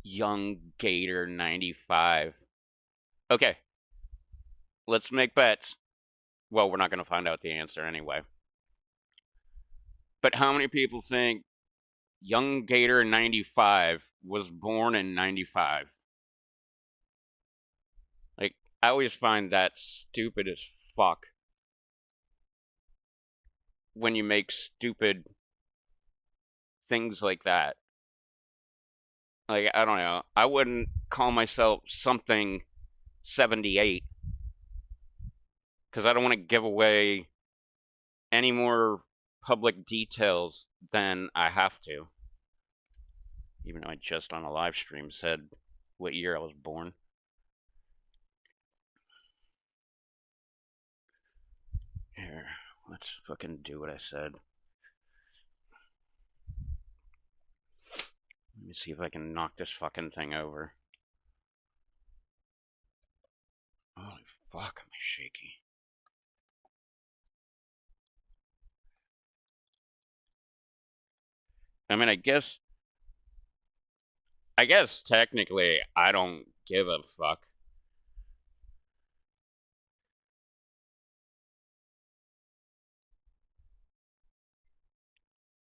Young Gator 95. Okay. Let's make bets. Well, we're not going to find out the answer anyway. But how many people think Young Gator 95 was born in 95? Like, I always find that stupid as fuck. When you make stupid things like that. Like, I don't know. I wouldn't call myself something 78. Because I don't want to give away any more public details than I have to. Even though I just on a live stream said what year I was born. Here, let's fucking do what I said. Let me see if I can knock this fucking thing over. Holy fuck, am I shaky? I mean, I guess technically I don't give a fuck.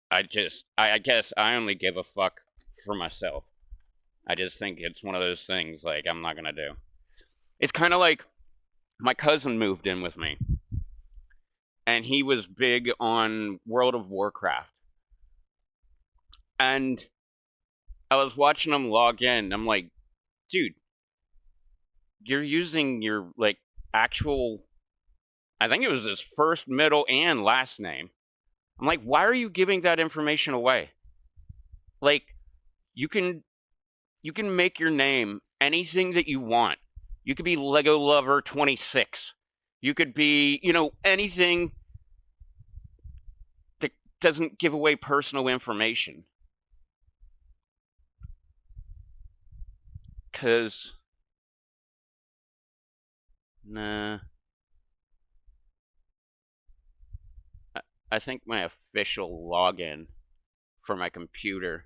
I guess I only give a fuck for myself. I just think it's one of those things like I'm not gonna do. It's kind of like my cousin moved in with me, and he was big on World of Warcraft. And I was watching him log in. I'm like, dude, you're using your like actual, I think it was his first, middle, and last name. I'm like, why are you giving that information away? Like, you can make your name anything that you want. You could be Lego Lover 26. You could be, anything that doesn't give away personal information. Cause, nah. I think my official login for my computer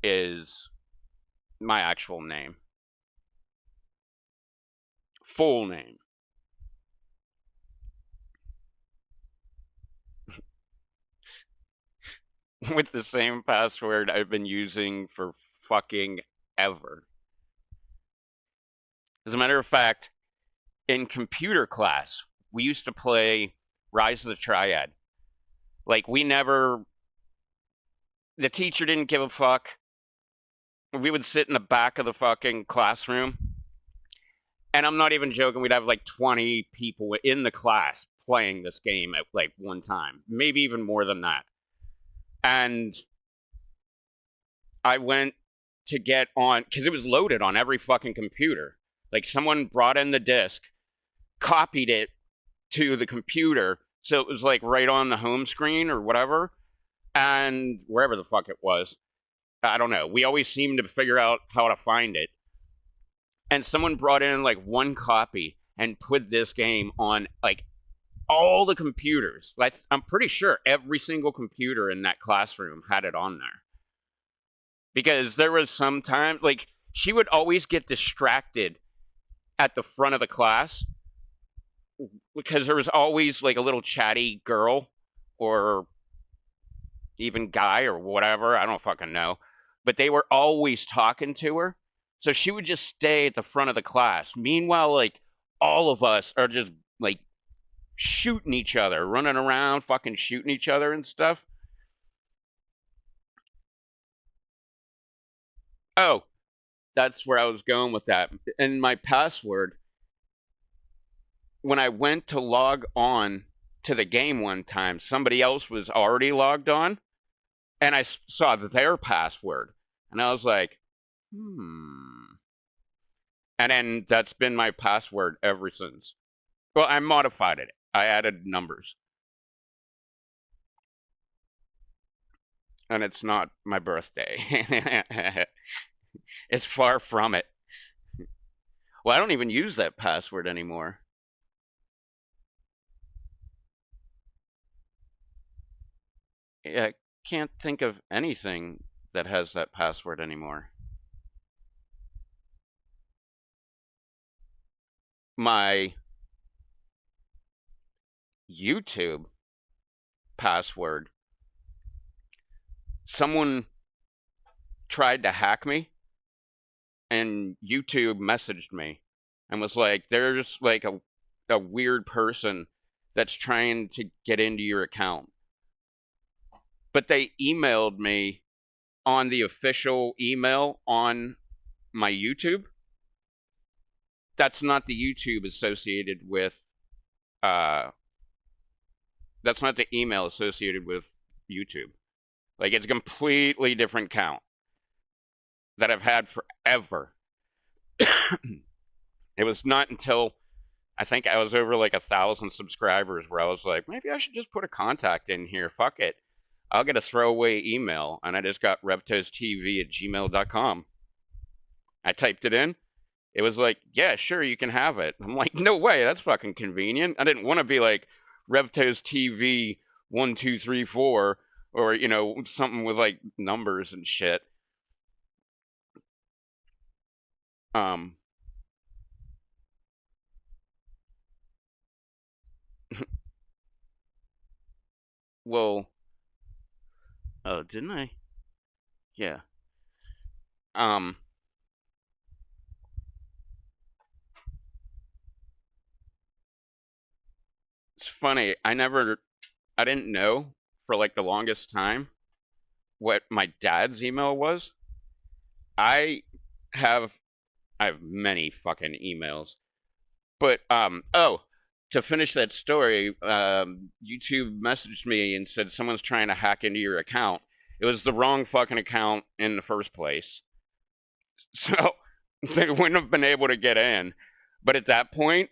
is my actual name. Full name. With the same password I've been using for fucking ever. As a matter of fact, in computer class, we used to play Rise of the Triad. Like, the teacher didn't give a fuck. We would sit in the back of the fucking classroom. And I'm not even joking, we'd have like 20 people in the class playing this game at like one time. Maybe even more than that. And I went to get on, because it was loaded on every fucking computer. Like, someone brought in the disk, copied it to the computer, so it was like right on the home screen or whatever, and wherever the fuck it was. I don't know. We always seemed to figure out how to find it. And someone brought in like one copy and put this game on like all the computers. Like, I'm pretty sure every single computer in that classroom had it on there. Because there was some time, like, she would always get distracted at the front of the class because there was always like a little chatty girl or even guy or whatever. I don't fucking know. But they were always talking to her. So she would just stay at the front of the class. Meanwhile, like, all of us are just, like, shooting each other, running around, fucking shooting each other and stuff. Oh, that's where I was going with that. And my password, when I went to log on to the game one time, somebody else was already logged on, and I saw their password. And I was like, And then that's been my password ever since. Well, I modified it. I added numbers. And it's not my birthday. It's far from it. Well, I don't even use that password anymore. I can't think of anything that has that password anymore. My YouTube password, someone tried to hack me, and YouTube messaged me and was like, there's like a weird person that's trying to get into your account. But they emailed me on the official email on my YouTube. That's not the YouTube associated with, that's not the email associated with YouTube. Like, it's a completely different account that I've had forever. It was not until I think I was over like 1,000 subscribers where I was like, maybe I should just put a contact in here. Fuck it. I'll get a throwaway email. And I just got revtostv@gmail.com. I typed it in. It was like, yeah, sure, you can have it. I'm like, no way, that's fucking convenient. I didn't want to be like revtostv1234 or, you know, something with like numbers and shit. Well, oh, didn't I? Yeah. It's funny. I didn't know for like the longest time what my dad's email was. I have, I have many fucking emails, but oh, to finish that story, YouTube messaged me and said someone's trying to hack into your account. It was the wrong fucking account in the first place, so they wouldn't have been able to get in. But at that point,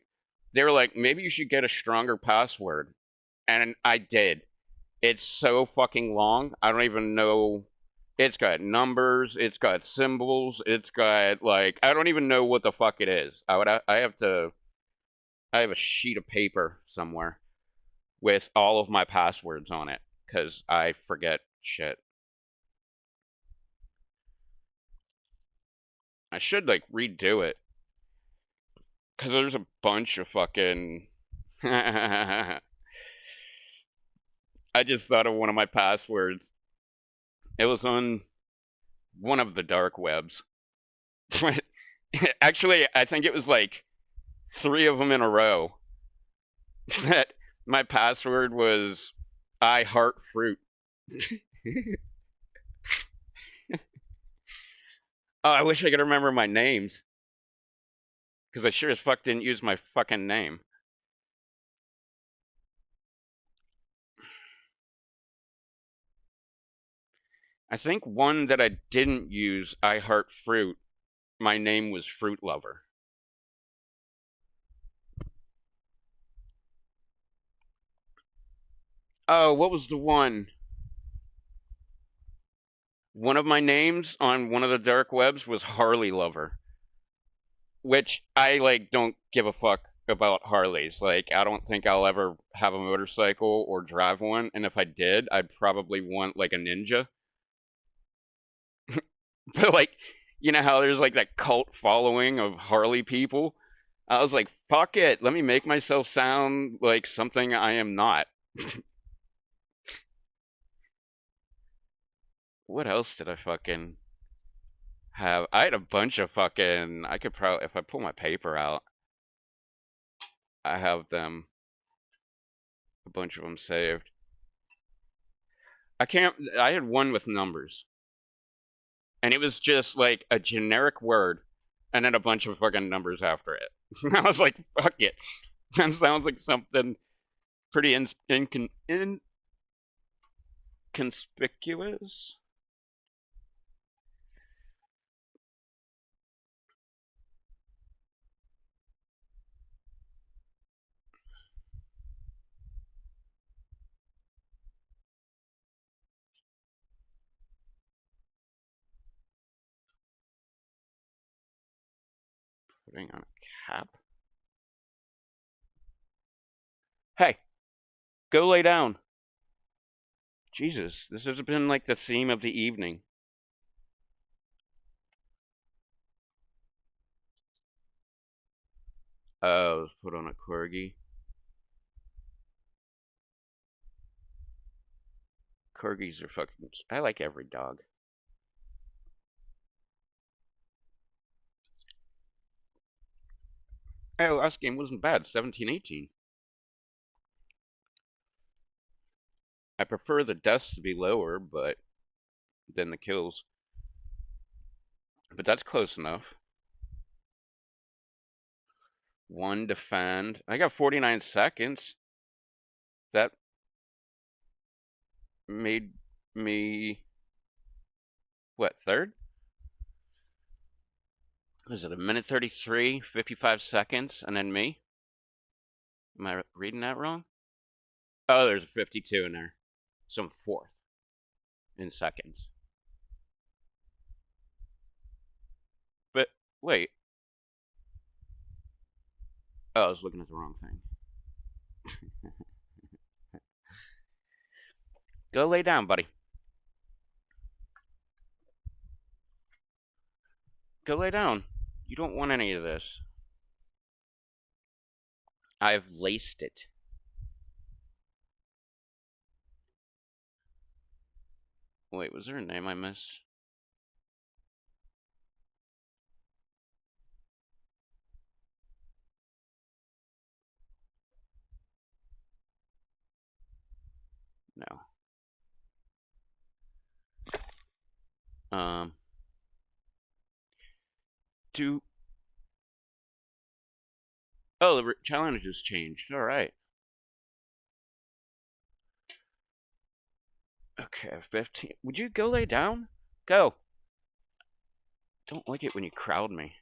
they were like, maybe you should get a stronger password. And I did. It's so fucking long. I don't even know. It's got numbers. It's got symbols. It's got, like, I don't even know what the fuck it is. I have a sheet of paper somewhere with all of my passwords on it because I forget shit. I should, like, redo it because there's a bunch of fucking. I just thought of one of my passwords. It was on one of the dark webs. Actually, I think it was like 3 of them in a row. That my password was I heart fruit. Oh, I wish I could remember my names. Because I sure as fuck didn't use my fucking name. I think one that I didn't use, I heart fruit, my name was Fruit Lover. Oh, what was the one? One of my names on one of the dark webs was Harley Lover. Which I, like, don't give a fuck about Harleys. Like, I don't think I'll ever have a motorcycle or drive one. And if I did, I'd probably want, like, a Ninja. But, like, You know how there's like that cult following of Harley people? I was like, fuck it, let me make myself sound like something I am not. What else did I fucking have? I had a bunch of fucking. I could probably, if I pull my paper out, I have them, a bunch of them saved. I can't, I had one with numbers. And it was just like a generic word and then a bunch of fucking numbers after it. I was like, fuck it. That sounds like something pretty inconspicuous. Putting on a cap. Hey, go lay down. Jesus, this has been like the theme of the evening. Let's put on a corgi. Corgis are fucking. I like every dog. Hey, last game wasn't bad. 17-18. I prefer the deaths to be lower, but than the kills. But that's close enough. One defend. I got 49 seconds. That made me what, third? Was it a minute 33, 55 seconds, and then me? Am I reading that wrong? Oh, there's a 52 in there. So I'm fourth in seconds. But wait. Oh, I was looking at the wrong thing. Go lay down, buddy. Go lay down. You don't want any of this. I've laced it. Wait, was there a name I missed? No. Um. Do. Oh, the challenge has changed. All right. Okay, 15. Would you go lay down? Go. Don't like it when you crowd me.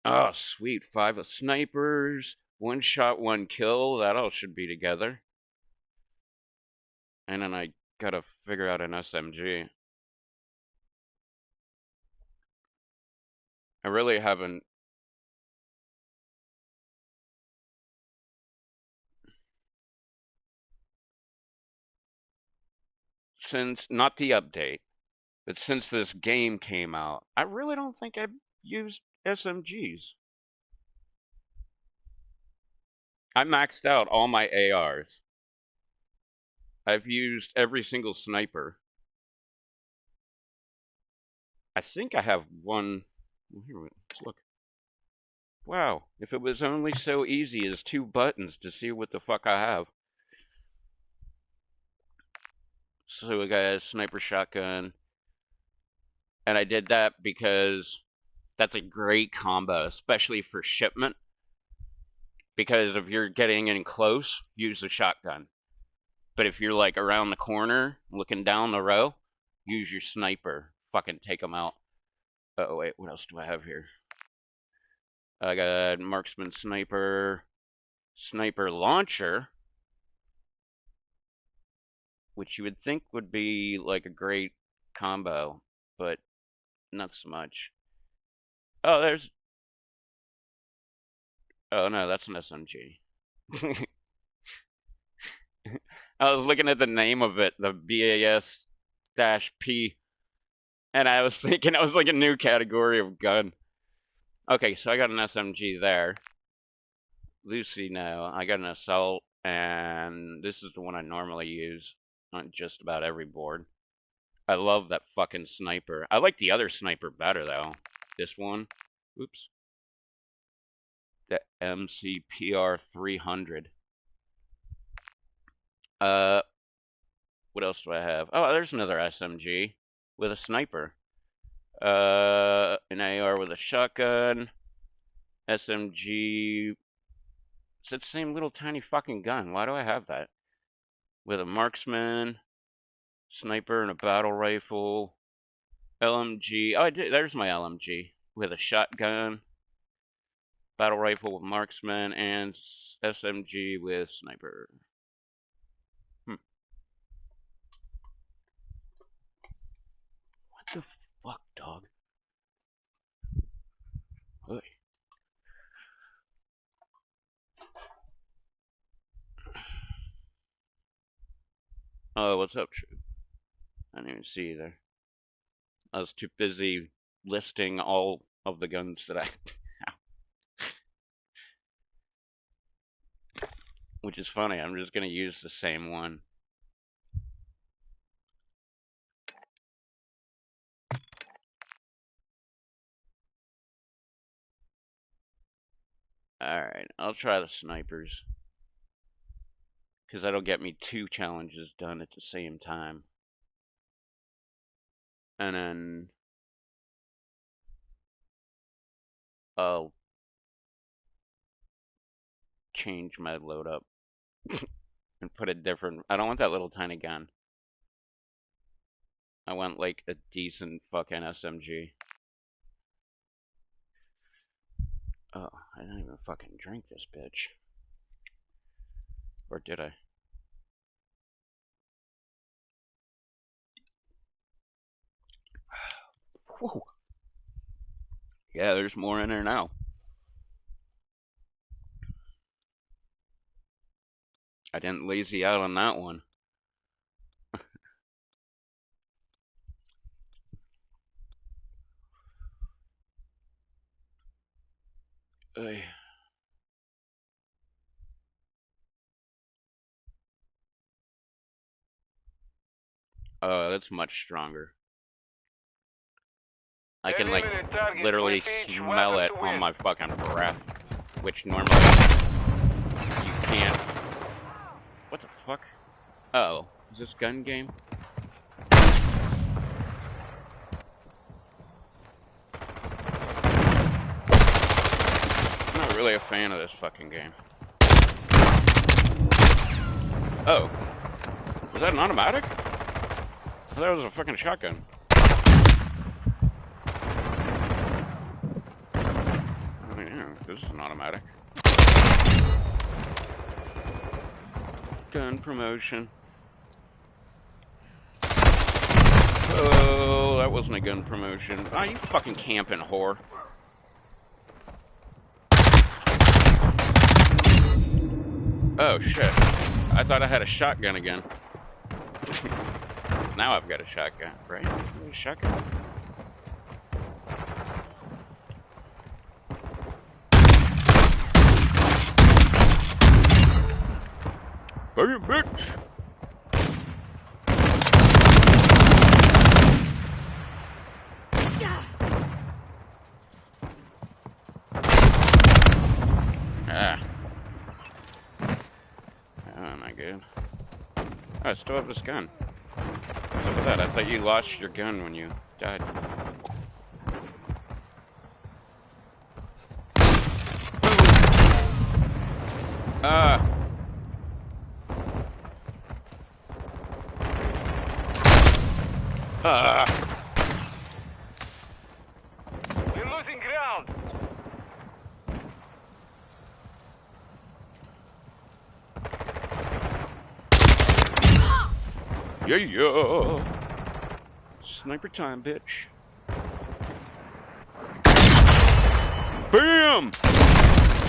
Oh, sweet. 5 of snipers. 1 shot, 1 kill. That all should be together. And then I gotta figure out an SMG. I really haven't. Since, not the update, but since this game came out, I really don't think I've used SMGs. I maxed out all my ARs. I've used every single sniper. I think I have one. Here, let's look. Wow, if it was only so easy as 2 buttons to see what the fuck I have. So we got a sniper shotgun. And I did that because that's a great combo, especially for shipment. Because if you're getting in close, use the shotgun. But if you're like around the corner, looking down the row, use your sniper. Fucking take them out. Oh, wait, what else do I have here? I got marksman sniper, sniper launcher, which you would think would be like a great combo, but not so much. Oh, there's. Oh no, that's an SMG. I was looking at the name of it, the BAS-P, and I was thinking it was like a new category of gun. Okay, so I got an SMG there. Lucy now. I got an assault, and this is the one I normally use on just about every board. I love that fucking sniper. I like the other sniper better, though. This one. Oops. The MCPR 300. What else do I have? Oh, there's another SMG with a sniper. An AR with a shotgun. SMG. It's the same little tiny fucking gun. Why do I have that? With a marksman, sniper, and a battle rifle. LMG. Oh, there's my LMG with a shotgun, battle rifle with marksman, and SMG with sniper. What the fuck, dog? Oy. Oh, what's up, True? I didn't even see you there. I was too busy listing all of the guns that I have. Which is funny, I'm just gonna use the same one. Alright, I'll try the snipers. Because that'll get me 2 challenges done at the same time. And then I'll change my load up and put a different. I don't want that little tiny gun. I want like a decent fucking SMG. Oh, I didn't even fucking drink this bitch. Or did I? Whoa. Yeah, there's more in there now. I didn't lazy out on that one. Oh, that's much stronger. I can like literally smell it on my fucking breath, which normally you can't. What the fuck? Oh, is this gun game? I'm not really a fan of this fucking game. Oh, was that an automatic? I thought it was a fucking shotgun. Oh yeah, this is an automatic. Gun promotion. Oh, that wasn't a gun promotion. Ah, you fucking camping whore. Oh shit. I thought I had a shotgun again. Now I've got a shotgun, right? A shotgun. Hey, bitch! Ah. Oh, not good. Oh, I still have this gun. What's up with that? I thought you lost your gun when you died. We're losing ground. Yeah. Sniper time, bitch. Bam!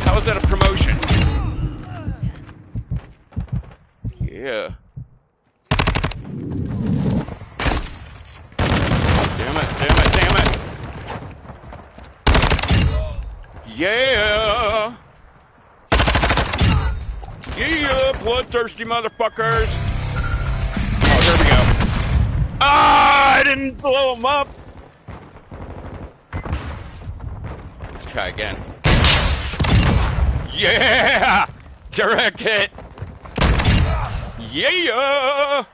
How is that a promotion? Yeah. Yeah! Yeah, bloodthirsty motherfuckers! Oh, there we go. Ah, I didn't blow him up! Let's try again. Yeah! Direct hit! Yeah!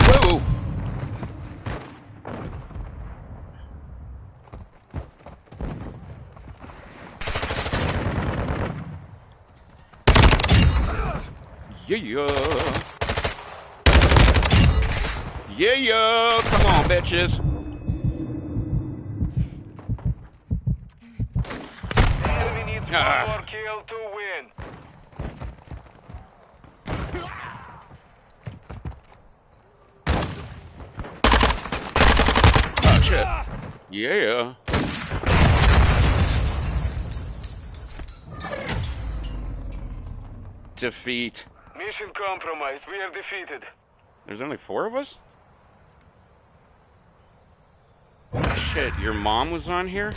Whoa! Yeah! Yeah! Come on, bitches! The enemy needs one more kill to win. Oh, shit. Yeah. Defeat. Mission compromised. We have defeated. There's only 4 of us? Shit, your mom was on here?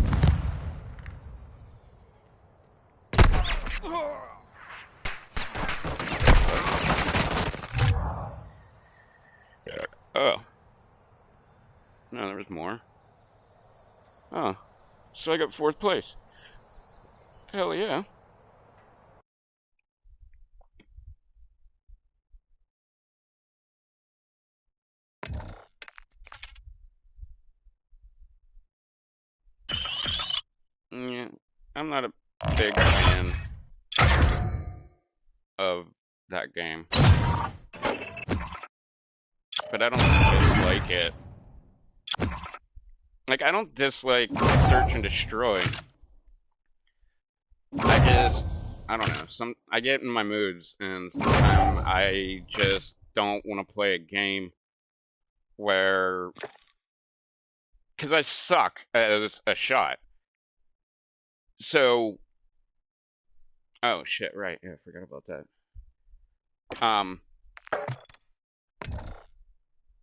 Oh. No, there was more. Oh. So I got 4th place. Hell yeah. Yeah, I'm not a big fan of that game. But I don't dislike it. Like, I don't dislike Search and Destroy. I don't know, I get in my moods, and sometimes I just don't want to play a game where, because I suck as a shot. So, oh shit, right, yeah, I forgot about that.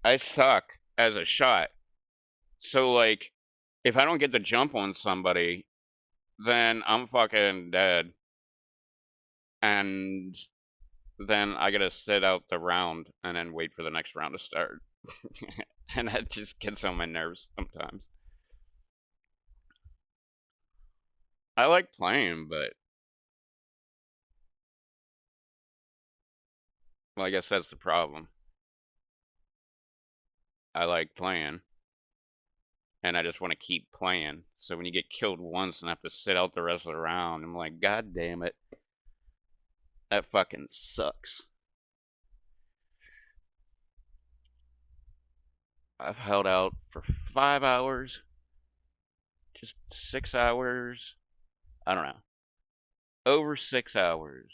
I suck as a shot. So, like, if I don't get the jump on somebody, then I'm fucking dead. And then I gotta sit out the round and then wait for the next round to start. And that just gets on my nerves sometimes. I like playing, but well, I guess that's the problem. I like playing, and I just want to keep playing. So when you get killed once and have to sit out the rest of the round, I'm like, God damn it. That fucking sucks. I've held out for 5 hours, just 6 hours, I don't know, over 6 hours,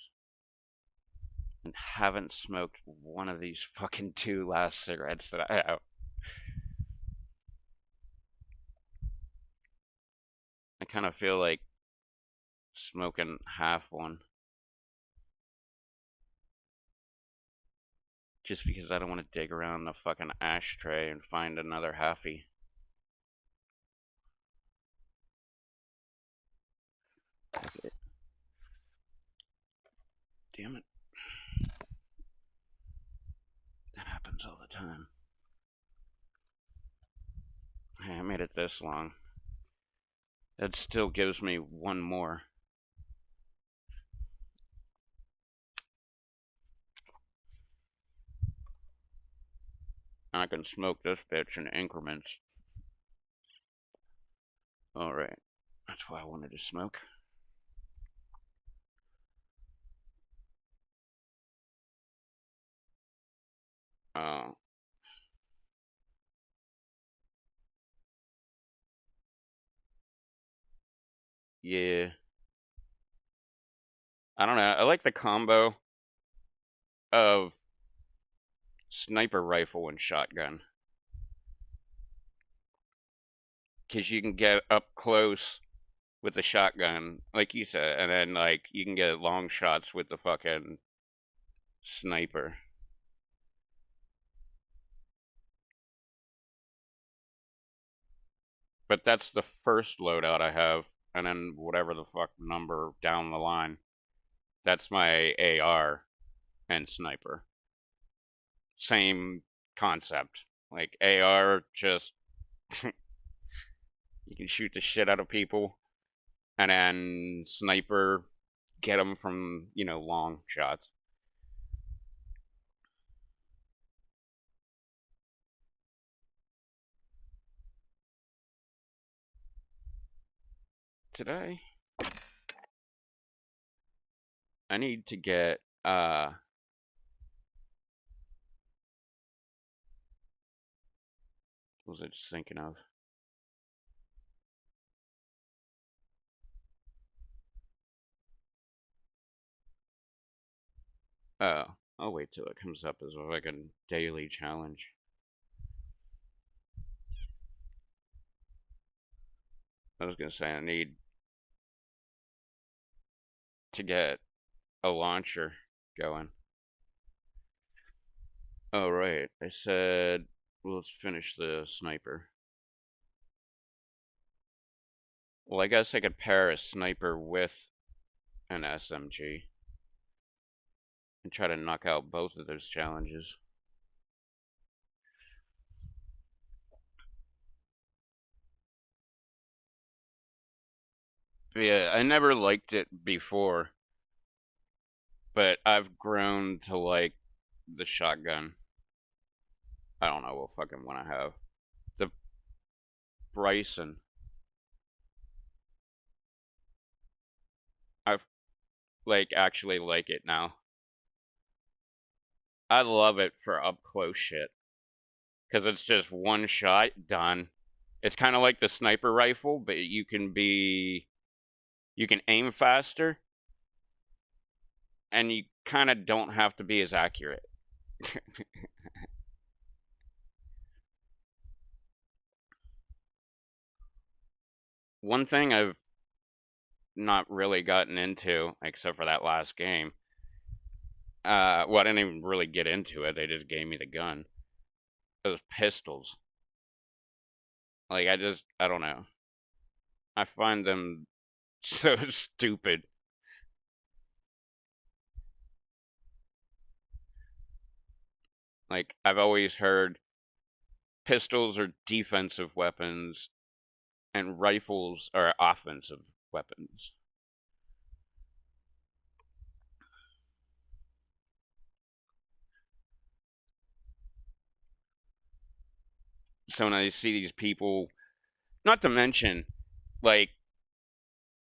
and haven't smoked one of these fucking 2 last cigarettes that I have. I kind of feel like smoking half one, just because I don't want to dig around the fucking ashtray and find another halfie. Okay. Damn it. That happens all the time. Hey, I made it this long. That still gives me one more. I can smoke this bitch in increments. Alright. That's why I wanted to smoke. Oh. Yeah. I don't know. I like the combo of sniper rifle and shotgun. Because you can get up close with the shotgun, like you said, and then, like, you can get long shots with the fucking sniper. But that's the first loadout I have, and then whatever the fuck number down the line, that's my AR and sniper. Same concept. Like AR, just you can shoot the shit out of people, and then sniper, get them from, long shots. Today, I need to get, what was I just thinking of? I'll wait till it comes up as like a daily challenge. I was gonna say I need to get a launcher going. Oh, right. I said, well, let's finish the sniper. Well, I guess I could pair a sniper with an SMG and try to knock out both of those challenges. But yeah, I never liked it before, but I've grown to like the shotgun. I don't know what fucking one I have. The Bryson. I actually like it now. I love it for up close shit because it's just one shot done. It's kind of like the sniper rifle, but you can aim faster, and you kind of don't have to be as accurate. One thing I've not really gotten into, except for that last game, well, I didn't even really get into it. They just gave me the gun. Those pistols. Like, I don't know. I find them so stupid. Like, I've always heard pistols are defensive weapons and rifles are offensive weapons. So when I see these people, not to mention, like,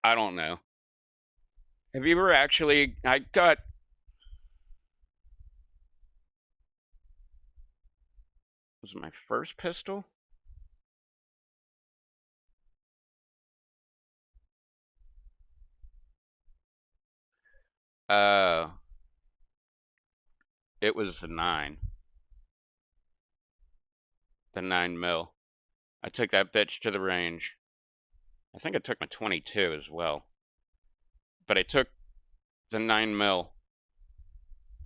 I don't know. Have you ever actually? I got. Was it my first pistol? Uh, it was the 9. The 9 mil. I took that bitch to the range. I think I took my 22 as well. But I took the 9 mil,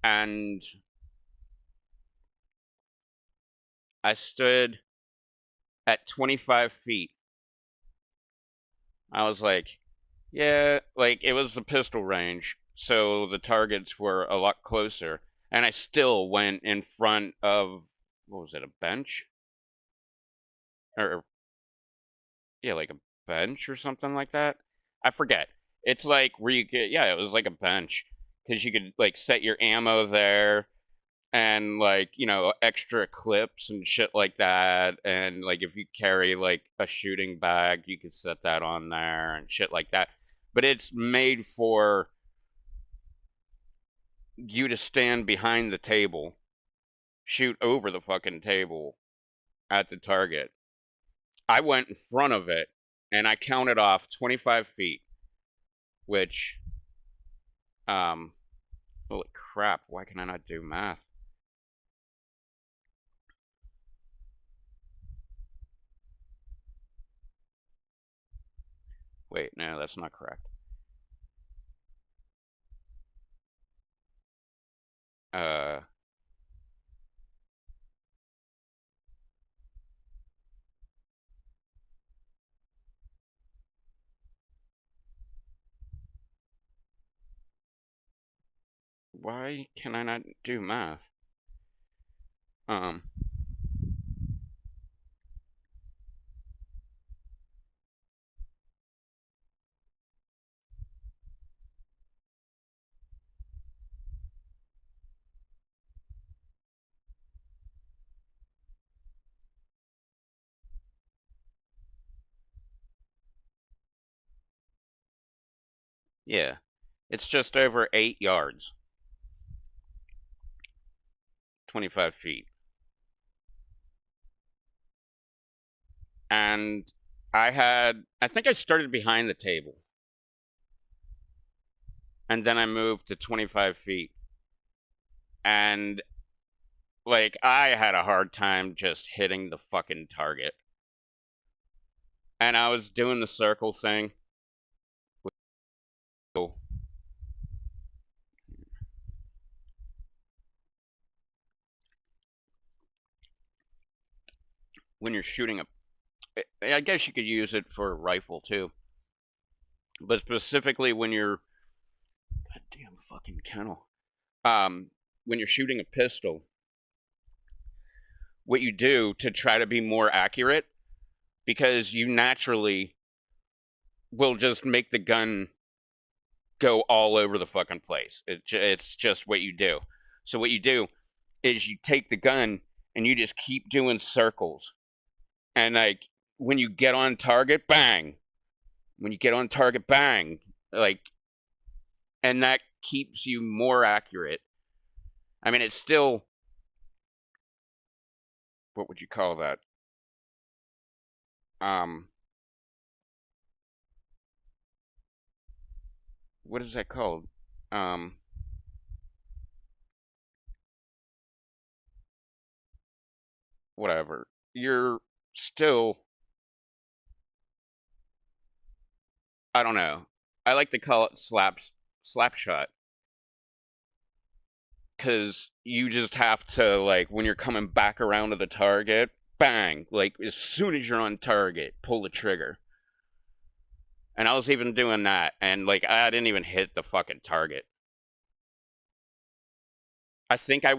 and I stood at 25 feet. I was like, yeah, like it was the pistol range, so the targets were a lot closer. And I still went in front of, what was it, a bench? Or, yeah, like a bench or something like that. I forget. It's like where you could, yeah, it was like a bench. Because you could, like, set your ammo there and, like, extra clips and shit like that. And, like, if you carry, like, a shooting bag, you could set that on there and shit like that. But it's made for you to stand behind the table, shoot over the fucking table at the target. I went in front of it and I counted off 25 feet, which, um, holy crap, why can I not do math? Wait, no, that's not correct. Uh, Why can I not do math? Yeah. It's just over 8 yards. 25 feet. And I think I started behind the table. And then I moved to 25 feet. And, like, I had a hard time just hitting the fucking target. And I was doing the circle thing. When you're shooting I guess you could use it for a rifle too. But specifically when you're, goddamn fucking kennel. When you're shooting a pistol, what you do to try to be more accurate, because you naturally will just make the gun go all over the fucking place. It's just what you do. So what you do is you take the gun and you just keep doing circles. And like when you get on target, bang. When you get on target, bang. Like, and that keeps you more accurate. I mean, it's still, what would you call that? What is that called? Um, Whatever. You're still, I don't know. I like to call it slap shot, because you just have to, like, when you're coming back around to the target, bang, like as soon as you're on target, pull the trigger. And I was even doing that, and like I didn't even hit the fucking target. I think I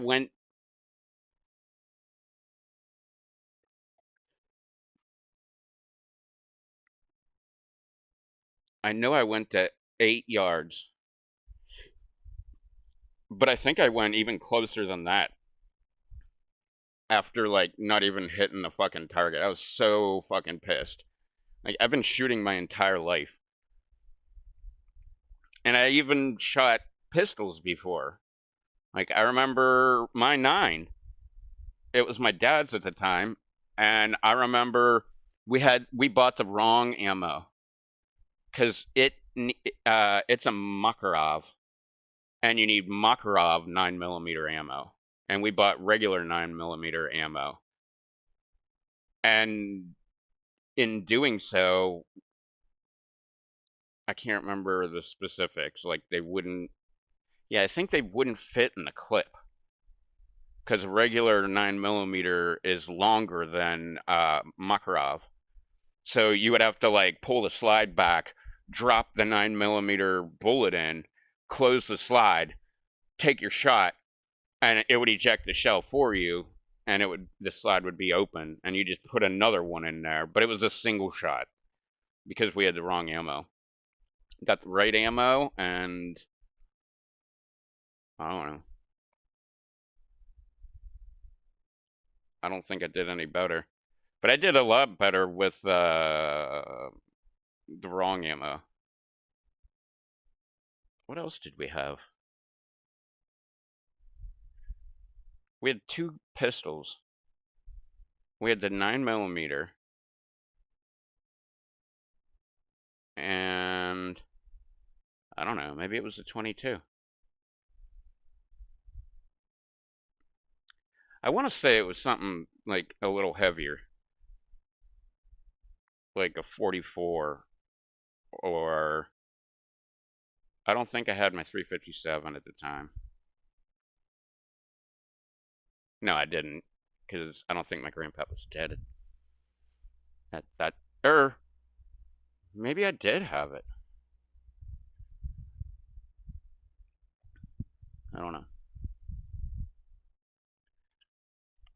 know I went to 8 yards, but I think I went even closer than that after like not even hitting the fucking target. I was so fucking pissed. Like I've been shooting my entire life, and I even shot pistols before. Like I remember my 9. It was my dad's at the time, and I remember we bought the wrong ammo because it's a Makarov, and you need Makarov 9mm ammo, and we bought regular 9mm ammo, and in doing so, I can't remember the specifics. Like they wouldn't, yeah, I think they wouldn't fit in the clip because regular 9mm is longer than Makarov. So you would have to like pull the slide back, drop the 9mm bullet in, close the slide, take your shot, and it would eject the shell for you, and the slide would be open, and you just put another one in there. But it was a single shot because we had the wrong ammo. Got the right ammo, and I don't know. I don't think I did any better, but I did a lot better with the wrong ammo. What else did we have? We had 2 pistols. We had the 9mm, and I don't know, maybe it was the 22. I want to say it was something like a little heavier, like a 44, or I don't think I had my 357 at the time. No, I didn't, because I don't think my grandpa was dead at that. Maybe I did have it. I don't know.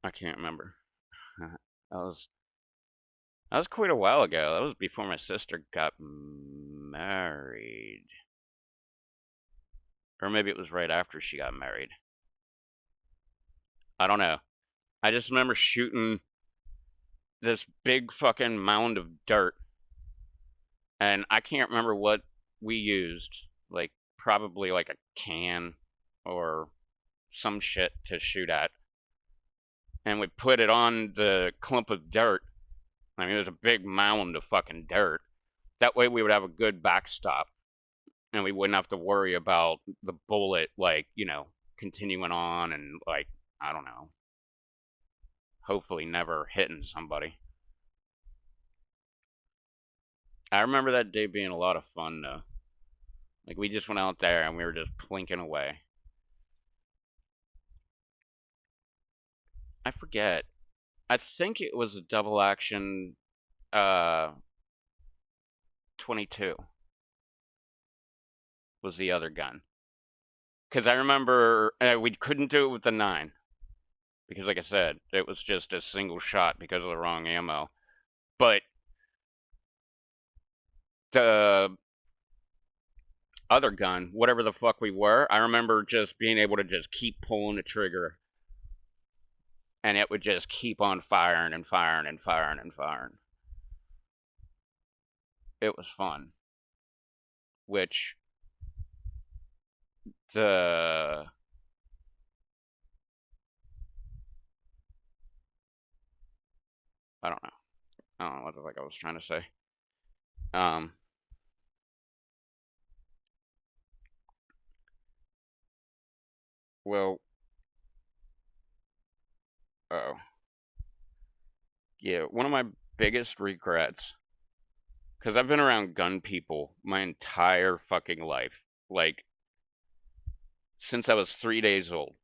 I can't remember. That was quite a while ago. That was before my sister got married. Or maybe it was right after she got married. I don't know. I just remember shooting this big fucking mound of dirt. And I can't remember what we used. Like, probably like a can or some shit to shoot at. And we put it on the clump of dirt. I mean, it was a big mound of fucking dirt. That way we would have a good backstop. And we wouldn't have to worry about the bullet, like, you know, continuing on and, like, I don't know, hopefully never hitting somebody. I remember that day being a lot of fun, though. Like, we just went out there and we were just plinking away. I forget. I think it was a double action 22 was the other gun. Because I remember we couldn't do it with the 9. Because, like I said, it was just a single shot because of the wrong ammo. But the other gun, whatever the fuck we were, I remember just being able to just keep pulling the trigger. And it would just keep on firing and firing and firing and firing. It was fun. Which, I don't know. I don't know what the fuck I was trying to say. Well, oh. Yeah, one of my biggest regrets, because I've been around gun people my entire fucking life. Like, since I was 3 days old.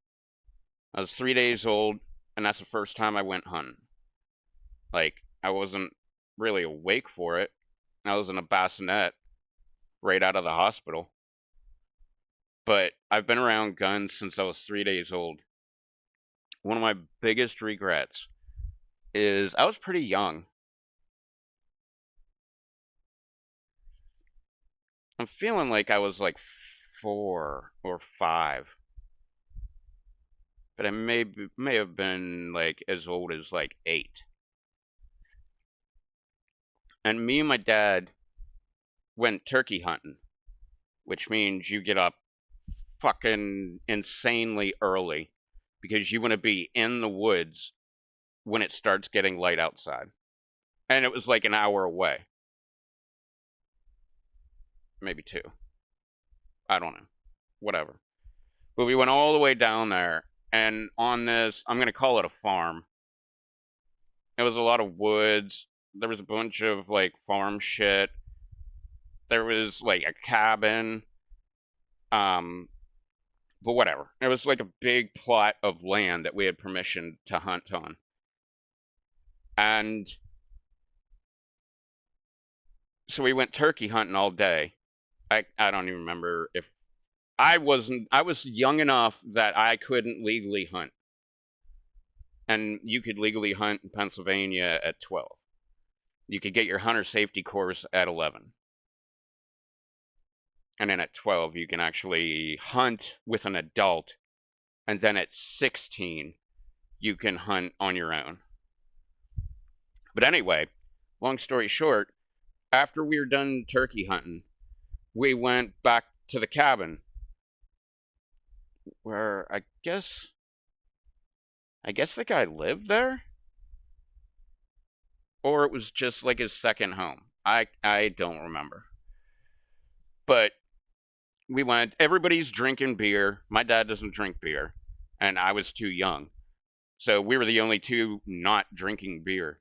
I was 3 days old, and that's the first time I went hunting. Like, I wasn't really awake for it. I was in a bassinet right out of the hospital. But I've been around guns since I was 3 days old. One of my biggest regrets is I was pretty young. I'm feeling like I was like 4 or 5. But I may have been like as old as like 8. And me and my dad went turkey hunting, which means you get up fucking insanely early because you want to be in the woods when it starts getting light outside. And it was like an hour away. Maybe 2. I don't know. Whatever. But we went all the way down there, and on this, I'm going to call it a farm. It was a lot of woods. There was a bunch of, like, farm shit. There was, like, a cabin. But whatever. It was like a big plot of land that we had permission to hunt on. And so we went turkey hunting all day. I don't even remember if I was young enough that I couldn't legally hunt. And you could legally hunt in Pennsylvania at 12. You could get your hunter safety course at 11. And then at 12, you can actually hunt with an adult. And then at 16, you can hunt on your own. But anyway, long story short, after we were done turkey hunting, we went back to the cabin where I guess the guy lived there, or it was just like his second home. I don't remember. But we went, everybody's drinking beer. My dad doesn't drink beer, and I was too young. So we were the only two not drinking beer.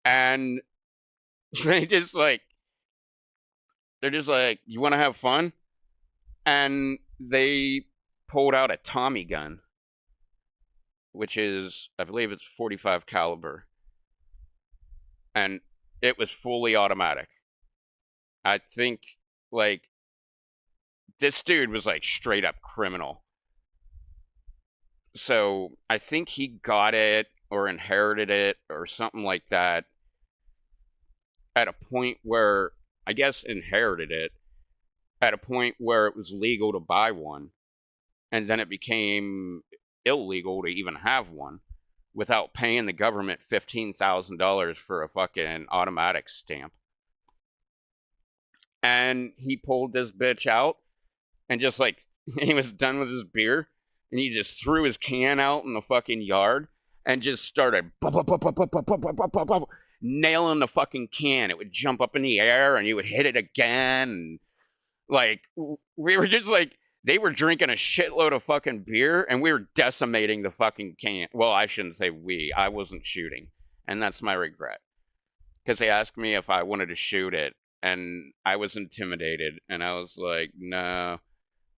And they're just like, you want to have fun? And they pulled out a Tommy gun, which is, I believe it's 45 caliber. And it was fully automatic. I think, like, this dude was like straight up criminal. So I think he got it or inherited it or something like that at a point where, I guess, inherited it at a point where it was legal to buy one, and then it became illegal to even have one without paying the government $15,000 for a fucking automatic stamp. And he pulled this bitch out and just like he was done with his beer and he just threw his can out in the fucking yard and just started nailing the fucking can. It would jump up in the air and you would hit it again. And like we were just like they were drinking a shitload of fucking beer and we were decimating the fucking can. Well, I shouldn't say we. I wasn't shooting, and that's my regret. Because they asked me if I wanted to shoot it, and I was intimidated, and I was like, no,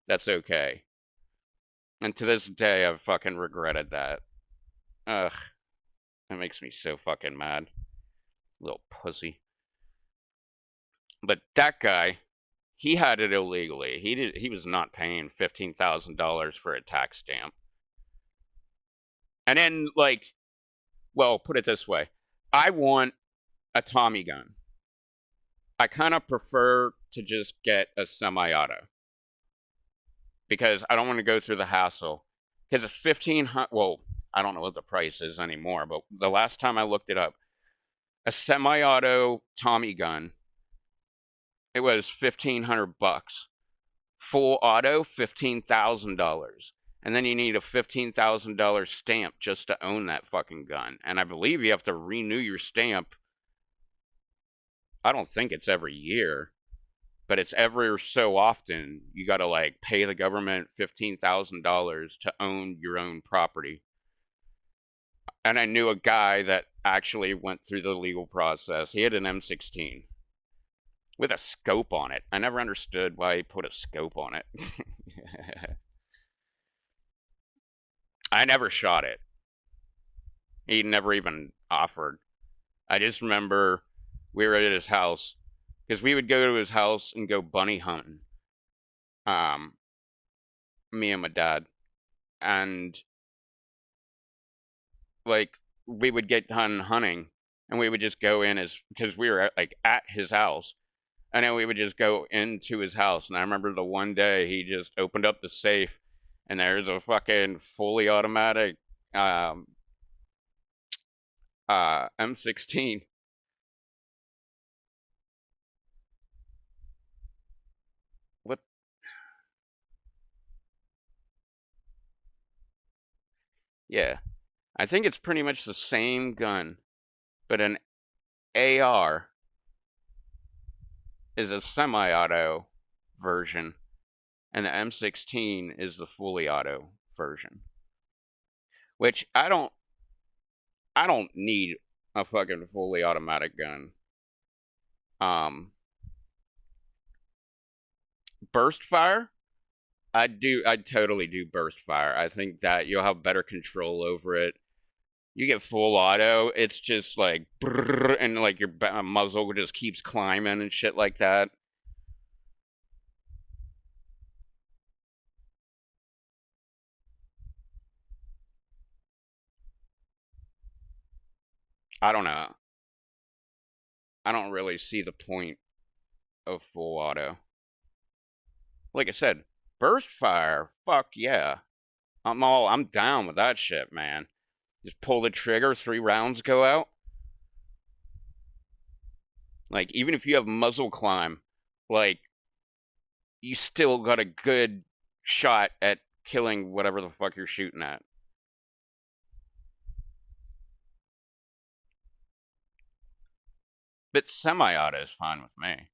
that's okay. And to this day, I've fucking regretted that. Ugh, that makes me so fucking mad. Little pussy. But that guy, he had it illegally. He was not paying $15,000 for a tax stamp. And then like, well, put it this way. I want a Tommy gun. I kind of prefer to just get a semi-auto because I don't want to go through the hassle. Because it's 1500. Well, I don't know what the price is anymore, but the last time I looked it up, a semi-auto Tommy gun, it was $1,500. Full auto, $15,000, and then you need a $15,000 stamp just to own that fucking gun. And I believe you have to renew your stamp. I don't think it's every year, but it's every so often. You got to like pay the government $15,000 to own your own property. And I knew a guy that actually went through the legal process. He had an M16 with a scope on it. I never understood why he put a scope on it. I never shot it. He never even offered. I just remember we were at his house because we would go to his house and go bunny hunting. Me and my dad, and like we would get done hunting, and we would just go in as because we were at his house, and then we would just go into his house. And I remember the one day he just opened up the safe, and there's a fucking fully automatic M16. What? Yeah, I think it's pretty much the same gun, but an AR is a semi-auto version, and the M16 is the fully auto version. Which I don't need a fucking fully automatic gun. Um, burst fire, I'd totally do burst fire. I think that you'll have better control over it. You get full auto, it's just like brrr, and like your muzzle just keeps climbing and shit like that. I don't know. I don't really see the point of full auto. Like I said, burst fire, fuck yeah. I'm down with that shit, man. Just pull the trigger, 3 rounds go out. Like even if you have muzzle climb, like you still got a good shot at killing whatever the fuck you're shooting at. But semi-auto is fine with me.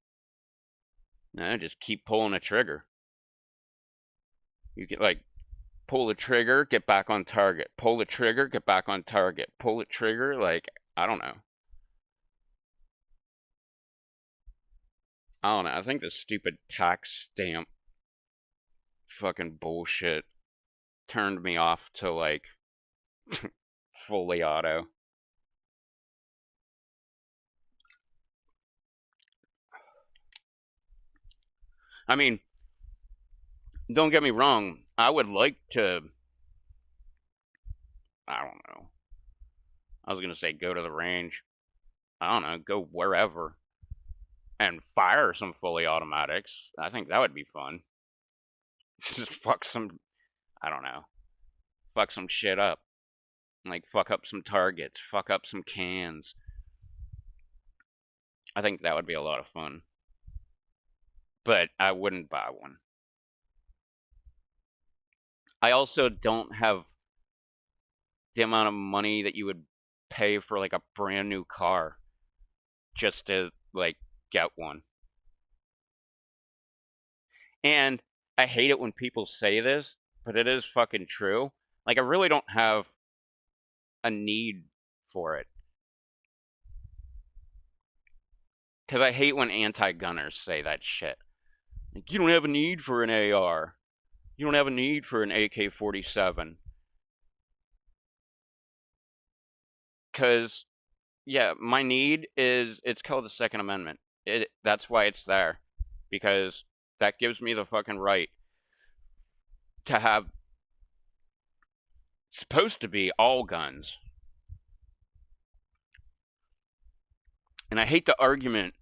No, just keep pulling the trigger. You can like pull the trigger, get back on target. Pull the trigger, get back on target. Pull the trigger, like I don't know. I don't know. I think the stupid tax stamp fucking bullshit turned me off to like fully auto. I mean, don't get me wrong. I would like to I don't know. I was gonna say go to the range. I don't know, go wherever and fire some fully automatics. I think that would be fun. Just fuck some, I don't know, fuck some shit up. Like fuck up some targets, fuck up some cans. I think that would be a lot of fun. But I wouldn't buy one. I also don't have the amount of money that you would pay for like a brand new car just to like get one. And I hate it when people say this, but it is fucking true. Like I really don't have a need for it. Cuz I hate when anti-gunners say that shit. Like you don't have a need for an AR. You don't have a need for an AK-47. Cuz yeah, my need is it's called the Second Amendment. That's why it's there. Because that gives me the fucking right to have supposed to be all guns. And I hate the argument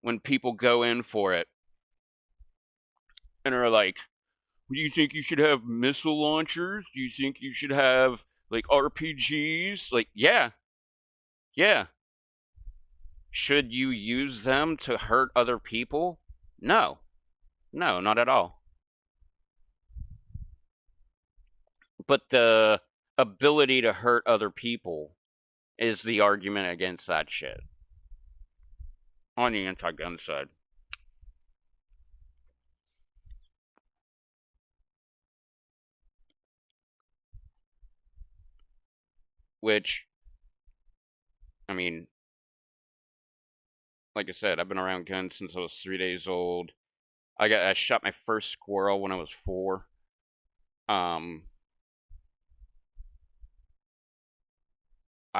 when people go in for it and are like, do you think you should have missile launchers? Do you think you should have like RPGs? Like, yeah. Should you use them to hurt other people? No, not at all. But the ability to hurt other people is the argument against that shit. On the anti-gun side. Which, I mean, like I said, I've been around guns since I was 3 days old. I shot my first squirrel when I was 4. I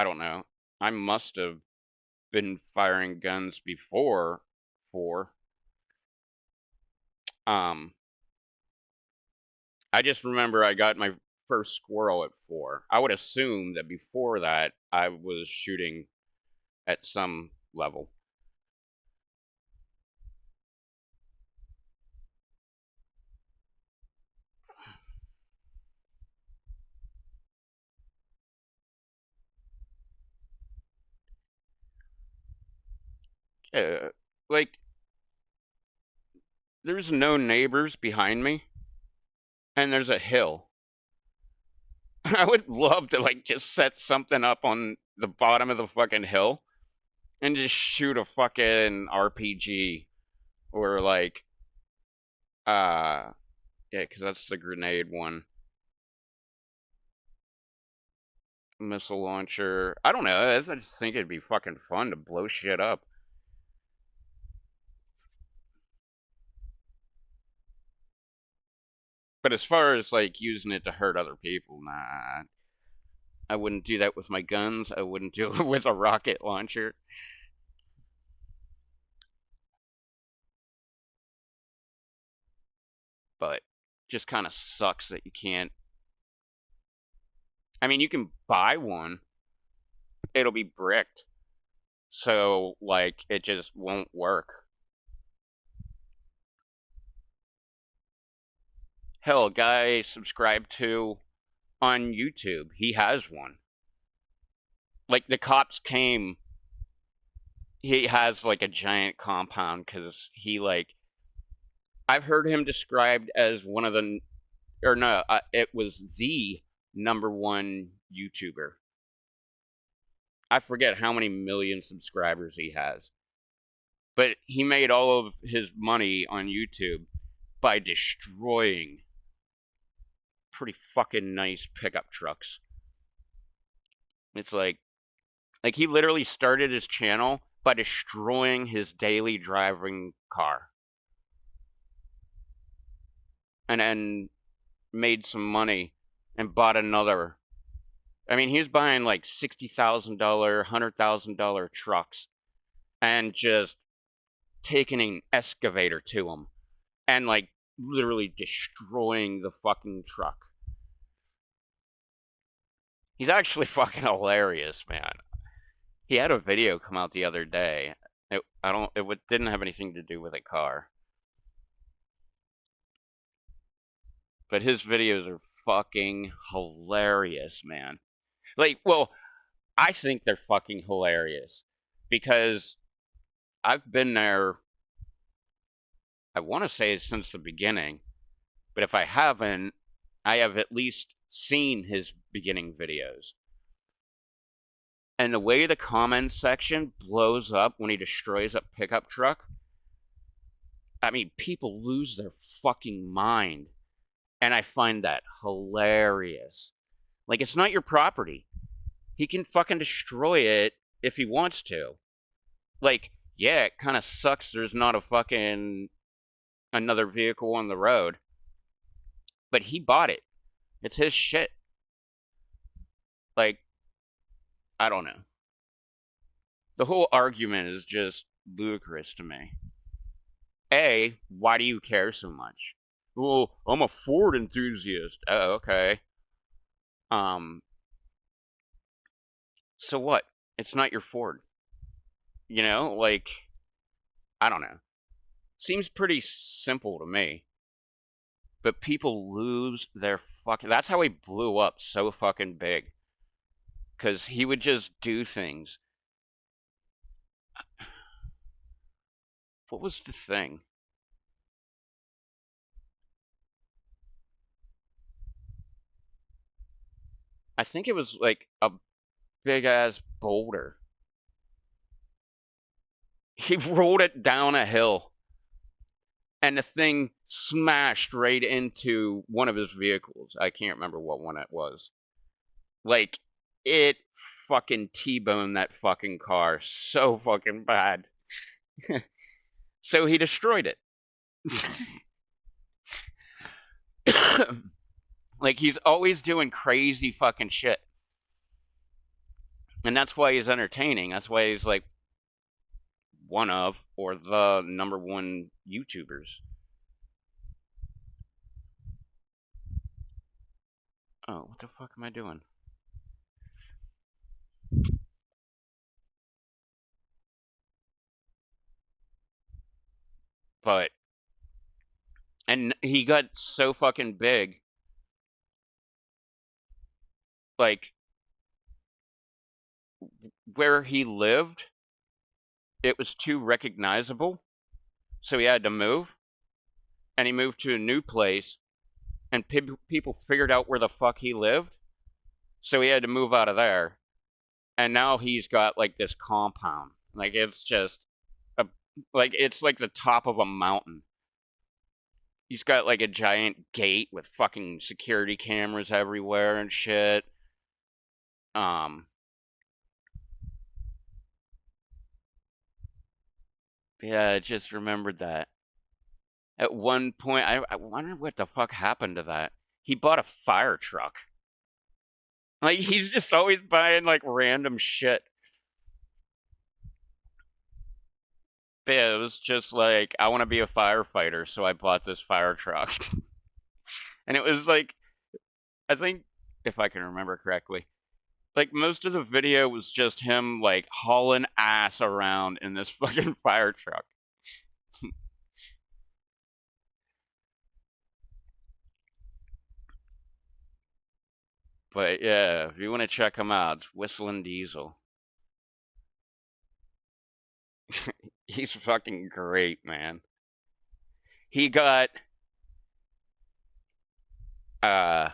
don't know. I must have been firing guns before 4. I just remember I got my first squirrel at 4. I would assume that before that I was shooting at some level. Like, there's no neighbors behind me, and there's a hill. I would love to, like, just set something up on the bottom of the fucking hill and just shoot a fucking RPG or, like, yeah, because that's the grenade one. Missile launcher. I don't know. I just think it'd be fucking fun to blow shit up. But as far as like using it to hurt other people, nah. I wouldn't do that with my guns. I wouldn't do it with a rocket launcher. But just kind of sucks that you can't. I mean, you can buy one. It'll be bricked. So like it just won't work. Hell, a guy subscribed to on YouTube, he has one. Like the cops came, he has like a giant compound because he like, I've heard him described as one of the, or no, it was the #1 YouTuber. I forget how many million subscribers he has. But he made all of his money on YouTube by destroying pretty fucking nice pickup trucks. It's like he literally started his channel by destroying his daily driving car. And then made some money and bought another. I mean, he was buying like $60,000, $100,000 trucks and just taking an excavator to them and like literally destroying the fucking truck. He's actually fucking hilarious, man. He had a video come out the other day. It didn't have anything to do with a car. But his videos are fucking hilarious, man. Like, well, I think they're fucking hilarious because I've been there, I want to say since the beginning, but if I haven't, I have at least seen his beginning videos. And the way the comments section blows up when he destroys a pickup truck, I mean, people lose their fucking mind. And I find that hilarious. Like, it's not your property. He can fucking destroy it if he wants to. Like, yeah, it kind of sucks there's not a fucking another vehicle on the road. But he bought it. It's his shit. Like, I don't know. The whole argument is just ludicrous to me. A, why do you care so much? Well, I'm a Ford enthusiast. Oh, okay. So what? It's not your Ford. You know, like, I don't know. Seems pretty simple to me. But people lose their fucking. That's how he blew up so fucking big. Because he would just do things. What was the thing? I think it was like a big ass boulder. He rolled it down a hill. And the thing smashed right into one of his vehicles. I can't remember what one it was. Like, it fucking T-boned that fucking car so fucking bad. So he destroyed it. Like, he's always doing crazy fucking shit. And that's why he's entertaining. That's why he's like one of or the number one YouTubers. Oh, what the fuck am I doing? But, and he got so fucking big. Like, where he lived, it was too recognizable. So he had to move. And he moved to a new place. And people figured out where the fuck he lived. So he had to move out of there. And now he's got like this compound. Like, it's just a, like, it's like the top of a mountain. He's got like a giant gate with fucking security cameras everywhere and shit. Yeah, I just remembered that. At one point, I wonder what the fuck happened to that. He bought a fire truck. Like, he's just always buying like random shit. But yeah, it was just like, I want to be a firefighter, so I bought this fire truck. And it was like, I think, if I can remember correctly, like most of the video was just him like hauling ass around in this fucking fire truck. But yeah, if you want to check him out, it's Whistling Diesel. He's fucking great, man. He got uh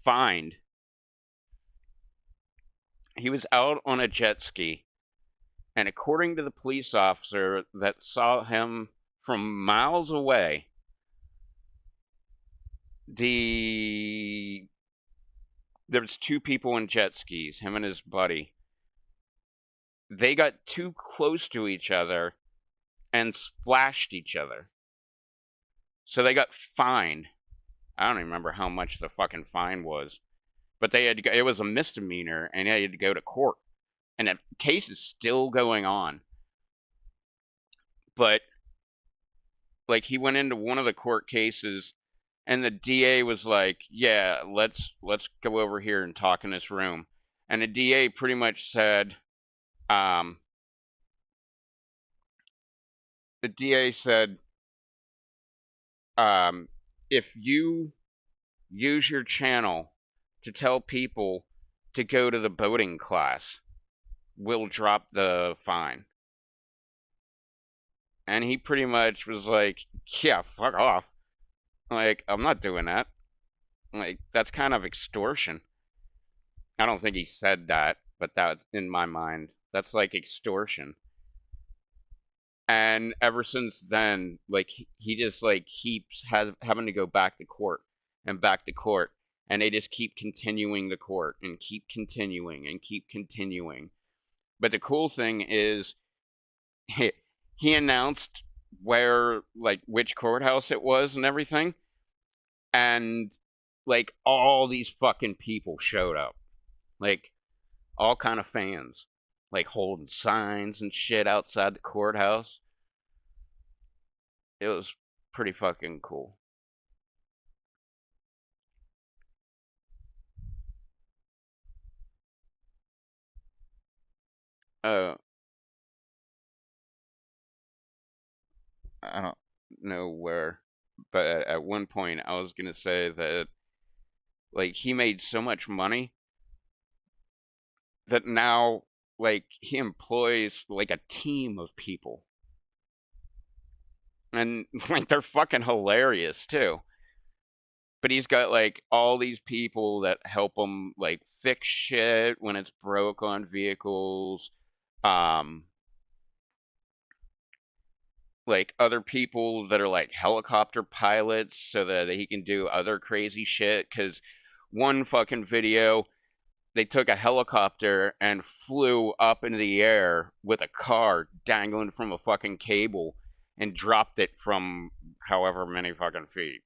fined. He was out on a jet ski, and according to the police officer that saw him from miles away, there was two people in jet skis, him and his buddy. They got too close to each other and splashed each other. So they got fined. I don't even remember how much the fucking fine was. But they had to go, it was a misdemeanor, and they had to go to court. And the case is still going on. But, like, he went into one of the court cases, And the DA was like, "Yeah, let's go over here and talk in this room." And the DA pretty much said, um, the DA said, if you use your channel to tell people to go to the boating class, we'll drop the fine. And he pretty much was like, yeah, fuck off. Like, I'm not doing that. Like, that's kind of extortion. I don't think he said that, but that's in my mind. That's like extortion. And ever since then, like, he just like keeps having to go back to court and back to court, and they just keep continuing the court and keep continuing and keep continuing. But the cool thing is, he announced where, like, which courthouse it was and everything, and like all these fucking people showed up, like all kind of fans, like holding signs and shit outside the courthouse. It was pretty fucking cool. Uh, I don't know where, but at one point I was gonna say that, like, he made so much money that now, like, he employs like a team of people, and like they're fucking hilarious too. But he's got like all these people that help him like fix shit when it's broke on vehicles. Um, like other people that are like helicopter pilots so that he can do other crazy shit. Because one fucking video, they took a helicopter and flew up into the air with a car dangling from a fucking cable and dropped it from however many fucking feet.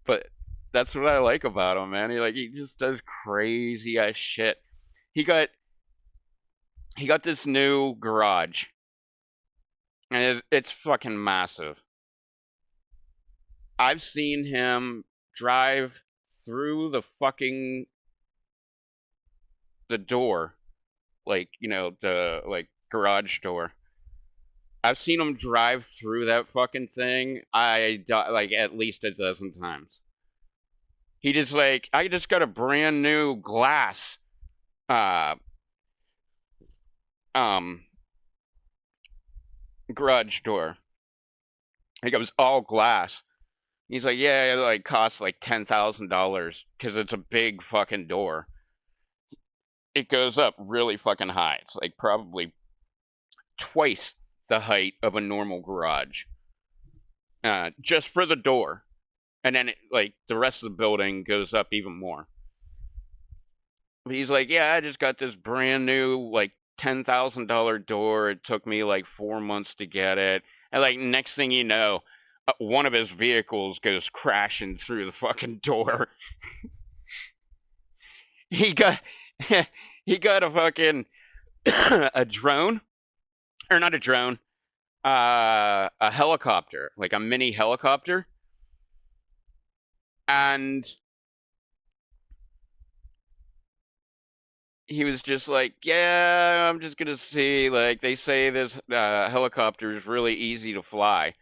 But that's what I like about him, man. He just does crazy ass shit. He got he got this new garage, and it's fucking massive. I've seen him drive through the door, like, the like garage door. I've seen him drive through that fucking thing. Like at least a dozen times. He just like, I just got a brand new glass, uh, um, garage door. Like it was all glass. He's like, yeah, it like costs like $10,000 because it's a big fucking door. It goes up really fucking high. It's like probably twice the height of a normal garage, just for the door. And then like the rest of the building goes up even more. But he's like, yeah, I just got this brand new like $10,000 door. It took me like 4 months to get it. And like next thing you know, one of his vehicles goes crashing through the fucking door. he got he got a fucking a drone, or not a drone, a helicopter, like a mini helicopter, and he was just like, yeah, I'm just gonna see, like, they say this helicopter is really easy to fly.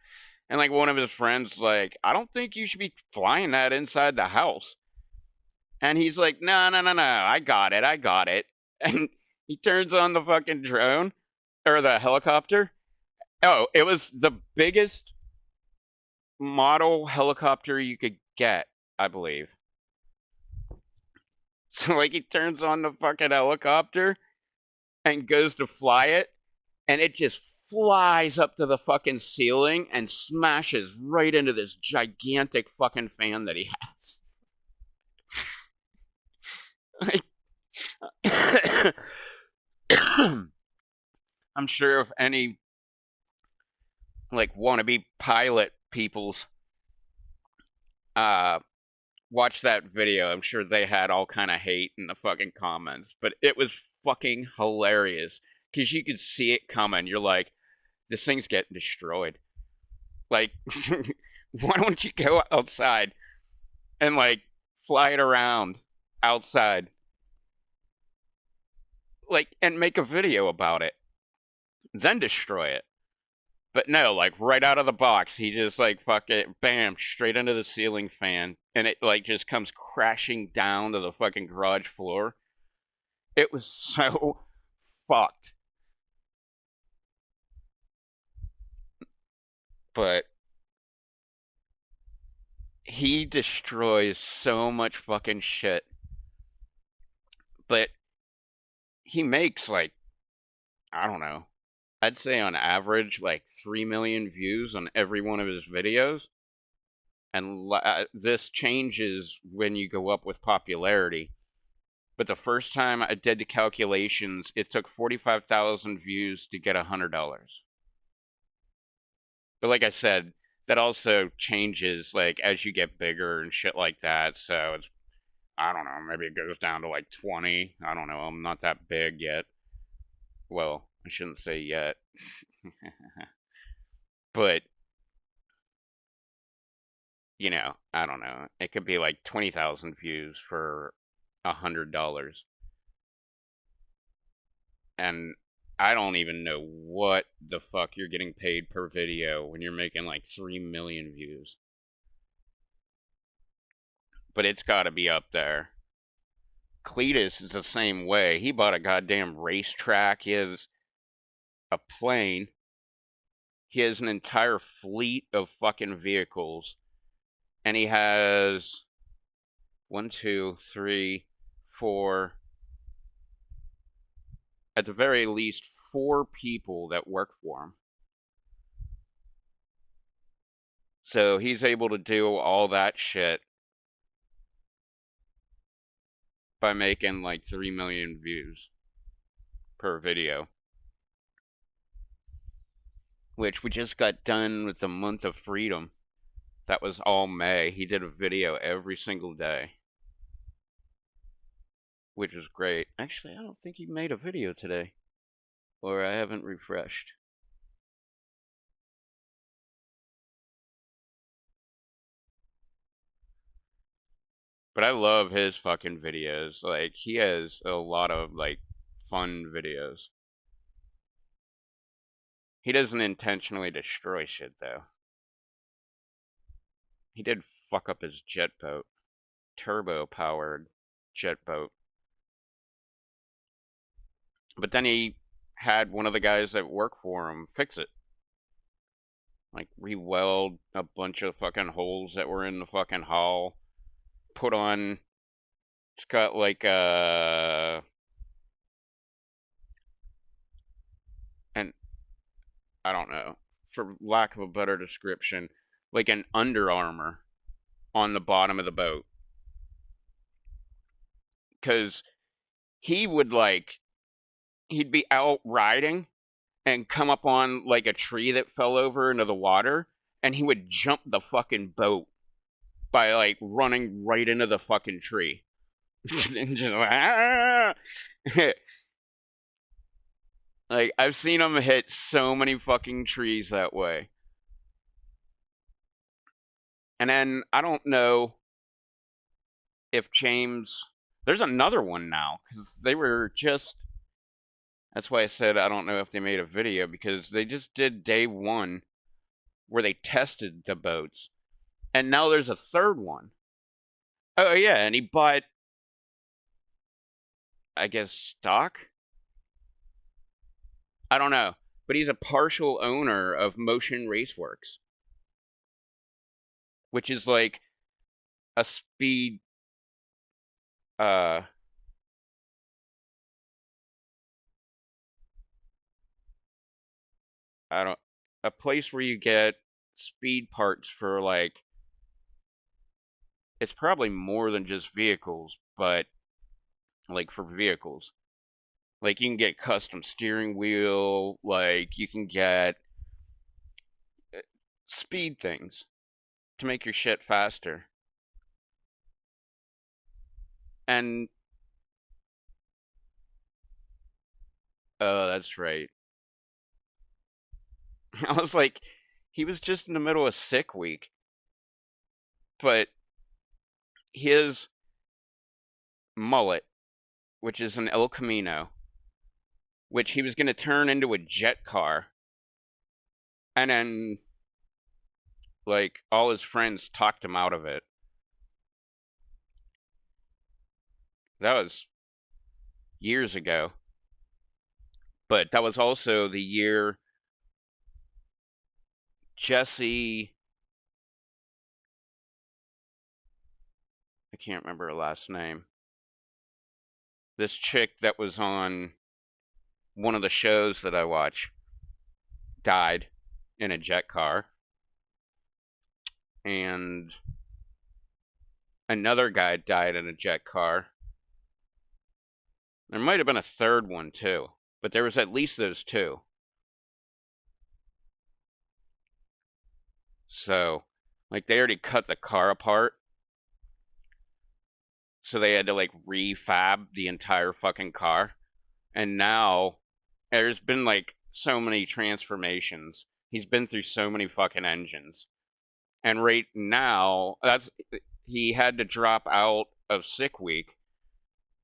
And like one of his friends like, I don't think you should be flying that inside the house. And he's like, no, no, no, no, I got it, I got it. And he turns on the fucking drone, or the helicopter. Oh, it was the biggest model helicopter you could get, I believe. So like he turns on the fucking helicopter and goes to fly it, and it just flies up to the fucking ceiling and smashes right into this gigantic fucking fan that he has. I'm sure if any like wannabe pilot peoples uh watch that video, I'm sure they had all kind of hate in the fucking comments, but it was fucking hilarious because you could see it coming. You're like, this thing's getting destroyed. Like, why don't you go outside and like fly it around outside, like, and make a video about it, then destroy it. But no, like right out of the box, he just like fuck it, bam, straight into the ceiling fan, and it like just comes crashing down to the fucking garage floor. It was so fucked. But he destroys so much fucking shit. But he makes like, I don't know, I'd say on average like 3 million views on every one of his videos. And this changes when you go up with popularity. But the first time I did the calculations, it took 45,000 views to get $100. But like I said, that also changes like as you get bigger and shit like that. So it's, I don't know, maybe it goes down to like 20. I don't know. I'm not that big yet. Well, I shouldn't say yet. But you know, I don't know. It could be like 20,000 views for $100. And I don't even know what the fuck you're getting paid per video when you're making like 3 million views. But it's gotta be up there. Cletus is the same way. He bought a goddamn racetrack. He has a plane. He has an entire fleet of fucking vehicles. And he has 1, 2, 3, 4, at the very least 4 people that work for him. So he's able to do all that shit by making like 3 million views per video. Which we just got done with the month of freedom. That was all May. He did a video every single day. Which was great. Actually, I don't think he made a video today. Or I haven't refreshed. But I love his fucking videos. Like, he has a lot of, like, fun videos. He doesn't intentionally destroy shit, though. He did fuck up his jet boat. Turbo-powered jet boat. But then he had one of the guys that work for him fix it. Like, re-weld a bunch of fucking holes that were in the fucking hull. Put on... It's got like a... And I don't know, for lack of a better description, like an Under Armour on the bottom of the boat. Because he would like, he'd be out riding and come up on like a tree that fell over into the water, and he would jump the fucking boat by like running right into the fucking tree. And just like, I've seen him hit so many fucking trees that way. And then I don't know if James, there's another one now because they were just, that's why I said I don't know if they made a video, because they just did day 1 where they tested the boats, and now there's a third one. Oh yeah, and he bought, I guess, stock. I don't know, but he's a partial owner of Motion Raceworks, which is like a speed uh I don't, a place where you get speed parts for like, it's probably more than just vehicles, but like for vehicles. Like you can get custom steering wheel, like you can get speed things to make your shit faster. And oh, that's right. I was like, he was just in the middle of sick week, but his mullet, which is an El Camino, which he was going to turn into a jet car, and then, like, all his friends talked him out of it. That was years ago. But that was also the year Jesse, I can't remember her last name, this chick that was on one of the shows that I watch, died in a jet car. And another guy died in a jet car. There might have been a third one too, but there was at least those two. So, like, they already cut the car apart, so they had to, like, refab the entire fucking car. And now, there's been, like, so many transformations. He's been through so many fucking engines. And right now, he had to drop out of sick week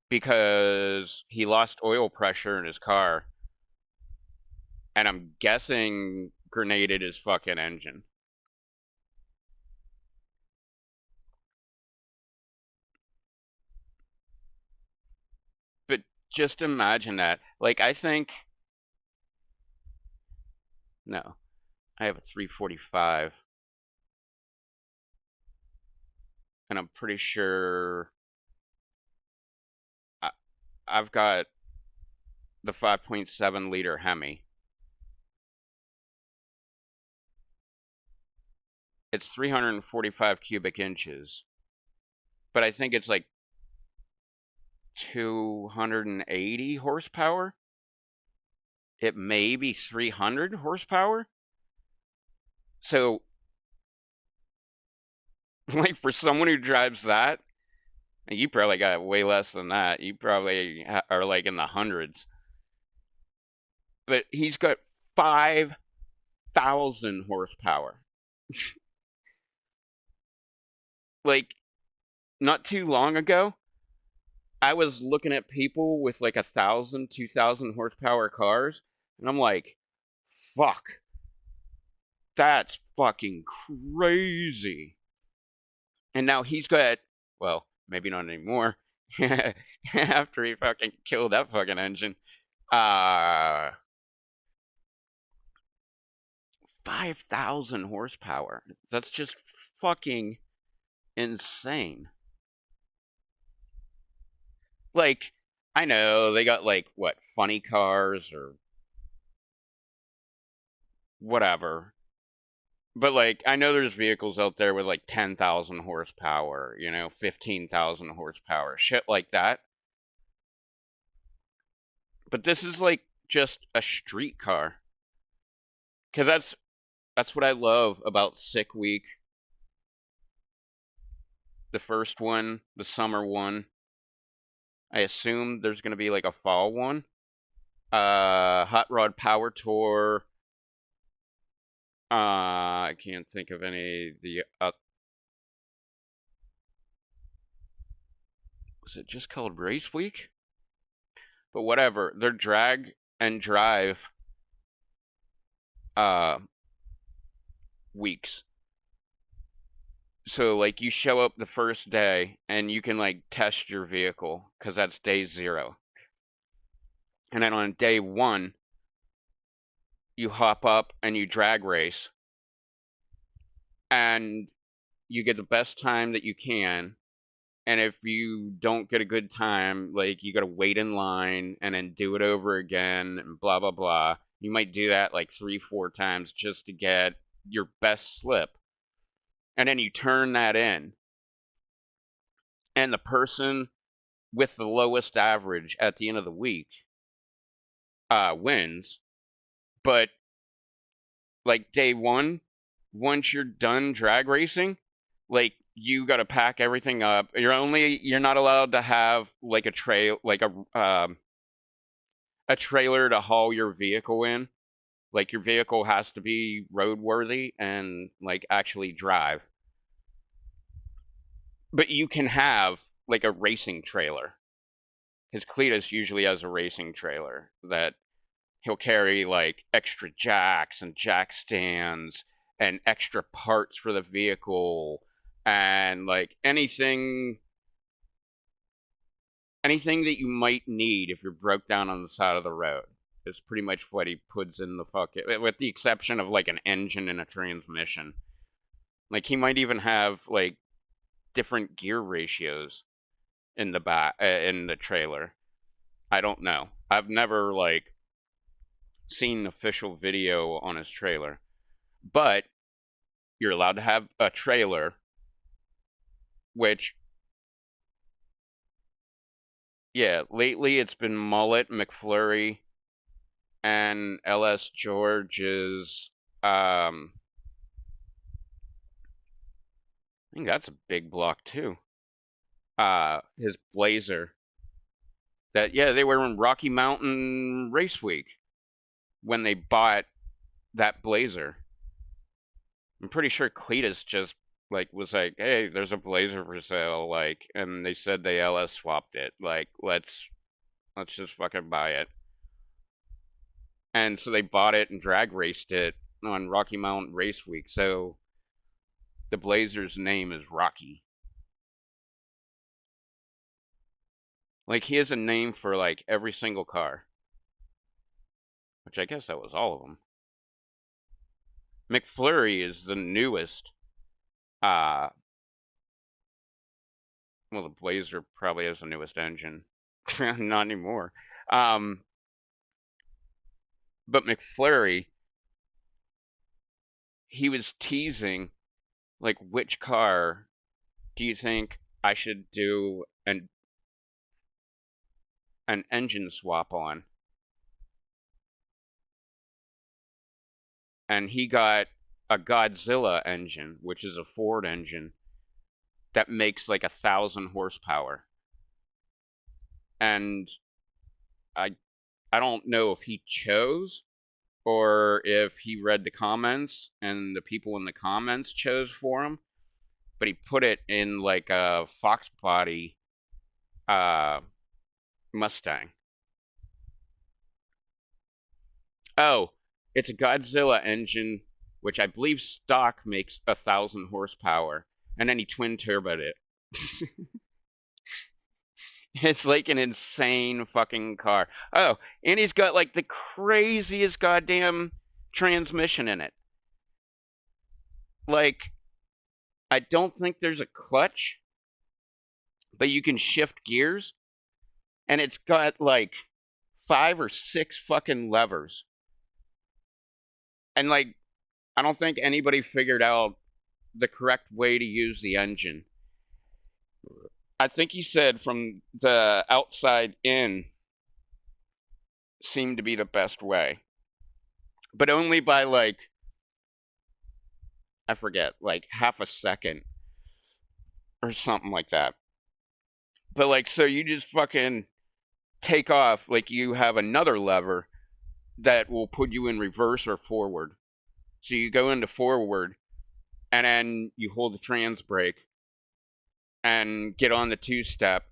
because he lost oil pressure in his car. And I'm guessing grenaded his fucking engine. But just imagine that. Like, I think... No. I have a 345. And I'm pretty sure... I've got the 5.7 liter Hemi. It's 345 cubic inches. But I think it's like 280 horsepower. It may be 300 horsepower. So, like, for someone who drives that, you probably got way less than that. You probably are like in the hundreds. But he's got 5,000 horsepower. Like, not too long ago, I was looking at people with like 1,000, 2,000 horsepower cars, and I'm like, fuck. That's fucking crazy. And now he's got, well, maybe not anymore, after he fucking killed that fucking engine, 5,000 horsepower. That's just fucking insane. Like, I know they got, like, what, funny cars or whatever. But, like, I know there's vehicles out there with, like, 10,000 horsepower, 15,000 horsepower, shit like that. But this is, like, just a street car. Because that's what I love about Sick Week. The first one, the summer one. I assume there's going to be, like, a fall one. Hot Rod Power Tour. I can't think of any of the... was it just called Race Week? But whatever. They're drag and drive weeks. So, like, you show up the first day, and you can, like, test your vehicle, because that's day 0. And then on day 1, you hop up and you drag race. And you get the best time that you can. And if you don't get a good time, like, you gotta wait in line, and then do it over again, and blah, blah, blah. You might do that, like, 3-4 times just to get your best slip. And then you turn that in. And the person with the lowest average at the end of the week wins. But, like, day 1, once you're done drag racing, like, you gotta pack everything up. You're not allowed to have, like, a trailer to haul your vehicle in. Like your vehicle has to be roadworthy and like actually drive. But you can have like a racing trailer. Because Cletus usually has a racing trailer that he'll carry like extra jacks and jack stands and extra parts for the vehicle and like anything that you might need if you're broke down on the side of the road is pretty much what he puts in the fucking, with the exception of like an engine and a transmission. Like he might even have like different gear ratios in the back in the trailer. I don't know. I've never like seen official video on his trailer, but you're allowed to have a trailer, which, yeah, lately it's been Mullet, McFlurry, and LS George's, I think that's a big block too. His Blazer. That, yeah, they were in Rocky Mountain Race Week when they bought that Blazer. I'm pretty sure Cletus just like was like, "Hey, there's a Blazer for sale," like, and they said they LS swapped it. Like, let's just fucking buy it. And so they bought it and drag raced it on Rocky Mountain Race Week. So the Blazer's name is Rocky. Like he has a name for like every single car. Which I guess that was all of them. McFlurry is the newest. Well, the Blazer probably has the newest engine. Not anymore. But McFlurry, he was teasing, like, which car do you think I should do an engine swap on? And he got a Godzilla engine, which is a Ford engine that makes like 1,000 horsepower. And I don't know if he chose or if he read the comments and the people in the comments chose for him, but he put it in like a Fox body Mustang. Oh, it's a Godzilla engine, which I believe stock makes 1,000 horsepower, and then he twin turboed it. It's like an insane fucking car. Oh, and he's got like the craziest goddamn transmission in it. Like, I don't think there's a clutch, but you can shift gears, and it's got like 5 or 6 fucking levers. And like, I don't think anybody figured out the correct way to use the engine. I think he said from the outside in seemed to be the best way. But only by like, I forget, like half a second or something like that. But like, so you just fucking take off, like you have another lever that will put you in reverse or forward. So you go into forward and then you hold the trans brake and get on the 2-step.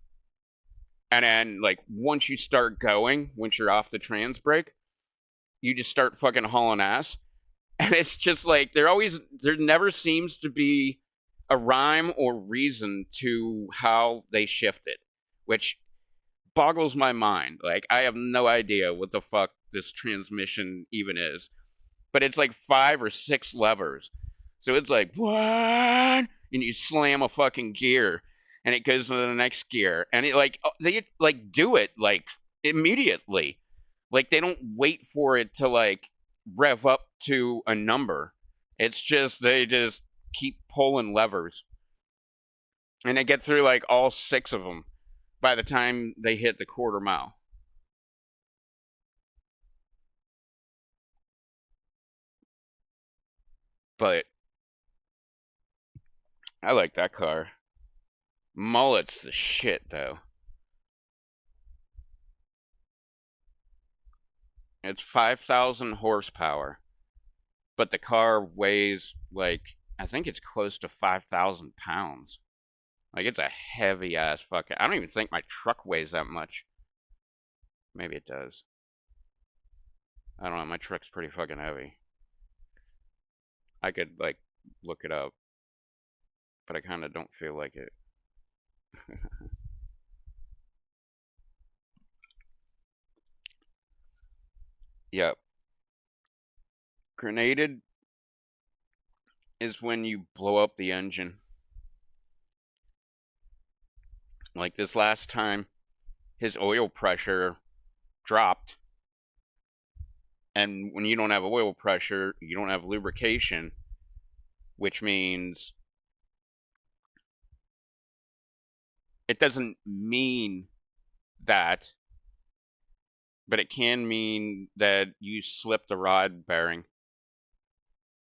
And then like once you start going, once you're off the trans brake, you just start fucking hauling ass. And it's just like there never seems to be a rhyme or reason to how they shift it, which boggles my mind. Like I have no idea what the fuck this transmission even is. But it's like 5 or 6 levers. So it's like, what? And you slam a fucking gear and it goes to the next gear. And it like, they like do it like immediately. Like they don't wait for it to like rev up to a number. It's just, they just keep pulling levers. And they get through like all 6 of them by the time they hit the quarter mile. But I like that car. Mullet's the shit, though. It's 5,000 horsepower, but the car weighs like, I think it's close to 5,000 pounds. Like, it's a heavy ass fucking. I don't even think my truck weighs that much. Maybe it does. I don't know. My truck's pretty fucking heavy. I could like look it up, but I kind of don't feel like it. Yep. Grenaded is when you blow up the engine. Like this last time, his oil pressure dropped. And when you don't have oil pressure, you don't have lubrication, which means it doesn't mean that, but it can mean that you slip the rod bearing.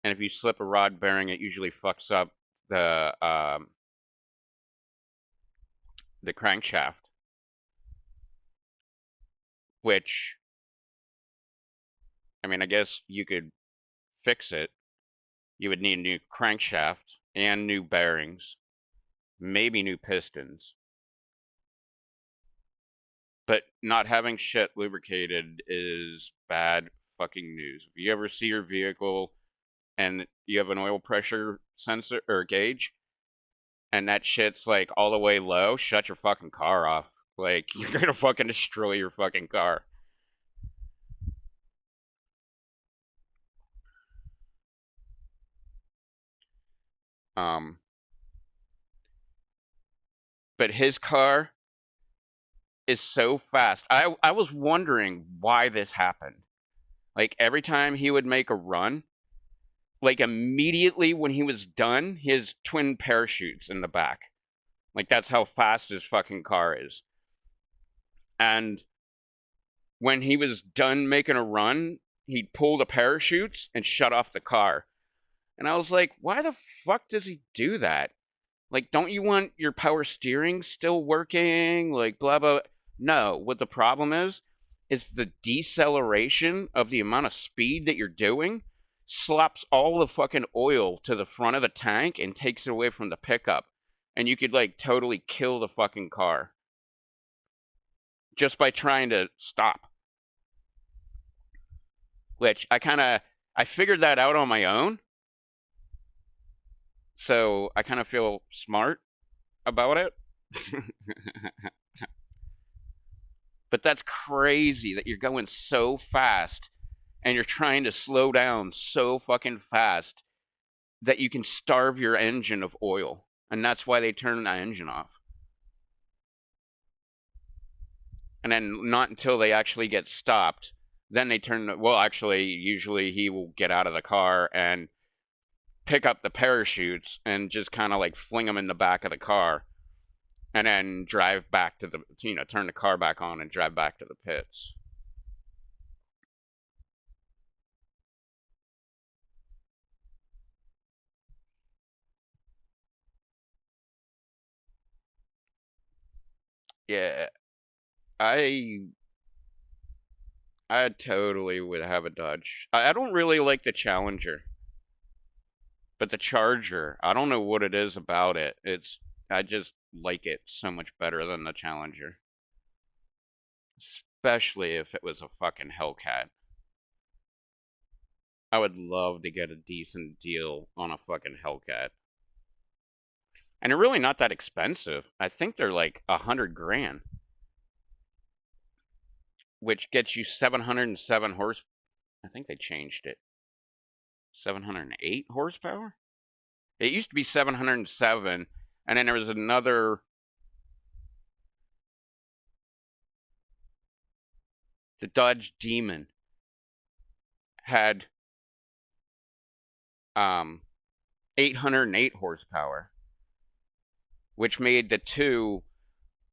And if you slip a rod bearing, it usually fucks up the crankshaft, which, I mean, I guess you could fix it. You would need a new crankshaft and new bearings, maybe new pistons. But not having shit lubricated is bad fucking news. If you ever see your vehicle and you have an oil pressure sensor or gauge, and that shit's like all the way low, shut your fucking car off. Like, you're gonna fucking destroy your fucking car. But his car is so fast. I was wondering why this happened. Like, every time he would make a run, like, immediately when he was done, his twin parachutes in the back. Like, that's how fast his fucking car is. And when he was done making a run, he'd pull the parachutes and shut off the car. And I was like, why the fuck does he do that? Like, don't you want your power steering still working? Like, blah, blah. No, what the problem is the deceleration of the amount of speed that you're doing slaps all the fucking oil to the front of the tank and takes it away from the pickup. And you could, like, totally kill the fucking car just by trying to stop. Which I figured that out on my own. So I kind of feel smart about it. But that's crazy that you're going so fast and you're trying to slow down so fucking fast that you can starve your engine of oil. And that's why they turn the engine off. And then not until they actually get stopped, then they turn the, well, actually, usually he will get out of the car and pick up the parachutes and just kind of like fling them in the back of the car and then drive back to the, turn the car back on and drive back to the pits. Yeah, I I totally would have a Dodge. I don't really like the Challenger, but the Charger, I don't know what it is about it. I just like it so much better than the Challenger. Especially if it was a fucking Hellcat. I would love to get a decent deal on a fucking Hellcat. And they're really not that expensive. I think they're like 100 grand. Which gets you 707 horse. I think they changed it. 708 horsepower? It used to be 707, and then there was another. The Dodge Demon had 808 horsepower, which made the two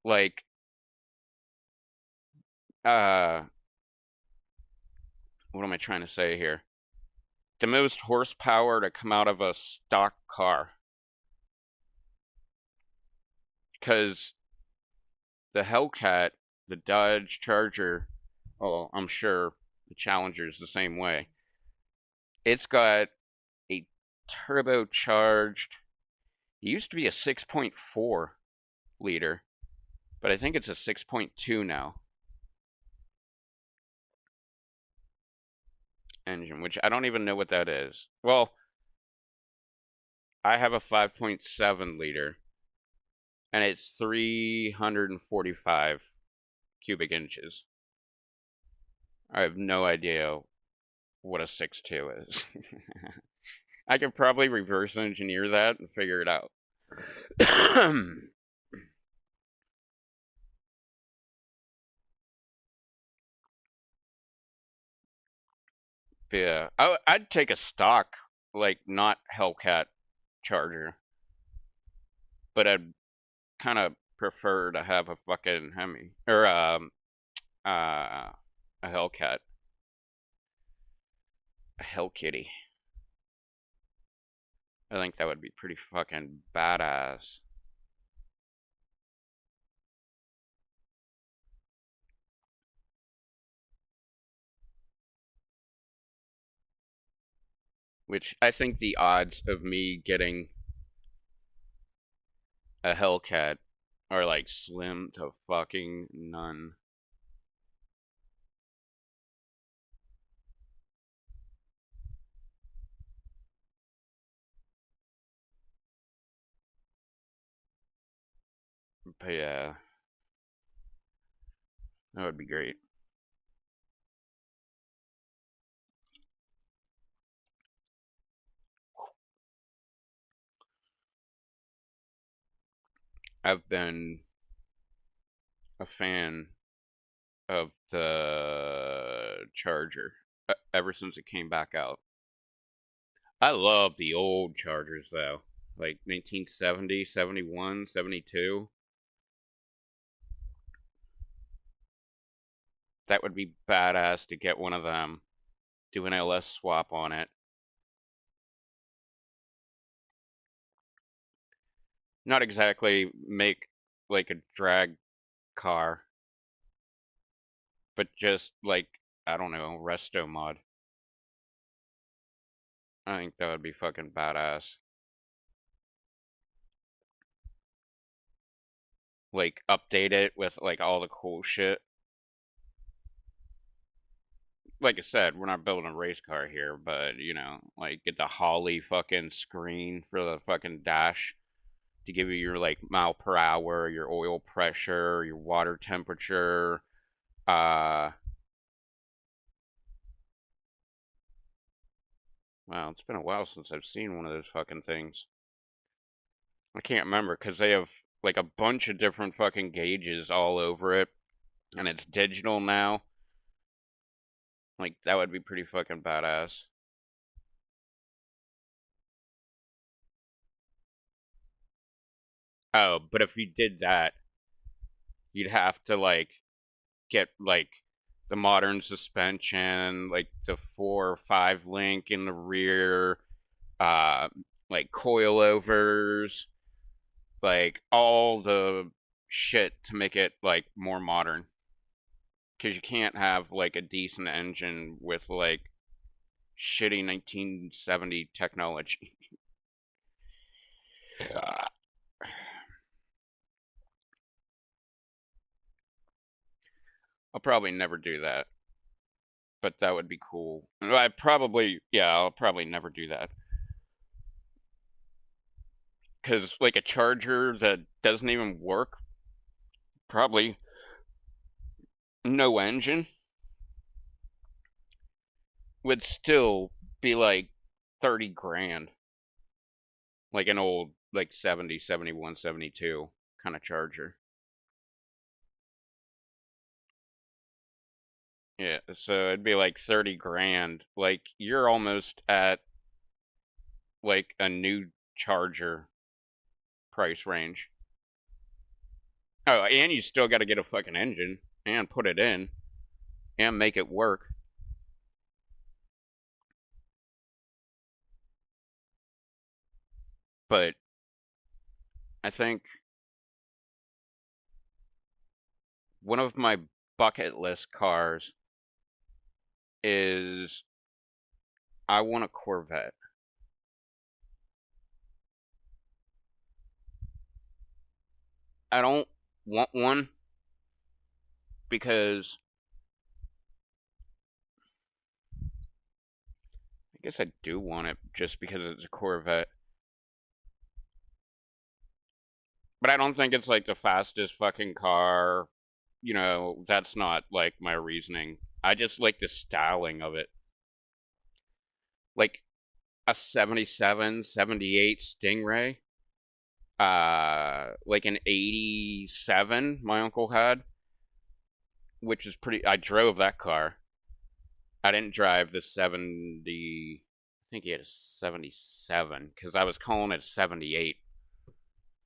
like what am I trying to say here? The most horsepower to come out of a stock car. Because the Hellcat, the Dodge Charger, oh, I'm sure The Challenger's the same way. It's got a turbocharged, it used to be a 6.4 liter, but I think it's a 6.2 now. Engine, which I don't even know what that is. Well, I have a 5.7 liter, and it's 345 cubic inches. I have no idea what a 6.2 is. I could probably reverse engineer that and figure it out. Yeah, I'd take a stock, like, not Hellcat Charger, but I'd kind of prefer to have a fucking Hemi, or a Hellcat, a Hell Kitty. I think that would be pretty fucking badass. Which I think the odds of me getting a Hellcat are like slim to fucking none. But yeah, that would be great. I've been a fan of the Charger ever since it came back out. I love the old Chargers though, like 1970, 71, 72. That would be badass to get one of them, do an LS swap on it. Not exactly make like a drag car, but just like, I don't know, resto mod. I think that would be fucking badass. Like update it with like all the cool shit. Like I said, we're not building a race car here, but you know, like get the Holly fucking screen for the fucking dash to give you your like mile per hour, your oil pressure, your water temperature. Wow, it's been a while since I've seen one of those fucking things. I can't remember because they have like a bunch of different fucking gauges all over it, and it's digital now. Like that would be pretty fucking badass. Oh, but if you did that, you'd have to like get like the modern suspension, like the 4 or 5 link in the rear, uh, like coilovers, like all the shit to make it like more modern. Because you can't have like a decent engine with like shitty 1970 technology. I'll probably never do that, but that would be cool. I'll probably never do that. Because, like, a charger that doesn't even work, probably no engine, would still be like 30 grand. Like an old, like 70, 71, 72 kind of charger. Yeah, so it'd be like 30 grand. Like, you're almost at like a new charger price range. Oh, and you still got to get a fucking engine and put it in and make it work. But I think one of my bucket list cars is I want a Corvette. I don't want one because I guess I do want it just because it's a Corvette. But I don't think it's like the fastest fucking car. You know, that's not like my reasoning. I just like the styling of it. Like a 77, 78 Stingray. Like an 87 my uncle had, which is pretty. I drove that car. I didn't drive the 70. I think he had a 77 because I was calling it 78,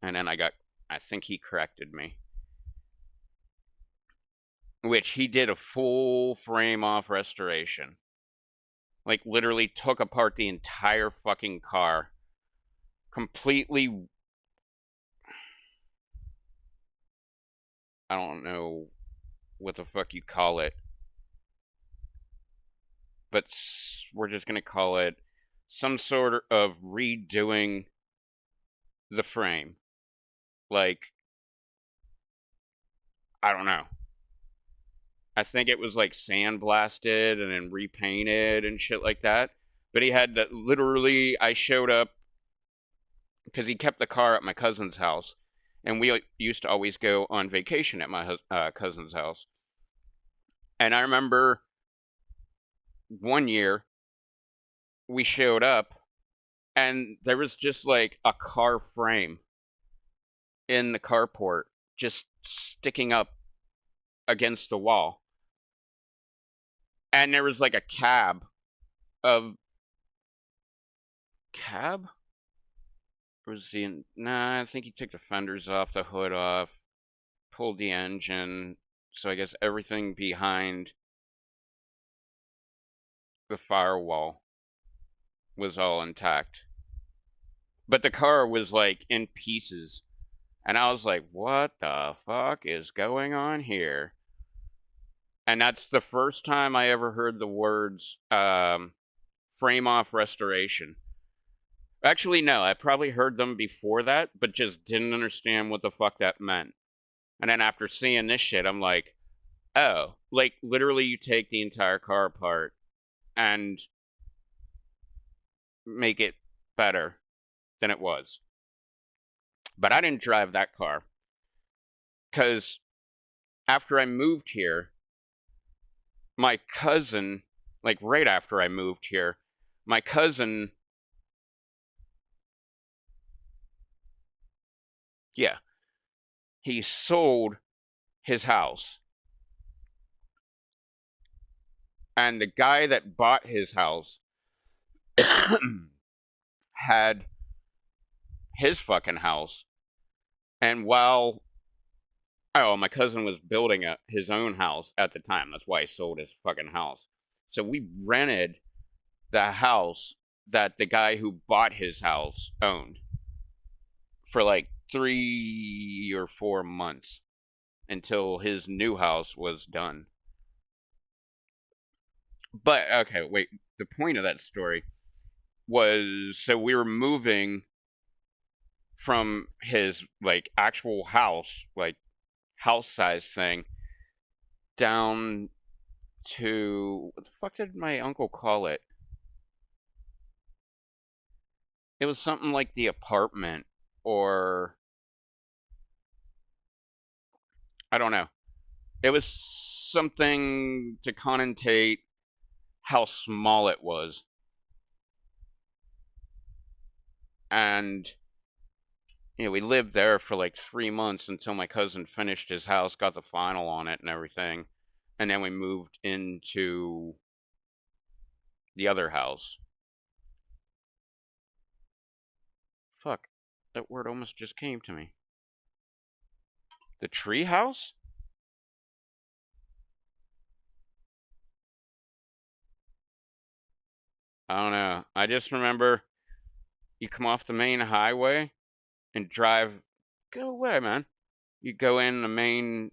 and then I think he corrected me, which he did a full frame off restoration. Like literally took apart the entire fucking car, completely. I don't know what the fuck you call it, but we're just gonna call it some sort of redoing the frame. Like, I don't know. I think it was like sandblasted and then repainted and shit like that. But he had that literally. I showed up because he kept the car at my cousin's house, and we used to always go on vacation at my cousin's house. And I remember one year we showed up, and there was just like a car frame in the carport, just sticking up against the wall. And there was like a of cab? Or was the nah? I think he took the fenders off, the hood off, pulled the engine. So I guess everything behind the firewall was all intact. But the car was like in pieces. And I was like, what the fuck is going on here? And that's the first time I ever heard the words frame off restoration. Actually, no, I probably heard them before that, but just didn't understand what the fuck that meant. And then after seeing this shit, I'm like, oh, like literally you take the entire car apart and make it better than it was. But I didn't drive that car because after I moved here, my cousin, like right after I moved here, my cousin, yeah, he sold his house. And the guy that bought his house had his fucking house. And while, oh, my cousin was building his own house at the time. That's why he sold his fucking house. So we rented the house that the guy who bought his house owned for like 3 or 4 months until his new house was done. But, okay, wait. The point of that story was so we were moving from his like actual house, like house size thing, down to what the fuck did my uncle call it? It was something like the apartment, or I don't know. It was something to connotate how small it was. And we lived there for like 3 months until my cousin finished his house, got the final on it and everything. And then we moved into the other house. Fuck, that word almost just came to me. The tree house? I don't know. I just remember you come off the main highway and drive. Go away, man. You go in the main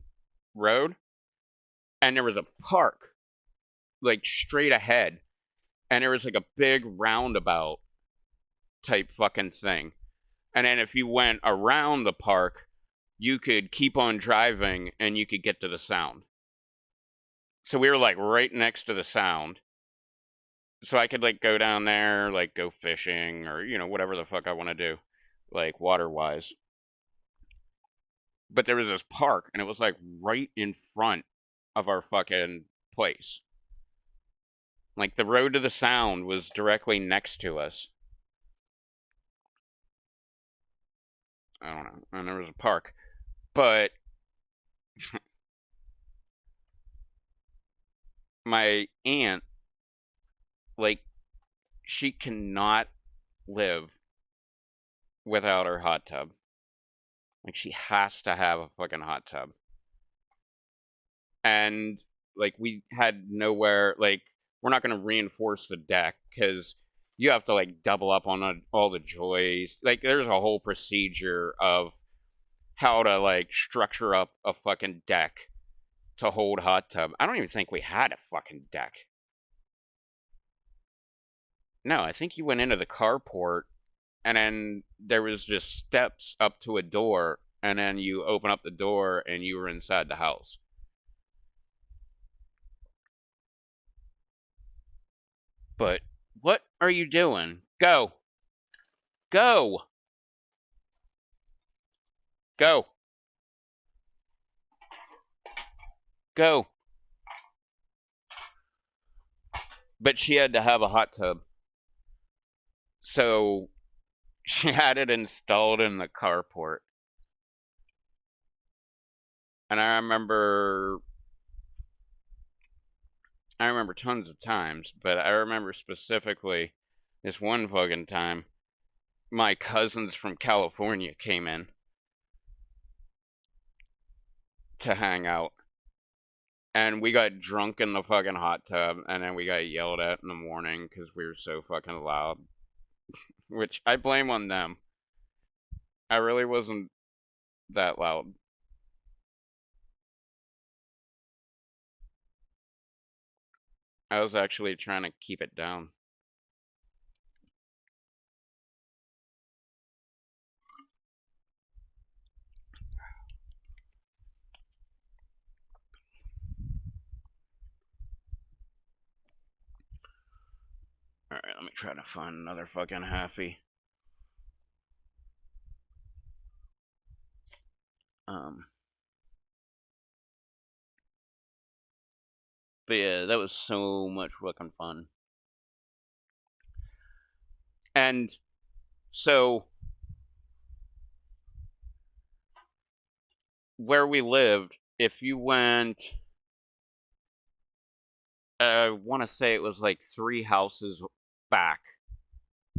road, and there was a park like straight ahead, and there was like a big roundabout type fucking thing. And then if you went around the park, you could keep on driving and you could get to the sound. So we were like right next to the sound. So I could like go down there, like go fishing or, whatever the fuck I want to do, like water wise. But there was this park and it was like right in front of our fucking place. Like the road to the sound was directly next to us. I don't know. And there was a park. But my aunt, like, she cannot live without her hot tub. Like, she has to have a fucking hot tub. And, like, we had nowhere, like, we're not going to reinforce the deck because you have to, like, double up on all the joists. Like, there's a whole procedure of how to, like, structure up a fucking deck to hold hot tub. I don't even think we had a fucking deck. No, I think you went into the carport and then there was just steps up to a door and then you open up the door and you were inside the house. But what are you doing? Go. Go. Go. Go. But she had to have a hot tub. So she had it installed in the carport. And I remember tons of times, but I remember specifically this one fucking time my cousins from California came in to hang out. And we got drunk in the fucking hot tub, and then we got yelled at in the morning because we were so fucking loud. Which I blame on them. I really wasn't that loud. I was actually trying to keep it down. Alright, let me try to find another fucking happy. But yeah, that was so much fucking fun. And so where we lived, if you went, I want to say it was like 3 houses back.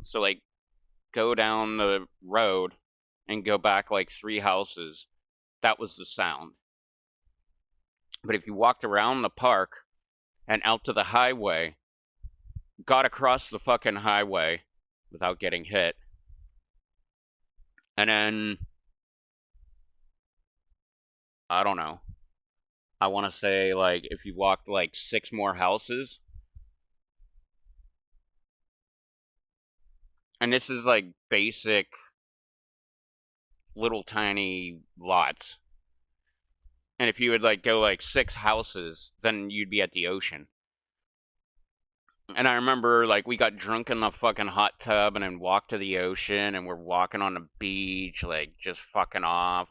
So like go down the road and go back like 3 houses. That was the sound. But if you walked around the park and out to the highway, got across the fucking highway without getting hit, and then, I don't know, I want to say like if you walked like 6 more houses, and this is like basic little tiny lots, and if you would like go like 6 houses, then you'd be at the ocean. And I remember, like, we got drunk in the fucking hot tub and then walked to the ocean, and we're walking on the beach, like, just fucking off.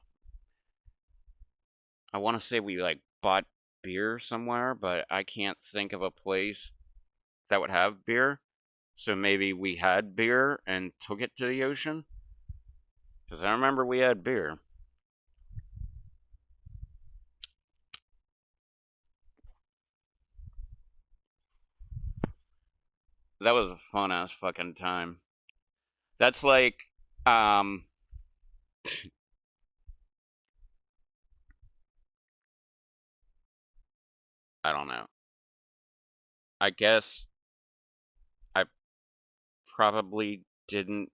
I want to say we, like, bought beer somewhere, but I can't think of a place that would have beer. So maybe we had beer and took it to the ocean. Because I remember we had beer. That was a fun ass fucking time. That's like, I don't know. I guess I probably didn't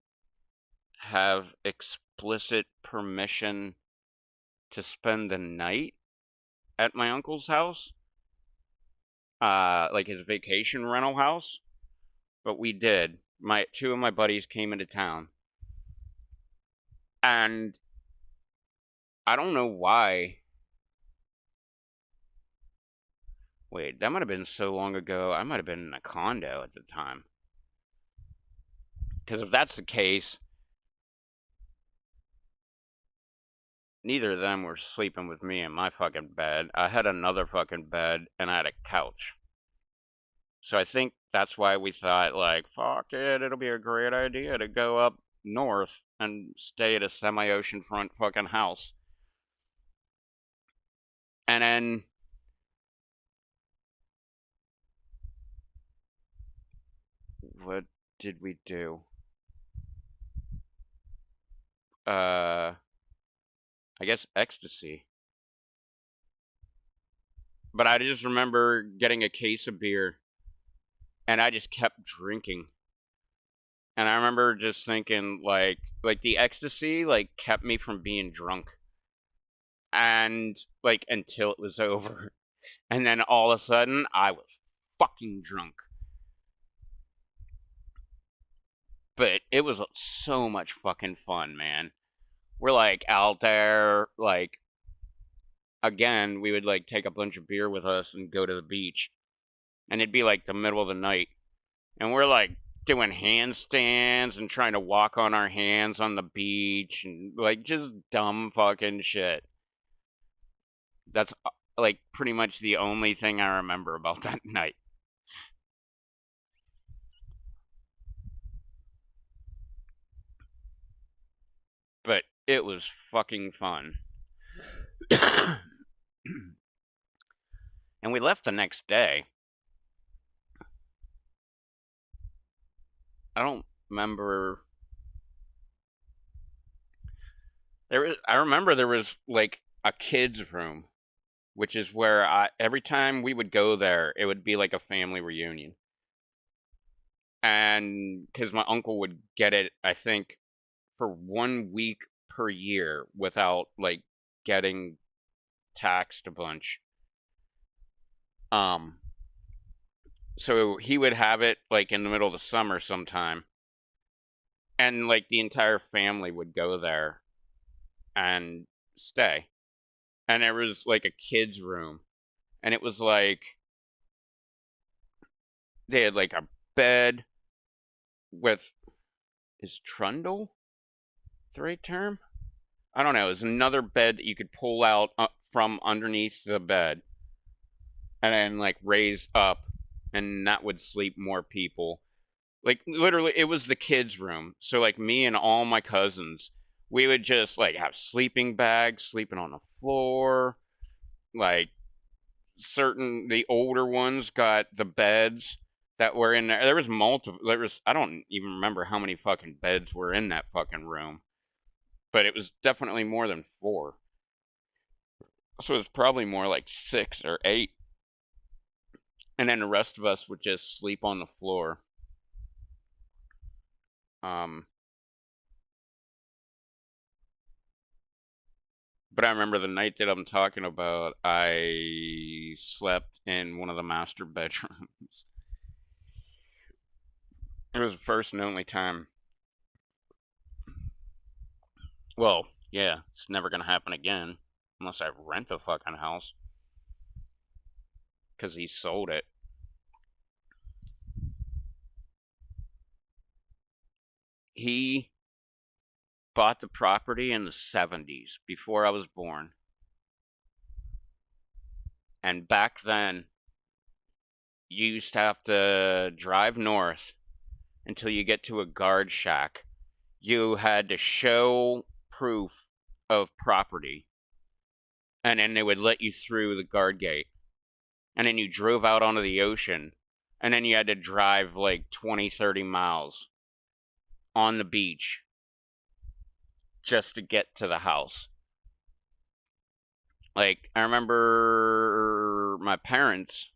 have explicit permission to spend the night at my uncle's house. like his vacation rental house, but we did. Two of my buddies came into town, and I don't know why. Wait, that might have been so long ago. I might have been in a condo at the time. Because if that's the case, neither of them were sleeping with me in my fucking bed. I had another fucking bed, and I had a couch. So I think that's why we thought, like, fuck it, it'll be a great idea to go up north and stay at a semi-ocean front fucking house. And then what did we do? I guess ecstasy. But I just remember getting a case of beer, and I just kept drinking. And I remember just thinking, like the ecstasy, like, kept me from being drunk. And, like, until it was over. And then all of a sudden, I was fucking drunk. But it was so much fucking fun, man. We're, like, out there, like, again, we would, like, take a bunch of beer with us and go to the beach. And it'd be, like, the middle of the night. And we're, like, doing handstands and trying to walk on our hands on the beach. And, like, just dumb fucking shit. That's, like, pretty much the only thing I remember about that night. But it was fucking fun. And we left the next day. I don't remember. I remember there was like a kids' room, which is where every time we would go there, it would be like a family reunion. And because my uncle would get it, I think, for 1 week per year without like getting taxed a bunch. Um, so he would have it like in the middle of the summer sometime, and like the entire family would go there and stay. And there was like a kids' room, and it was like they had like a bed with, is trundle the right term? I don't know. It was another bed that you could pull out from underneath the bed, and then like raise up, and that would sleep more people. Like literally, it was the kids' room. So like me and all my cousins, we would just like have sleeping bags, sleeping on the floor. Like the older ones got the beds that were in there. There was multiple. I don't even remember how many fucking beds were in that fucking room, but it was definitely more than 4. So it was probably more like 6 or 8. And then the rest of us would just sleep on the floor. Um, but I remember the night that I'm talking about, I slept in one of the master bedrooms. It was the first and only time. Well, yeah, it's never gonna happen again. Unless I rent the fucking house. Because he sold it. He bought the property in the 70s, before I was born. And back then, you used to have to drive north until you get to a guard shack. You had to show proof of property, and then they would let you through the guard gate. And then you drove out onto the ocean, and then you had to drive like 20, 30 miles on the beach just to get to the house. Like, I remember my parents,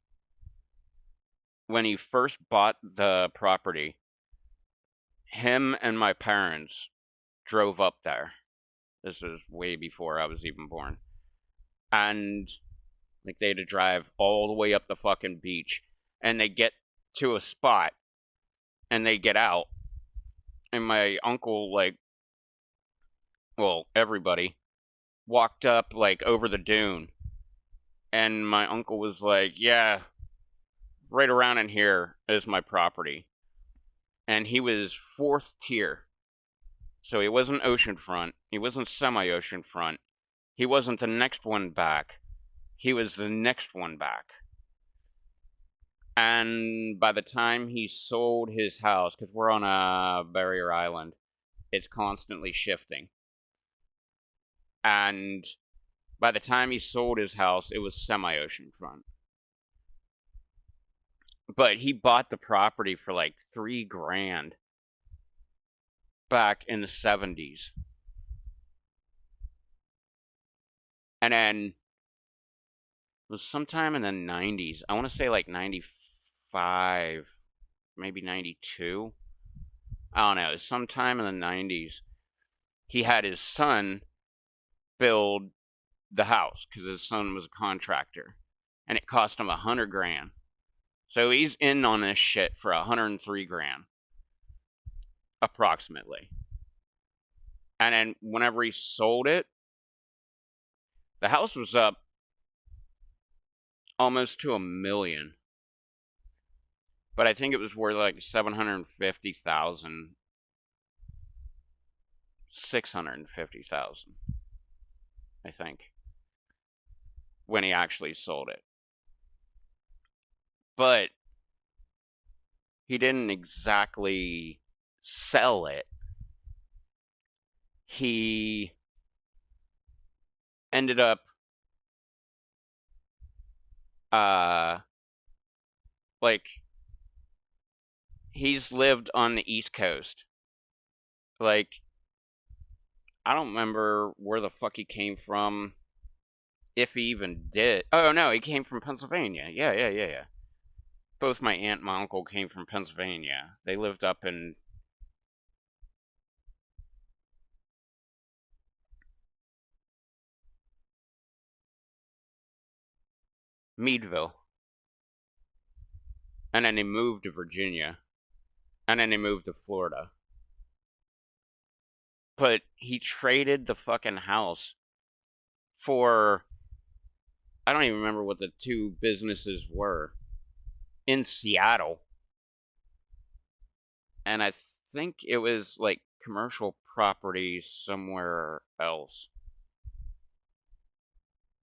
when he first bought the property, him and my parents drove up there. This was way before I was even born. And Like, they had to drive all the way up the fucking beach, and they get to a spot, and they get out, and my uncle, like, well, everybody, walked up, like, over the dune, and my uncle was like, yeah, right around in here is my property. And he was 4th tier. So he wasn't oceanfront. He wasn't semi-oceanfront. He wasn't the next one back. He was the next one back. And by the time he sold his house, because we're on a barrier island, it's constantly shifting. And by the time he sold his house, it was semi-oceanfront. But he bought the property for like $3,000 back in the 70s. And then it was sometime in the 90s. I want to say like 95, maybe 92. I don't know. It was sometime in the 90s. He had his son build the house because his son was a contractor, and it cost him $100,000. So he's in on this shit for $103,000, approximately. And then whenever he sold it, the house was up almost to $1 million. But I think it was worth like 750,000, 650,000, I think, when he actually sold it. But he didn't exactly sell it. He ended up like, he's lived on the East Coast. Like, I don't remember where the fuck he came from, if he even did. Oh, no, he came from Pennsylvania. Yeah. Both my aunt and my uncle came from Pennsylvania. They lived up in Meadville. And then they moved to Virginia. And then they moved to Florida. But he traded the fucking house for, I don't even remember what the two businesses were, in Seattle. And I think it was like commercial property somewhere else.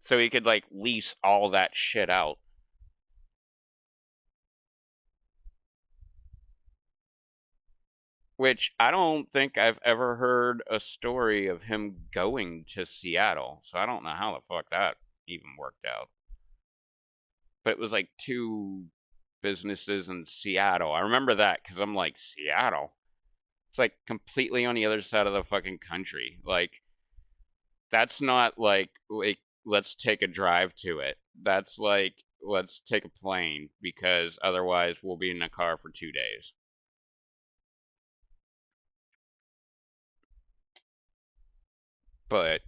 So he could like lease all that shit out. Which I don't think I've ever heard a story of him going to Seattle. So I don't know how the fuck that even worked out. But it was like two businesses in Seattle. I remember that because I'm like, Seattle? It's like completely on the other side of the fucking country. Like, that's not like let's take a drive to it. That's like, let's take a plane because otherwise we'll be in a car for 2 days. But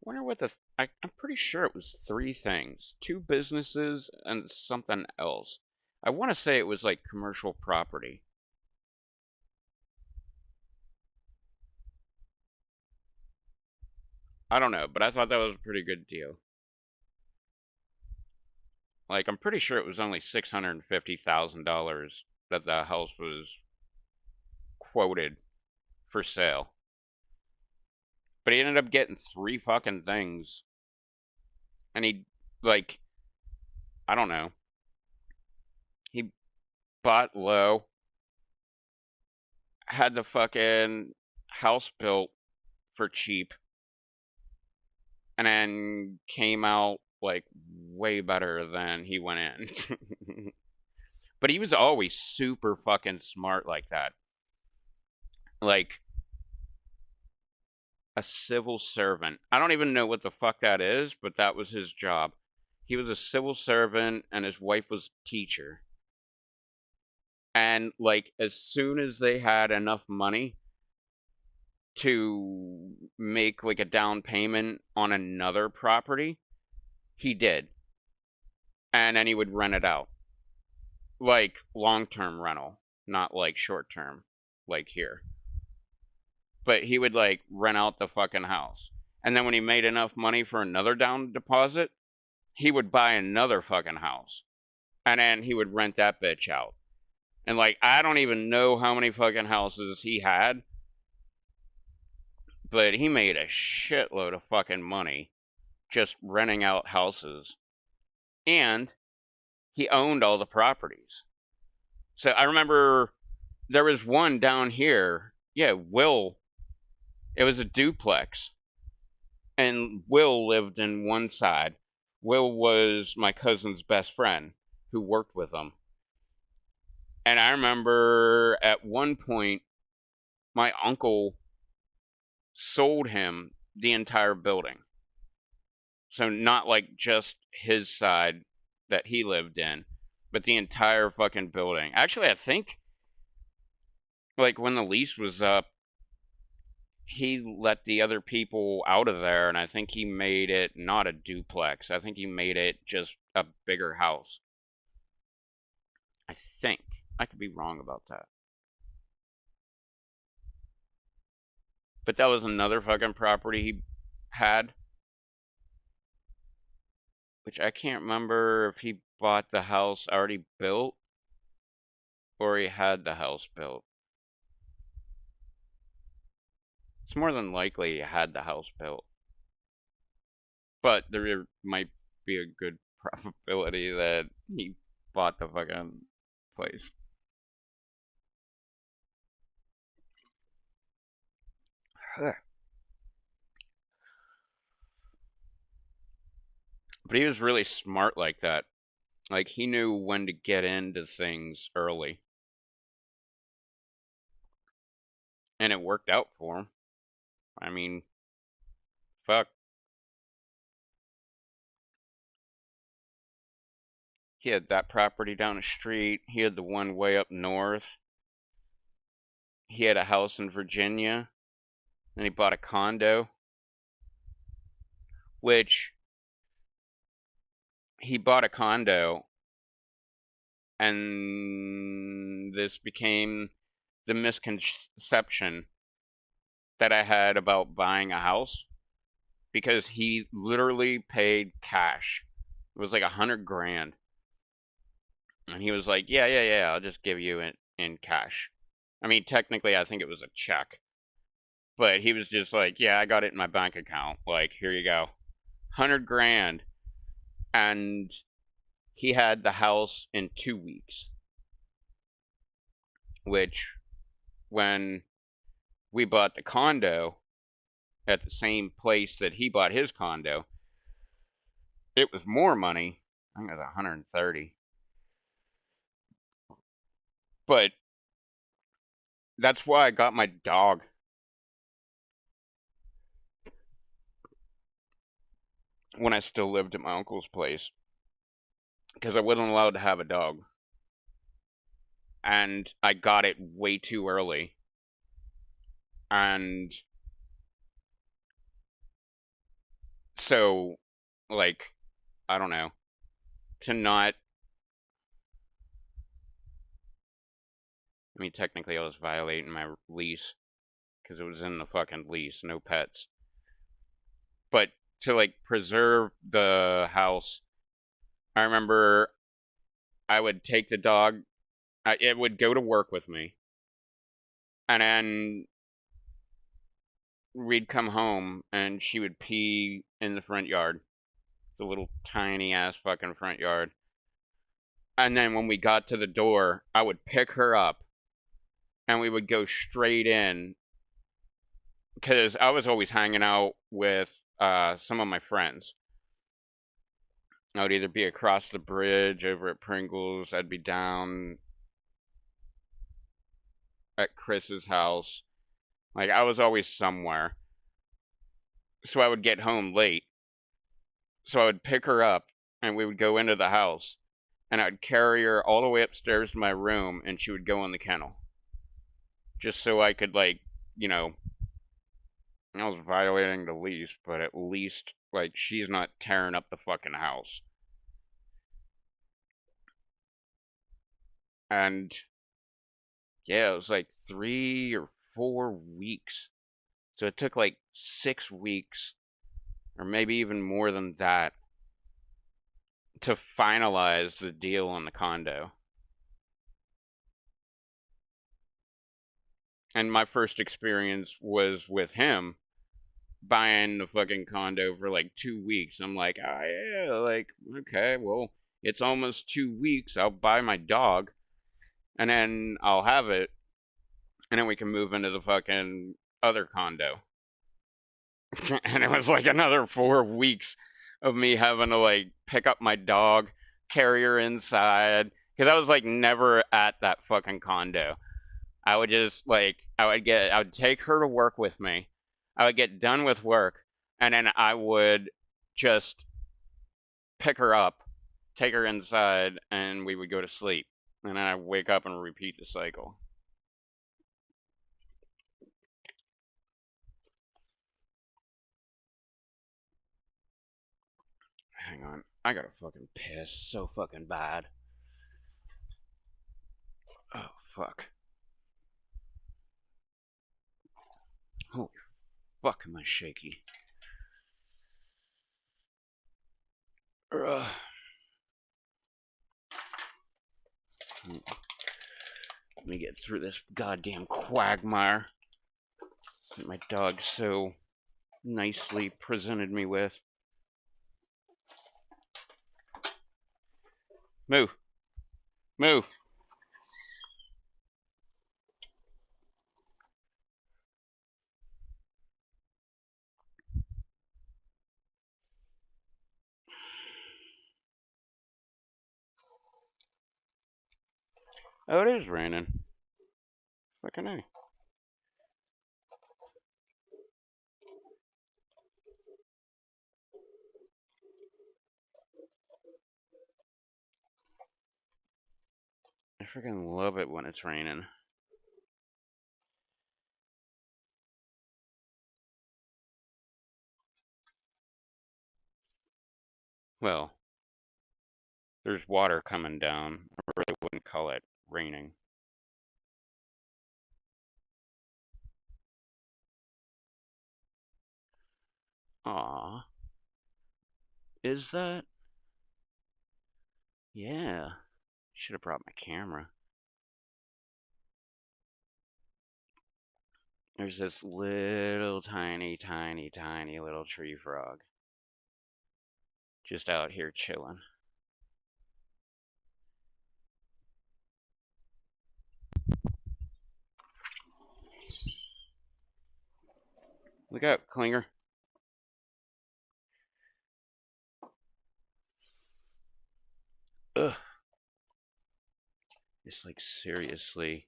wonder what I'm pretty sure it was 3 things. 2 businesses and something else. I want to say it was like commercial property. I don't know, but I thought that was a pretty good deal. Like, I'm pretty sure it was only $650,000 that the house was quoted for sale. But he ended up getting 3 fucking things. And he, like, I don't know. He bought low, had the fucking house built for cheap, and then came out, like, way better than he went in. But he was always super fucking smart like that. Like, a civil servant. I don't even know what the fuck that is, but that was his job. He was a civil servant, and his wife was a teacher. And like as soon as they had enough money to make like a down payment on another property, he did. And then he would rent it out. Like long-term rental, not like short-term like here. But he would like rent out the fucking house. And then when he made enough money for another down deposit, he would buy another fucking house. And then he would rent that bitch out. And like I don't even know how many fucking houses he had, but he made a shitload of fucking money just renting out houses. And he owned all the properties. So I remember there was one down here. Yeah, Will. It was a duplex. And Will lived in one side. Will was my cousin's best friend who worked with him. And I remember at one point, my uncle sold him the entire building. So not like just his side that he lived in, but the entire fucking building. Actually, I think like when the lease was up, he let the other people out of there, and I think he made it not a duplex. I think he made it just a bigger house. I think. I could be wrong about that. But that was another fucking property he had. Which I can't remember if he bought the house already built or he had the house built. It's more than likely he had the house built. But there might be a good probability that he bought the fucking place. But he was really smart like that. Like, he knew when to get into things early. And it worked out for him. I mean, fuck. He had that property down the street. He had the one way up north. He had a house in Virginia. And he bought a condo. Which, he bought a condo. And this became the misconception that I had about buying a house. Because he literally paid cash. It was like $100,000. And he was like, yeah, I'll just give you it in cash. I mean, technically, I think it was a check. But he was just like, yeah, I got it in my bank account. Like, here you go. $100,000. And he had the house in 2 weeks. Which, when we bought the condo at the same place that he bought his condo, it was more money. I think it was $130,000. But that's why I got my dog. When I still lived at my uncle's place. Because I wasn't allowed to have a dog. And I got it way too early. And so, like, I don't know. To not... I mean, technically I was violating my lease. Because it was in the fucking lease, no pets. But to, like, preserve the house, I remember I would take the dog, it would go to work with me, and then we'd come home, and she would pee in the front yard, the little tiny-ass fucking front yard, and then when we got to the door, I would pick her up, and we would go straight in, because I was always hanging out with some of my friends. I would either be across the bridge over at Pringles, I'd be down at Chris's house. Like, I was always somewhere. So I would get home late. So I would pick her up, and we would go into the house. and I'd carry her all the way upstairs to my room, and she would go in the kennel. Just so I could, like, you know, I was violating the lease, but at least, like, she's not tearing up the fucking house. And, yeah, it was like 3 or 4 weeks. So it took like 6 weeks, or maybe even more than that, to finalize the deal on the condo. And my first experience was with him buying the fucking condo for like 2 weeks. I'm like, oh yeah, like, okay, well, it's almost 2 weeks. I'll buy my dog, and then I'll have it, and then we can move into the fucking other condo. And it was like another 4 weeks of me having to like pick up my dog, carry her inside, because I was like never at that fucking condo. I would just like I would take her to work with me. I would get done with work, and then I would just pick her up, take her inside, and we would go to sleep. And then I'd wake up and repeat the cycle. Hang on, I gotta fucking piss so fucking bad. Oh fuck. Holy fuck, am I shaky. Ugh. Let me get through this goddamn quagmire that my dog so nicely presented me with. Move. Move. Oh, it is raining. Fucking A. I freaking love it when it's raining. Well, there's water coming down. I really wouldn't call it raining. Aw. Is that? Yeah. Should have brought my camera. There's this little tiny, tiny, tiny little tree frog. Just out here chilling. Look out, Klinger. Ugh. It's like seriously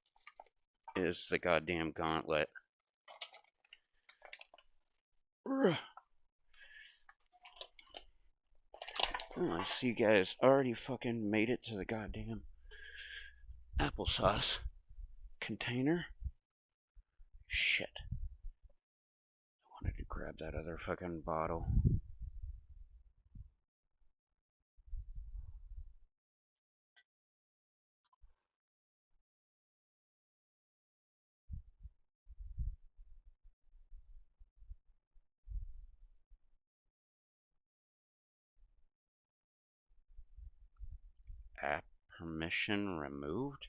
is the goddamn gauntlet. Ugh. Oh, I see you guys already fucking made it to the goddamn applesauce container. Shit. I wanted to grab that other fucking bottle. App permission removed?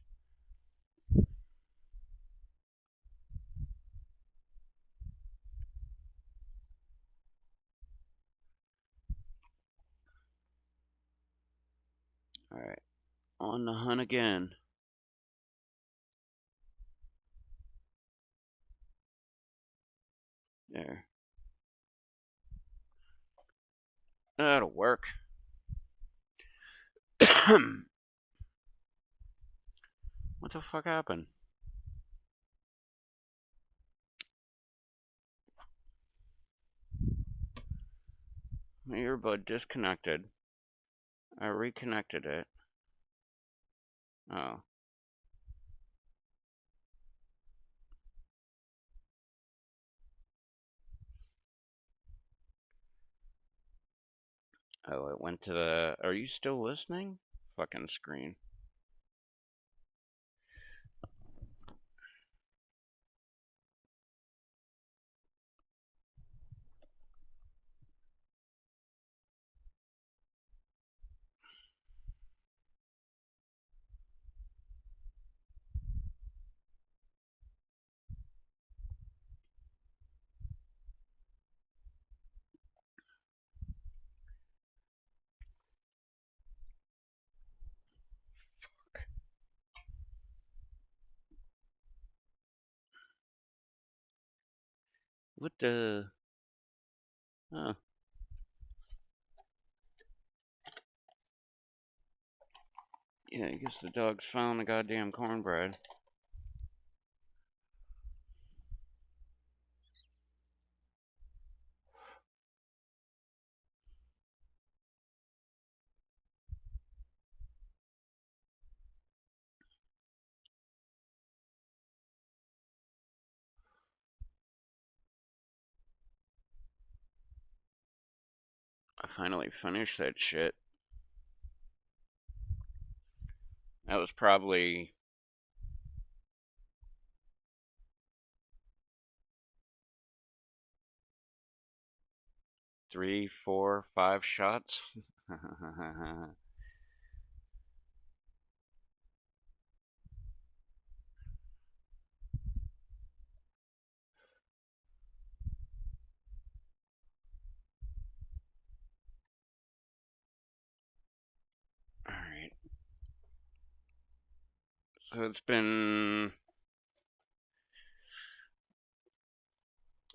Alright. On the hunt again. There. That'll work. What the fuck happened? My earbud disconnected. I reconnected it. Oh. Oh, it went to the... Are you still listening? Fucking screen. What the... Huh. Yeah, I guess the dog's found the goddamn cornbread. I finally finished that shit. That was probably... 3, 4, 5 shots. Alright. So it's been...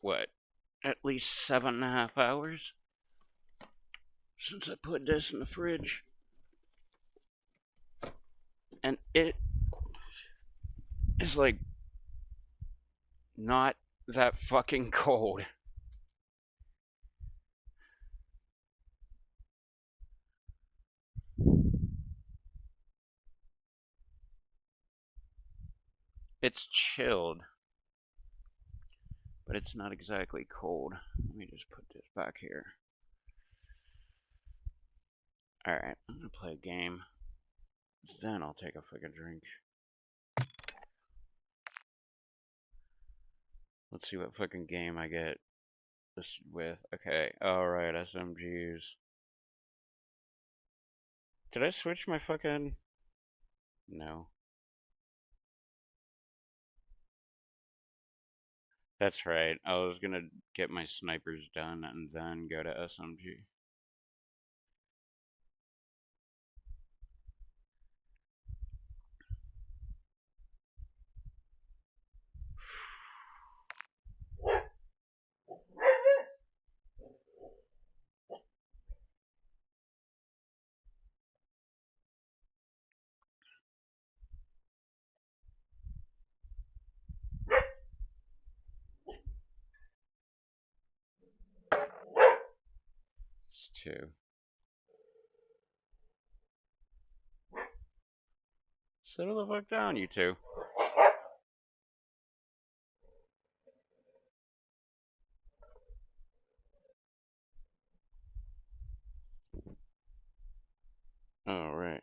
What? At least 7.5 hours since I put this in the fridge. And it is like not that fucking cold. It's chilled, but it's not exactly cold. Let me just put this back here. Alright, I'm gonna play a game. Then I'll take a fucking drink. Let's see what fucking game I get this with. Okay, alright, SMGs. Did I switch my fucking... No. That's right. I was gonna get my snipers done and then go to SMG. It's 2. Settle the fuck down, you two. Alright.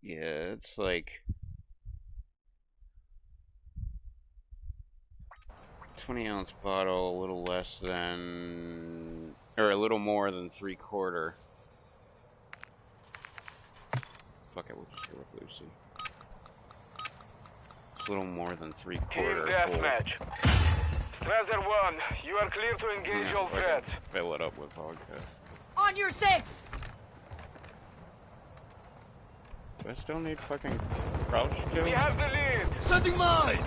Yeah, it's like 20-ounce bottle, a little less than, or a little more than 3/4. Fuck it, we'll just go with Lucy. It's a little more than 3/4. Team deathmatch. Strasser 1, you are clear to engage all threats. Fill it up with vodka. On your 6! Do I still need fucking crouch kill? We have the lead. Setting mine!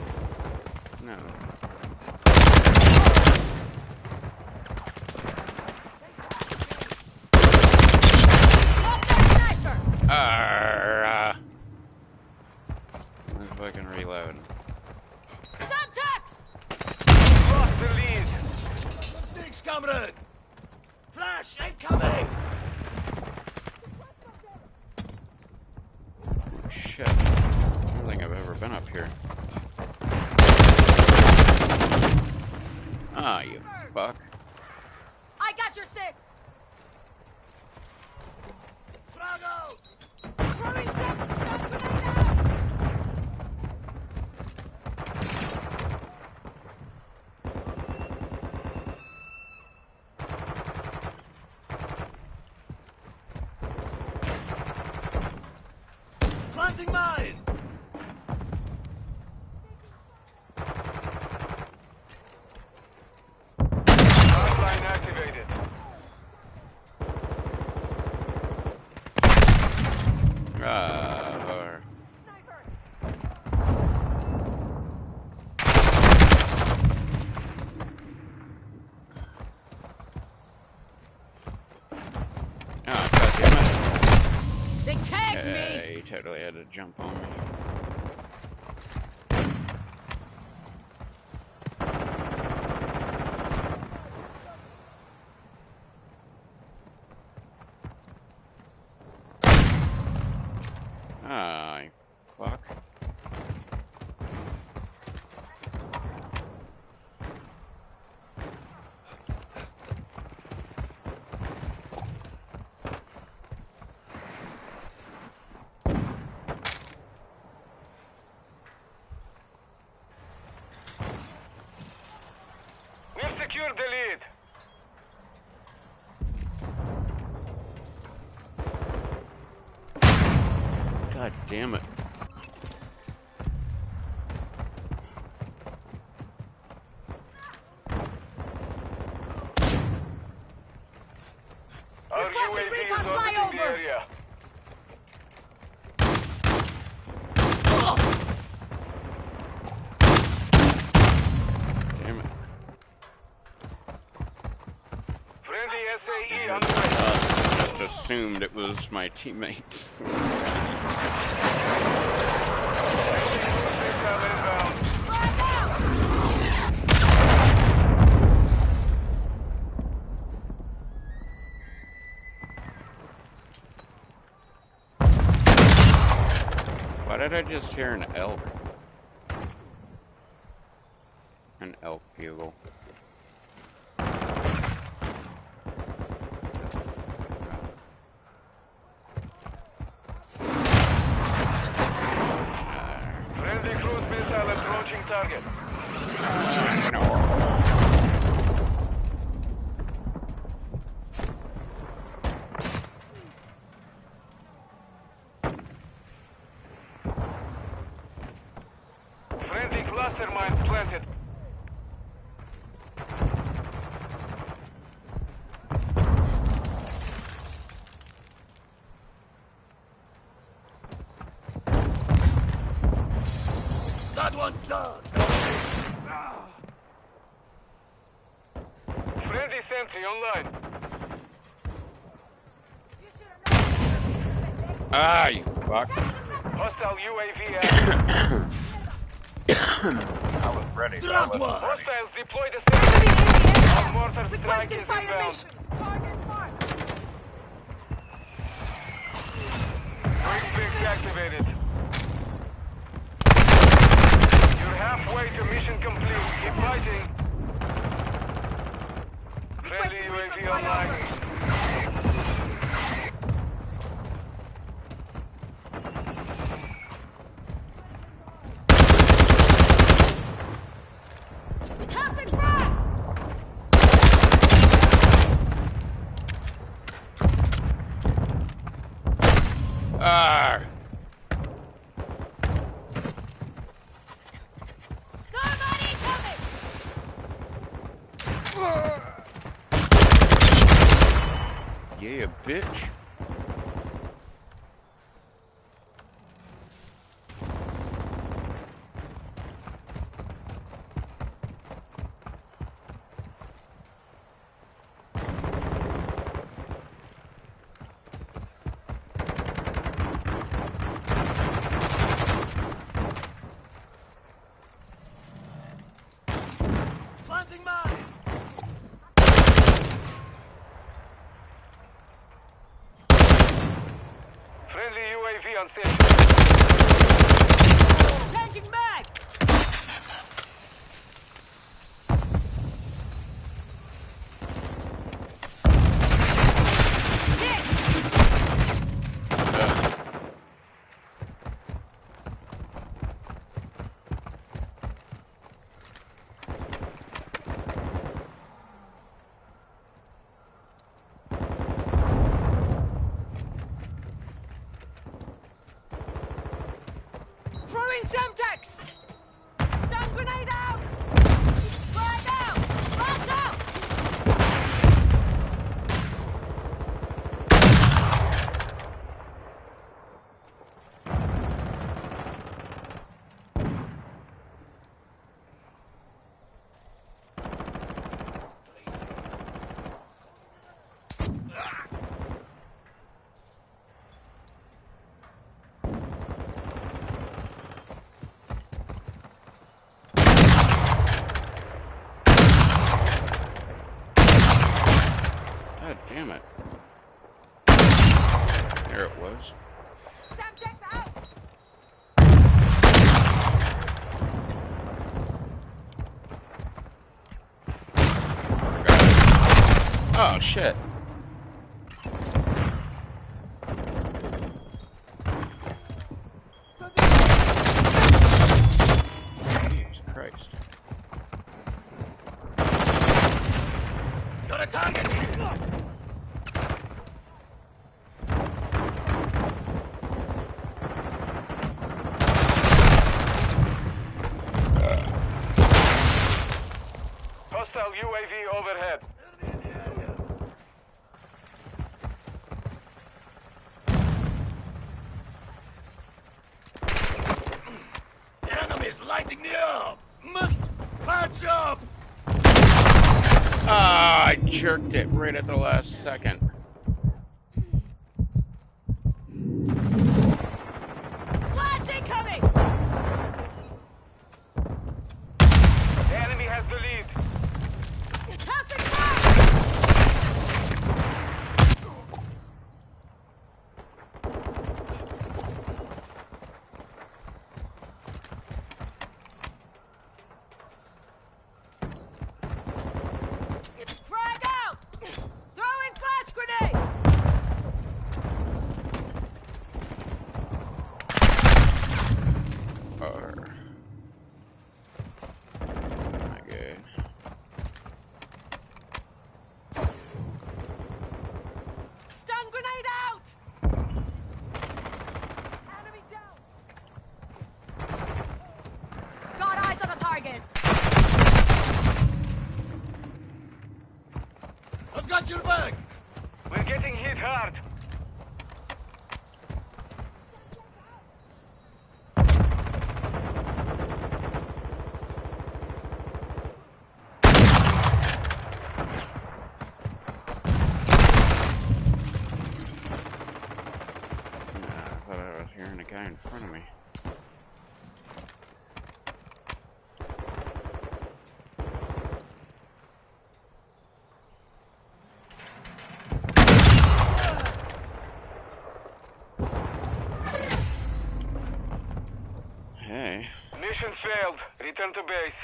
No. Let's fucking reload. Subtext! Lost the lead. Thanks, comrade! Flash, incoming! Shit. I don't think I've ever been up here. Ah, you fuck. I got your 6! Frago! Throwing septic stun grenade out! Planting mine! Hardline activated. Ah, God damn it. They tagged me! Yeah, he totally had to jump on me. Ah, you fuck. We've secured the lead. God damn it. Our Requesting UAV is recon orbiting the flyover. area. Damn it. Friendly SAE on the way. Just assumed it was my teammates. Missile inbound. Frag out! Why did I just hear an elk? An elk bugle. Friendly cruise missile approaching target. Friendly cluster mines planted. That one's done! Friendly sentry online. Ah, you fuck. Hostile UAV active. I was ready. but I wasn't ready. Hostiles deploy the sentry. Our mortar strike Requesting is fire inbound. mission! Target marked! Quick fix activated. You're halfway to mission complete. Keep fighting. Friendly Requesting UAV recon online. Tossing frag! Ah! Thermite incoming! Yeah, bitch. on station. Changing mags! Throwing Semtex! Stun grenade out! Frag out! Flash out! God damn it. There it was. Semtex out! Got it. Oh shit. Jesus Christ. Got a target! Hostile UAV overhead. Enemies lighting me up! Must patch up! Ah, I jerked it right at the last second. Flash incoming! The enemy has the lead. Tossing fire! Frag out! Throwing flash grenade! Not good. Stun grenade out! Enemy down! Got eyes on the target! I've got your back! We're getting hit hard. I thought I was hearing a guy in front of me. Hey, Mission failed. Return to base.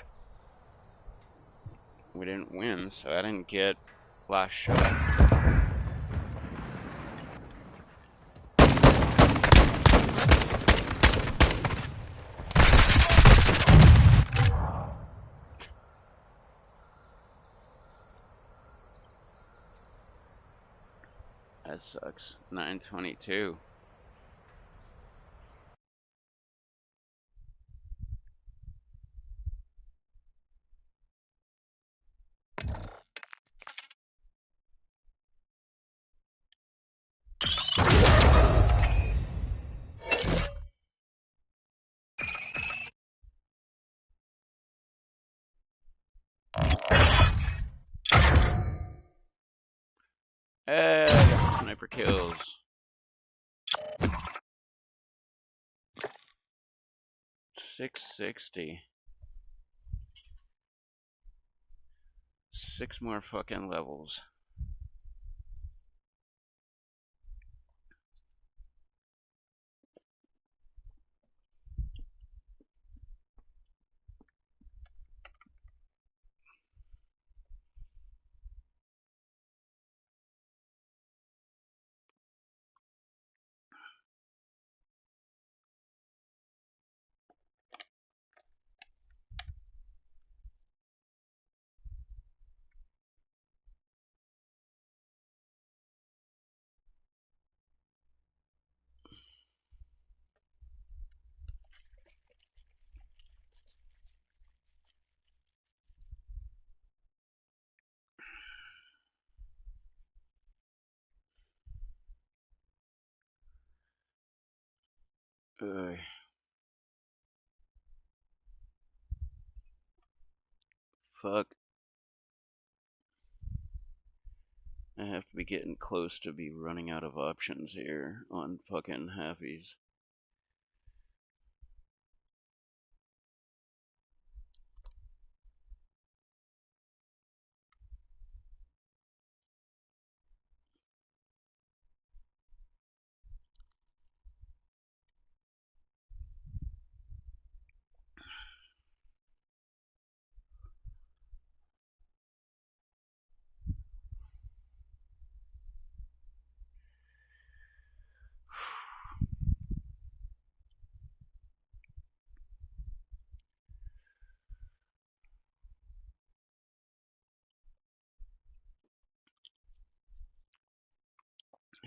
we didn't win, so I didn't get last shot. That sucks. 922. Hey, I got sniper kills. $660. 6 more fucking levels. Fuck. I have to be getting close to be running out of options here on fucking halfies.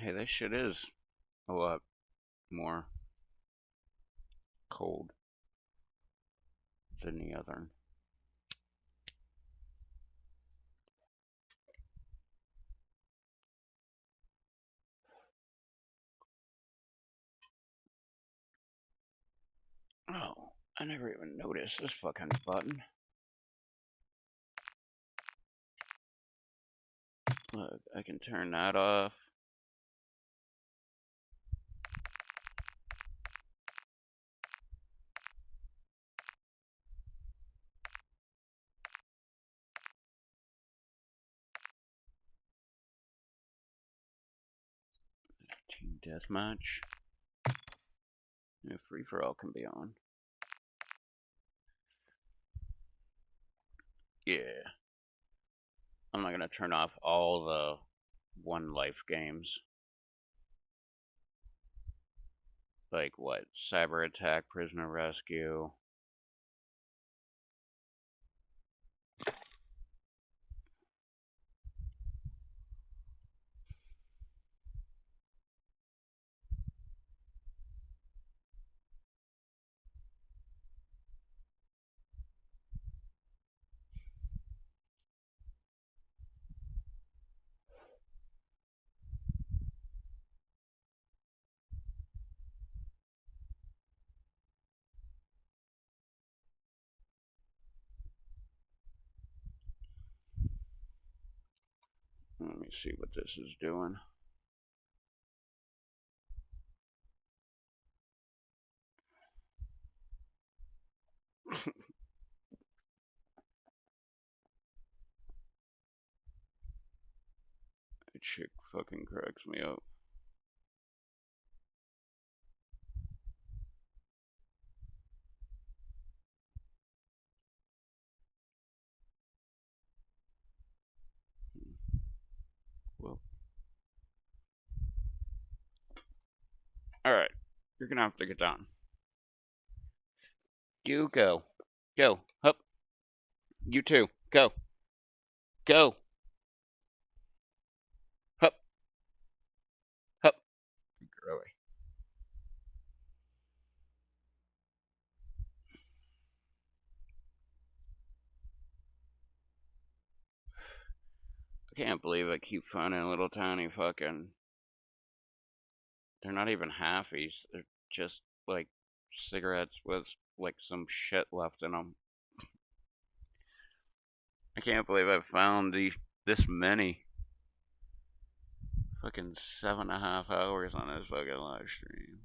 Hey, this shit is a lot more cold than the other. Oh, I never even noticed this fucking button. Look, I can turn that off. Team deathmatch. Free for all can be on. Yeah. I'm not gonna turn off all the one life games. Like what? Cyber attack, prisoner rescue. Let me see what this is doing. That chick fucking cracks me up. Well, alright. You're gonna have to get down. You go. Go. Hup. You too. Go. Go. Hup. Hup. Really. I can't believe I keep finding little tiny fucking. They're not even halfies. They're just like cigarettes with like some shit left in them. I can't believe I found this many. Fucking 7.5 hours on this fucking live stream.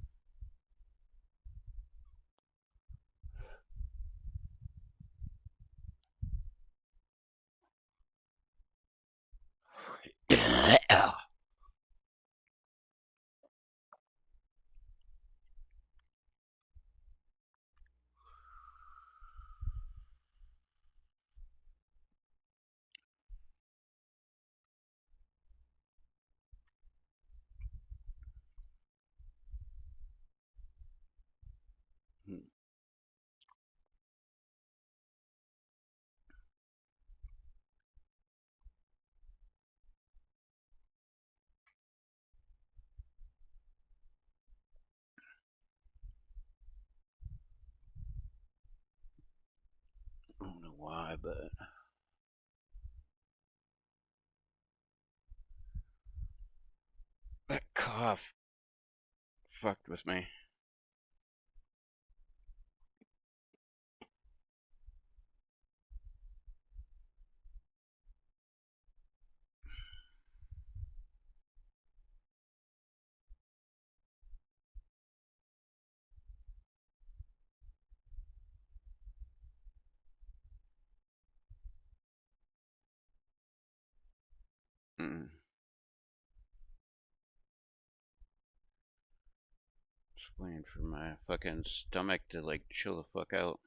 I don't know why, but that cough fucked with me. Waiting for my fucking stomach to like chill the fuck out.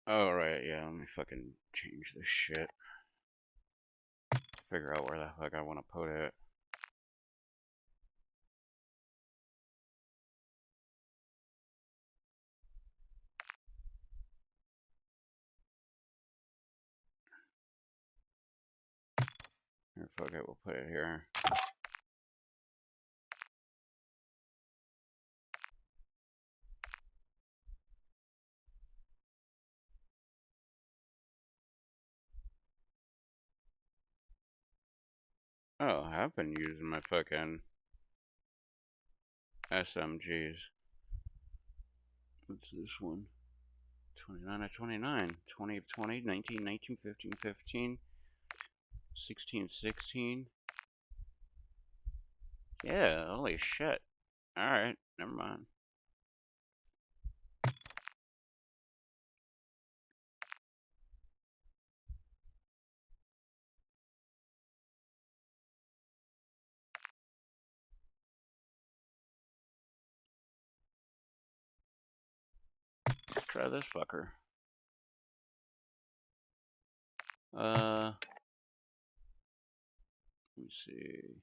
Alright, yeah, let me fucking change this shit. Figure out where the fuck I want to put it. Here, fuck it, we'll put it here. Oh, I have been using my fucking SMGs. What's this one? 29 of 29. 20 of 20. 19, 19, 15, 15. 16, 16. Yeah, holy shit. Alright, never mind. Let's try this fucker. Let me see.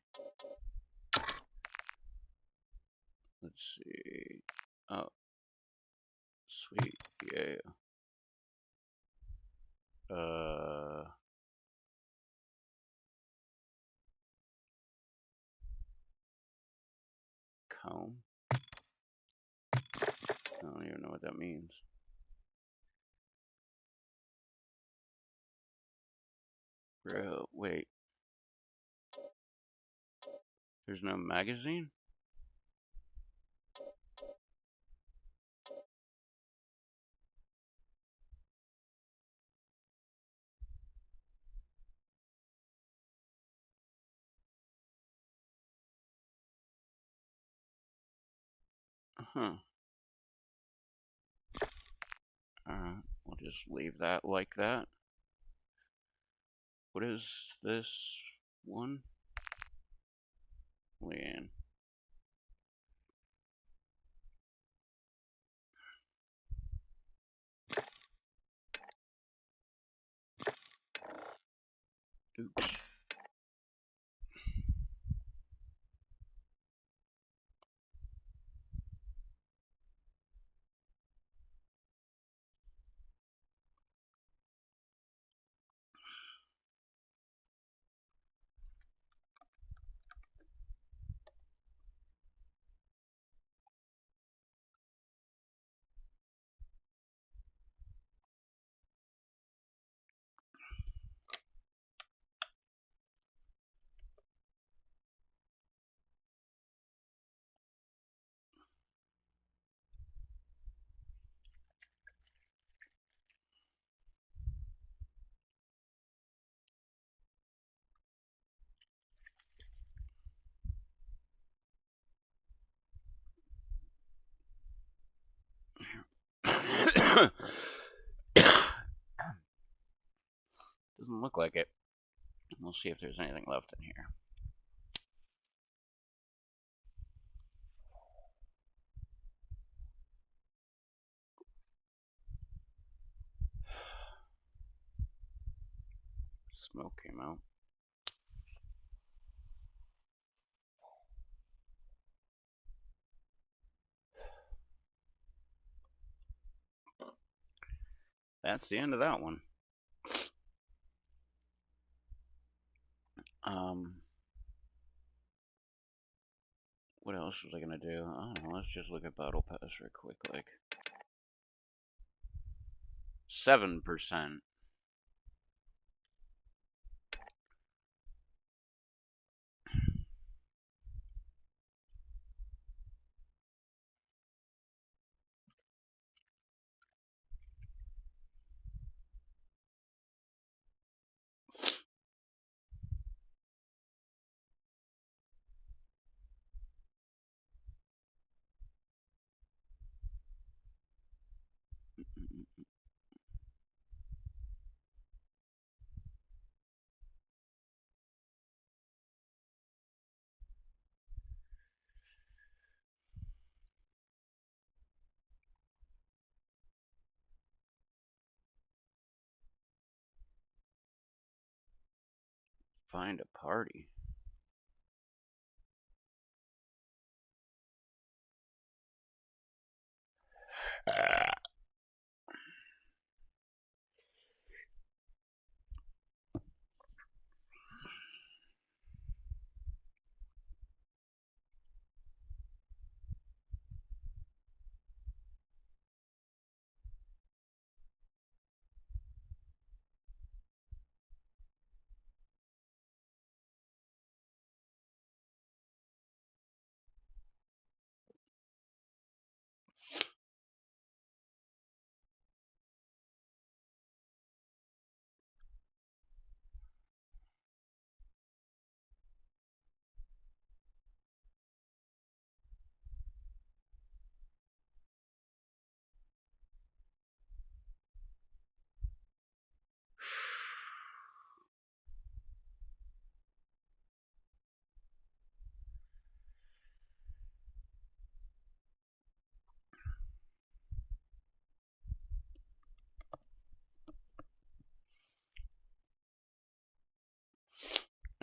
Let's see. Oh, sweet, yeah. Comb? I don't even know what that means. Bro, wait. There's no magazine? Huh. Alright, we'll just leave that like that. What is this one? Leanne. Oops. Doesn't look like it. We'll see if there's anything left in here. Smoke came out. That's the end of that one. What else was I gonna do? I don't know, let's just look at Battle Pass real quick, like 7%. Find a party.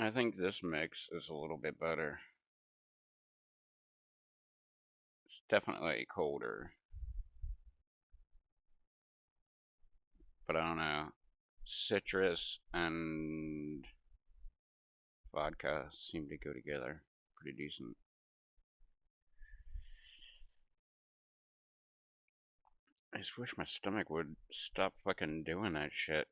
I think this mix is a little bit better. It's definitely colder. But I don't know. Citrus and vodka seem to go together pretty decent. I just wish my stomach would stop fucking doing that shit.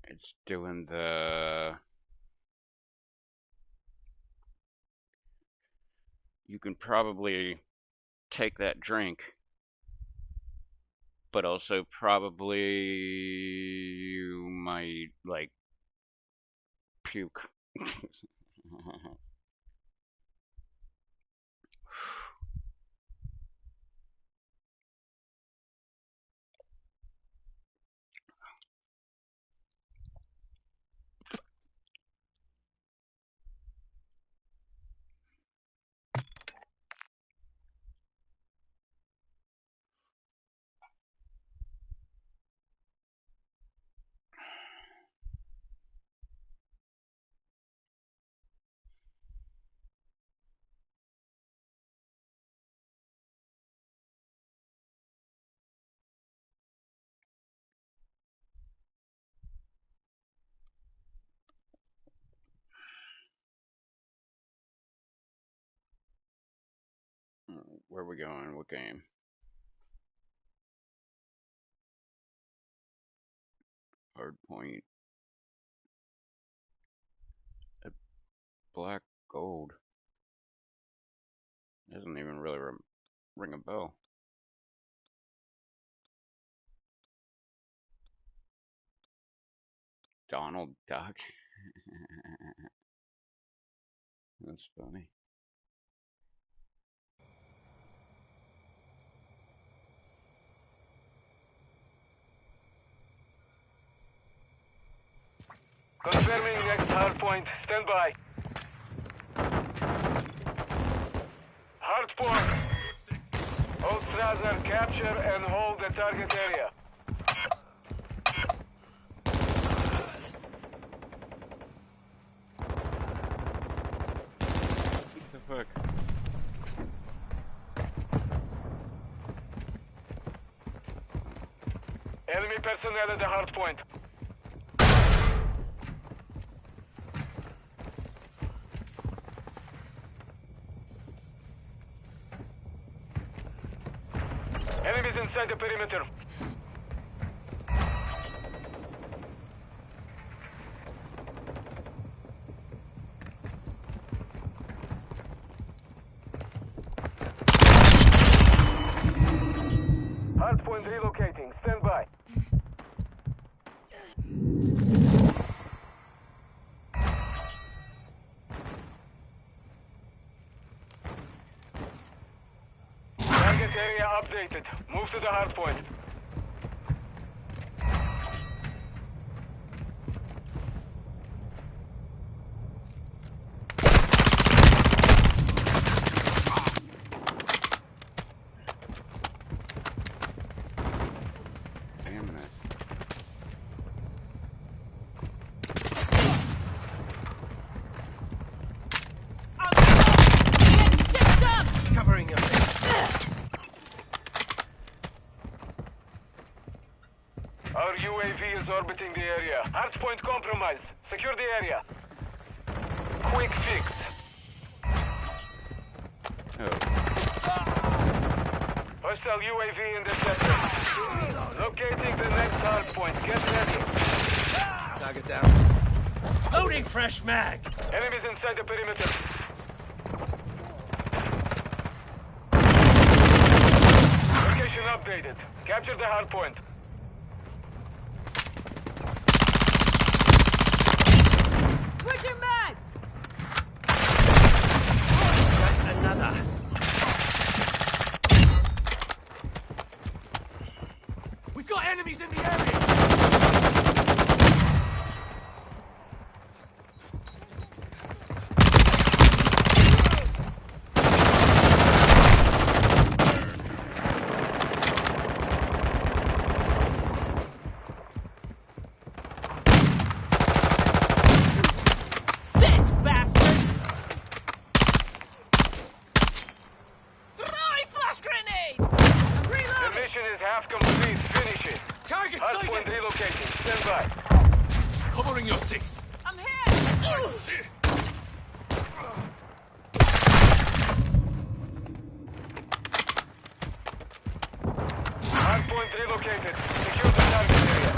It's doing the... You can probably take that drink, but also probably you might, like, puke. Where are we going? What game? Hard point. A black gold. Doesn't even really ring a bell. Donald Duck. That's funny. Confirming next hard point. Stand by. Hard point. Hold Strasser, capture and hold the target area. What the fuck? Enemy personnel at the hard point. Enemies inside the perimeter. Hardpoint relocating. Stand by. Target area updated. Move to the hardpoint. Our UAV is orbiting the area. Hardpoint compromised. Secure the area. Quick fix. Oh. Hostile UAV intercepted. Locating the next hardpoint. Get ready. Target down. Loading fresh mag. Enemies inside the perimeter. Location updated. Capture the hardpoint. Switching mags! Got another. We've got enemies in the area. Sit, bastard! Throwing flash grenade! I'm The reloading! mission is half complete. Finish it. Target Hardpoint sighted. relocating. Stand by. Covering your six. I'm hit! Hardpoint relocated. Secure the target area.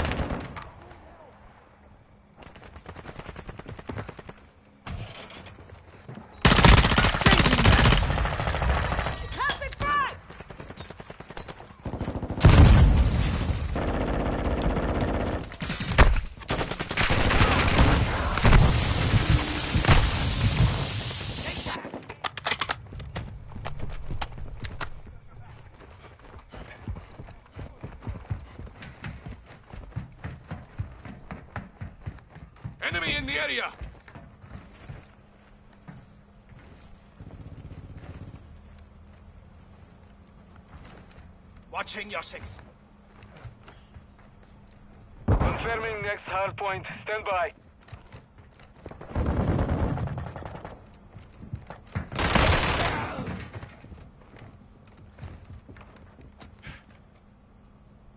Toxic frag! Enemy in the area. Watching your six. Confirming next hardpoint. Stand by.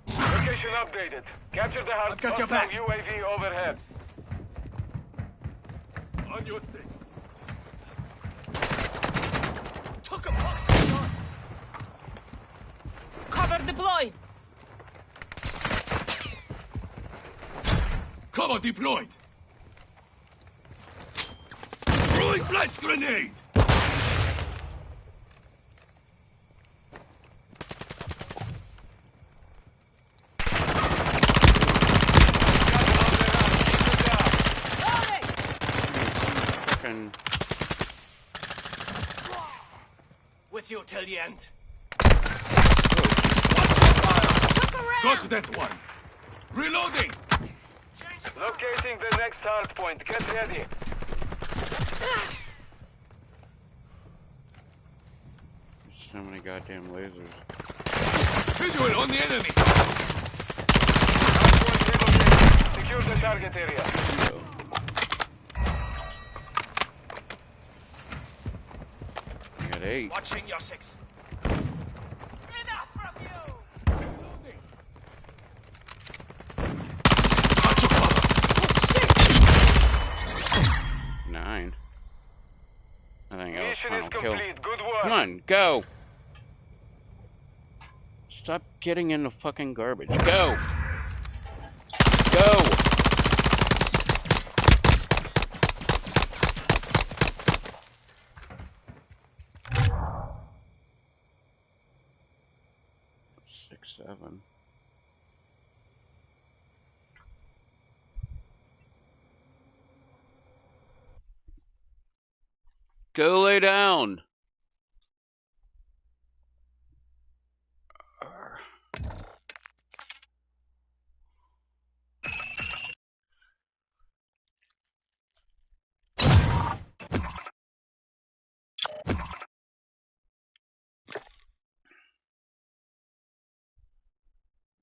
Location updated. Capture the I've got your hostile back. UAV overhead. On your six. Took a box shot. Cover deployed! Cover deployed. Throwing flash grenade. Loading! Fucking. With you till the end. Look around! Got that one. Reloading. Locating the next hardpoint. Get ready. So many goddamn lasers. Visual on the enemy. Hardpoint relocated. Secure the target area. I got 8. Watching your six. Enough from you! Got your cover. 9. I think I was Mission final is kill. complete. Good work. Come on, go! Stop getting in the fucking garbage. Go! Go! Six, 7. Go lay down!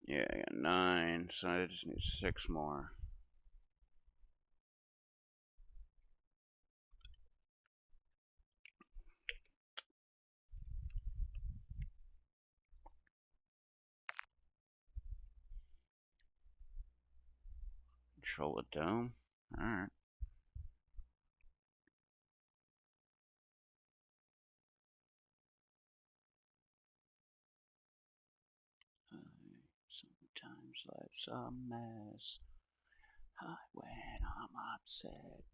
Yeah, I got 9, so I just need 6 more. control the dome. Alright. Sometimes life's a mess. When I'm upset.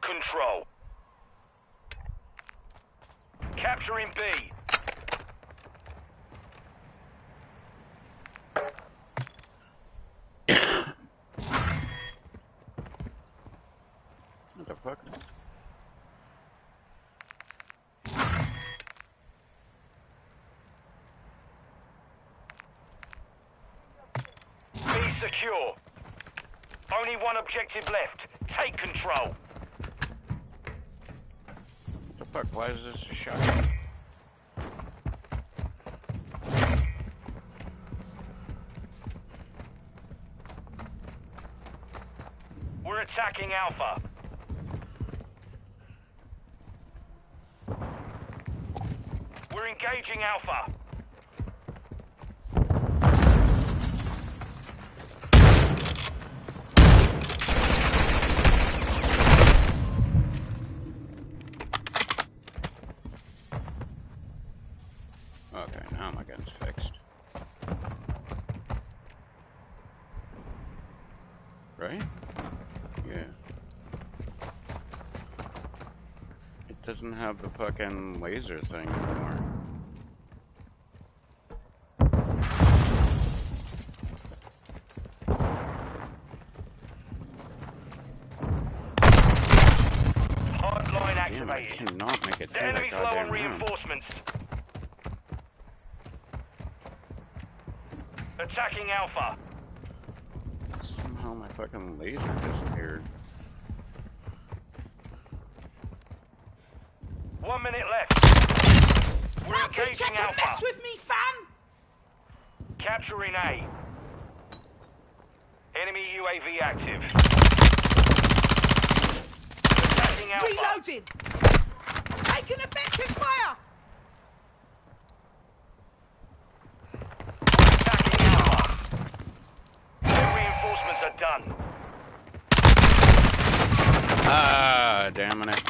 Control. Capturing B. What the fuck? B secure. Only one objective left. Take control. What the fuck? Why is this a shotgun? We're attacking Alpha. We're engaging Alpha. Okay, now my gun's fixed. Right? Yeah. It doesn't have the fucking laser thing anymore. Hardline Damn, I activated. cannot make it The through that enemy's low goddamn on room. reinforcements. Attacking Alpha. Somehow my fucking laser disappeared. 1 minute left. We're Now teach engaging her to Alpha. mess with me, fam! Capturing A. Enemy UAV active. Attacking Alpha. Reloading! Taking effective fire! Attacking Alpha. Their reinforcements are done. Ah, damn it.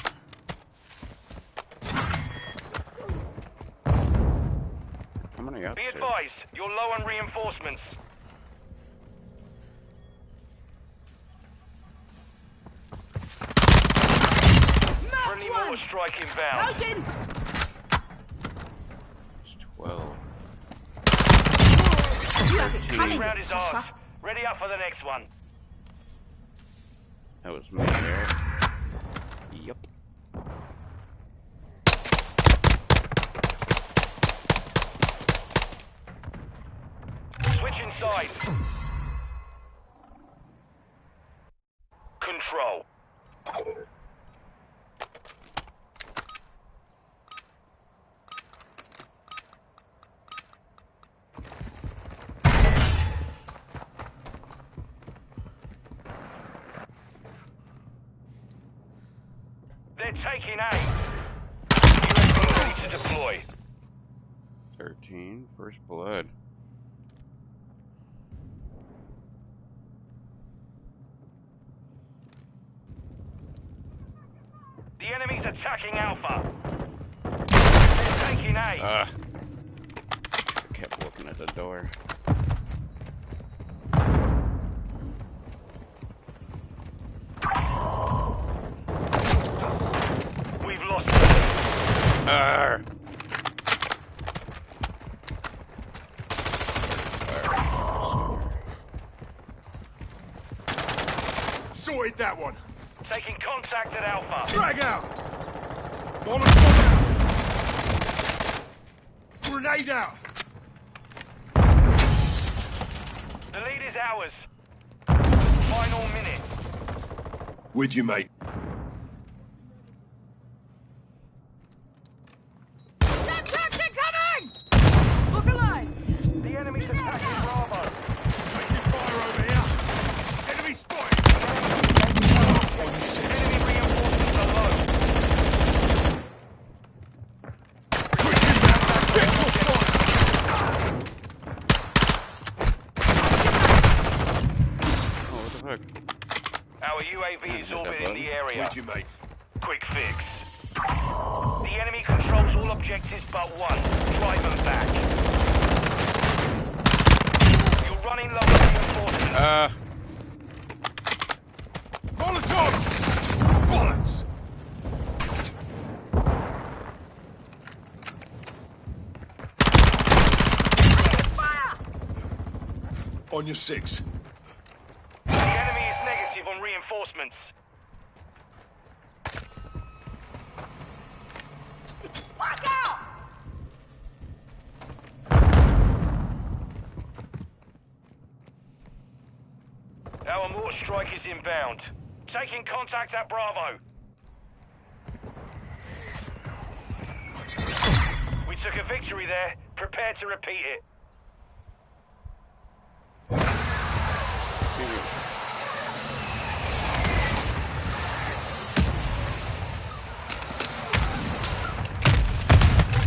How many up Be to? advised, you're low on reinforcements. Friendly Marked mortar one! strike inbound. Loading! It's 12. You have it 13. coming, Round is tosser. ours. Ready up for the next one. That was me there. Yep. Switching sides. Control. They're taking A. UAV ready to deploy. 13. First blood. The enemy's attacking Alpha. They're taking A. I kept looking at the door. We've lost them. Arr! Sorted that one. Taking contact at Alpha. Drag out. Molotov out. Grenade out. The lead is ours. Final minute. With you, mate. Snap taxi coming! UAV is orbiting the area. With you, mate. Quick fix. The enemy controls all objectives but one. Drive them back. You're running low on reinforcements. Molotov! Bollocks! On your 6. The enemy is negative on reinforcements. Watch out! Our mortar strike is inbound. Taking contact at Bravo. We took a victory there. Prepare to repeat it.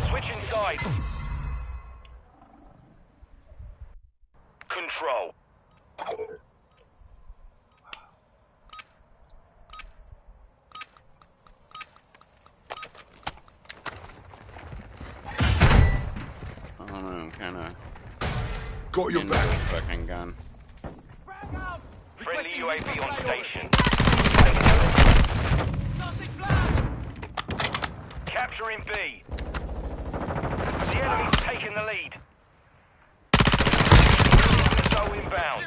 Switching sides. Control. I don't know, I'm kinda Got your in back. this fucking gun. Friendly UAV on station. Capturing B. The enemy's taken the lead. So inbound.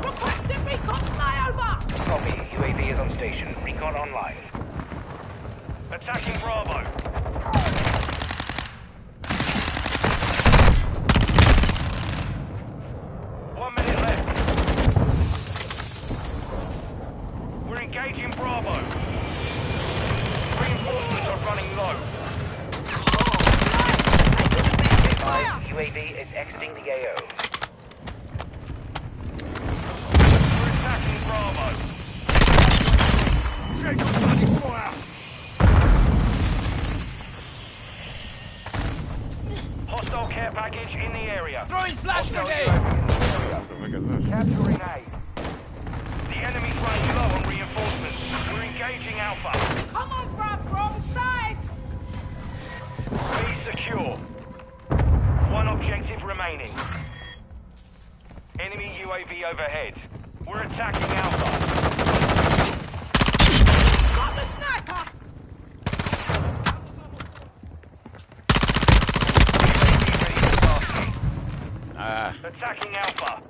Requesting recon flyover! Copy. UAV is on station. Recon online. Attacking Bravo. One minute left. We're engaging Bravo. Reinforcements are running low. UAV is exiting the AO. We're attacking Bravo. Check your bloody fire! Hostile care package in the area. Throwing flash grenade! Look at this. Capturing A. The enemy's running low on reinforcements. We're engaging Alpha. Come on, bruv, wrong sides! B secure. One objective remaining. Enemy UAV overhead. We're attacking Alpha. Got the sniper! Attacking Alpha.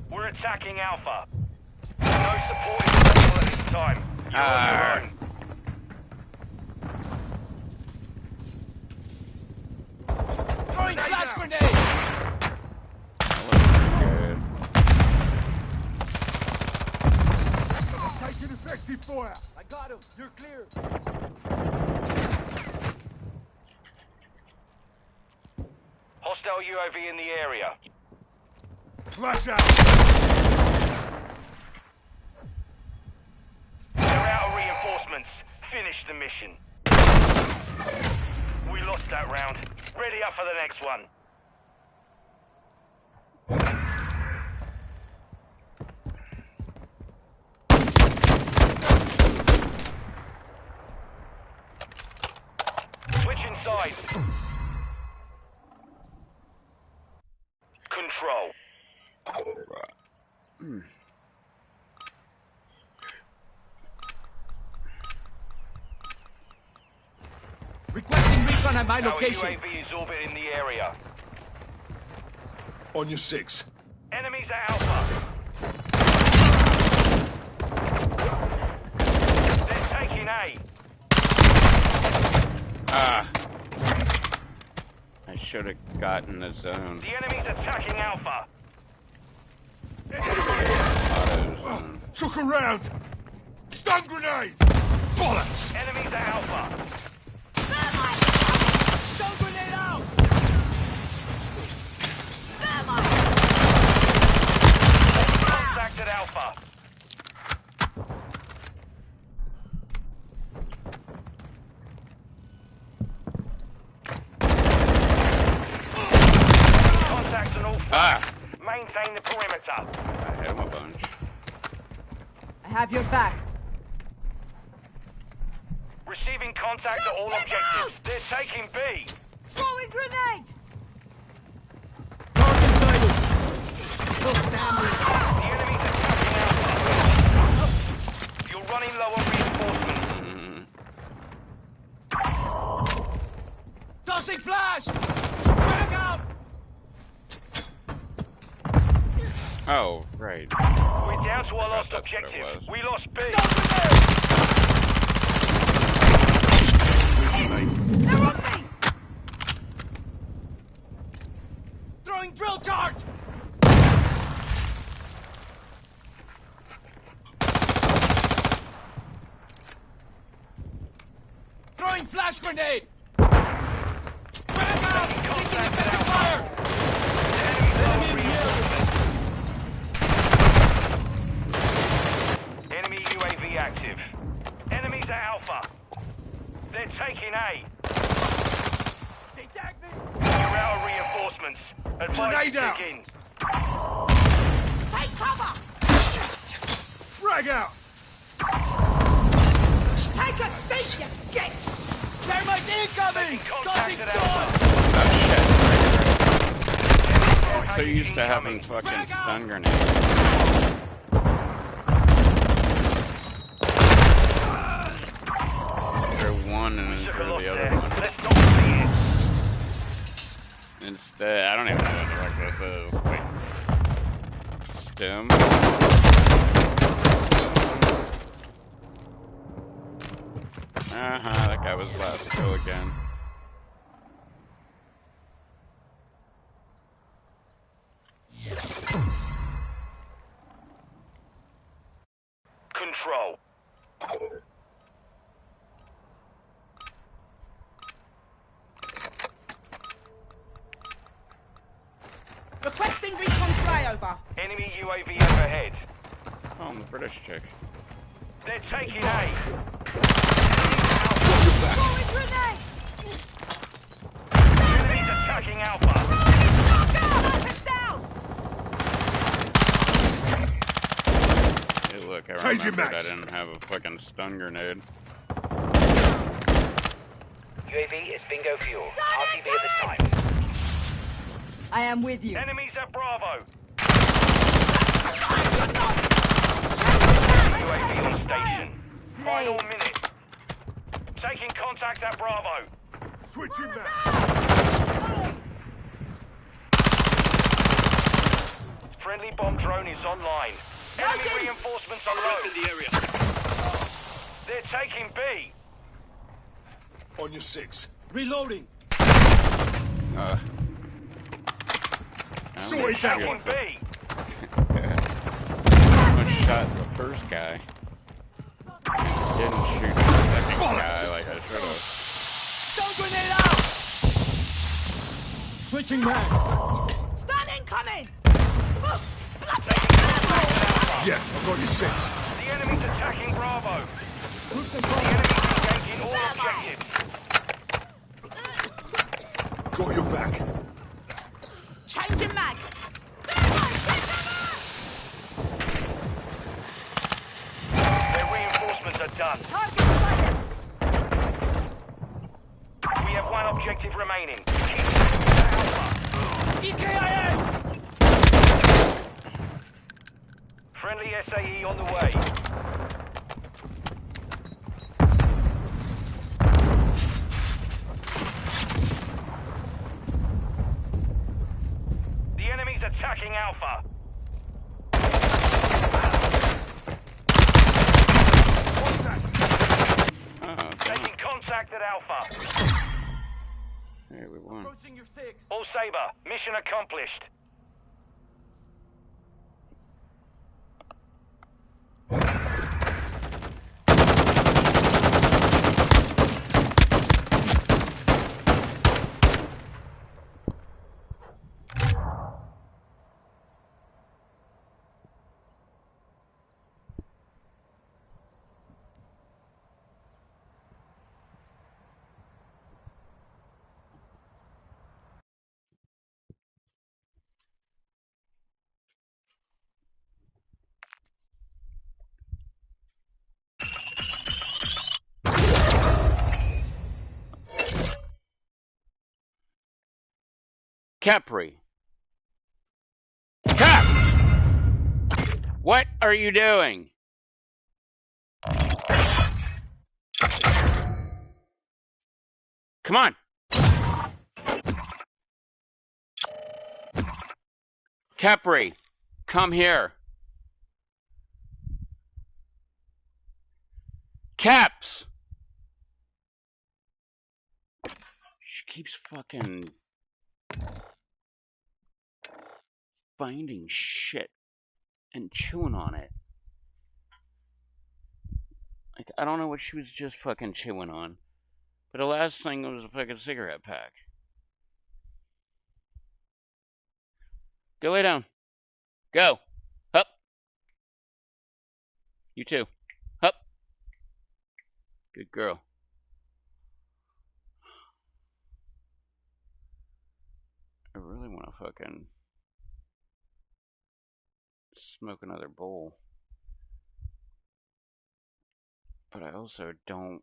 We're attacking Alpha. No support is available at this time. You're on your own. Throwing flash grenade! Good. Taking effective fire! I got him! You're clear! Hostile UAV in the area. Flash out! They're out of reinforcements. Finish the mission. We lost that round. Ready up for the next one. Switching sides. Control. Requesting recon at my Our location! UAV is orbiting the area. On your 6. Enemies at Alpha. They're taking A. I should have gotten the zone. The enemy's attacking Alpha. Auto zone. Took a round! Stun grenade! Bollocks! Enemies at Alpha. Stun grenade out! Contact at Alpha. have your back. Receiving contact at all Shoot them objectives. out! They're taking B. Throwing grenade! Target sighted. The enemy's attacking Alpha. You're running low on reinforcements. Tossing flash! Frag out! Oh, right. We're down to our last that's what it objective. was. We lost B. They're on me! Throwing drill charge! Throwing flash grenade! Frag out! Taking effective fire! Enemy UAV active. Enemies at Alpha. They're taking A. They tagged me! You're out of reinforcements. Advise you Grenade out. dig in. Take cover! Frag out! Take a seat, you git! Thermite incoming! Making contact Tossing at sword! Alpha. So used to having Incoming. fucking stun grenades. Throw one and then Took a throw loss the other there. one. Let's not see it. Instead, I don't even know what the fuck this is. Wait. Stem? That guy was last. Go again. Control. Requesting recon flyover. Enemy UAV overhead. Oh, the British chick. They're taking A. Throwing grenade! Enemies attacking Alpha. Sniper's down! Hey, look, I Change your remembered I max. didn't have a fucking stun grenade. UAV is bingo fuel. RTV at this time. I am with you. Enemies at Bravo. UAV on station. Final Slave. minute. Taking contact at Bravo. Switching back! Friendly bomb drone is online. Enemy reinforcements are low. In the area. They're taking B. On your 6. Reloading! Sorry, that Taking one. B. One shot the first guy. And didn't shoot the second guy like I should have. Stun grenade out! Switching back! Stun incoming! Yeah, I've got your 6. The enemy's attacking Bravo. Group The control. enemy's engaging all objectives. Got your back. Changing mag! Their reinforcements are done. Target sighted! We have one objective remaining. Keep it to Alpha. EKIA! Friendly SAE on the way. The enemy's attacking Alpha. Oh, Taking contact at Alpha. hey, we won. Approaching your 6. All Saber, mission accomplished. Capri. Cap! What are you doing? Come on. Capri, come here. Caps! She keeps fucking finding shit and chewing on it. Like, I don't know what she was just fucking chewing on. But the last thing was a fucking cigarette pack. Go lay down. Go. Up. You too. Up. Good girl. I really want to fucking smoke another bowl. But I also don't.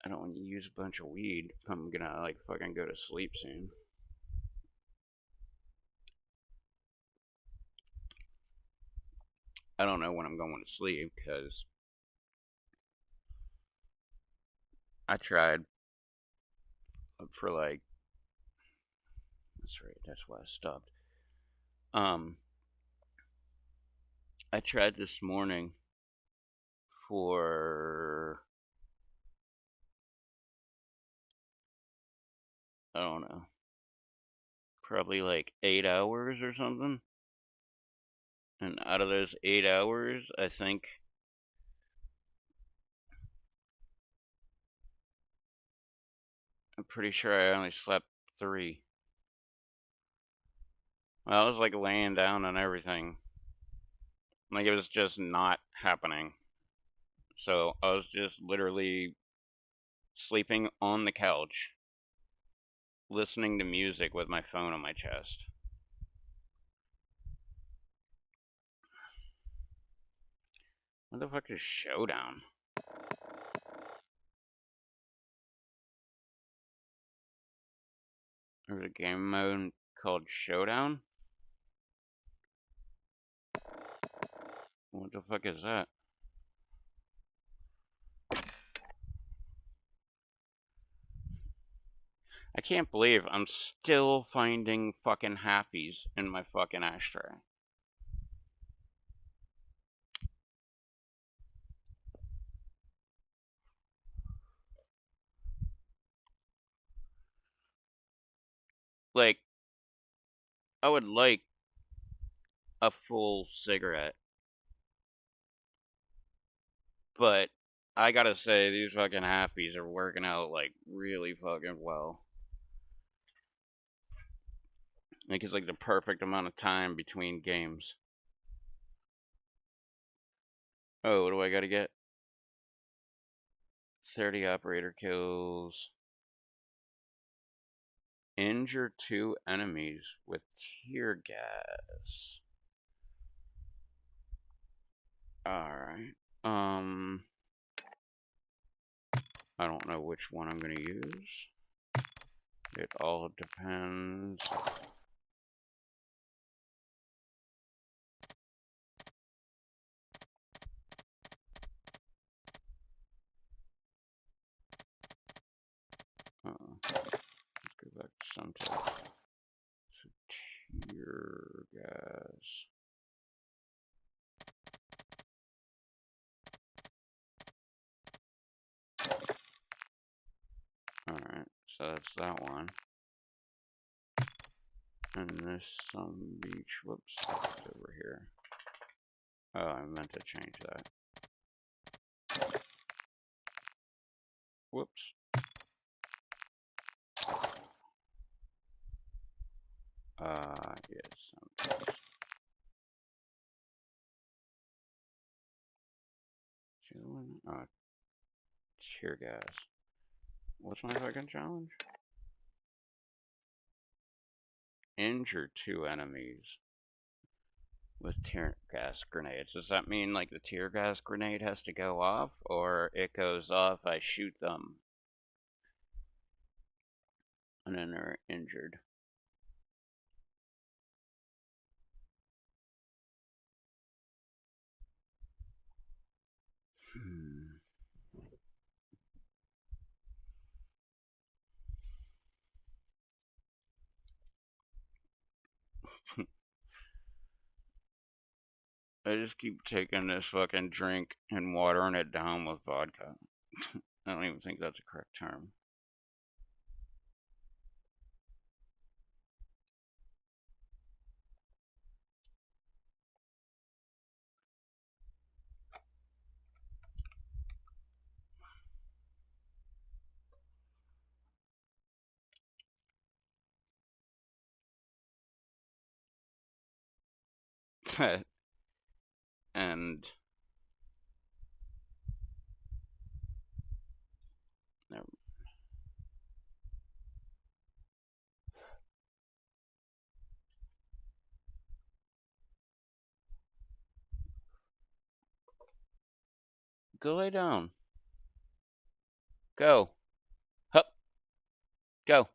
I don't want to use a bunch of weed if I'm gonna, like, fucking go to sleep soon. I don't know when I'm going to sleep, because I tried for, like, that's right, that's why I stopped. I tried this morning for, I don't know, probably like 8 hours or something. And out of those 8 hours, I think I'm pretty sure I only slept 3. Well, I was like laying down and everything. Like, it was just not happening. So I was just literally sleeping on the couch, listening to music with my phone on my chest. What the fuck is Showdown? There's a game mode called Showdown? What the fuck is that? I can't believe I'm still finding fucking happies in my fucking ashtray. Like, I would like a full cigarette, but I gotta say, these fucking happies are working out, like, really fucking well. Like, it's like the perfect amount of time between games. Oh, what do I gotta get? 30 operator kills. Injure 2 enemies with tear gas. Alright. I don't know which one I'm gonna use. It all depends. Let's go back to some text. So, tear gas. Alright, so that's that one. And this some beach, whoops, it's over here. Oh, I meant to change that. Whoops. Yes. Tear gas. What's my fucking challenge? Injure 2 enemies with tear gas grenades. Does that mean like the tear gas grenade has to go off, or it goes off, I shoot them, and then they're injured? I just keep taking this fucking drink and watering it down with vodka. I don't even think that's a correct term. And never. Go lay down. Go. Hup. Go.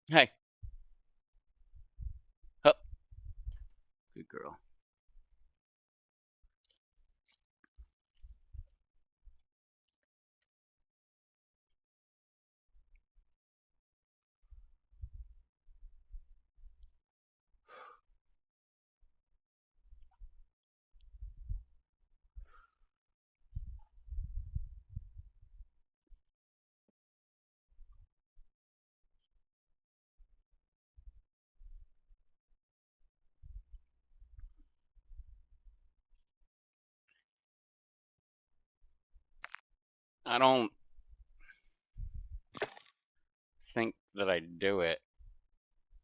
Hey. Hup. Good girl. I don't think that I do it,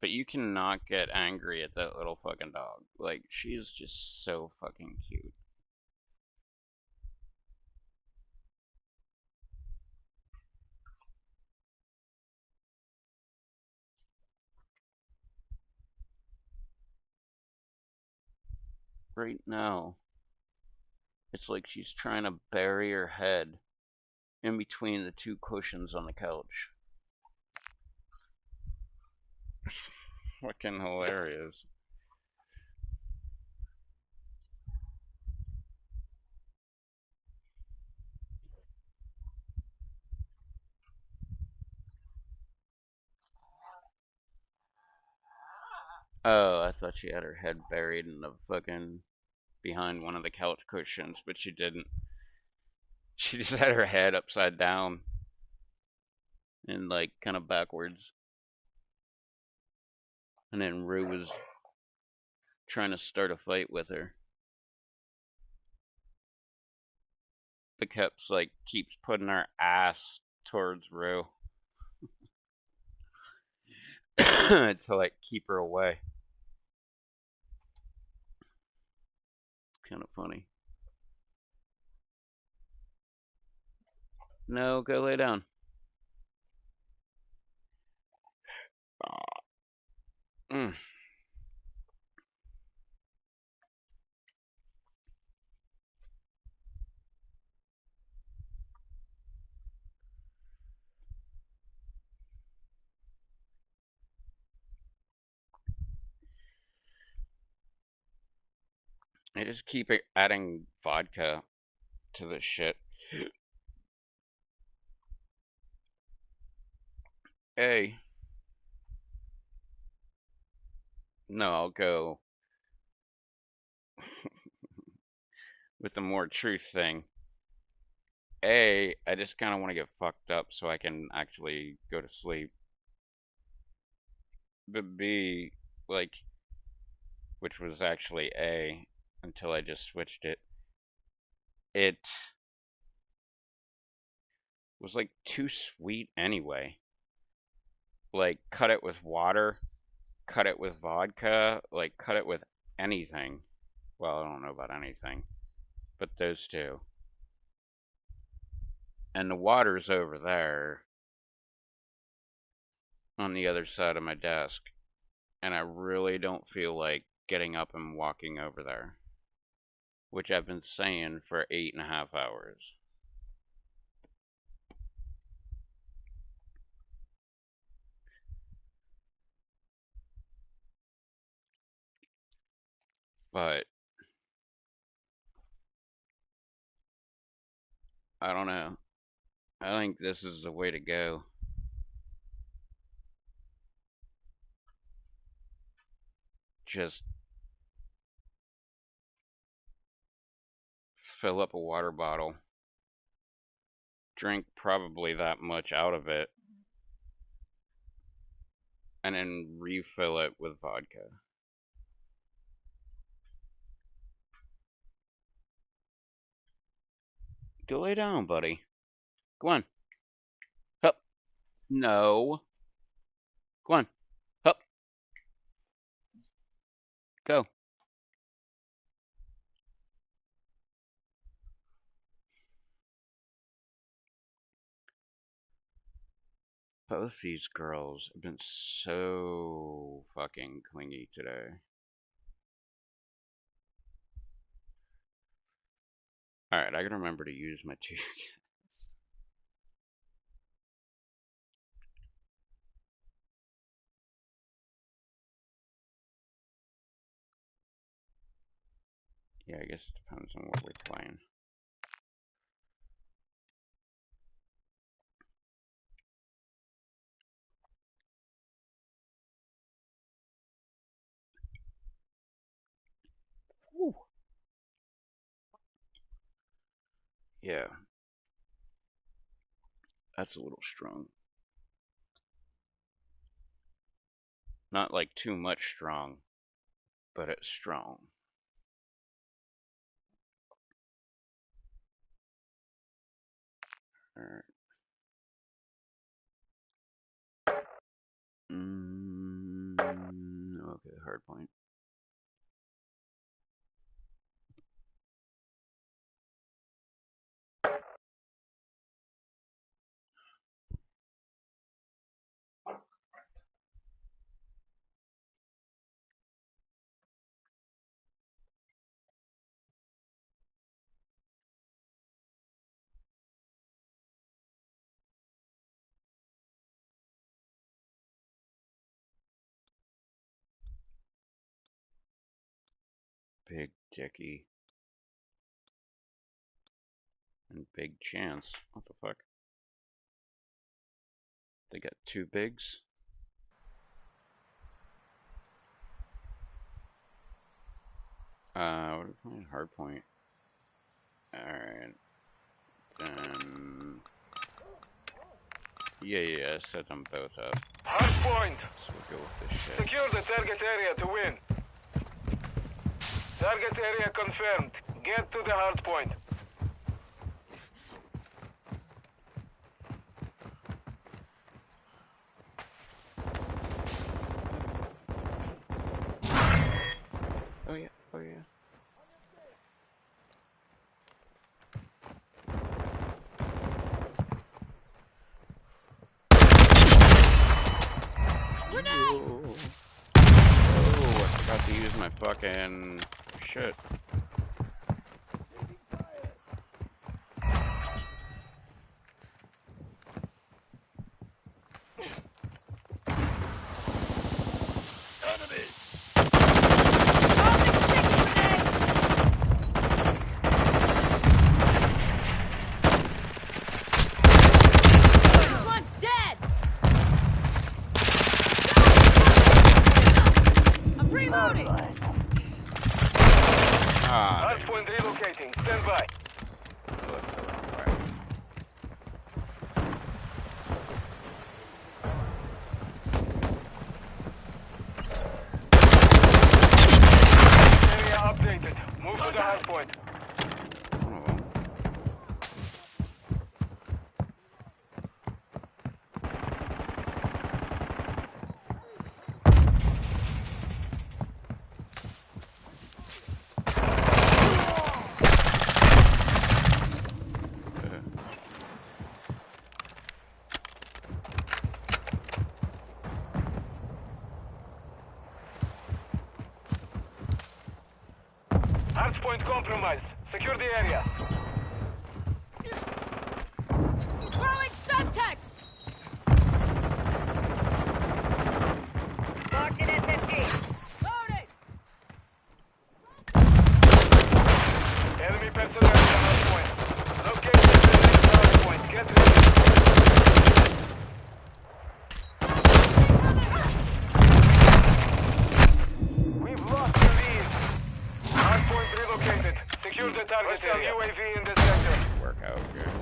but you cannot get angry at that little fucking dog. Like, she is just so fucking cute. Right now, it's like she's trying to bury her head in between the two cushions on the couch. Fucking hilarious. Oh, I thought she had her head buried in the fucking behind one of the couch cushions, but she didn't. She just had her head upside down and like kind of backwards. And then Rue was trying to start a fight with her. But keeps putting her ass towards Rue to like keep her away. Kind of funny. No, go lay down. Mm. I just keep adding vodka to this shit. A. No, I'll go with the more truth thing. A, I just kind of want to get fucked up so I can actually go to sleep. But B, like, which was actually A until I just switched it, it was like too sweet anyway. Like, cut it with water, cut it with vodka, like, cut it with anything. Well, I don't know about anything, but those two. And the water's over there on the other side of my desk. And I really don't feel like getting up and walking over there, which I've been saying for 8.5 hours. But I don't know. I think this is the way to go. Just fill up a water bottle, drink probably that much out of it, and then refill it with vodka. Go lay down, buddy. Go on. Hup. No. Go on. Hup. Go. Both these girls have been so fucking clingy today. Alright, I gotta remember to use my two. Yeah, I guess it depends on what we're playing. Woo. Yeah. That's a little strong. Not like too much strong, but it's strong. Alright. Okay, hard point. Big Dicky. And Big Chance. What the fuck? They got two bigs? What are we playing? Hard point. Alright. Then... Yeah, set them both up. Hard point. So we'll go with this shit. Secure the target area to win. Target area confirmed. Get to the hard point. Oh yeah, oh yeah. Grenade! Oh, I forgot to use my fucking shit. This one's dead! I'm reloading! Ah, Hard point relocating. Stand by. Area updated. Move to the hard point. Hardpoint compromised. Secure the area. Throwing subtext! Locked in SMG. Loading! Enemy personnel at the hardpoint. Locate the next hardpoint. Get ready. We've lost the lead. Hardpoint relocated. Secure the target area. UAV in this sector. Work out good.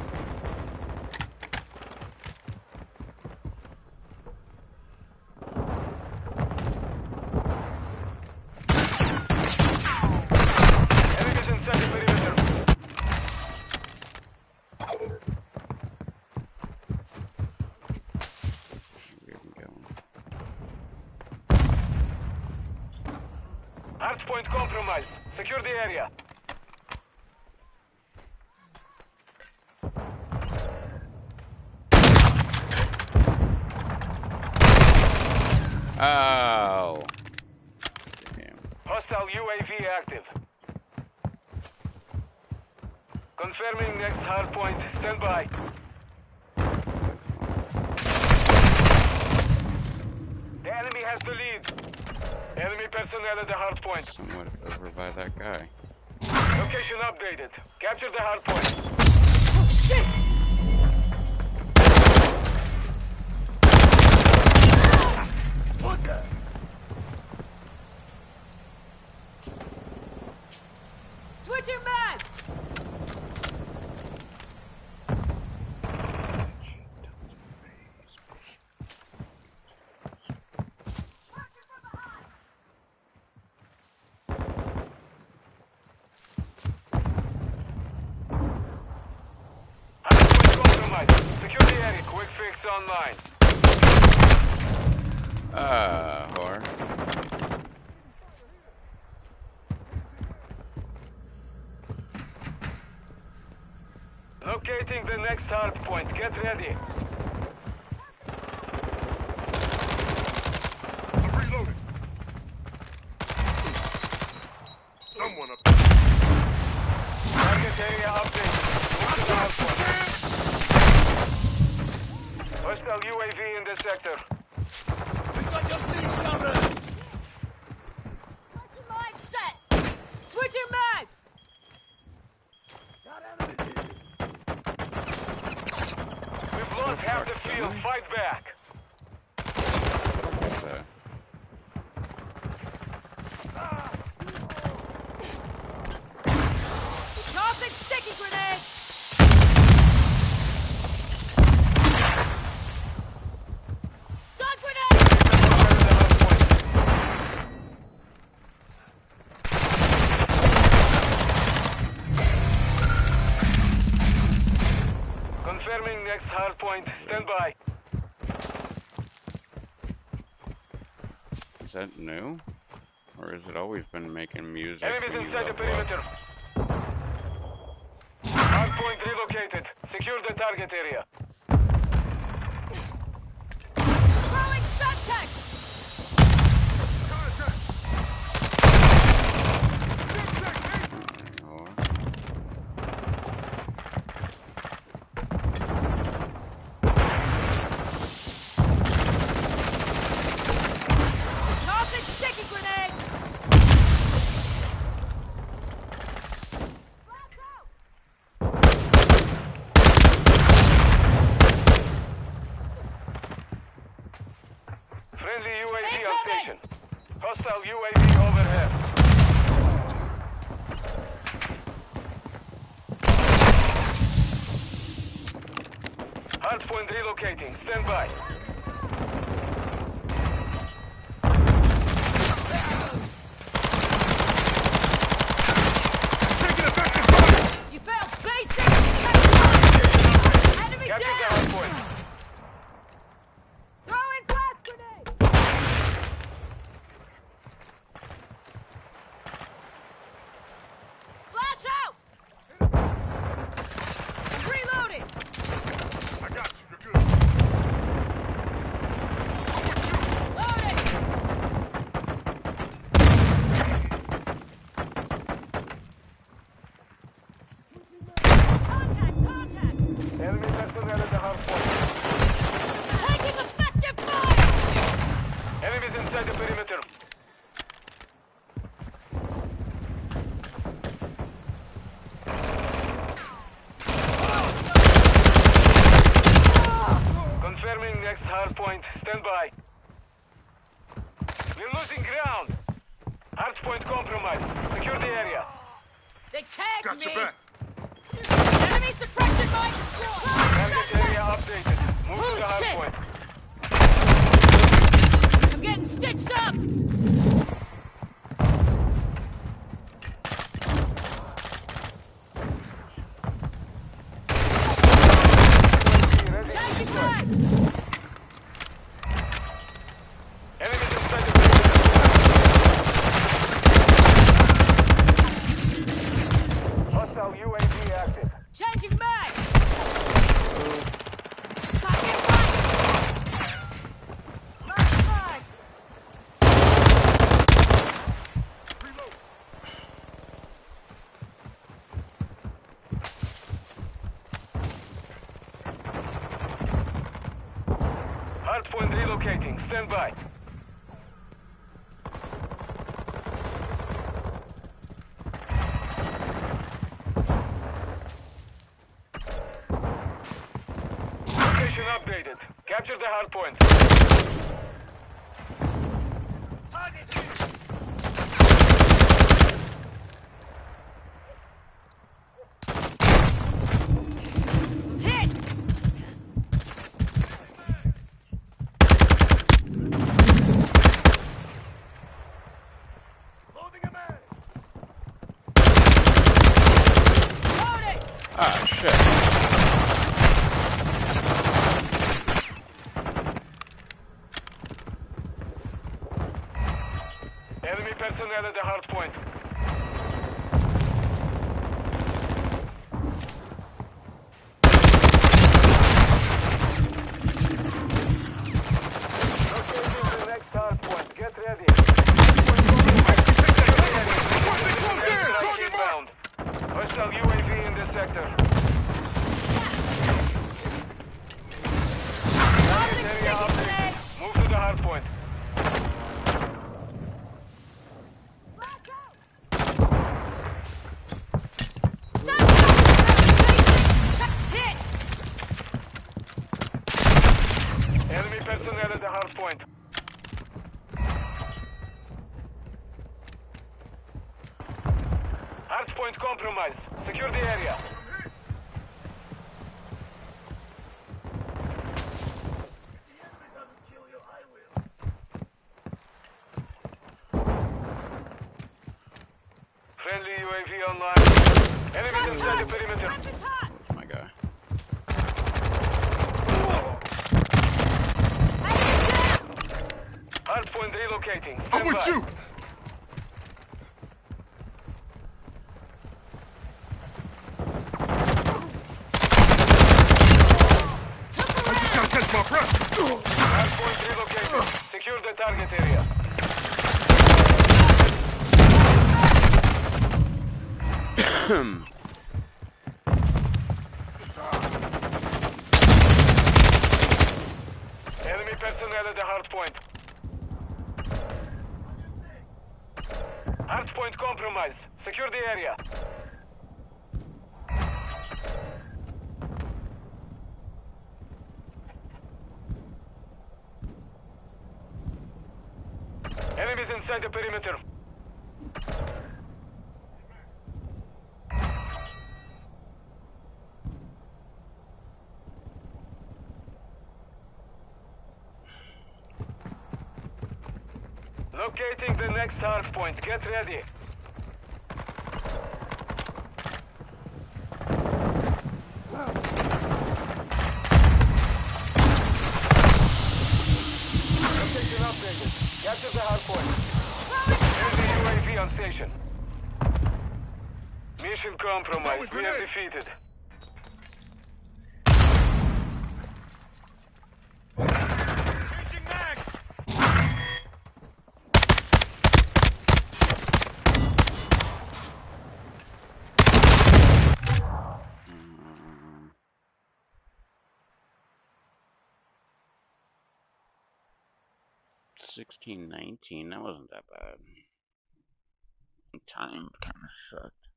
Enemies inside the perimeter. Where we going? Hardpoint compromised. Secure the area. Oh. Damn. Hostile UAV active. Confirming next hardpoint. Stand by. The enemy has the lead. Enemy personnel at the hardpoint. Somewhat over by that guy. Location updated. Capture the hardpoint. Oh, shit! What the? Switching mags! Hardpoint compromised. Secure the area. Quick fix online. Whore. Locating the next hardpoint. Get ready. I'm reloading. Someone up. Target area updated. Move to the hardpoint. Hostile UAV in this sector. We've got your siege covered. Switching mags set! Switching mags! We've lost half the field. Fight back. What's that? Tossing sticky grenade! Stun grenade! Confirming next hardpoint. Stand by. Is that new? Or has it always been making music? Enemies when you inside the level up? perimeter. Hardpoint relocated. Secure the target area. Throwing subtext! Whore. Tossing sticky grenade! Blast out! Friendly UAV on Incoming! station. Hostile UAV overhead. Hardpoint relocating. Stand by. Taking effective fire! You failed basic! Enemy Capture the down! hardpoint. Throwing blast grenade! Flash out! Reloading! I got you. You're good. losing ground. Hardpoint compromised. Secure the area. They tagged Got me! your back. Enemy suppression mine! Target area updated. Move to the Oh, shit. hardpoint. I'm getting stitched up! Changing flags! Enemies inside the perimeter. Hostile UAV active. Changing mag! Back in flank! Last flag! Hardpoint relocating. Stand by. Location updated. Capture the hardpoint. Hit! Loading! Ah, shit. Enemy personnel at the hardpoint. Locating the next hardpoint. Get ready. Target Inbound. Hostile UAV in this sector. Tossing Area sticky updated. grenade! Move to the hardpoint. Hit! Enemy personnel at the hardpoint. Hardpoint compromised. Secure the area. Friendly UAV online. Enemies inside the perimeter. Weapons hot! Oh my god. Enemy down! Hardpoint relocating. I'm Stand with by. you. I just gotta catch my breath. Hardpoint relocated. Secure the target area. Enemy personnel at the hardpoint. Hardpoint compromised. Secure the area. Enemies inside the perimeter. Locating the next hardpoint. Get ready. Location updated. Capture the hardpoint. Enemy UAV on station. Mission compromised. We are grenade. defeated. Changing mags! Mm. 16-19, that wasn't that bad. Time kind of sucked.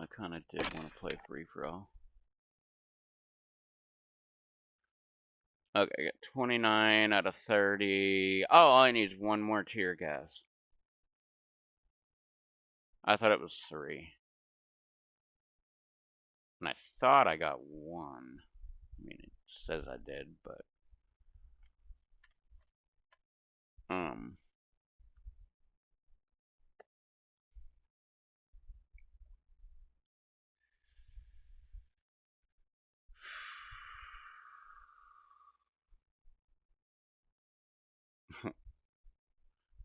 I kind of did want to play free-for-all. Okay, I got 29 out of 30. Oh, all I need is one more tear gas. I thought it was 3. And I thought I got 1. I mean, it says I did, but...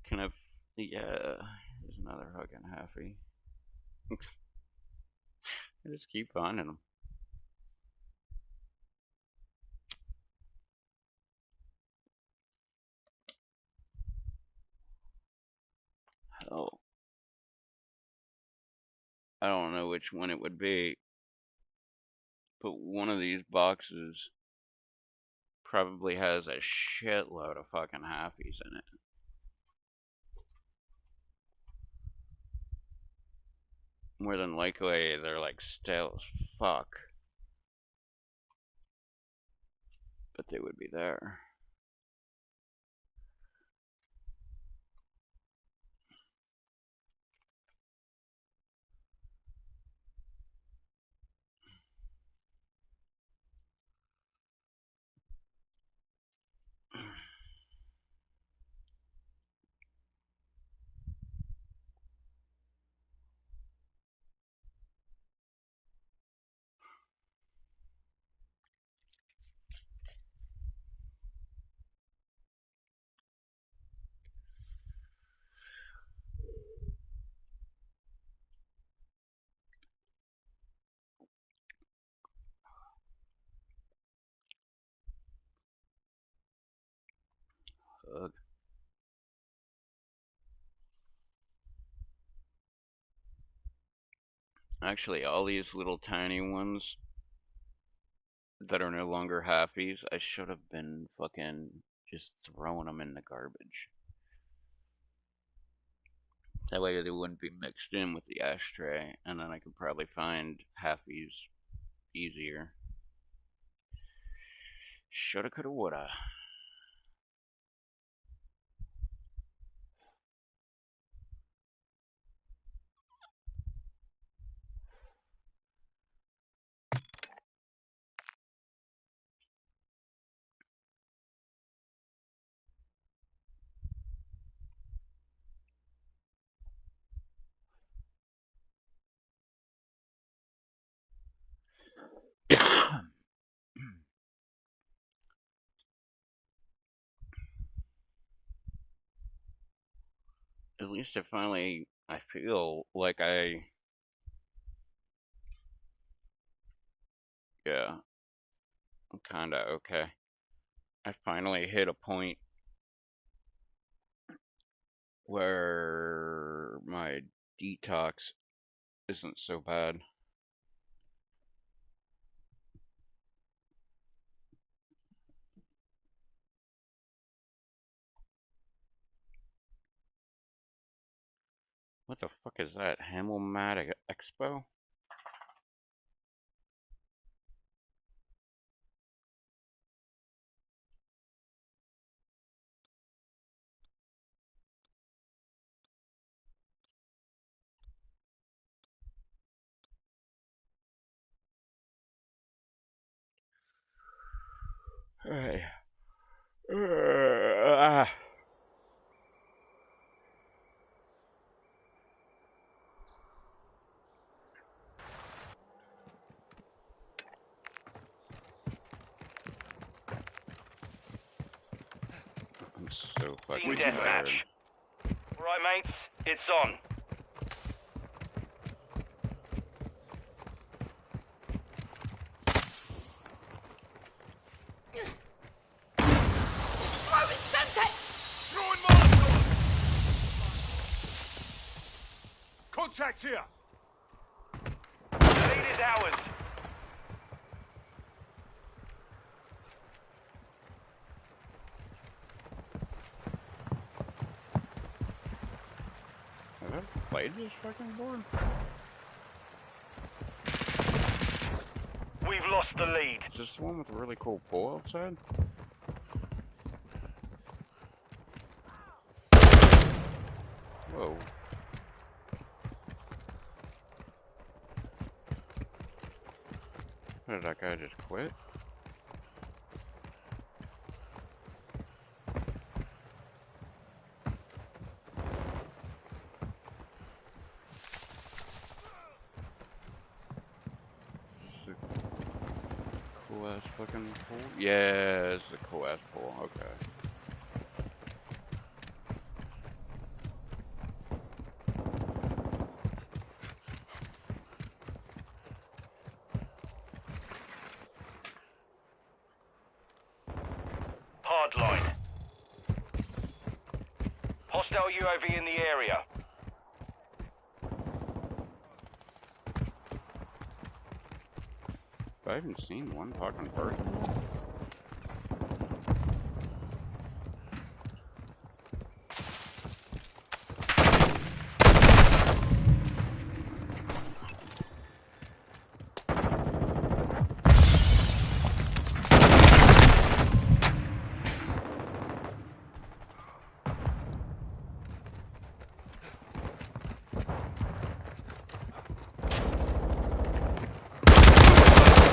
Can I... Yeah, there's another fucking halfie. I just keep finding them. Hell. I don't know which one it would be, but one of these boxes probably has a shitload of fucking halfies in it. More than likely, they're like stale as fuck. But they would be there. Ugh. Actually, all these little tiny ones that are no longer halfies, I should have been fucking just throwing them in the garbage. That way they wouldn't be mixed in with the ashtray, and then I could probably find halfies easier. Shoulda, coulda, woulda. At least I feel like yeah, I'm kinda okay. I finally hit a point where my detox isn't so bad. What the fuck is that? Hamilmatic Expo? Hey. I'm so fucking Team tired. deathmatch. Alright, mates, it's on. Throwing Semtex! Throwing Molotov! Contact here! The lead is ours. Have I ever played this fucking board? lost the lead. Is this the one with the really cool pool outside? Whoa. What, did that guy just quit? Cool ass fucking pool? Yeah, it's a cool ass pool, okay. Hardline. Hostile UAV in the area. I haven't seen one fucking person.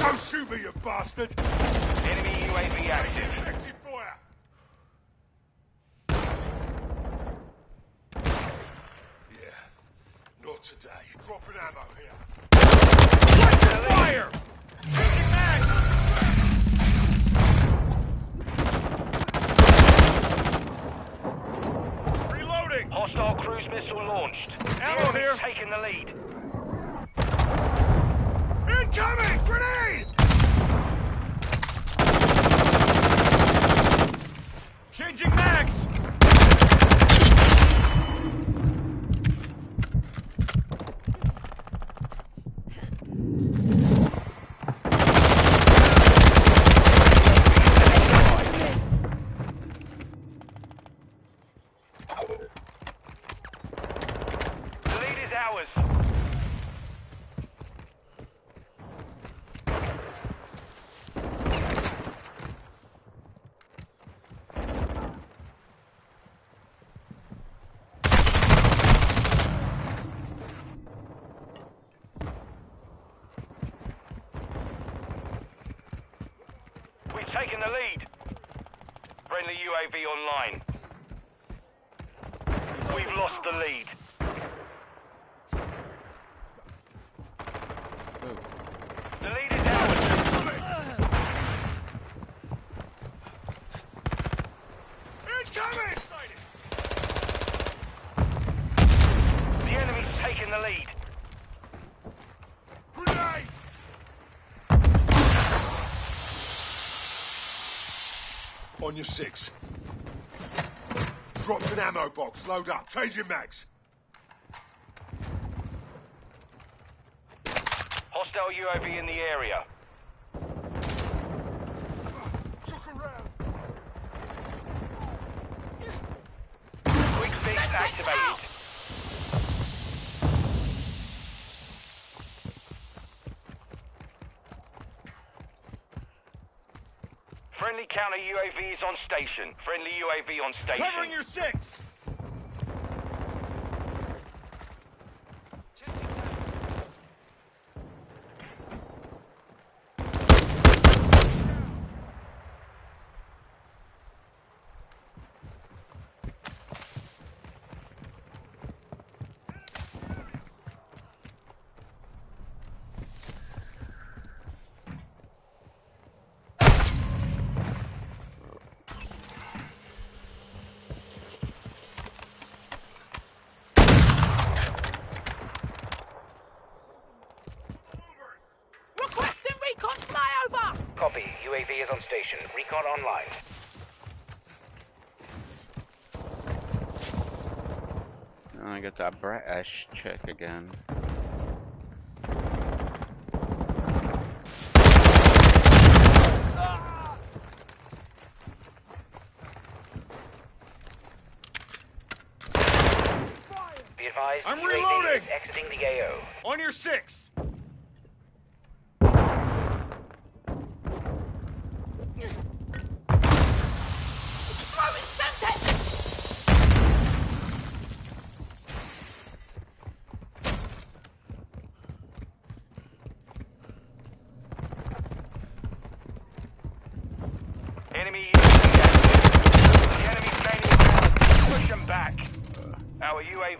Don't shoot me, you bastard! Enemy UAV active. Active fire! Yeah, not today. Dropping ammo here. Fire! Changing mag! Reloading! Hostile cruise missile launched. Ammo The enemy's here. taking the lead. Incoming! Grenade! Changing mags! The lead is ours. We've taken the lead. Friendly UAV online. We've lost the lead. Oh. The lead is ours. Incoming! The enemy's taken the lead. Grenade! On your six. Dropped an ammo box. Load up. Changing mags. Hostile UAV in the area. Look around. Quick fix activated. Friendly counter UAV is on station. Friendly UAV on station. Covering your six. Requesting recon flyover! Copy. UAV is on station. Recon online. And I get that British chick again. Be advised, I'm UAV reloading! is exiting the AO. On your six.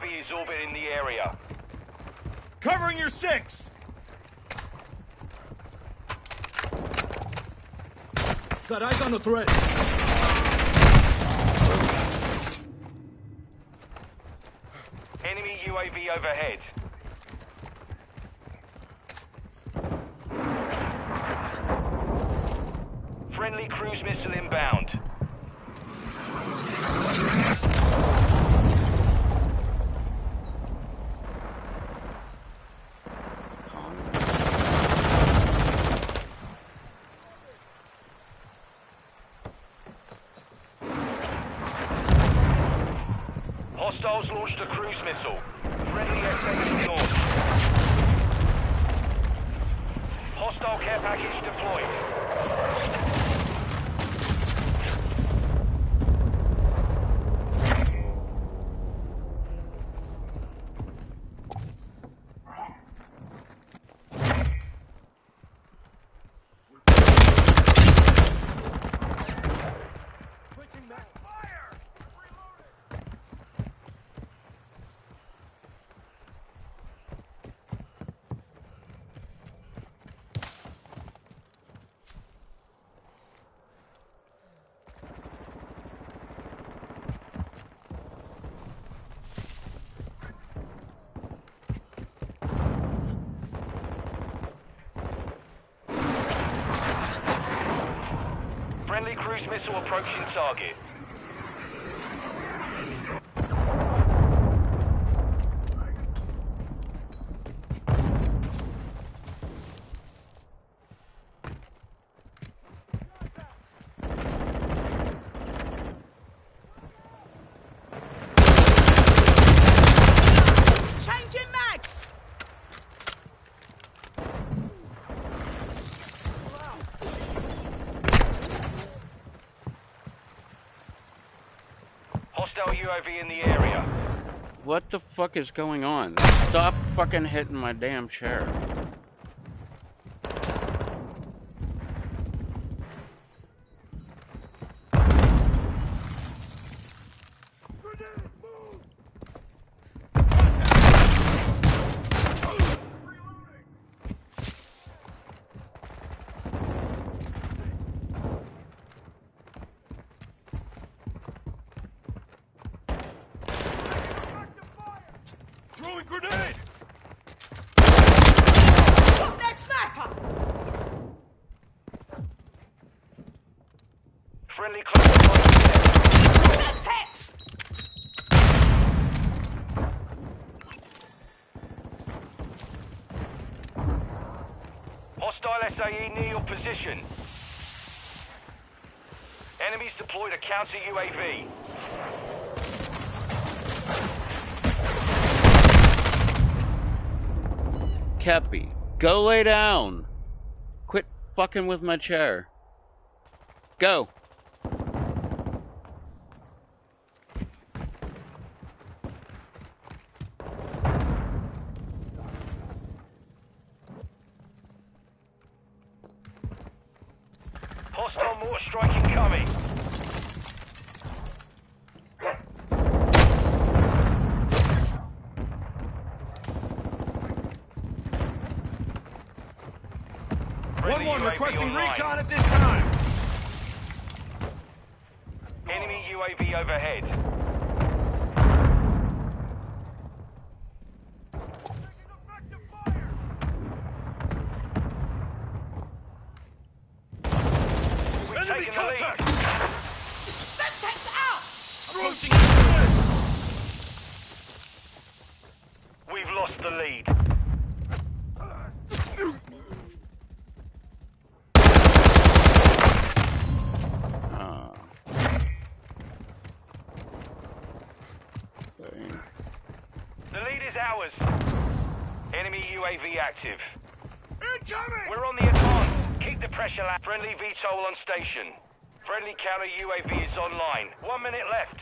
UAV is orbiting the area. Covering your 6! Got eyes on the threat. Enemy UAV overhead. Friendly cruise missile inbound. Hostiles launched a cruise missile. Friendly SX north. Hostile care package deployed. Friendly cruise missile approaching target. Changing mags! Hostile UAV in the area. What the fuck is going on? Stop fucking hitting my damn chair. Throwing grenade! Got that sniper! Friendly close approach. That's Hex! Hostile SAE near your position. Enemies deployed a counter UAV. Kepi, go lay down. Quit fucking with my chair. Go. Hostile mortar strike incoming. Friendly 1-1 UAV requesting online. recon at this time. Enemy UAV overhead. We've Enemy taken the lead. contact! Semtex out! Approaching grenade! We've lost the lead. Ah. Okay. The lead is ours. Enemy UAV active. Incoming! We're on the advance. Keep the pressure up. Friendly VTOL on station. Friendly counter UAV is online. 1 minute left.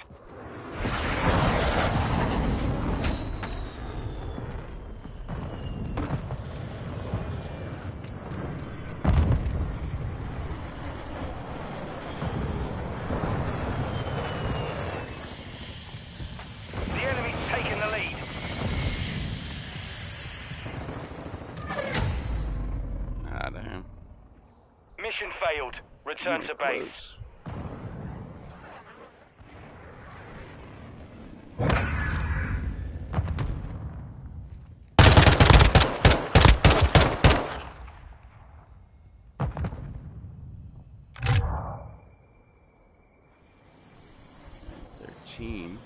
The enemy's taken the lead. failed. Return to base. Close. Their team.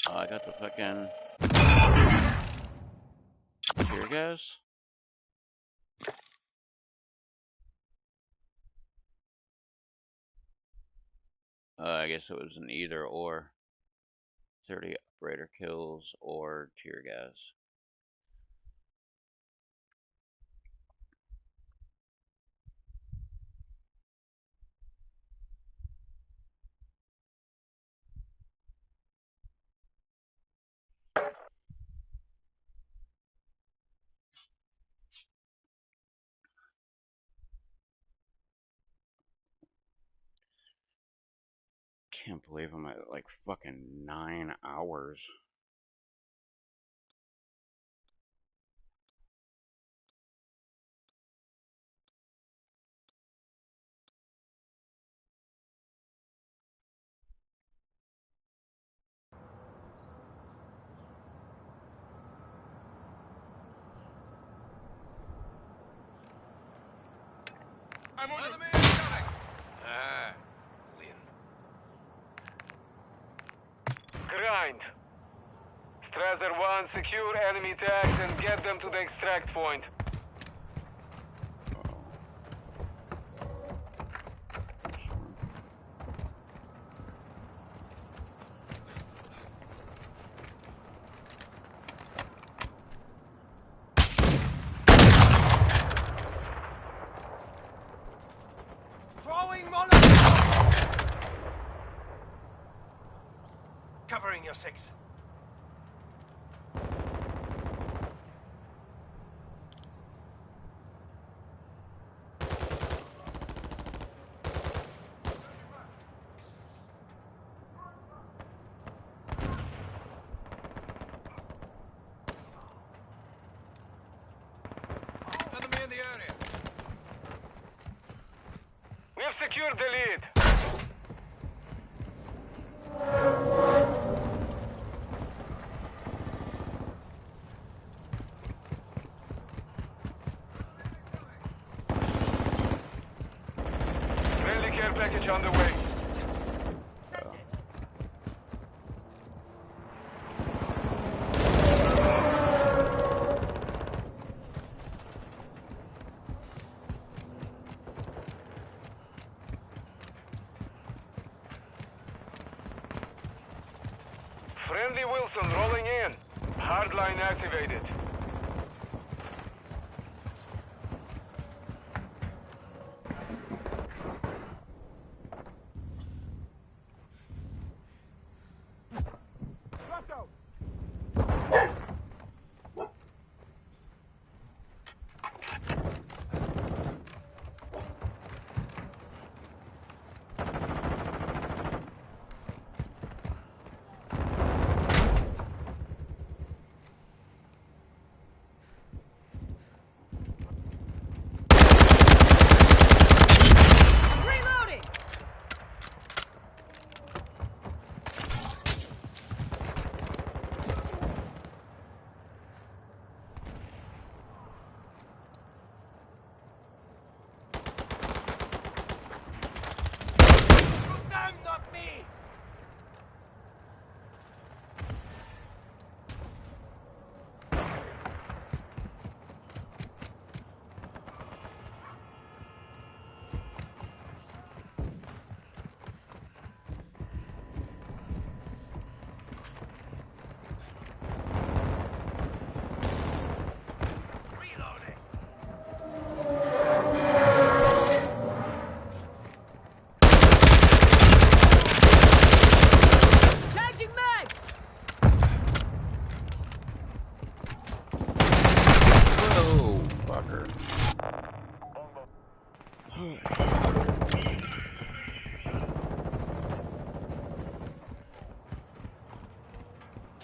Oh, I got the fucking tear gas. I guess it was an either or. 30 operator kills or tear gas. Can't believe I'm at like fucking 9 hours. I'm on Enemy incoming! Ah, clean. Grind. Strasser 1, secure enemy tags and get them to the extract point. Throwing Molotov! Covering your 6. Enemy in the area. We have secured the lead. Friendly care package on the way. Friendly Wilson rolling in. Hardline activated.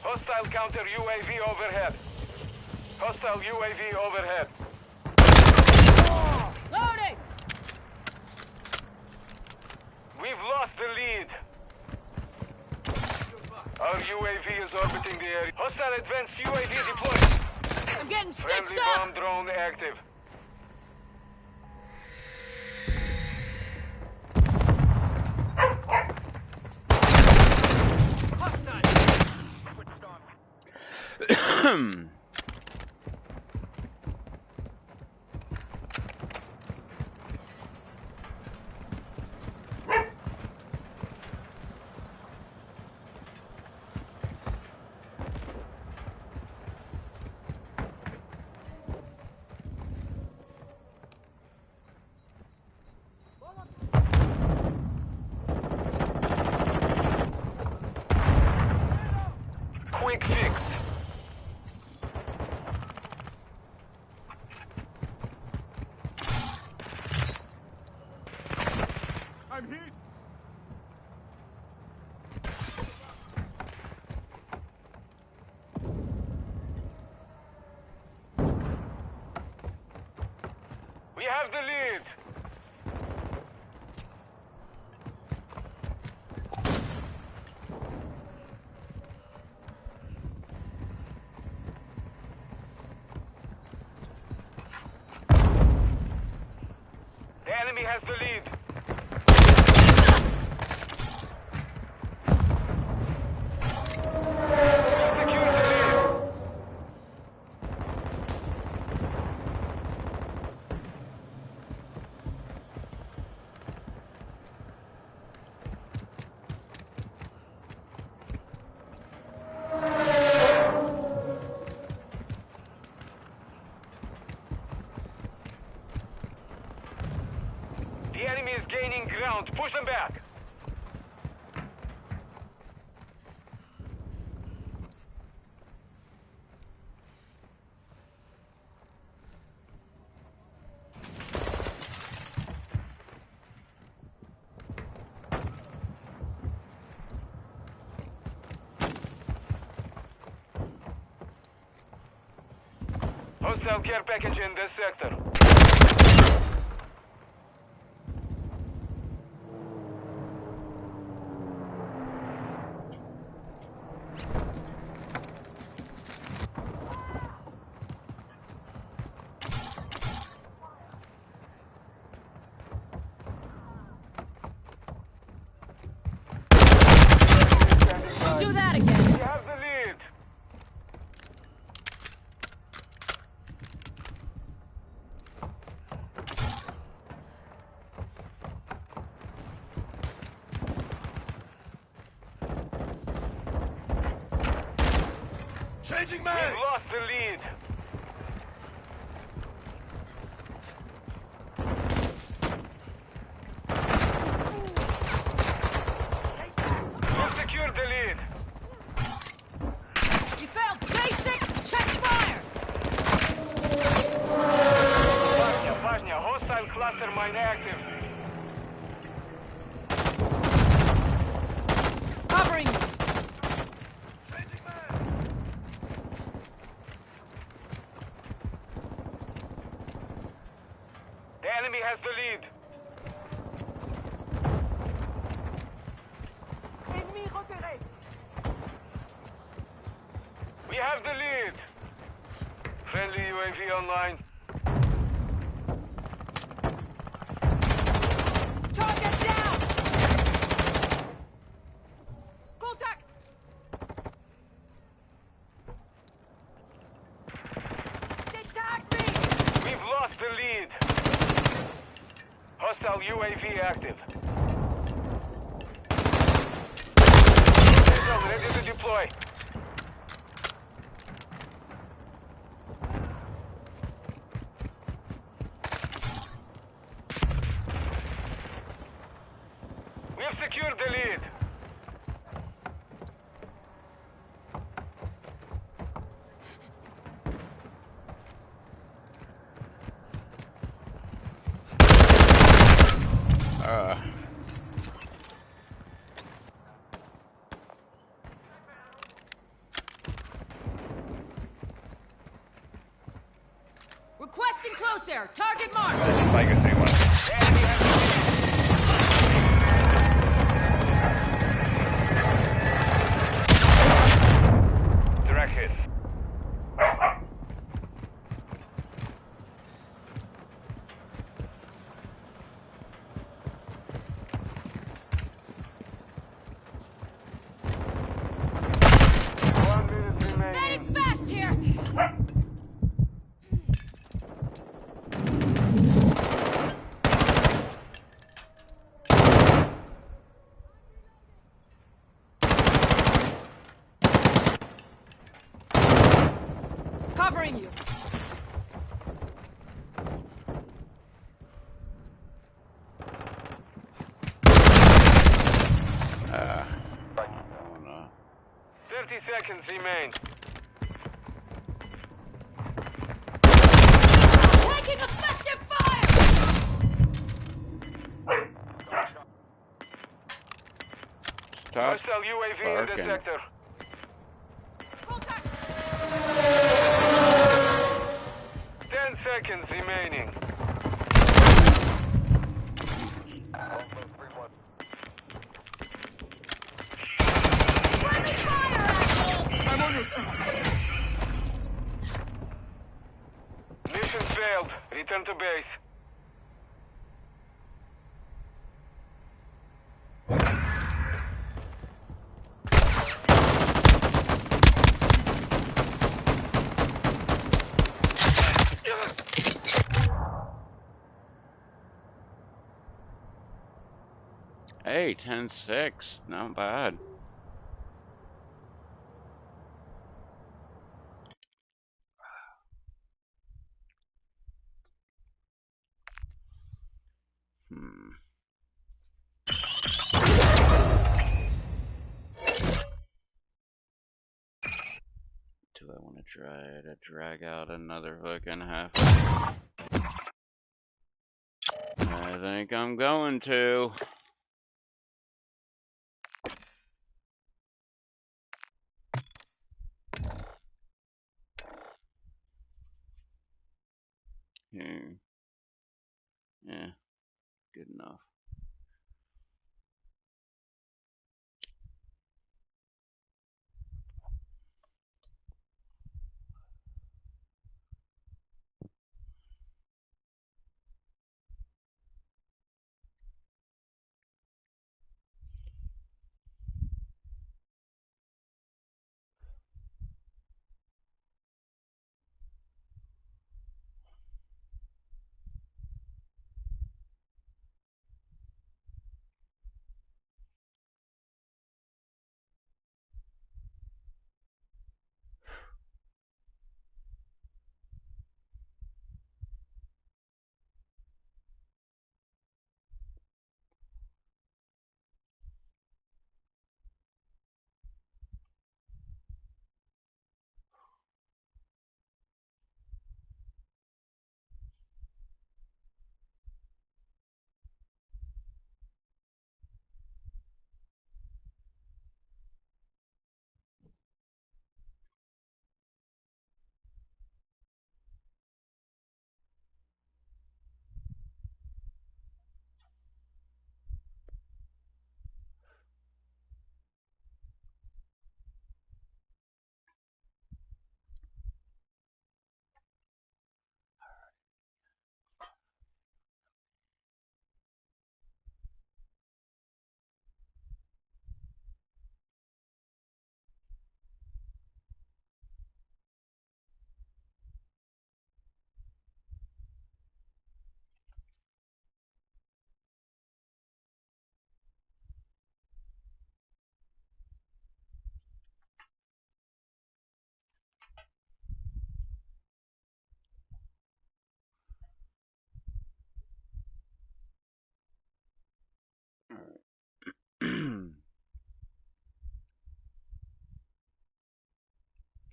Hostile counter UAV overhead. Hostile UAV overhead. Loading! We've lost the lead. Our UAV is orbiting the area. Hostile advanced UAV deployed. I'm getting Friendly stitched up! bomb drone active. Quick fix. I'm hit. We have the lead. The enemy has the lead. Secure the lead. The enemy is gaining ground. Push them back. Hostile care package in this sector. Don't do that again! We have the lead. Changing We've mags. lost the lead. We've secured the lead. You failed basic! Check fire! Важня, hostile cluster mine active. Covering you! Changing mags. The enemy has the lead. We have the lead. Friendly UAV online. Target down! Contact! They tagged me! We've lost the lead. Hostile UAV active. Missile ready to deploy. We have secured the lead. Requesting close air. Target mark. Tiger 3-1. Direct hit. Very fast here. Covering you. I don't know. 30 seconds remain. Taking effective fire. Stop Hostile UAV in the barking. sector. Contact. 10 seconds remaining. Friendly fire, asshole. I'm on your seat. Mission failed. Return to base. Hey, 10-6. Not bad. Do I want to try to drag out another fucking half? I think I'm going to. Yeah, good enough.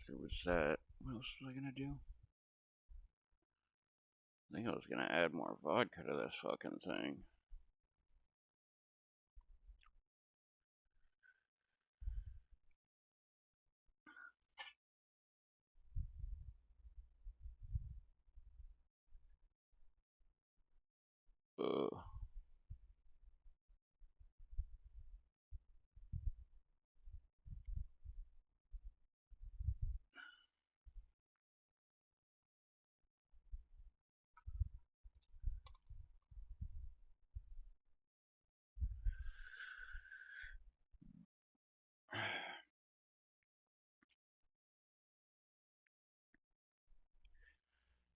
So what's that? What else was I gonna do? I think I was gonna add more vodka to this fucking thing.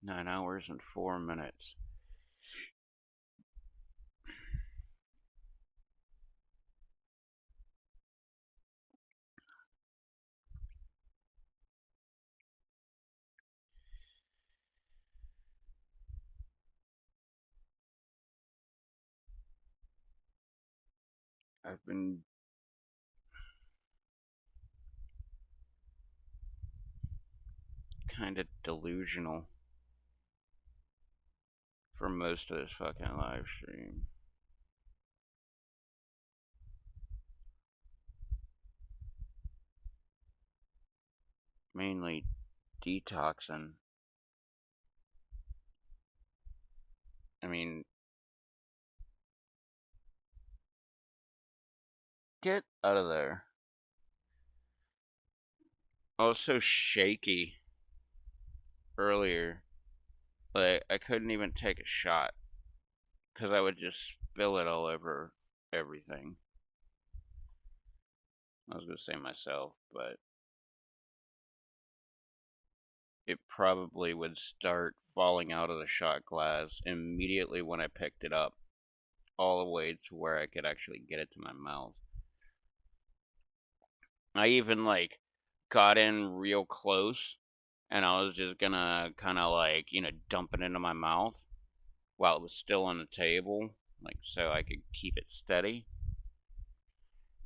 9 hours and 4 minutes. I've been kind of delusional for most of this fucking live stream. Mainly detoxing. I mean, get out of there. I was so shaky earlier. Like, I couldn't even take a shot. Because I would just spill it all over everything. I was going to say myself, but it probably would start falling out of the shot glass immediately when I picked it up, all the way to where I could actually get it to my mouth. I even, like, got in real close, and I was just gonna kind of, like, you know, dump it into my mouth while it was still on the table, like, so I could keep it steady.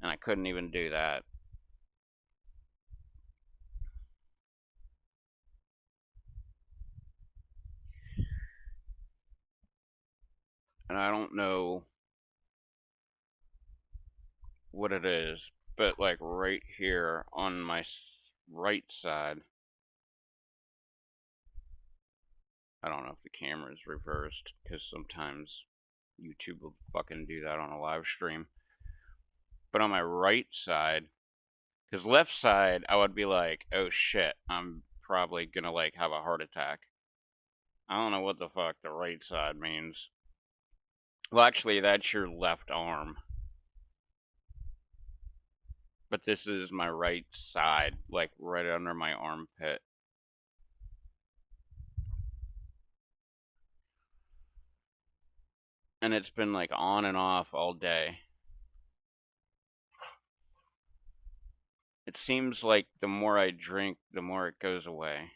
And I couldn't even do that. And I don't know what it is, but like right here on my right side, I don't know if the camera is reversed, because sometimes YouTube will fucking do that on a live stream. But on my right side, because left side, I would be like, oh shit, I'm probably gonna like have a heart attack. I don't know what the fuck the right side means. Well, actually, that's your left arm. But this is my right side, like right under my armpit. And it's been like on and off all day. It seems like the more I drink, the more it goes away.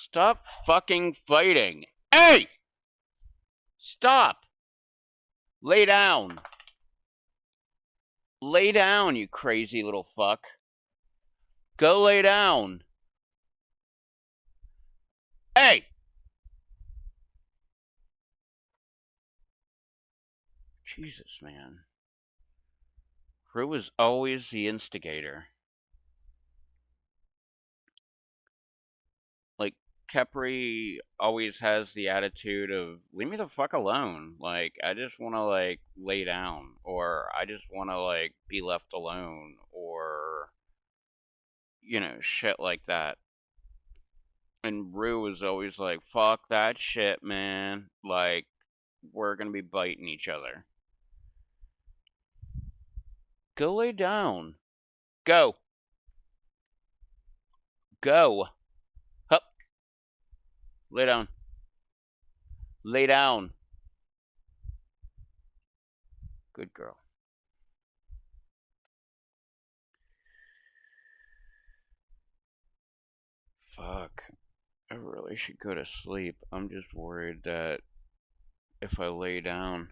Stop fucking fighting! Hey! Stop! Lay down! Lay down, you crazy little fuck. Go lay down! Hey! Jesus, man. Rue is always the instigator. Like, Kepri always has the attitude of, leave me the fuck alone. Like, I just want to, like, lay down. Or, I just want to, like, be left alone. Or, you know, shit like that. And Rue was always like, fuck that shit, man. Like, we're gonna be biting each other. Go lay down. Go. Go. Hup. Lay down. Lay down. Good girl. Fuck. I really should go to sleep. I'm just worried that if I lay down,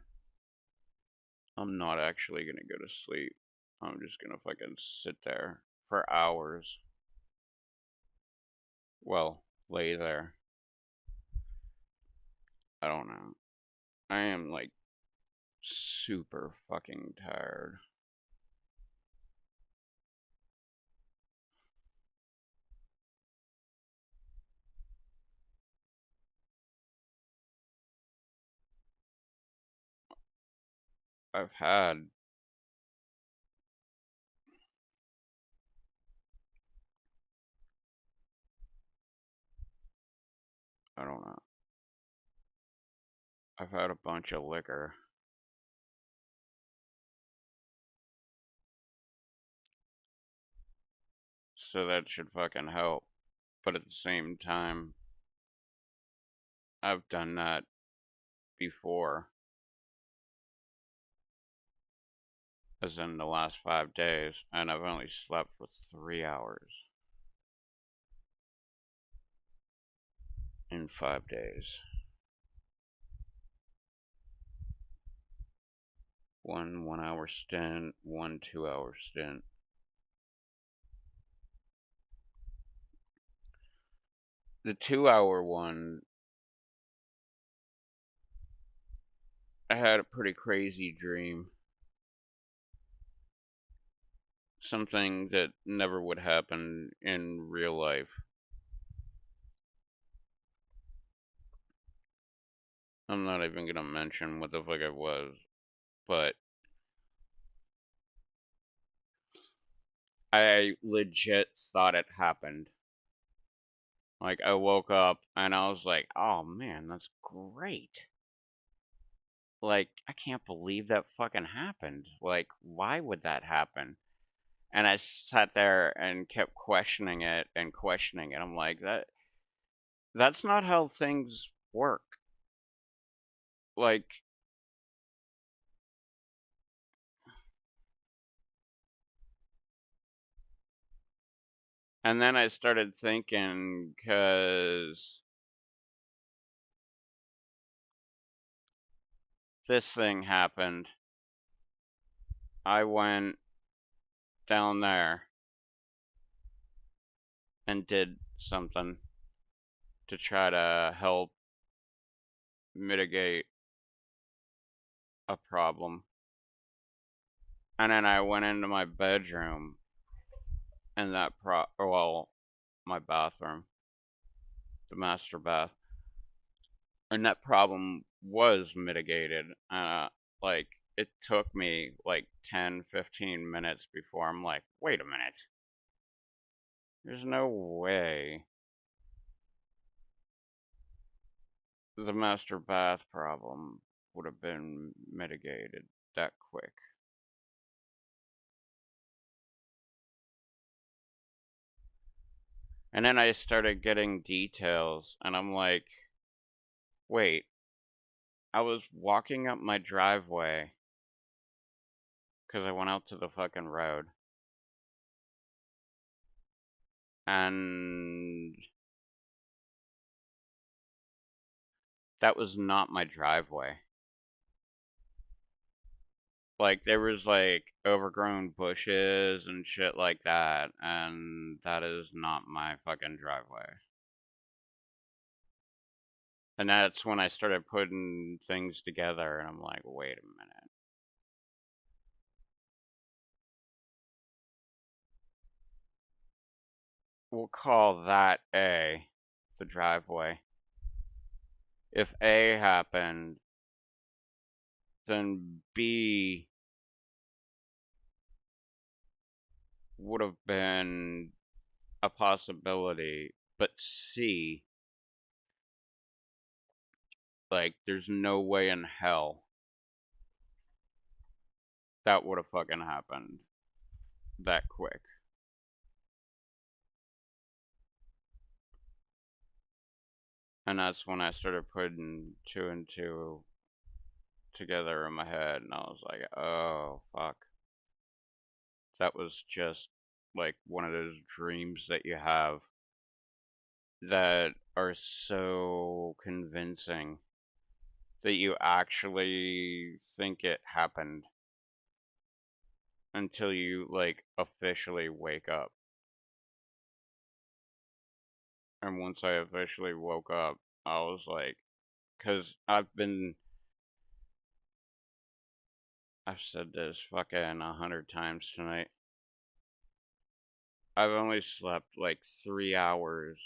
I'm not actually gonna go to sleep. I'm just gonna fucking sit there for hours. Well, lay there. I don't know. I am like super fucking tired. I've had I don't know. I've had a bunch of liquor. So that should fucking help. But at the same time, I've done that before, as in the last 5 days, and I've only slept for 3 hours in 5 days. One 1 hour stint, one 2 hour stint. The 2 hour one, I had a pretty crazy dream. Something that never would happen in real life. I'm not even gonna mention what the fuck it was, but I legit thought it happened. Like, I woke up and I was like, oh man, that's great. Like, I can't believe that fucking happened. Like, why would that happen? And I sat there and kept questioning it and questioning it. I'm like, that's not how things work. Like, and then I started thinking, because this thing happened. I went down there and did something to try to help mitigate a problem. And then I went into my bedroom and my bathroom, the master bath, and that problem was mitigated. Like, it took me like 10, 15 minutes before I'm like, wait a minute. There's no way the master bath problem would have been mitigated that quick. And then I started getting details, and I'm like, wait, I was walking up my driveway because I went out to the fucking road. And that was not my driveway. Like, there was like overgrown bushes and shit like that, and that is not my fucking driveway. And that's when I started putting things together, and I'm like, wait a minute. We'll call that A, the driveway. If A happened, then B would have been a possibility, but C, like, there's no way in hell that would have fucking happened that quick. And that's when I started putting two and two together in my head, and I was like, oh, fuck. That was just like one of those dreams that you have that are so convincing that you actually think it happened until you, like, officially wake up. And once I officially woke up, I was like, because I've said this fucking 100 times tonight. I've only slept like 3 hours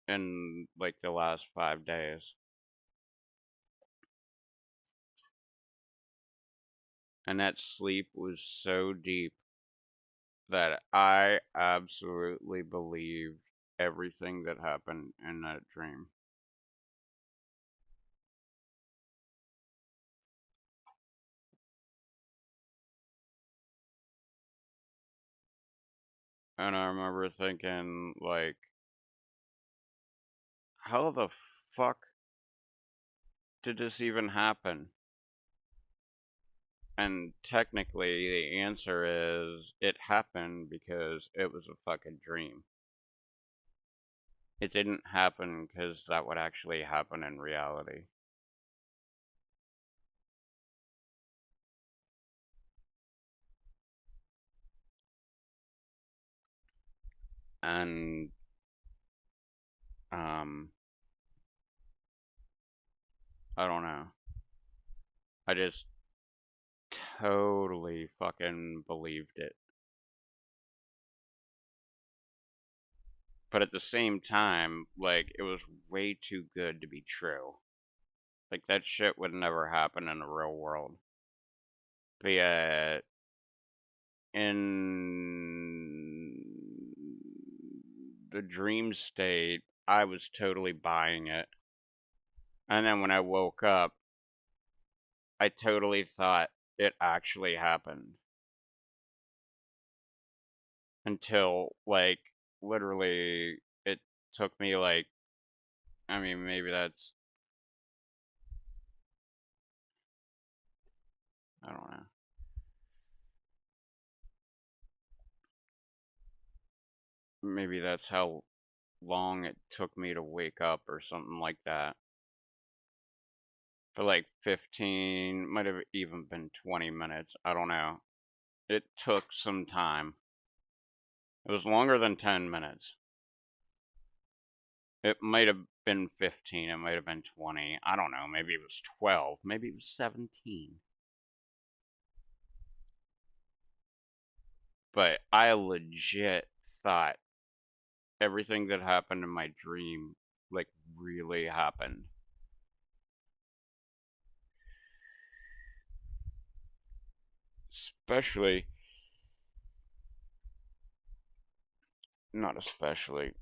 in like the last 5 days. And that sleep was so deep that I absolutely believed everything that happened in that dream. And I remember thinking, like, how the fuck did this even happen? And technically, the answer is it happened because it was a fucking dream. It didn't happen because that would actually happen in reality. And, I don't know. I just totally fucking believed it. But at the same time, like, it was way too good to be true. Like, that shit would never happen in the real world. But yet, in the dream state, I was totally buying it. And then when I woke up, I totally thought it actually happened. Until, like, literally, it took me, like, I mean, maybe that's, I don't know. Maybe that's how long it took me to wake up or something like that. For like 15, might have even been 20 minutes. I don't know. It took some time. It was longer than 10 minutes. It might have been 15, it might have been 20. I don't know. Maybe it was 12. Maybe it was 17. But I legit thought everything that happened in my dream, like, really happened. Especially, not especially,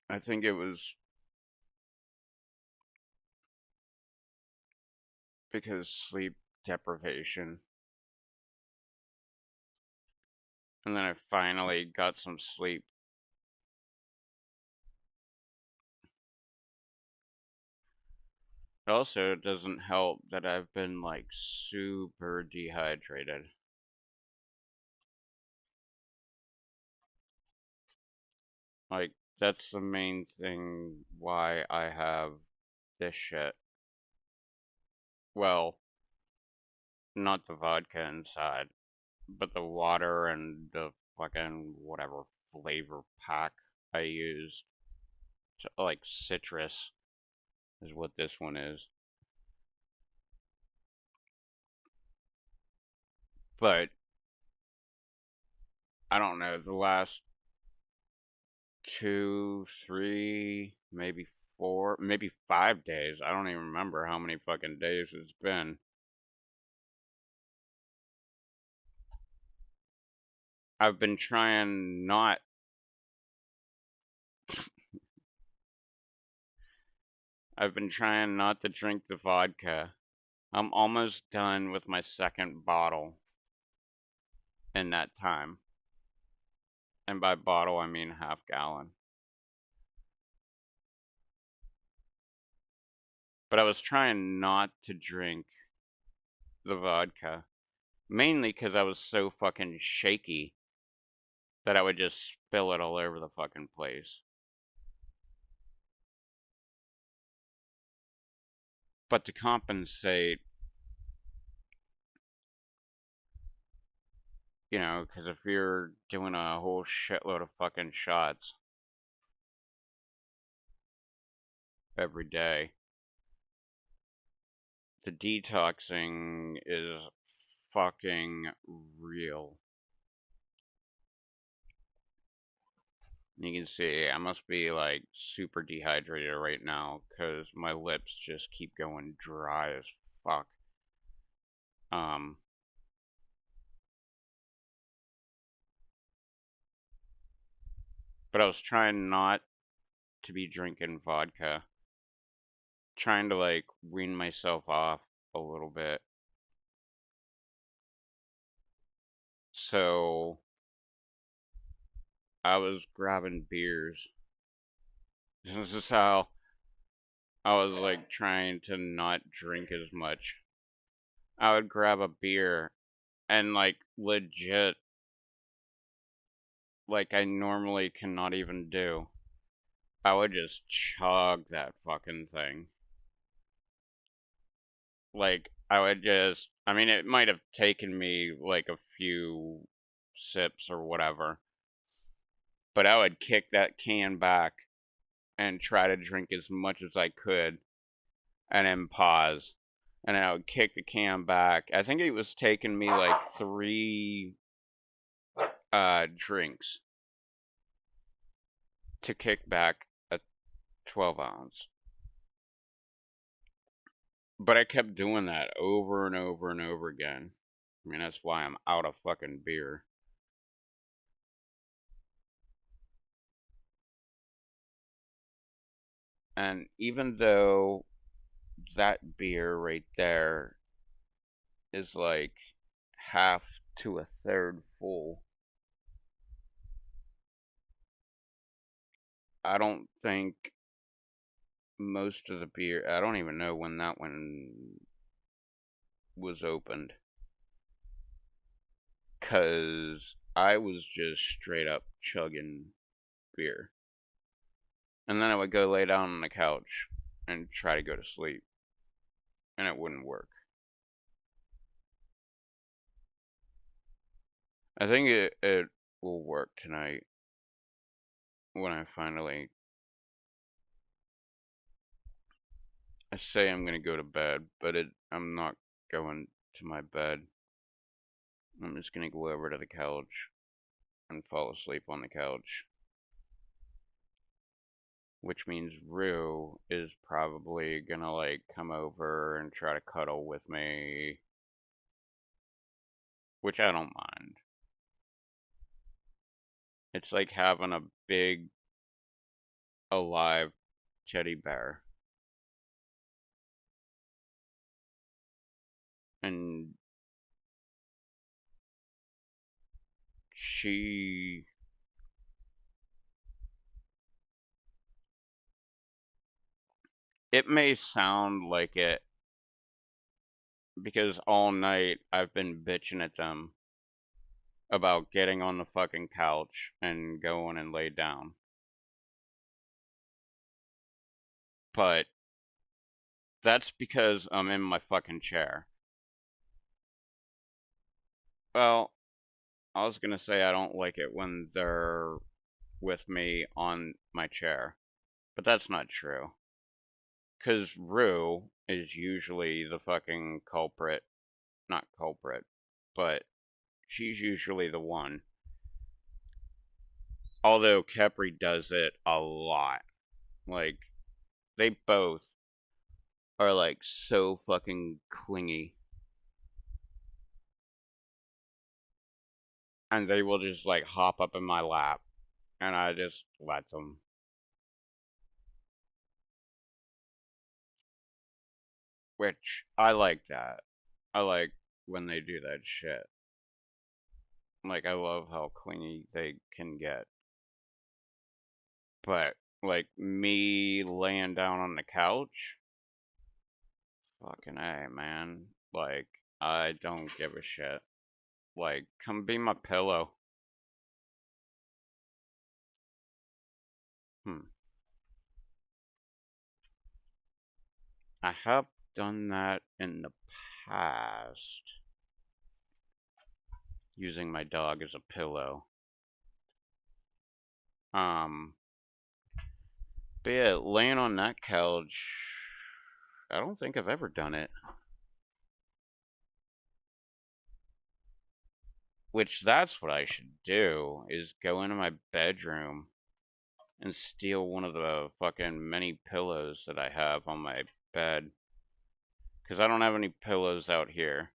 I think it was because sleep deprivation. And then I finally got some sleep. It also doesn't help that I've been, like, super dehydrated. Like, that's the main thing why I have this shit. Well, not the vodka inside, but the water and the fucking whatever flavor pack I use. Like, citrus is what this one is. But, I don't know, the last 2, 3, maybe 4, maybe 5 days. I don't even remember how many fucking days it's been. I've been trying not. I've been trying not to drink the vodka. I'm almost done with my second bottle in that time. And by bottle, I mean half gallon. But I was trying not to drink the vodka. Mainly because I was so fucking shaky that I would just spill it all over the fucking place. But to compensate, you know, because if you're doing a whole shitload of fucking shots every day, the detoxing is fucking real. You can see I must be like super dehydrated right now because my lips just keep going dry as fuck. Um, but I was trying not to be drinking vodka, trying to like wean myself off a little bit. So I was grabbing beers This is how I was like trying to not drink as much. I would grab a beer and like legit, like I normally cannot even do. I would just chug that fucking thing. Like, I would just, I mean, it might have taken me like a few sips or whatever, but I would kick that can back and try to drink as much as I could and then pause. And then I would kick the can back. I think it was taking me like 3 drinks to kick back a 12 ounce. But I kept doing that over and over and over again. I mean, that's why I'm out of fucking beer. And even though that beer right there is like half to a third full, I don't think most of the beer, I don't even know when that one was opened. 'Cause I was just straight up chugging beer. And then I would go lay down on the couch and try to go to sleep. And it wouldn't work. I think it will work tonight when I finally. I say I'm gonna go to bed, but I'm not going to my bed. I'm just gonna go over to the couch and fall asleep on the couch. Which means Rue is probably gonna like come over and try to cuddle with me. Which I don't mind. It's like having a big, alive teddy bear. And she. It may sound like it because all night I've been bitching at them about getting on the fucking couch and going and lay down. But that's because I'm in my fucking chair. Well, I was gonna say I don't like it when they're with me on my chair, but that's not true. 'Cause Rue is usually the fucking culprit. Not culprit, but she's usually the one. Although Kepri does it a lot. Like, they both are like so fucking clingy. And they will just like hop up in my lap. And I just let them. Which, I like that. I like when they do that shit. Like, I love how clingy they can get. But, like, me laying down on the couch? Fucking A, man. Like, I don't give a shit. Like, come be my pillow. I have done that in the past. Using my dog as a pillow. But yeah, laying on that couch, I don't think I've ever done it. Which that's what I should do, is go into my bedroom and steal one of the fucking many pillows that I have on my bed. Because I don't have any pillows out here.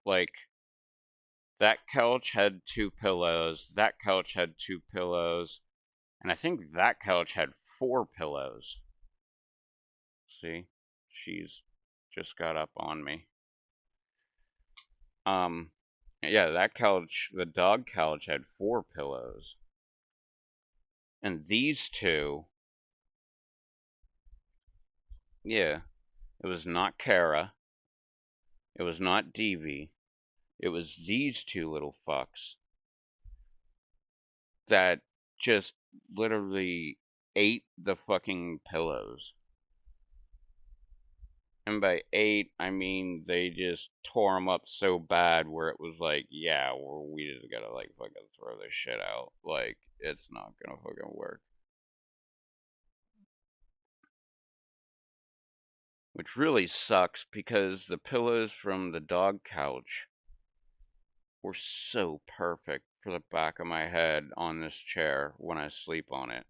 Like, that couch had 2 pillows, that couch had 2 pillows, and I think that couch had 4 pillows. See? She's just got up on me. Yeah, that couch, the dog couch, had 4 pillows. And these 2 Yeah, it was not Kara. It was not Devi. It was these two little fucks that just literally ate the fucking pillows. And by ate, I mean they just tore them up so bad where it was like, yeah, well, we just gotta like fucking throw this shit out. Like, it's not gonna fucking work. Which really sucks because the pillows from the dog couch were so perfect for the back of my head on this chair when I sleep on it.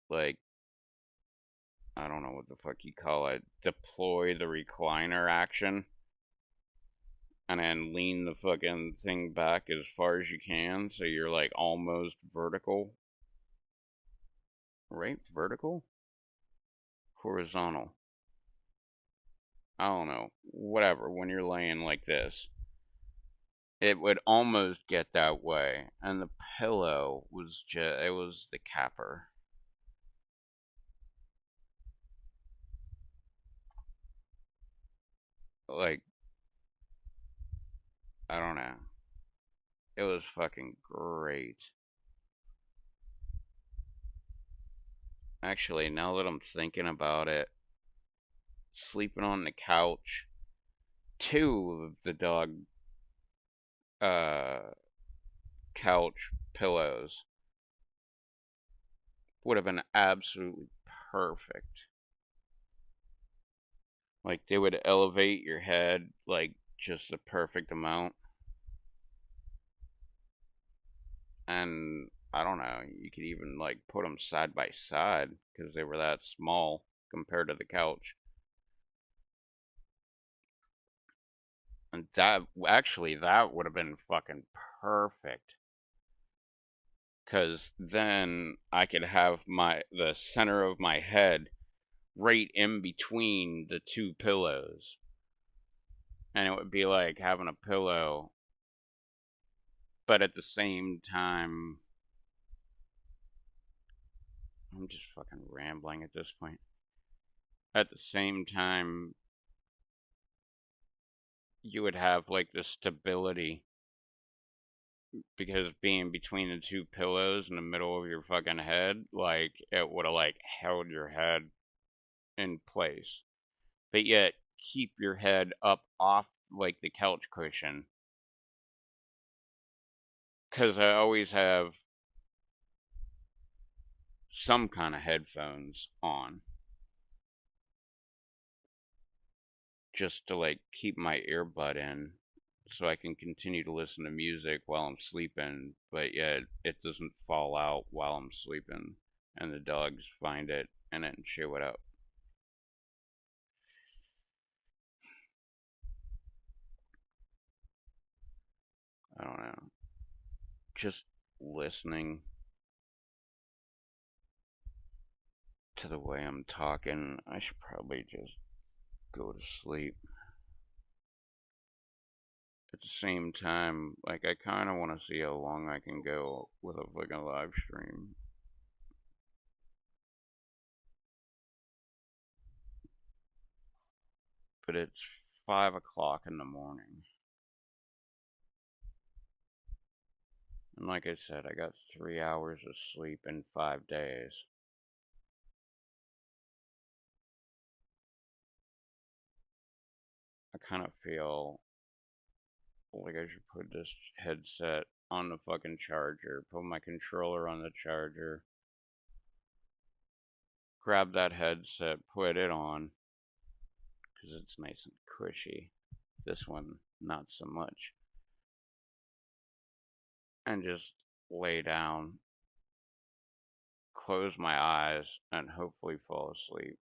Like, I don't know what the fuck you call it. Deploy the recliner action and then lean the fucking thing back as far as you can so you're like almost vertical. Right? Vertical? Horizontal. I don't know. Whatever. When you're laying like this, it would almost get that way. And the pillow was just, it was the capper. Like, I don't know. It was fucking great. Actually, now that I'm thinking about it, sleeping on the couch, two of the dog uh, couch pillows would have been absolutely perfect. Like, they would elevate your head like just the perfect amount. And I don't know, you could even like put them side by side because they were that small compared to the couch. And that actually that would have been fucking perfect. Cause then I could have the center of my head right in between the two pillows. And it would be like having a pillow, but at the same time I'm just fucking rambling at this point. At the same time you would have like the stability because being between the two pillows in the middle of your fucking head, like it would have like held your head in place, but yet keep your head up off like the couch cushion. Because I always have some kind of headphones on just to like keep my earbud in so I can continue to listen to music while I'm sleeping, but yet it doesn't fall out while I'm sleeping and the dogs find it and then chew it up. I don't know. Just listening to the way I'm talking, I should probably just go to sleep. At the same time, like, I kind of want to see how long I can go with a fucking live stream. But it's 5 o'clock in the morning. And like I said, I got 3 hours of sleep in 5 days. I kind of feel like I should put this headset on the fucking charger, put my controller on the charger, grab that headset, put it on, because it's nice and cushy. This one, not so much. And just lay down, close my eyes, and hopefully fall asleep.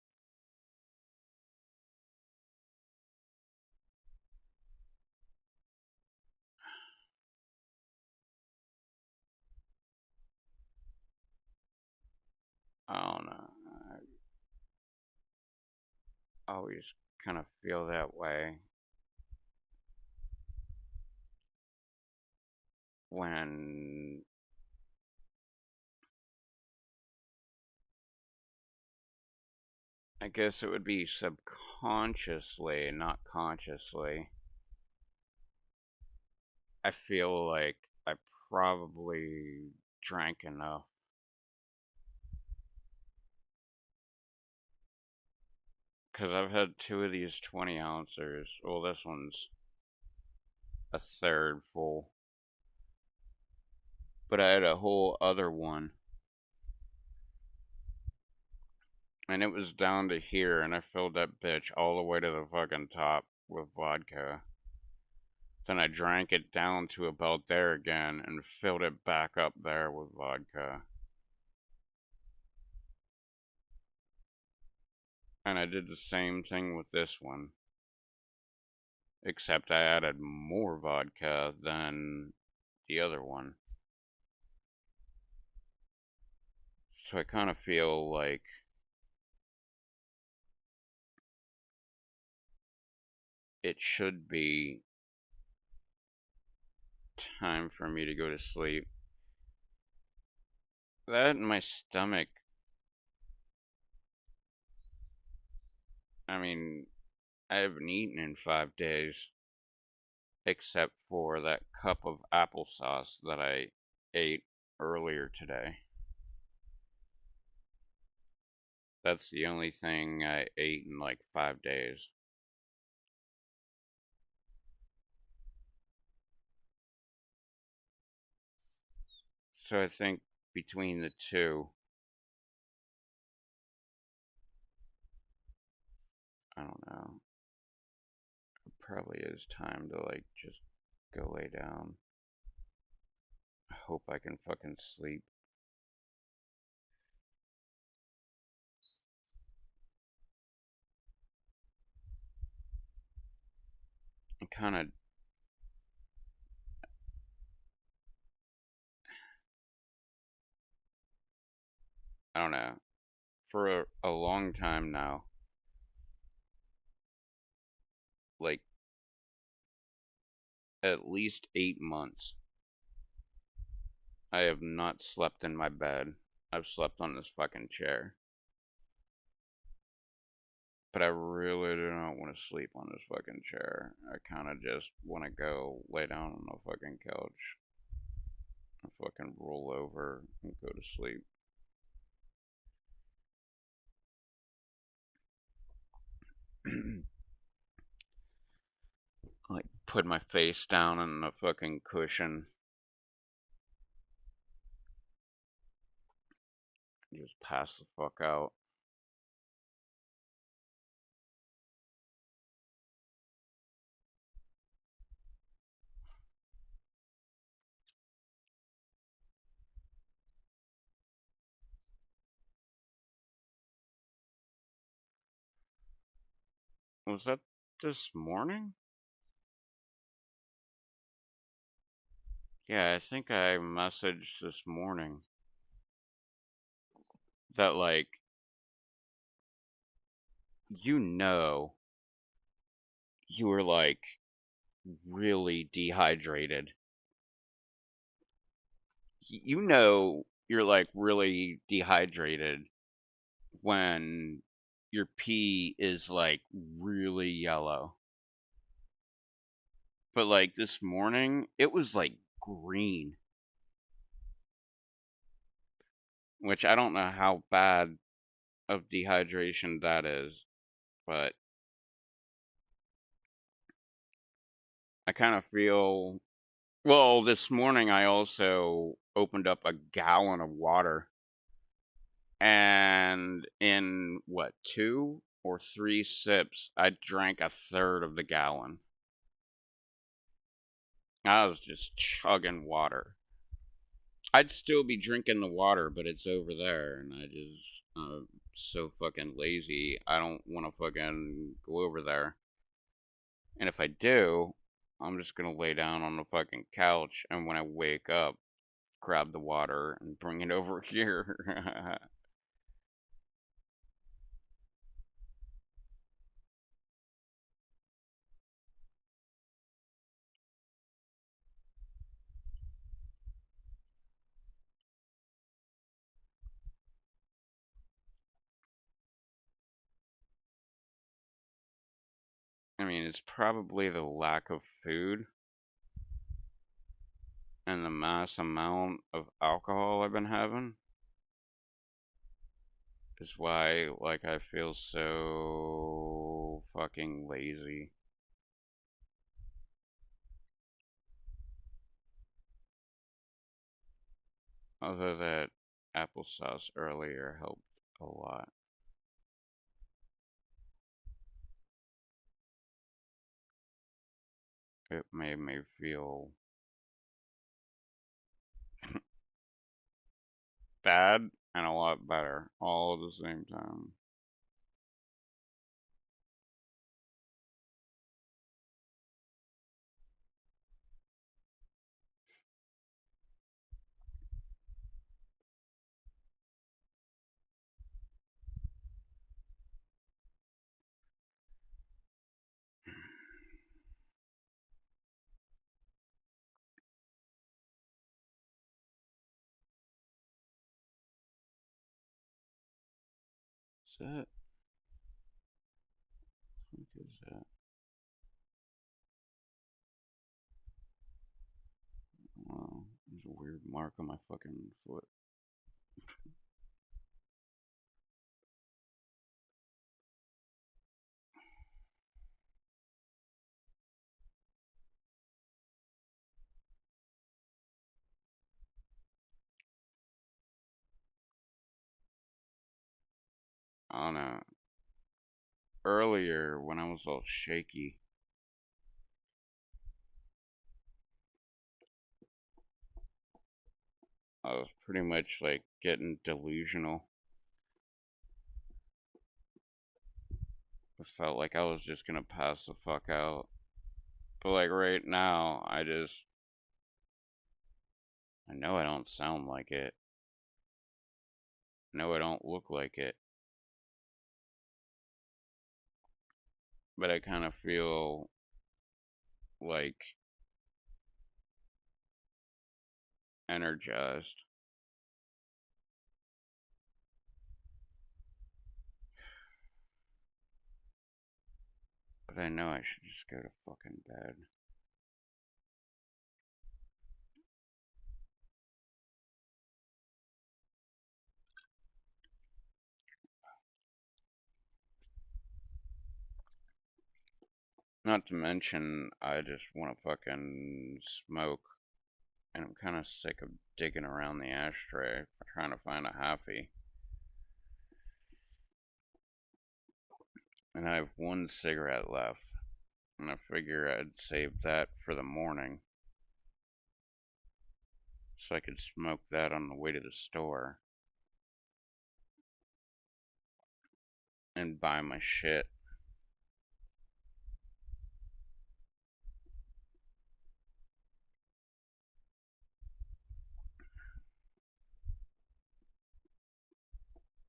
I don't know. I always kind of feel that way when I guess it would be subconsciously, not consciously. I feel like I probably drank enough. Because I've had two of these 20 ounces. Well, this one's a third full. But I had a whole other one. And it was down to here, and I filled that bitch all the way to the fucking top with vodka. Then I drank it down to about there again and filled it back up there with vodka. And I did the same thing with this one. Except I added more vodka than the other one. So I kind of feel like it should be time for me to go to sleep. That and my stomach, I mean, I haven't eaten in 5 days, except for that cup of applesauce that I ate earlier today. That's the only thing I ate in like 5 days. So I think between the two, I don't know, it probably is time to like just go lay down. I hope I can fucking sleep. I kind of, I don't know, for a long time now, like at least 8 months, I have not slept in my bed. I've slept on this fucking chair. But I really do not want to sleep on this fucking chair. I kind of just want to go lay down on the fucking couch and fucking roll over and go to sleep. Like, put my face down on the fucking cushion. And just pass the fuck out. Was that this morning? Yeah, I think I messaged this morning that, like, you were, like, really dehydrated. You're, like, really dehydrated when your pee is, like, really yellow. But, like, this morning, it was, like, green. Which I don't know how bad of dehydration that is, but I kind of feel. Well, this morning I also opened up a gallon of water, and in what, 2 or 3 sips, I drank a third of the gallon. I was just chugging water. I'd still be drinking the water, but it's over there, and I'm so fucking lazy. I don't want to fucking go over there. And if I do, I'm just gonna lay down on the fucking couch, and when I wake up, grab the water and bring it over here. I mean, it's probably the lack of food and the mass amount of alcohol I've been having is why, like, I feel so fucking lazy. Although that applesauce earlier helped a lot. It made me feel bad and a lot better all at the same time. Is that? What is that? Oh, there's a weird mark on my fucking foot. I don't know. Earlier, when I was all shaky, I was pretty much like getting delusional. I felt like I was just gonna pass the fuck out. But like right now, I know I don't sound like it. I know I don't look like it. But I kind of feel like energized. But I know I should just go to fucking bed. Not to mention, I just want to fucking smoke. And I'm kind of sick of digging around the ashtray trying to find a halfie. And I have one cigarette left. And I figure I'd save that for the morning. So I could smoke that on the way to the store. And buy my shit.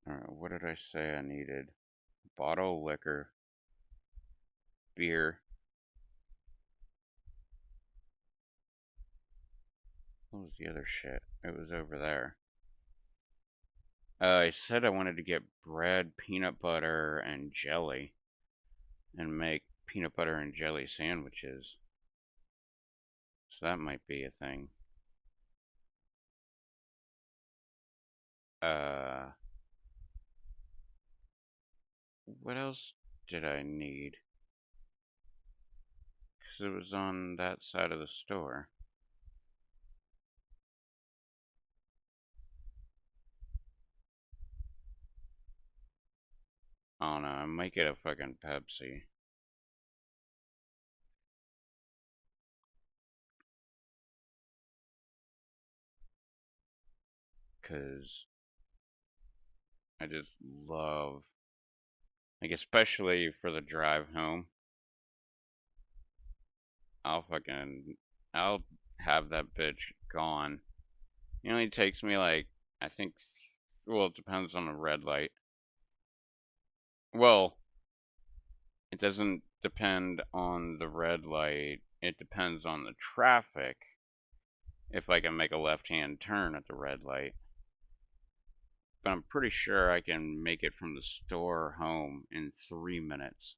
Alright, what did I say I needed? Bottle of liquor. Beer. What was the other shit? It was over there. I said I wanted to get bread, peanut butter, and jelly. And make peanut butter and jelly sandwiches. So that might be a thing. What else did I need? Because it was on that side of the store. Oh no, I might get a fucking Pepsi. Because I just love, like, especially for the drive home, I'll have that bitch gone. It only takes me like, I think, well, it depends on the red light. Well, it doesn't depend on the red light. It depends on the traffic. If I can make a left-hand turn at the red light. But I'm pretty sure I can make it from the store home in 3 minutes.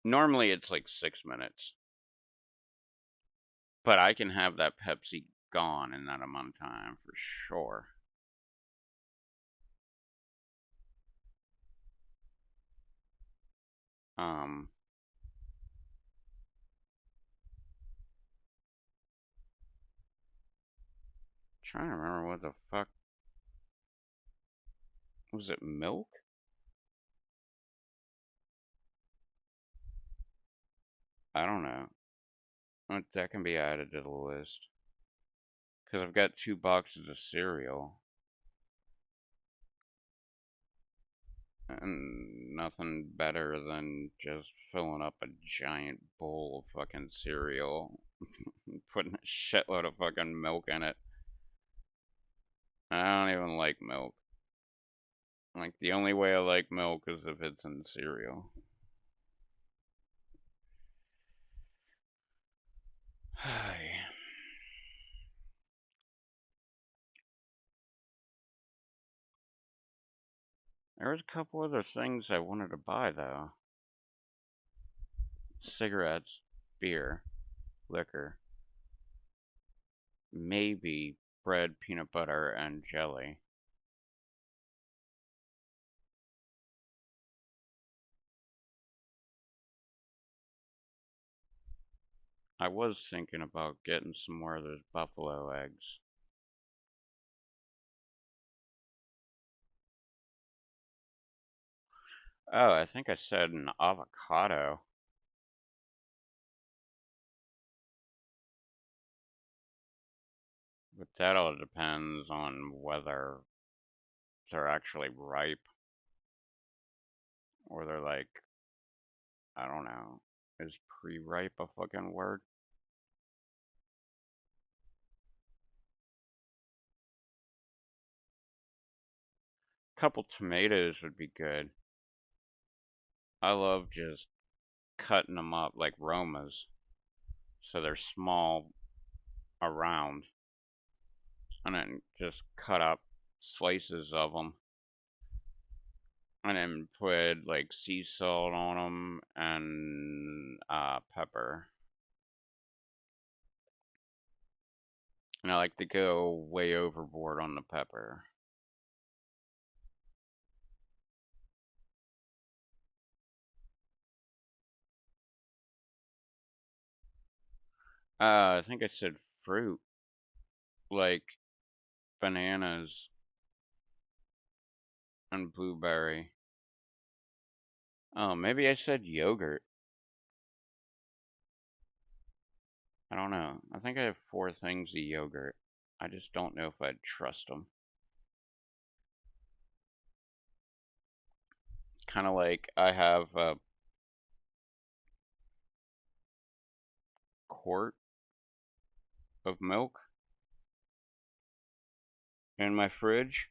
Normally it's like 6 minutes. But I can have that Pepsi gone in that amount of time for sure. Trying to remember what the fuck. Was it milk? I don't know. That can be added to the list. Because I've got 2 boxes of cereal. And nothing better than just filling up a giant bowl of fucking cereal. Putting a shitload of fucking milk in it. I don't even like milk. Like, the only way I like milk is if it's in cereal. Hi. There was a couple other things I wanted to buy, though. Cigarettes, beer, liquor, maybe bread, peanut butter, and jelly. I was thinking about getting some more of those buffalo eggs. Oh, I think I said an avocado. But that all depends on whether they're actually ripe or they're like, I don't know. Is pre-ripe a fucking word? Couple tomatoes would be good. I love just cutting them up like Romas. So they're small around. And then just cut up slices of them. And then put like sea salt on them and pepper. And I like to go way overboard on the pepper. I think I said fruit, like bananas and blueberry. Oh, maybe I said yogurt. I don't know. I think I have 4 things of yogurt. I just don't know if I'd trust them. Kind of like I have a quart of milk in my fridge,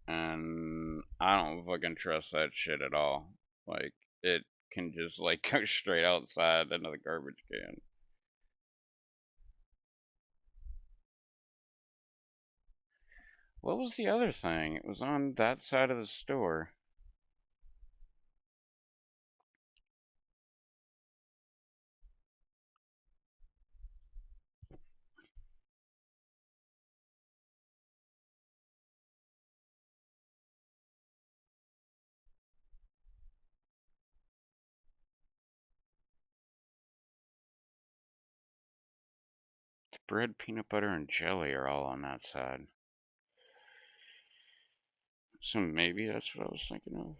and I don't fucking trust that shit at all. Like, it can just, like, go straight outside into the garbage can. What was the other thing? It was on that side of the store. Bread, peanut butter, and jelly are all on that side. So maybe that's what I was thinking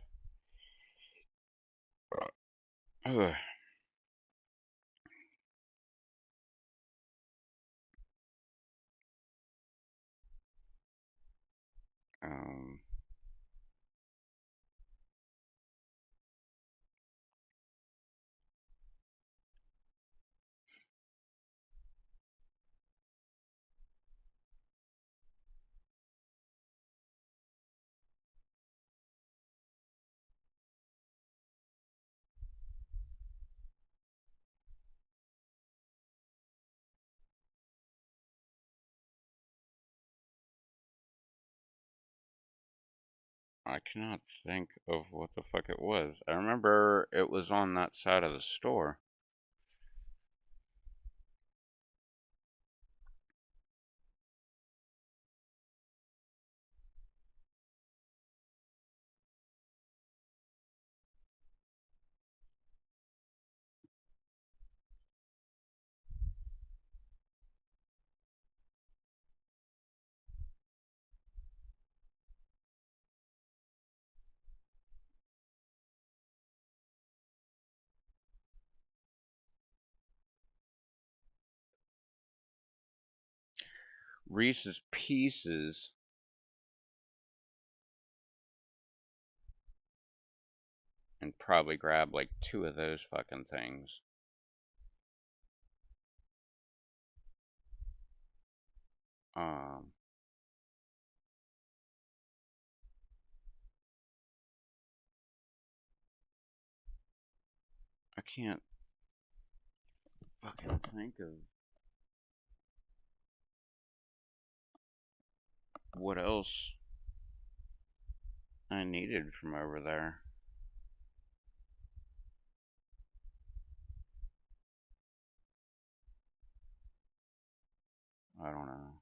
of. Ugh. Um, I cannot think of what the fuck it was. I remember it was on that side of the store. Reese's Pieces. And probably grab like 2 of those fucking things. Um, I can't fucking think of what else I needed from over there. I don't know.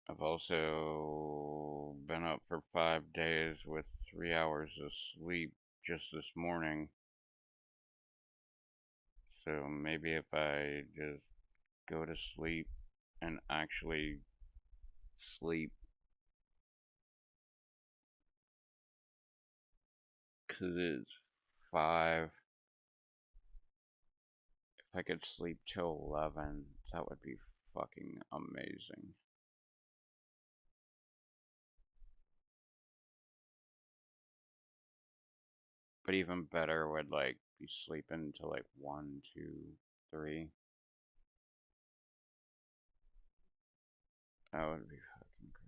I've also been up for 5 days with 3 hours of sleep just this morning. So maybe if I just go to sleep and actually sleep, because it's 5, if I could sleep till 11, that would be fucking amazing. But even better would like be sleeping till like 1, 2, 3. That would be fucking great.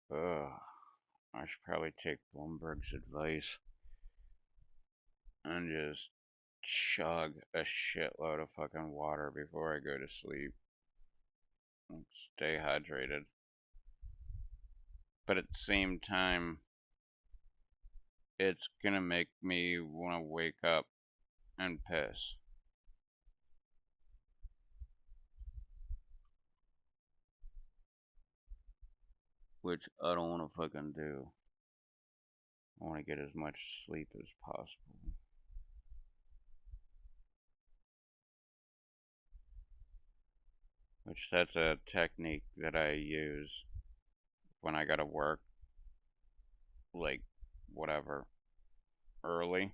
Ugh. I should probably take Bloomberg's advice and just chug a shitload of fucking water before I go to sleep and stay hydrated. But at the same time, it's gonna make me want to wake up and piss. Which I don't want to fucking do. I want to get as much sleep as possible. Which that's a technique that I use when I gotta work, like, whatever, early.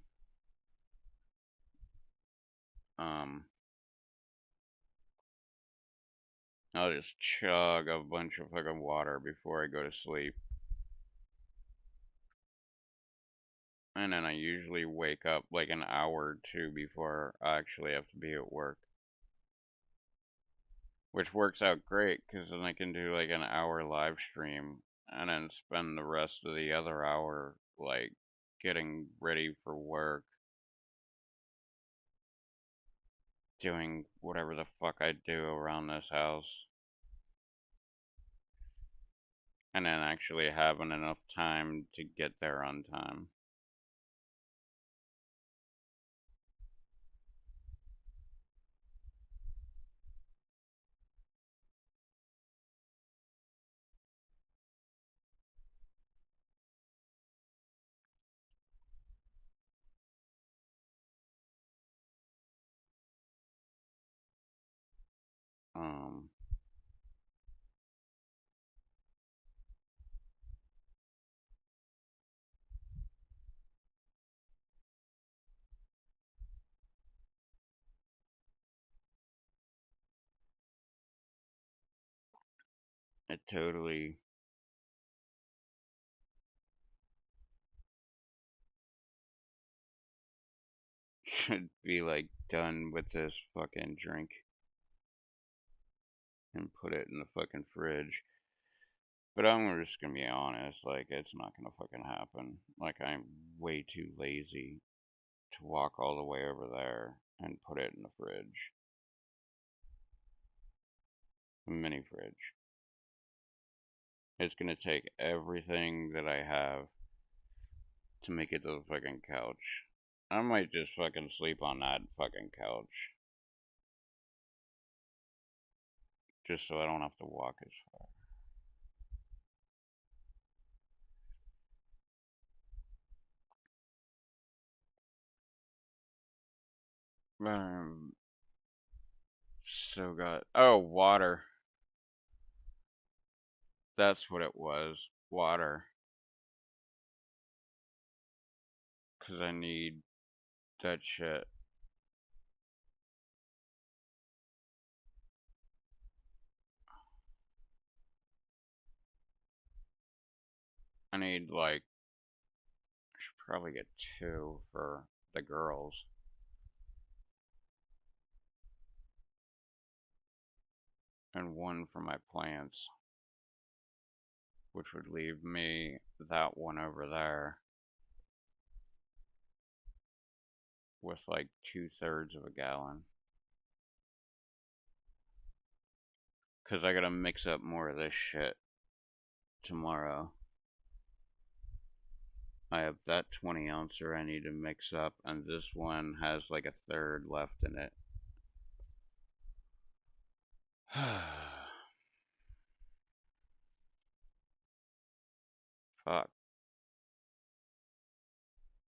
Um, I'll just chug a bunch of fucking water before I go to sleep. And then I usually wake up like an hour or two before I actually have to be at work. Which works out great, because then I can do like an hour live stream and then spend the rest of the other hour like getting ready for work, doing whatever the fuck I do around this house, and then actually having enough time to get there on time. Um, It totally should be like done with this fucking drink and put it in the fucking fridge. But I'm just gonna be honest, like, it's not gonna fucking happen. Like, I'm way too lazy to walk all the way over there and put it in the fridge. A mini fridge. It's gonna take everything that I have to make it to the fucking couch. I might just fucking sleep on that fucking couch. Just so I don't have to walk as far. So got, oh, water. That's what it was. Water. 'Cause I need that shit. I need, like, I should probably get 2 for the girls. And 1 for my plants. Which would leave me that one over there. With like 2/3 of a gallon. 'Cause I gotta mix up more of this shit tomorrow. I have that 20 ouncer I need to mix up, and this one has like 1/3 left in it. Fuck.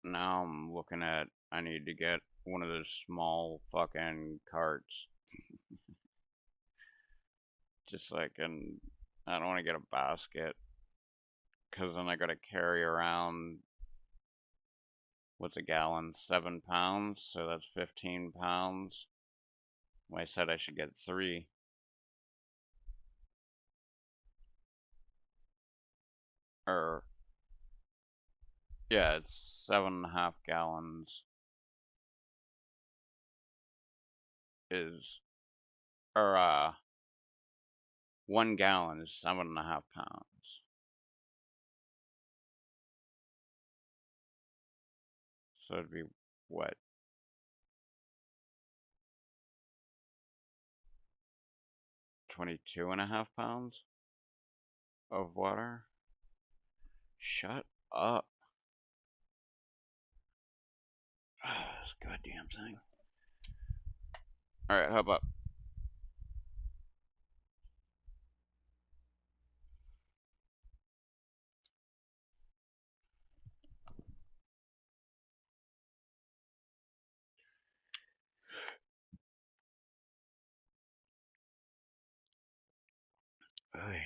Now I'm looking at, I need to get one of those small fucking carts. Just so I don't want to get a basket. 'Cause then I gotta carry around, what's a gallon? 7 pounds, so that's 15 pounds. Well, I said I should get 3. Or, yeah, it's 7.5 gallons is, or, 1 gallon is 7.5 pounds. So it'd be, what? 22.5 pounds of water? Shut up. This goddamn thing. Alright, how about? Oy.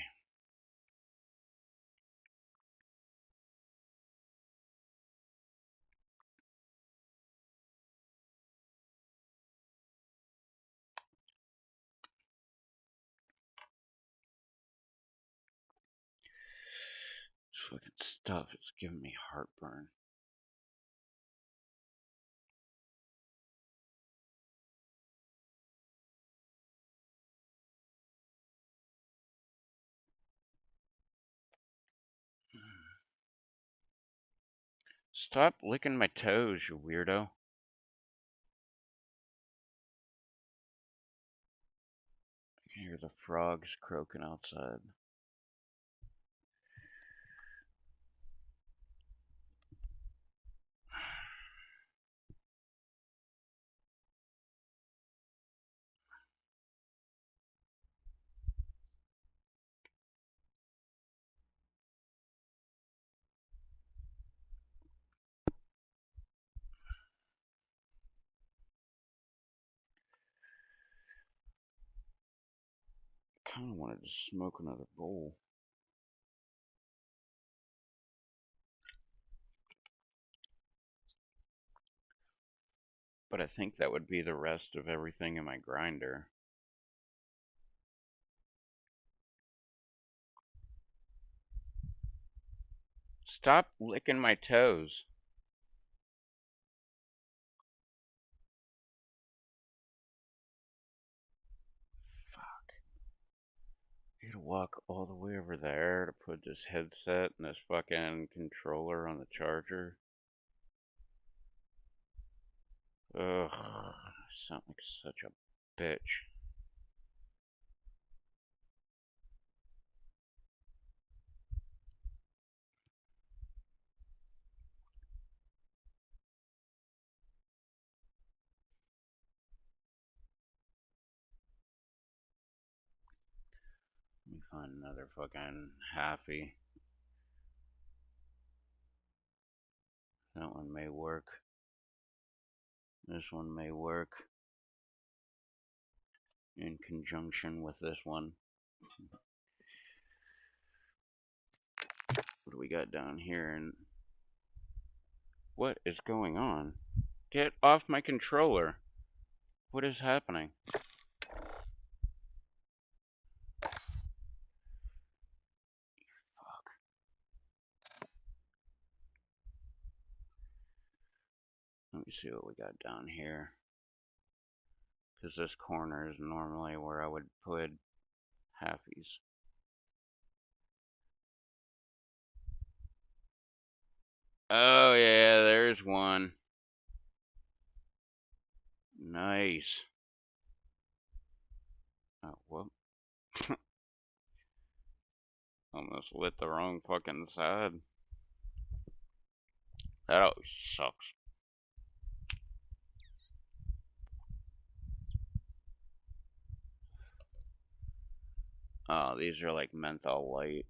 This fucking stuff is giving me heartburn. Stop licking my toes, you weirdo. I can hear the frogs croaking outside. Kinda wanted to smoke another bowl. But I think that would be the rest of everything in my grinder. Stop licking my toes. You gotta walk all the way over there to put this headset and this fucking controller on the charger. Ugh, I sound like such a bitch. Let me find another fucking halfie. That one may work. This one may work in conjunction with this one. What do we got down here? And what is going on? Get off my controller. What is happening? Fuck. Let me see what we got down here. Because this corner is normally where I would put halfies. Oh yeah, there's one. Nice. Oh, whoop. Almost lit the wrong fucking side. That always sucks. Oh, these are like menthol light.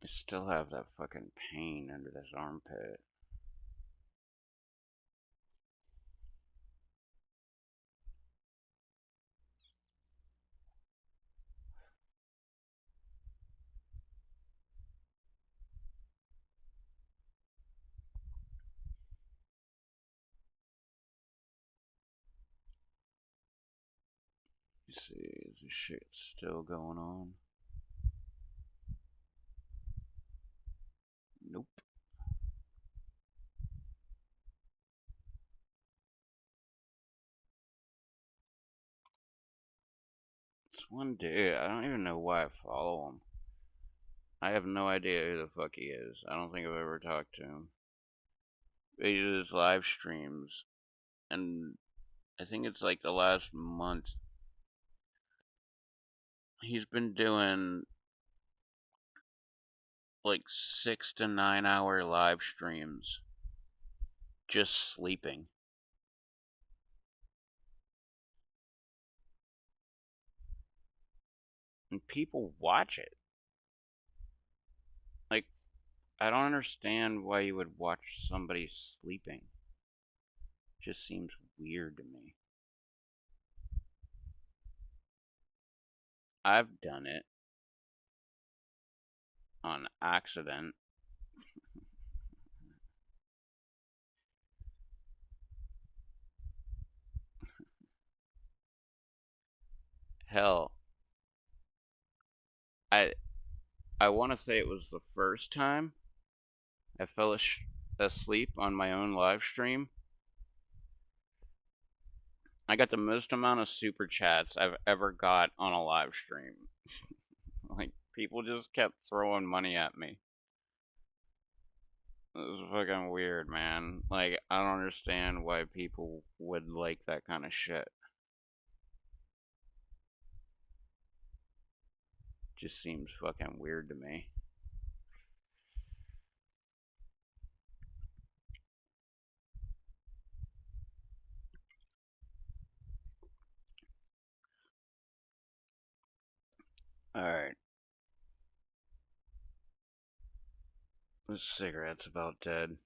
I still have that fucking pain under this armpit. Let's see, is this shit still going on? Nope. It's one dude, I don't even know why I follow him. I have no idea who the fuck he is. I don't think I've ever talked to him. He does live streams, and I think it's like the last month. He's been doing like 6 to 9 hour live streams, just sleeping. And people watch it. Like, I don't understand why you would watch somebody sleeping. It just seems weird to me. I've done it on accident. Hell, I want to say it was the first time I fell asleep on my own live stream. I got the most amount of super chats I've ever got on a live stream. Like, people just kept throwing money at me. This is fucking weird, man. Like, I don't understand why people would like that kind of shit. Just seems fucking weird to me. Alright. This cigarette's about dead.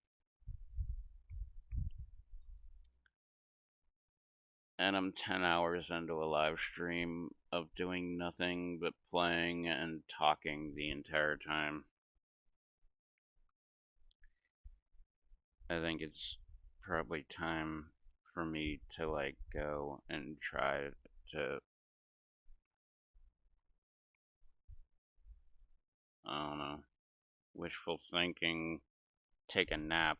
And I'm 10 hours into a live stream of doing nothing but playing and talking the entire time. I think it's probably time for me to like go and try to, I don't know, wishful thinking, take a nap.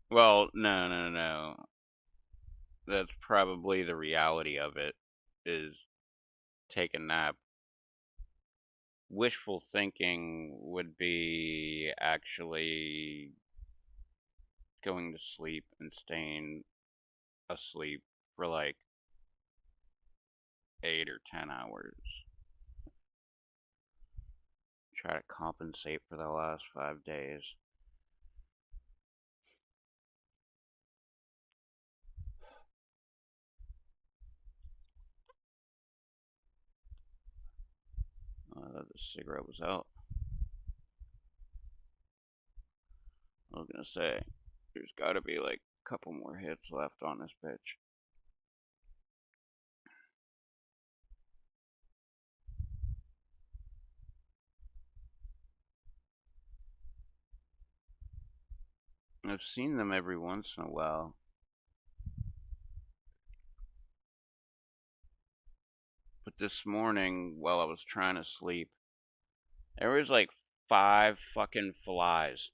Well, no. That's probably the reality of it, is take a nap. Wishful thinking would be actually going to sleep and staying asleep for like 8 or 10 hours. Try to compensate for the last 5 days. The cigarette was out. I was gonna say, there's gotta be like a couple more hits left on this bitch. I've seen them every once in a while. But this morning, while I was trying to sleep, there was like 5 fucking flies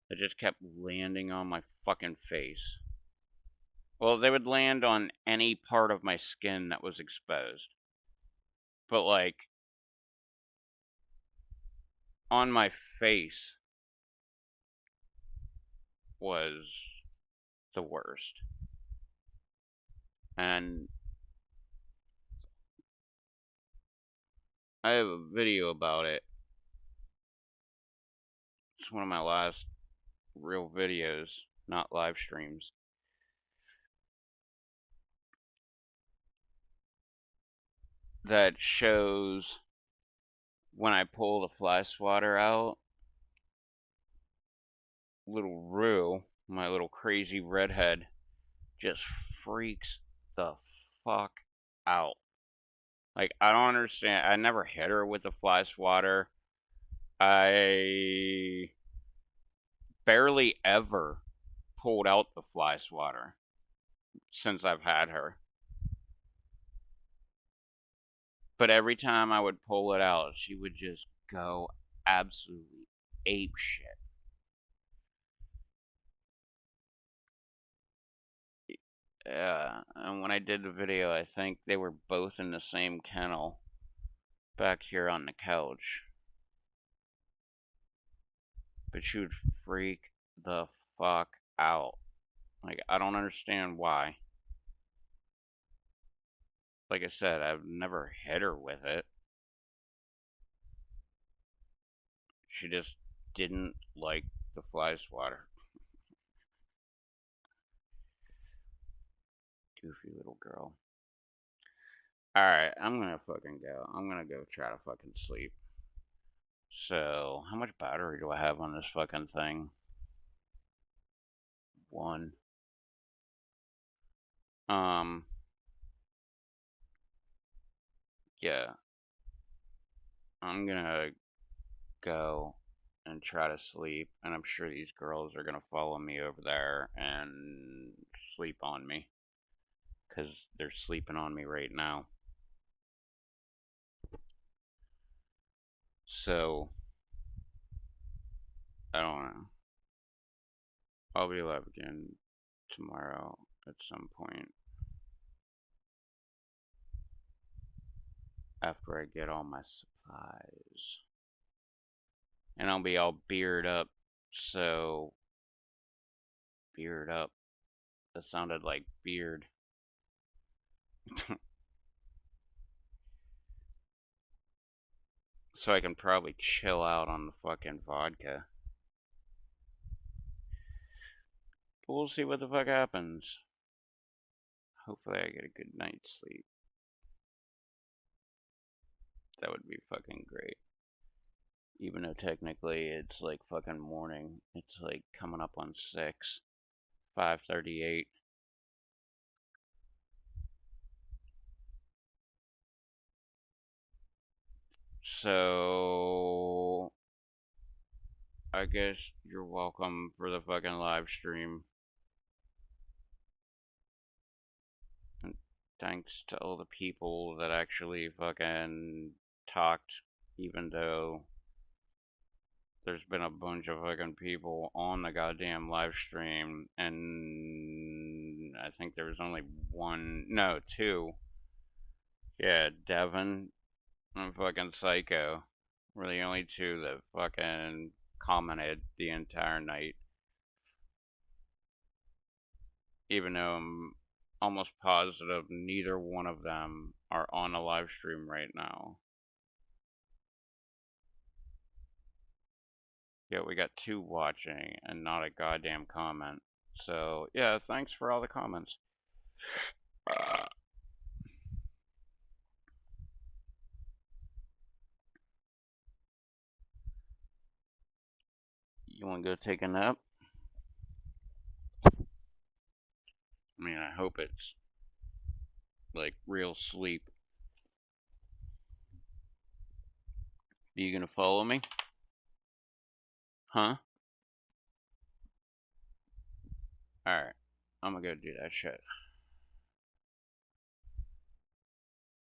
that just kept landing on my fucking face. Well, they would land on any part of my skin that was exposed. But like, on my face was the worst. And I have a video about it. It's one of my last real videos, not live streams. That shows when I pull the fly swatter out, little Rue, my little crazy redhead, just freaks the fuck out. Like, I don't understand. I never hit her with the fly swatter. I barely ever pulled out the fly swatter since I've had her. But every time I would pull it out, she would just go absolutely ape shit. Yeah, and when I did the video, I think they were both in the same kennel back here on the couch. But she would freak the fuck out. Like, I don't understand why. Like I said, I've never hit her with it. She just didn't like the fly swatter. Goofy little girl. Alright, I'm gonna fucking go. I'm gonna go try to fucking sleep. So, how much battery do I have on this fucking thing? 1. Yeah. I'm gonna go and try to sleep, and I'm sure these girls are gonna follow me over there and sleep on me. Because they're sleeping on me right now. So, I don't know. I'll be live again tomorrow at some point. After I get all my supplies. And I'll be all beard up So, beard up. That sounded like beard. So I can probably chill out on the fucking vodka. But we'll see what the fuck happens. Hopefully I get a good night's sleep. That would be fucking great. Even though technically it's like fucking morning. It's like coming up on 6. 5:38. So I guess you're welcome for the fucking live stream. And thanks to all the people that actually fucking talked, even though there's been a bunch of fucking people on the goddamn live stream, and I think there was only two. Yeah, Devin and fucking Psycho were the only two that fucking commented the entire night. Even though I'm almost positive neither one of them are on a live stream right now. Yeah, we got 2 watching and not a goddamn comment. So, yeah, thanks for all the comments. You wanna go take a nap? I mean, I hope it's like real sleep. Are you gonna follow me? Huh? Alright. I'm gonna go do that shit.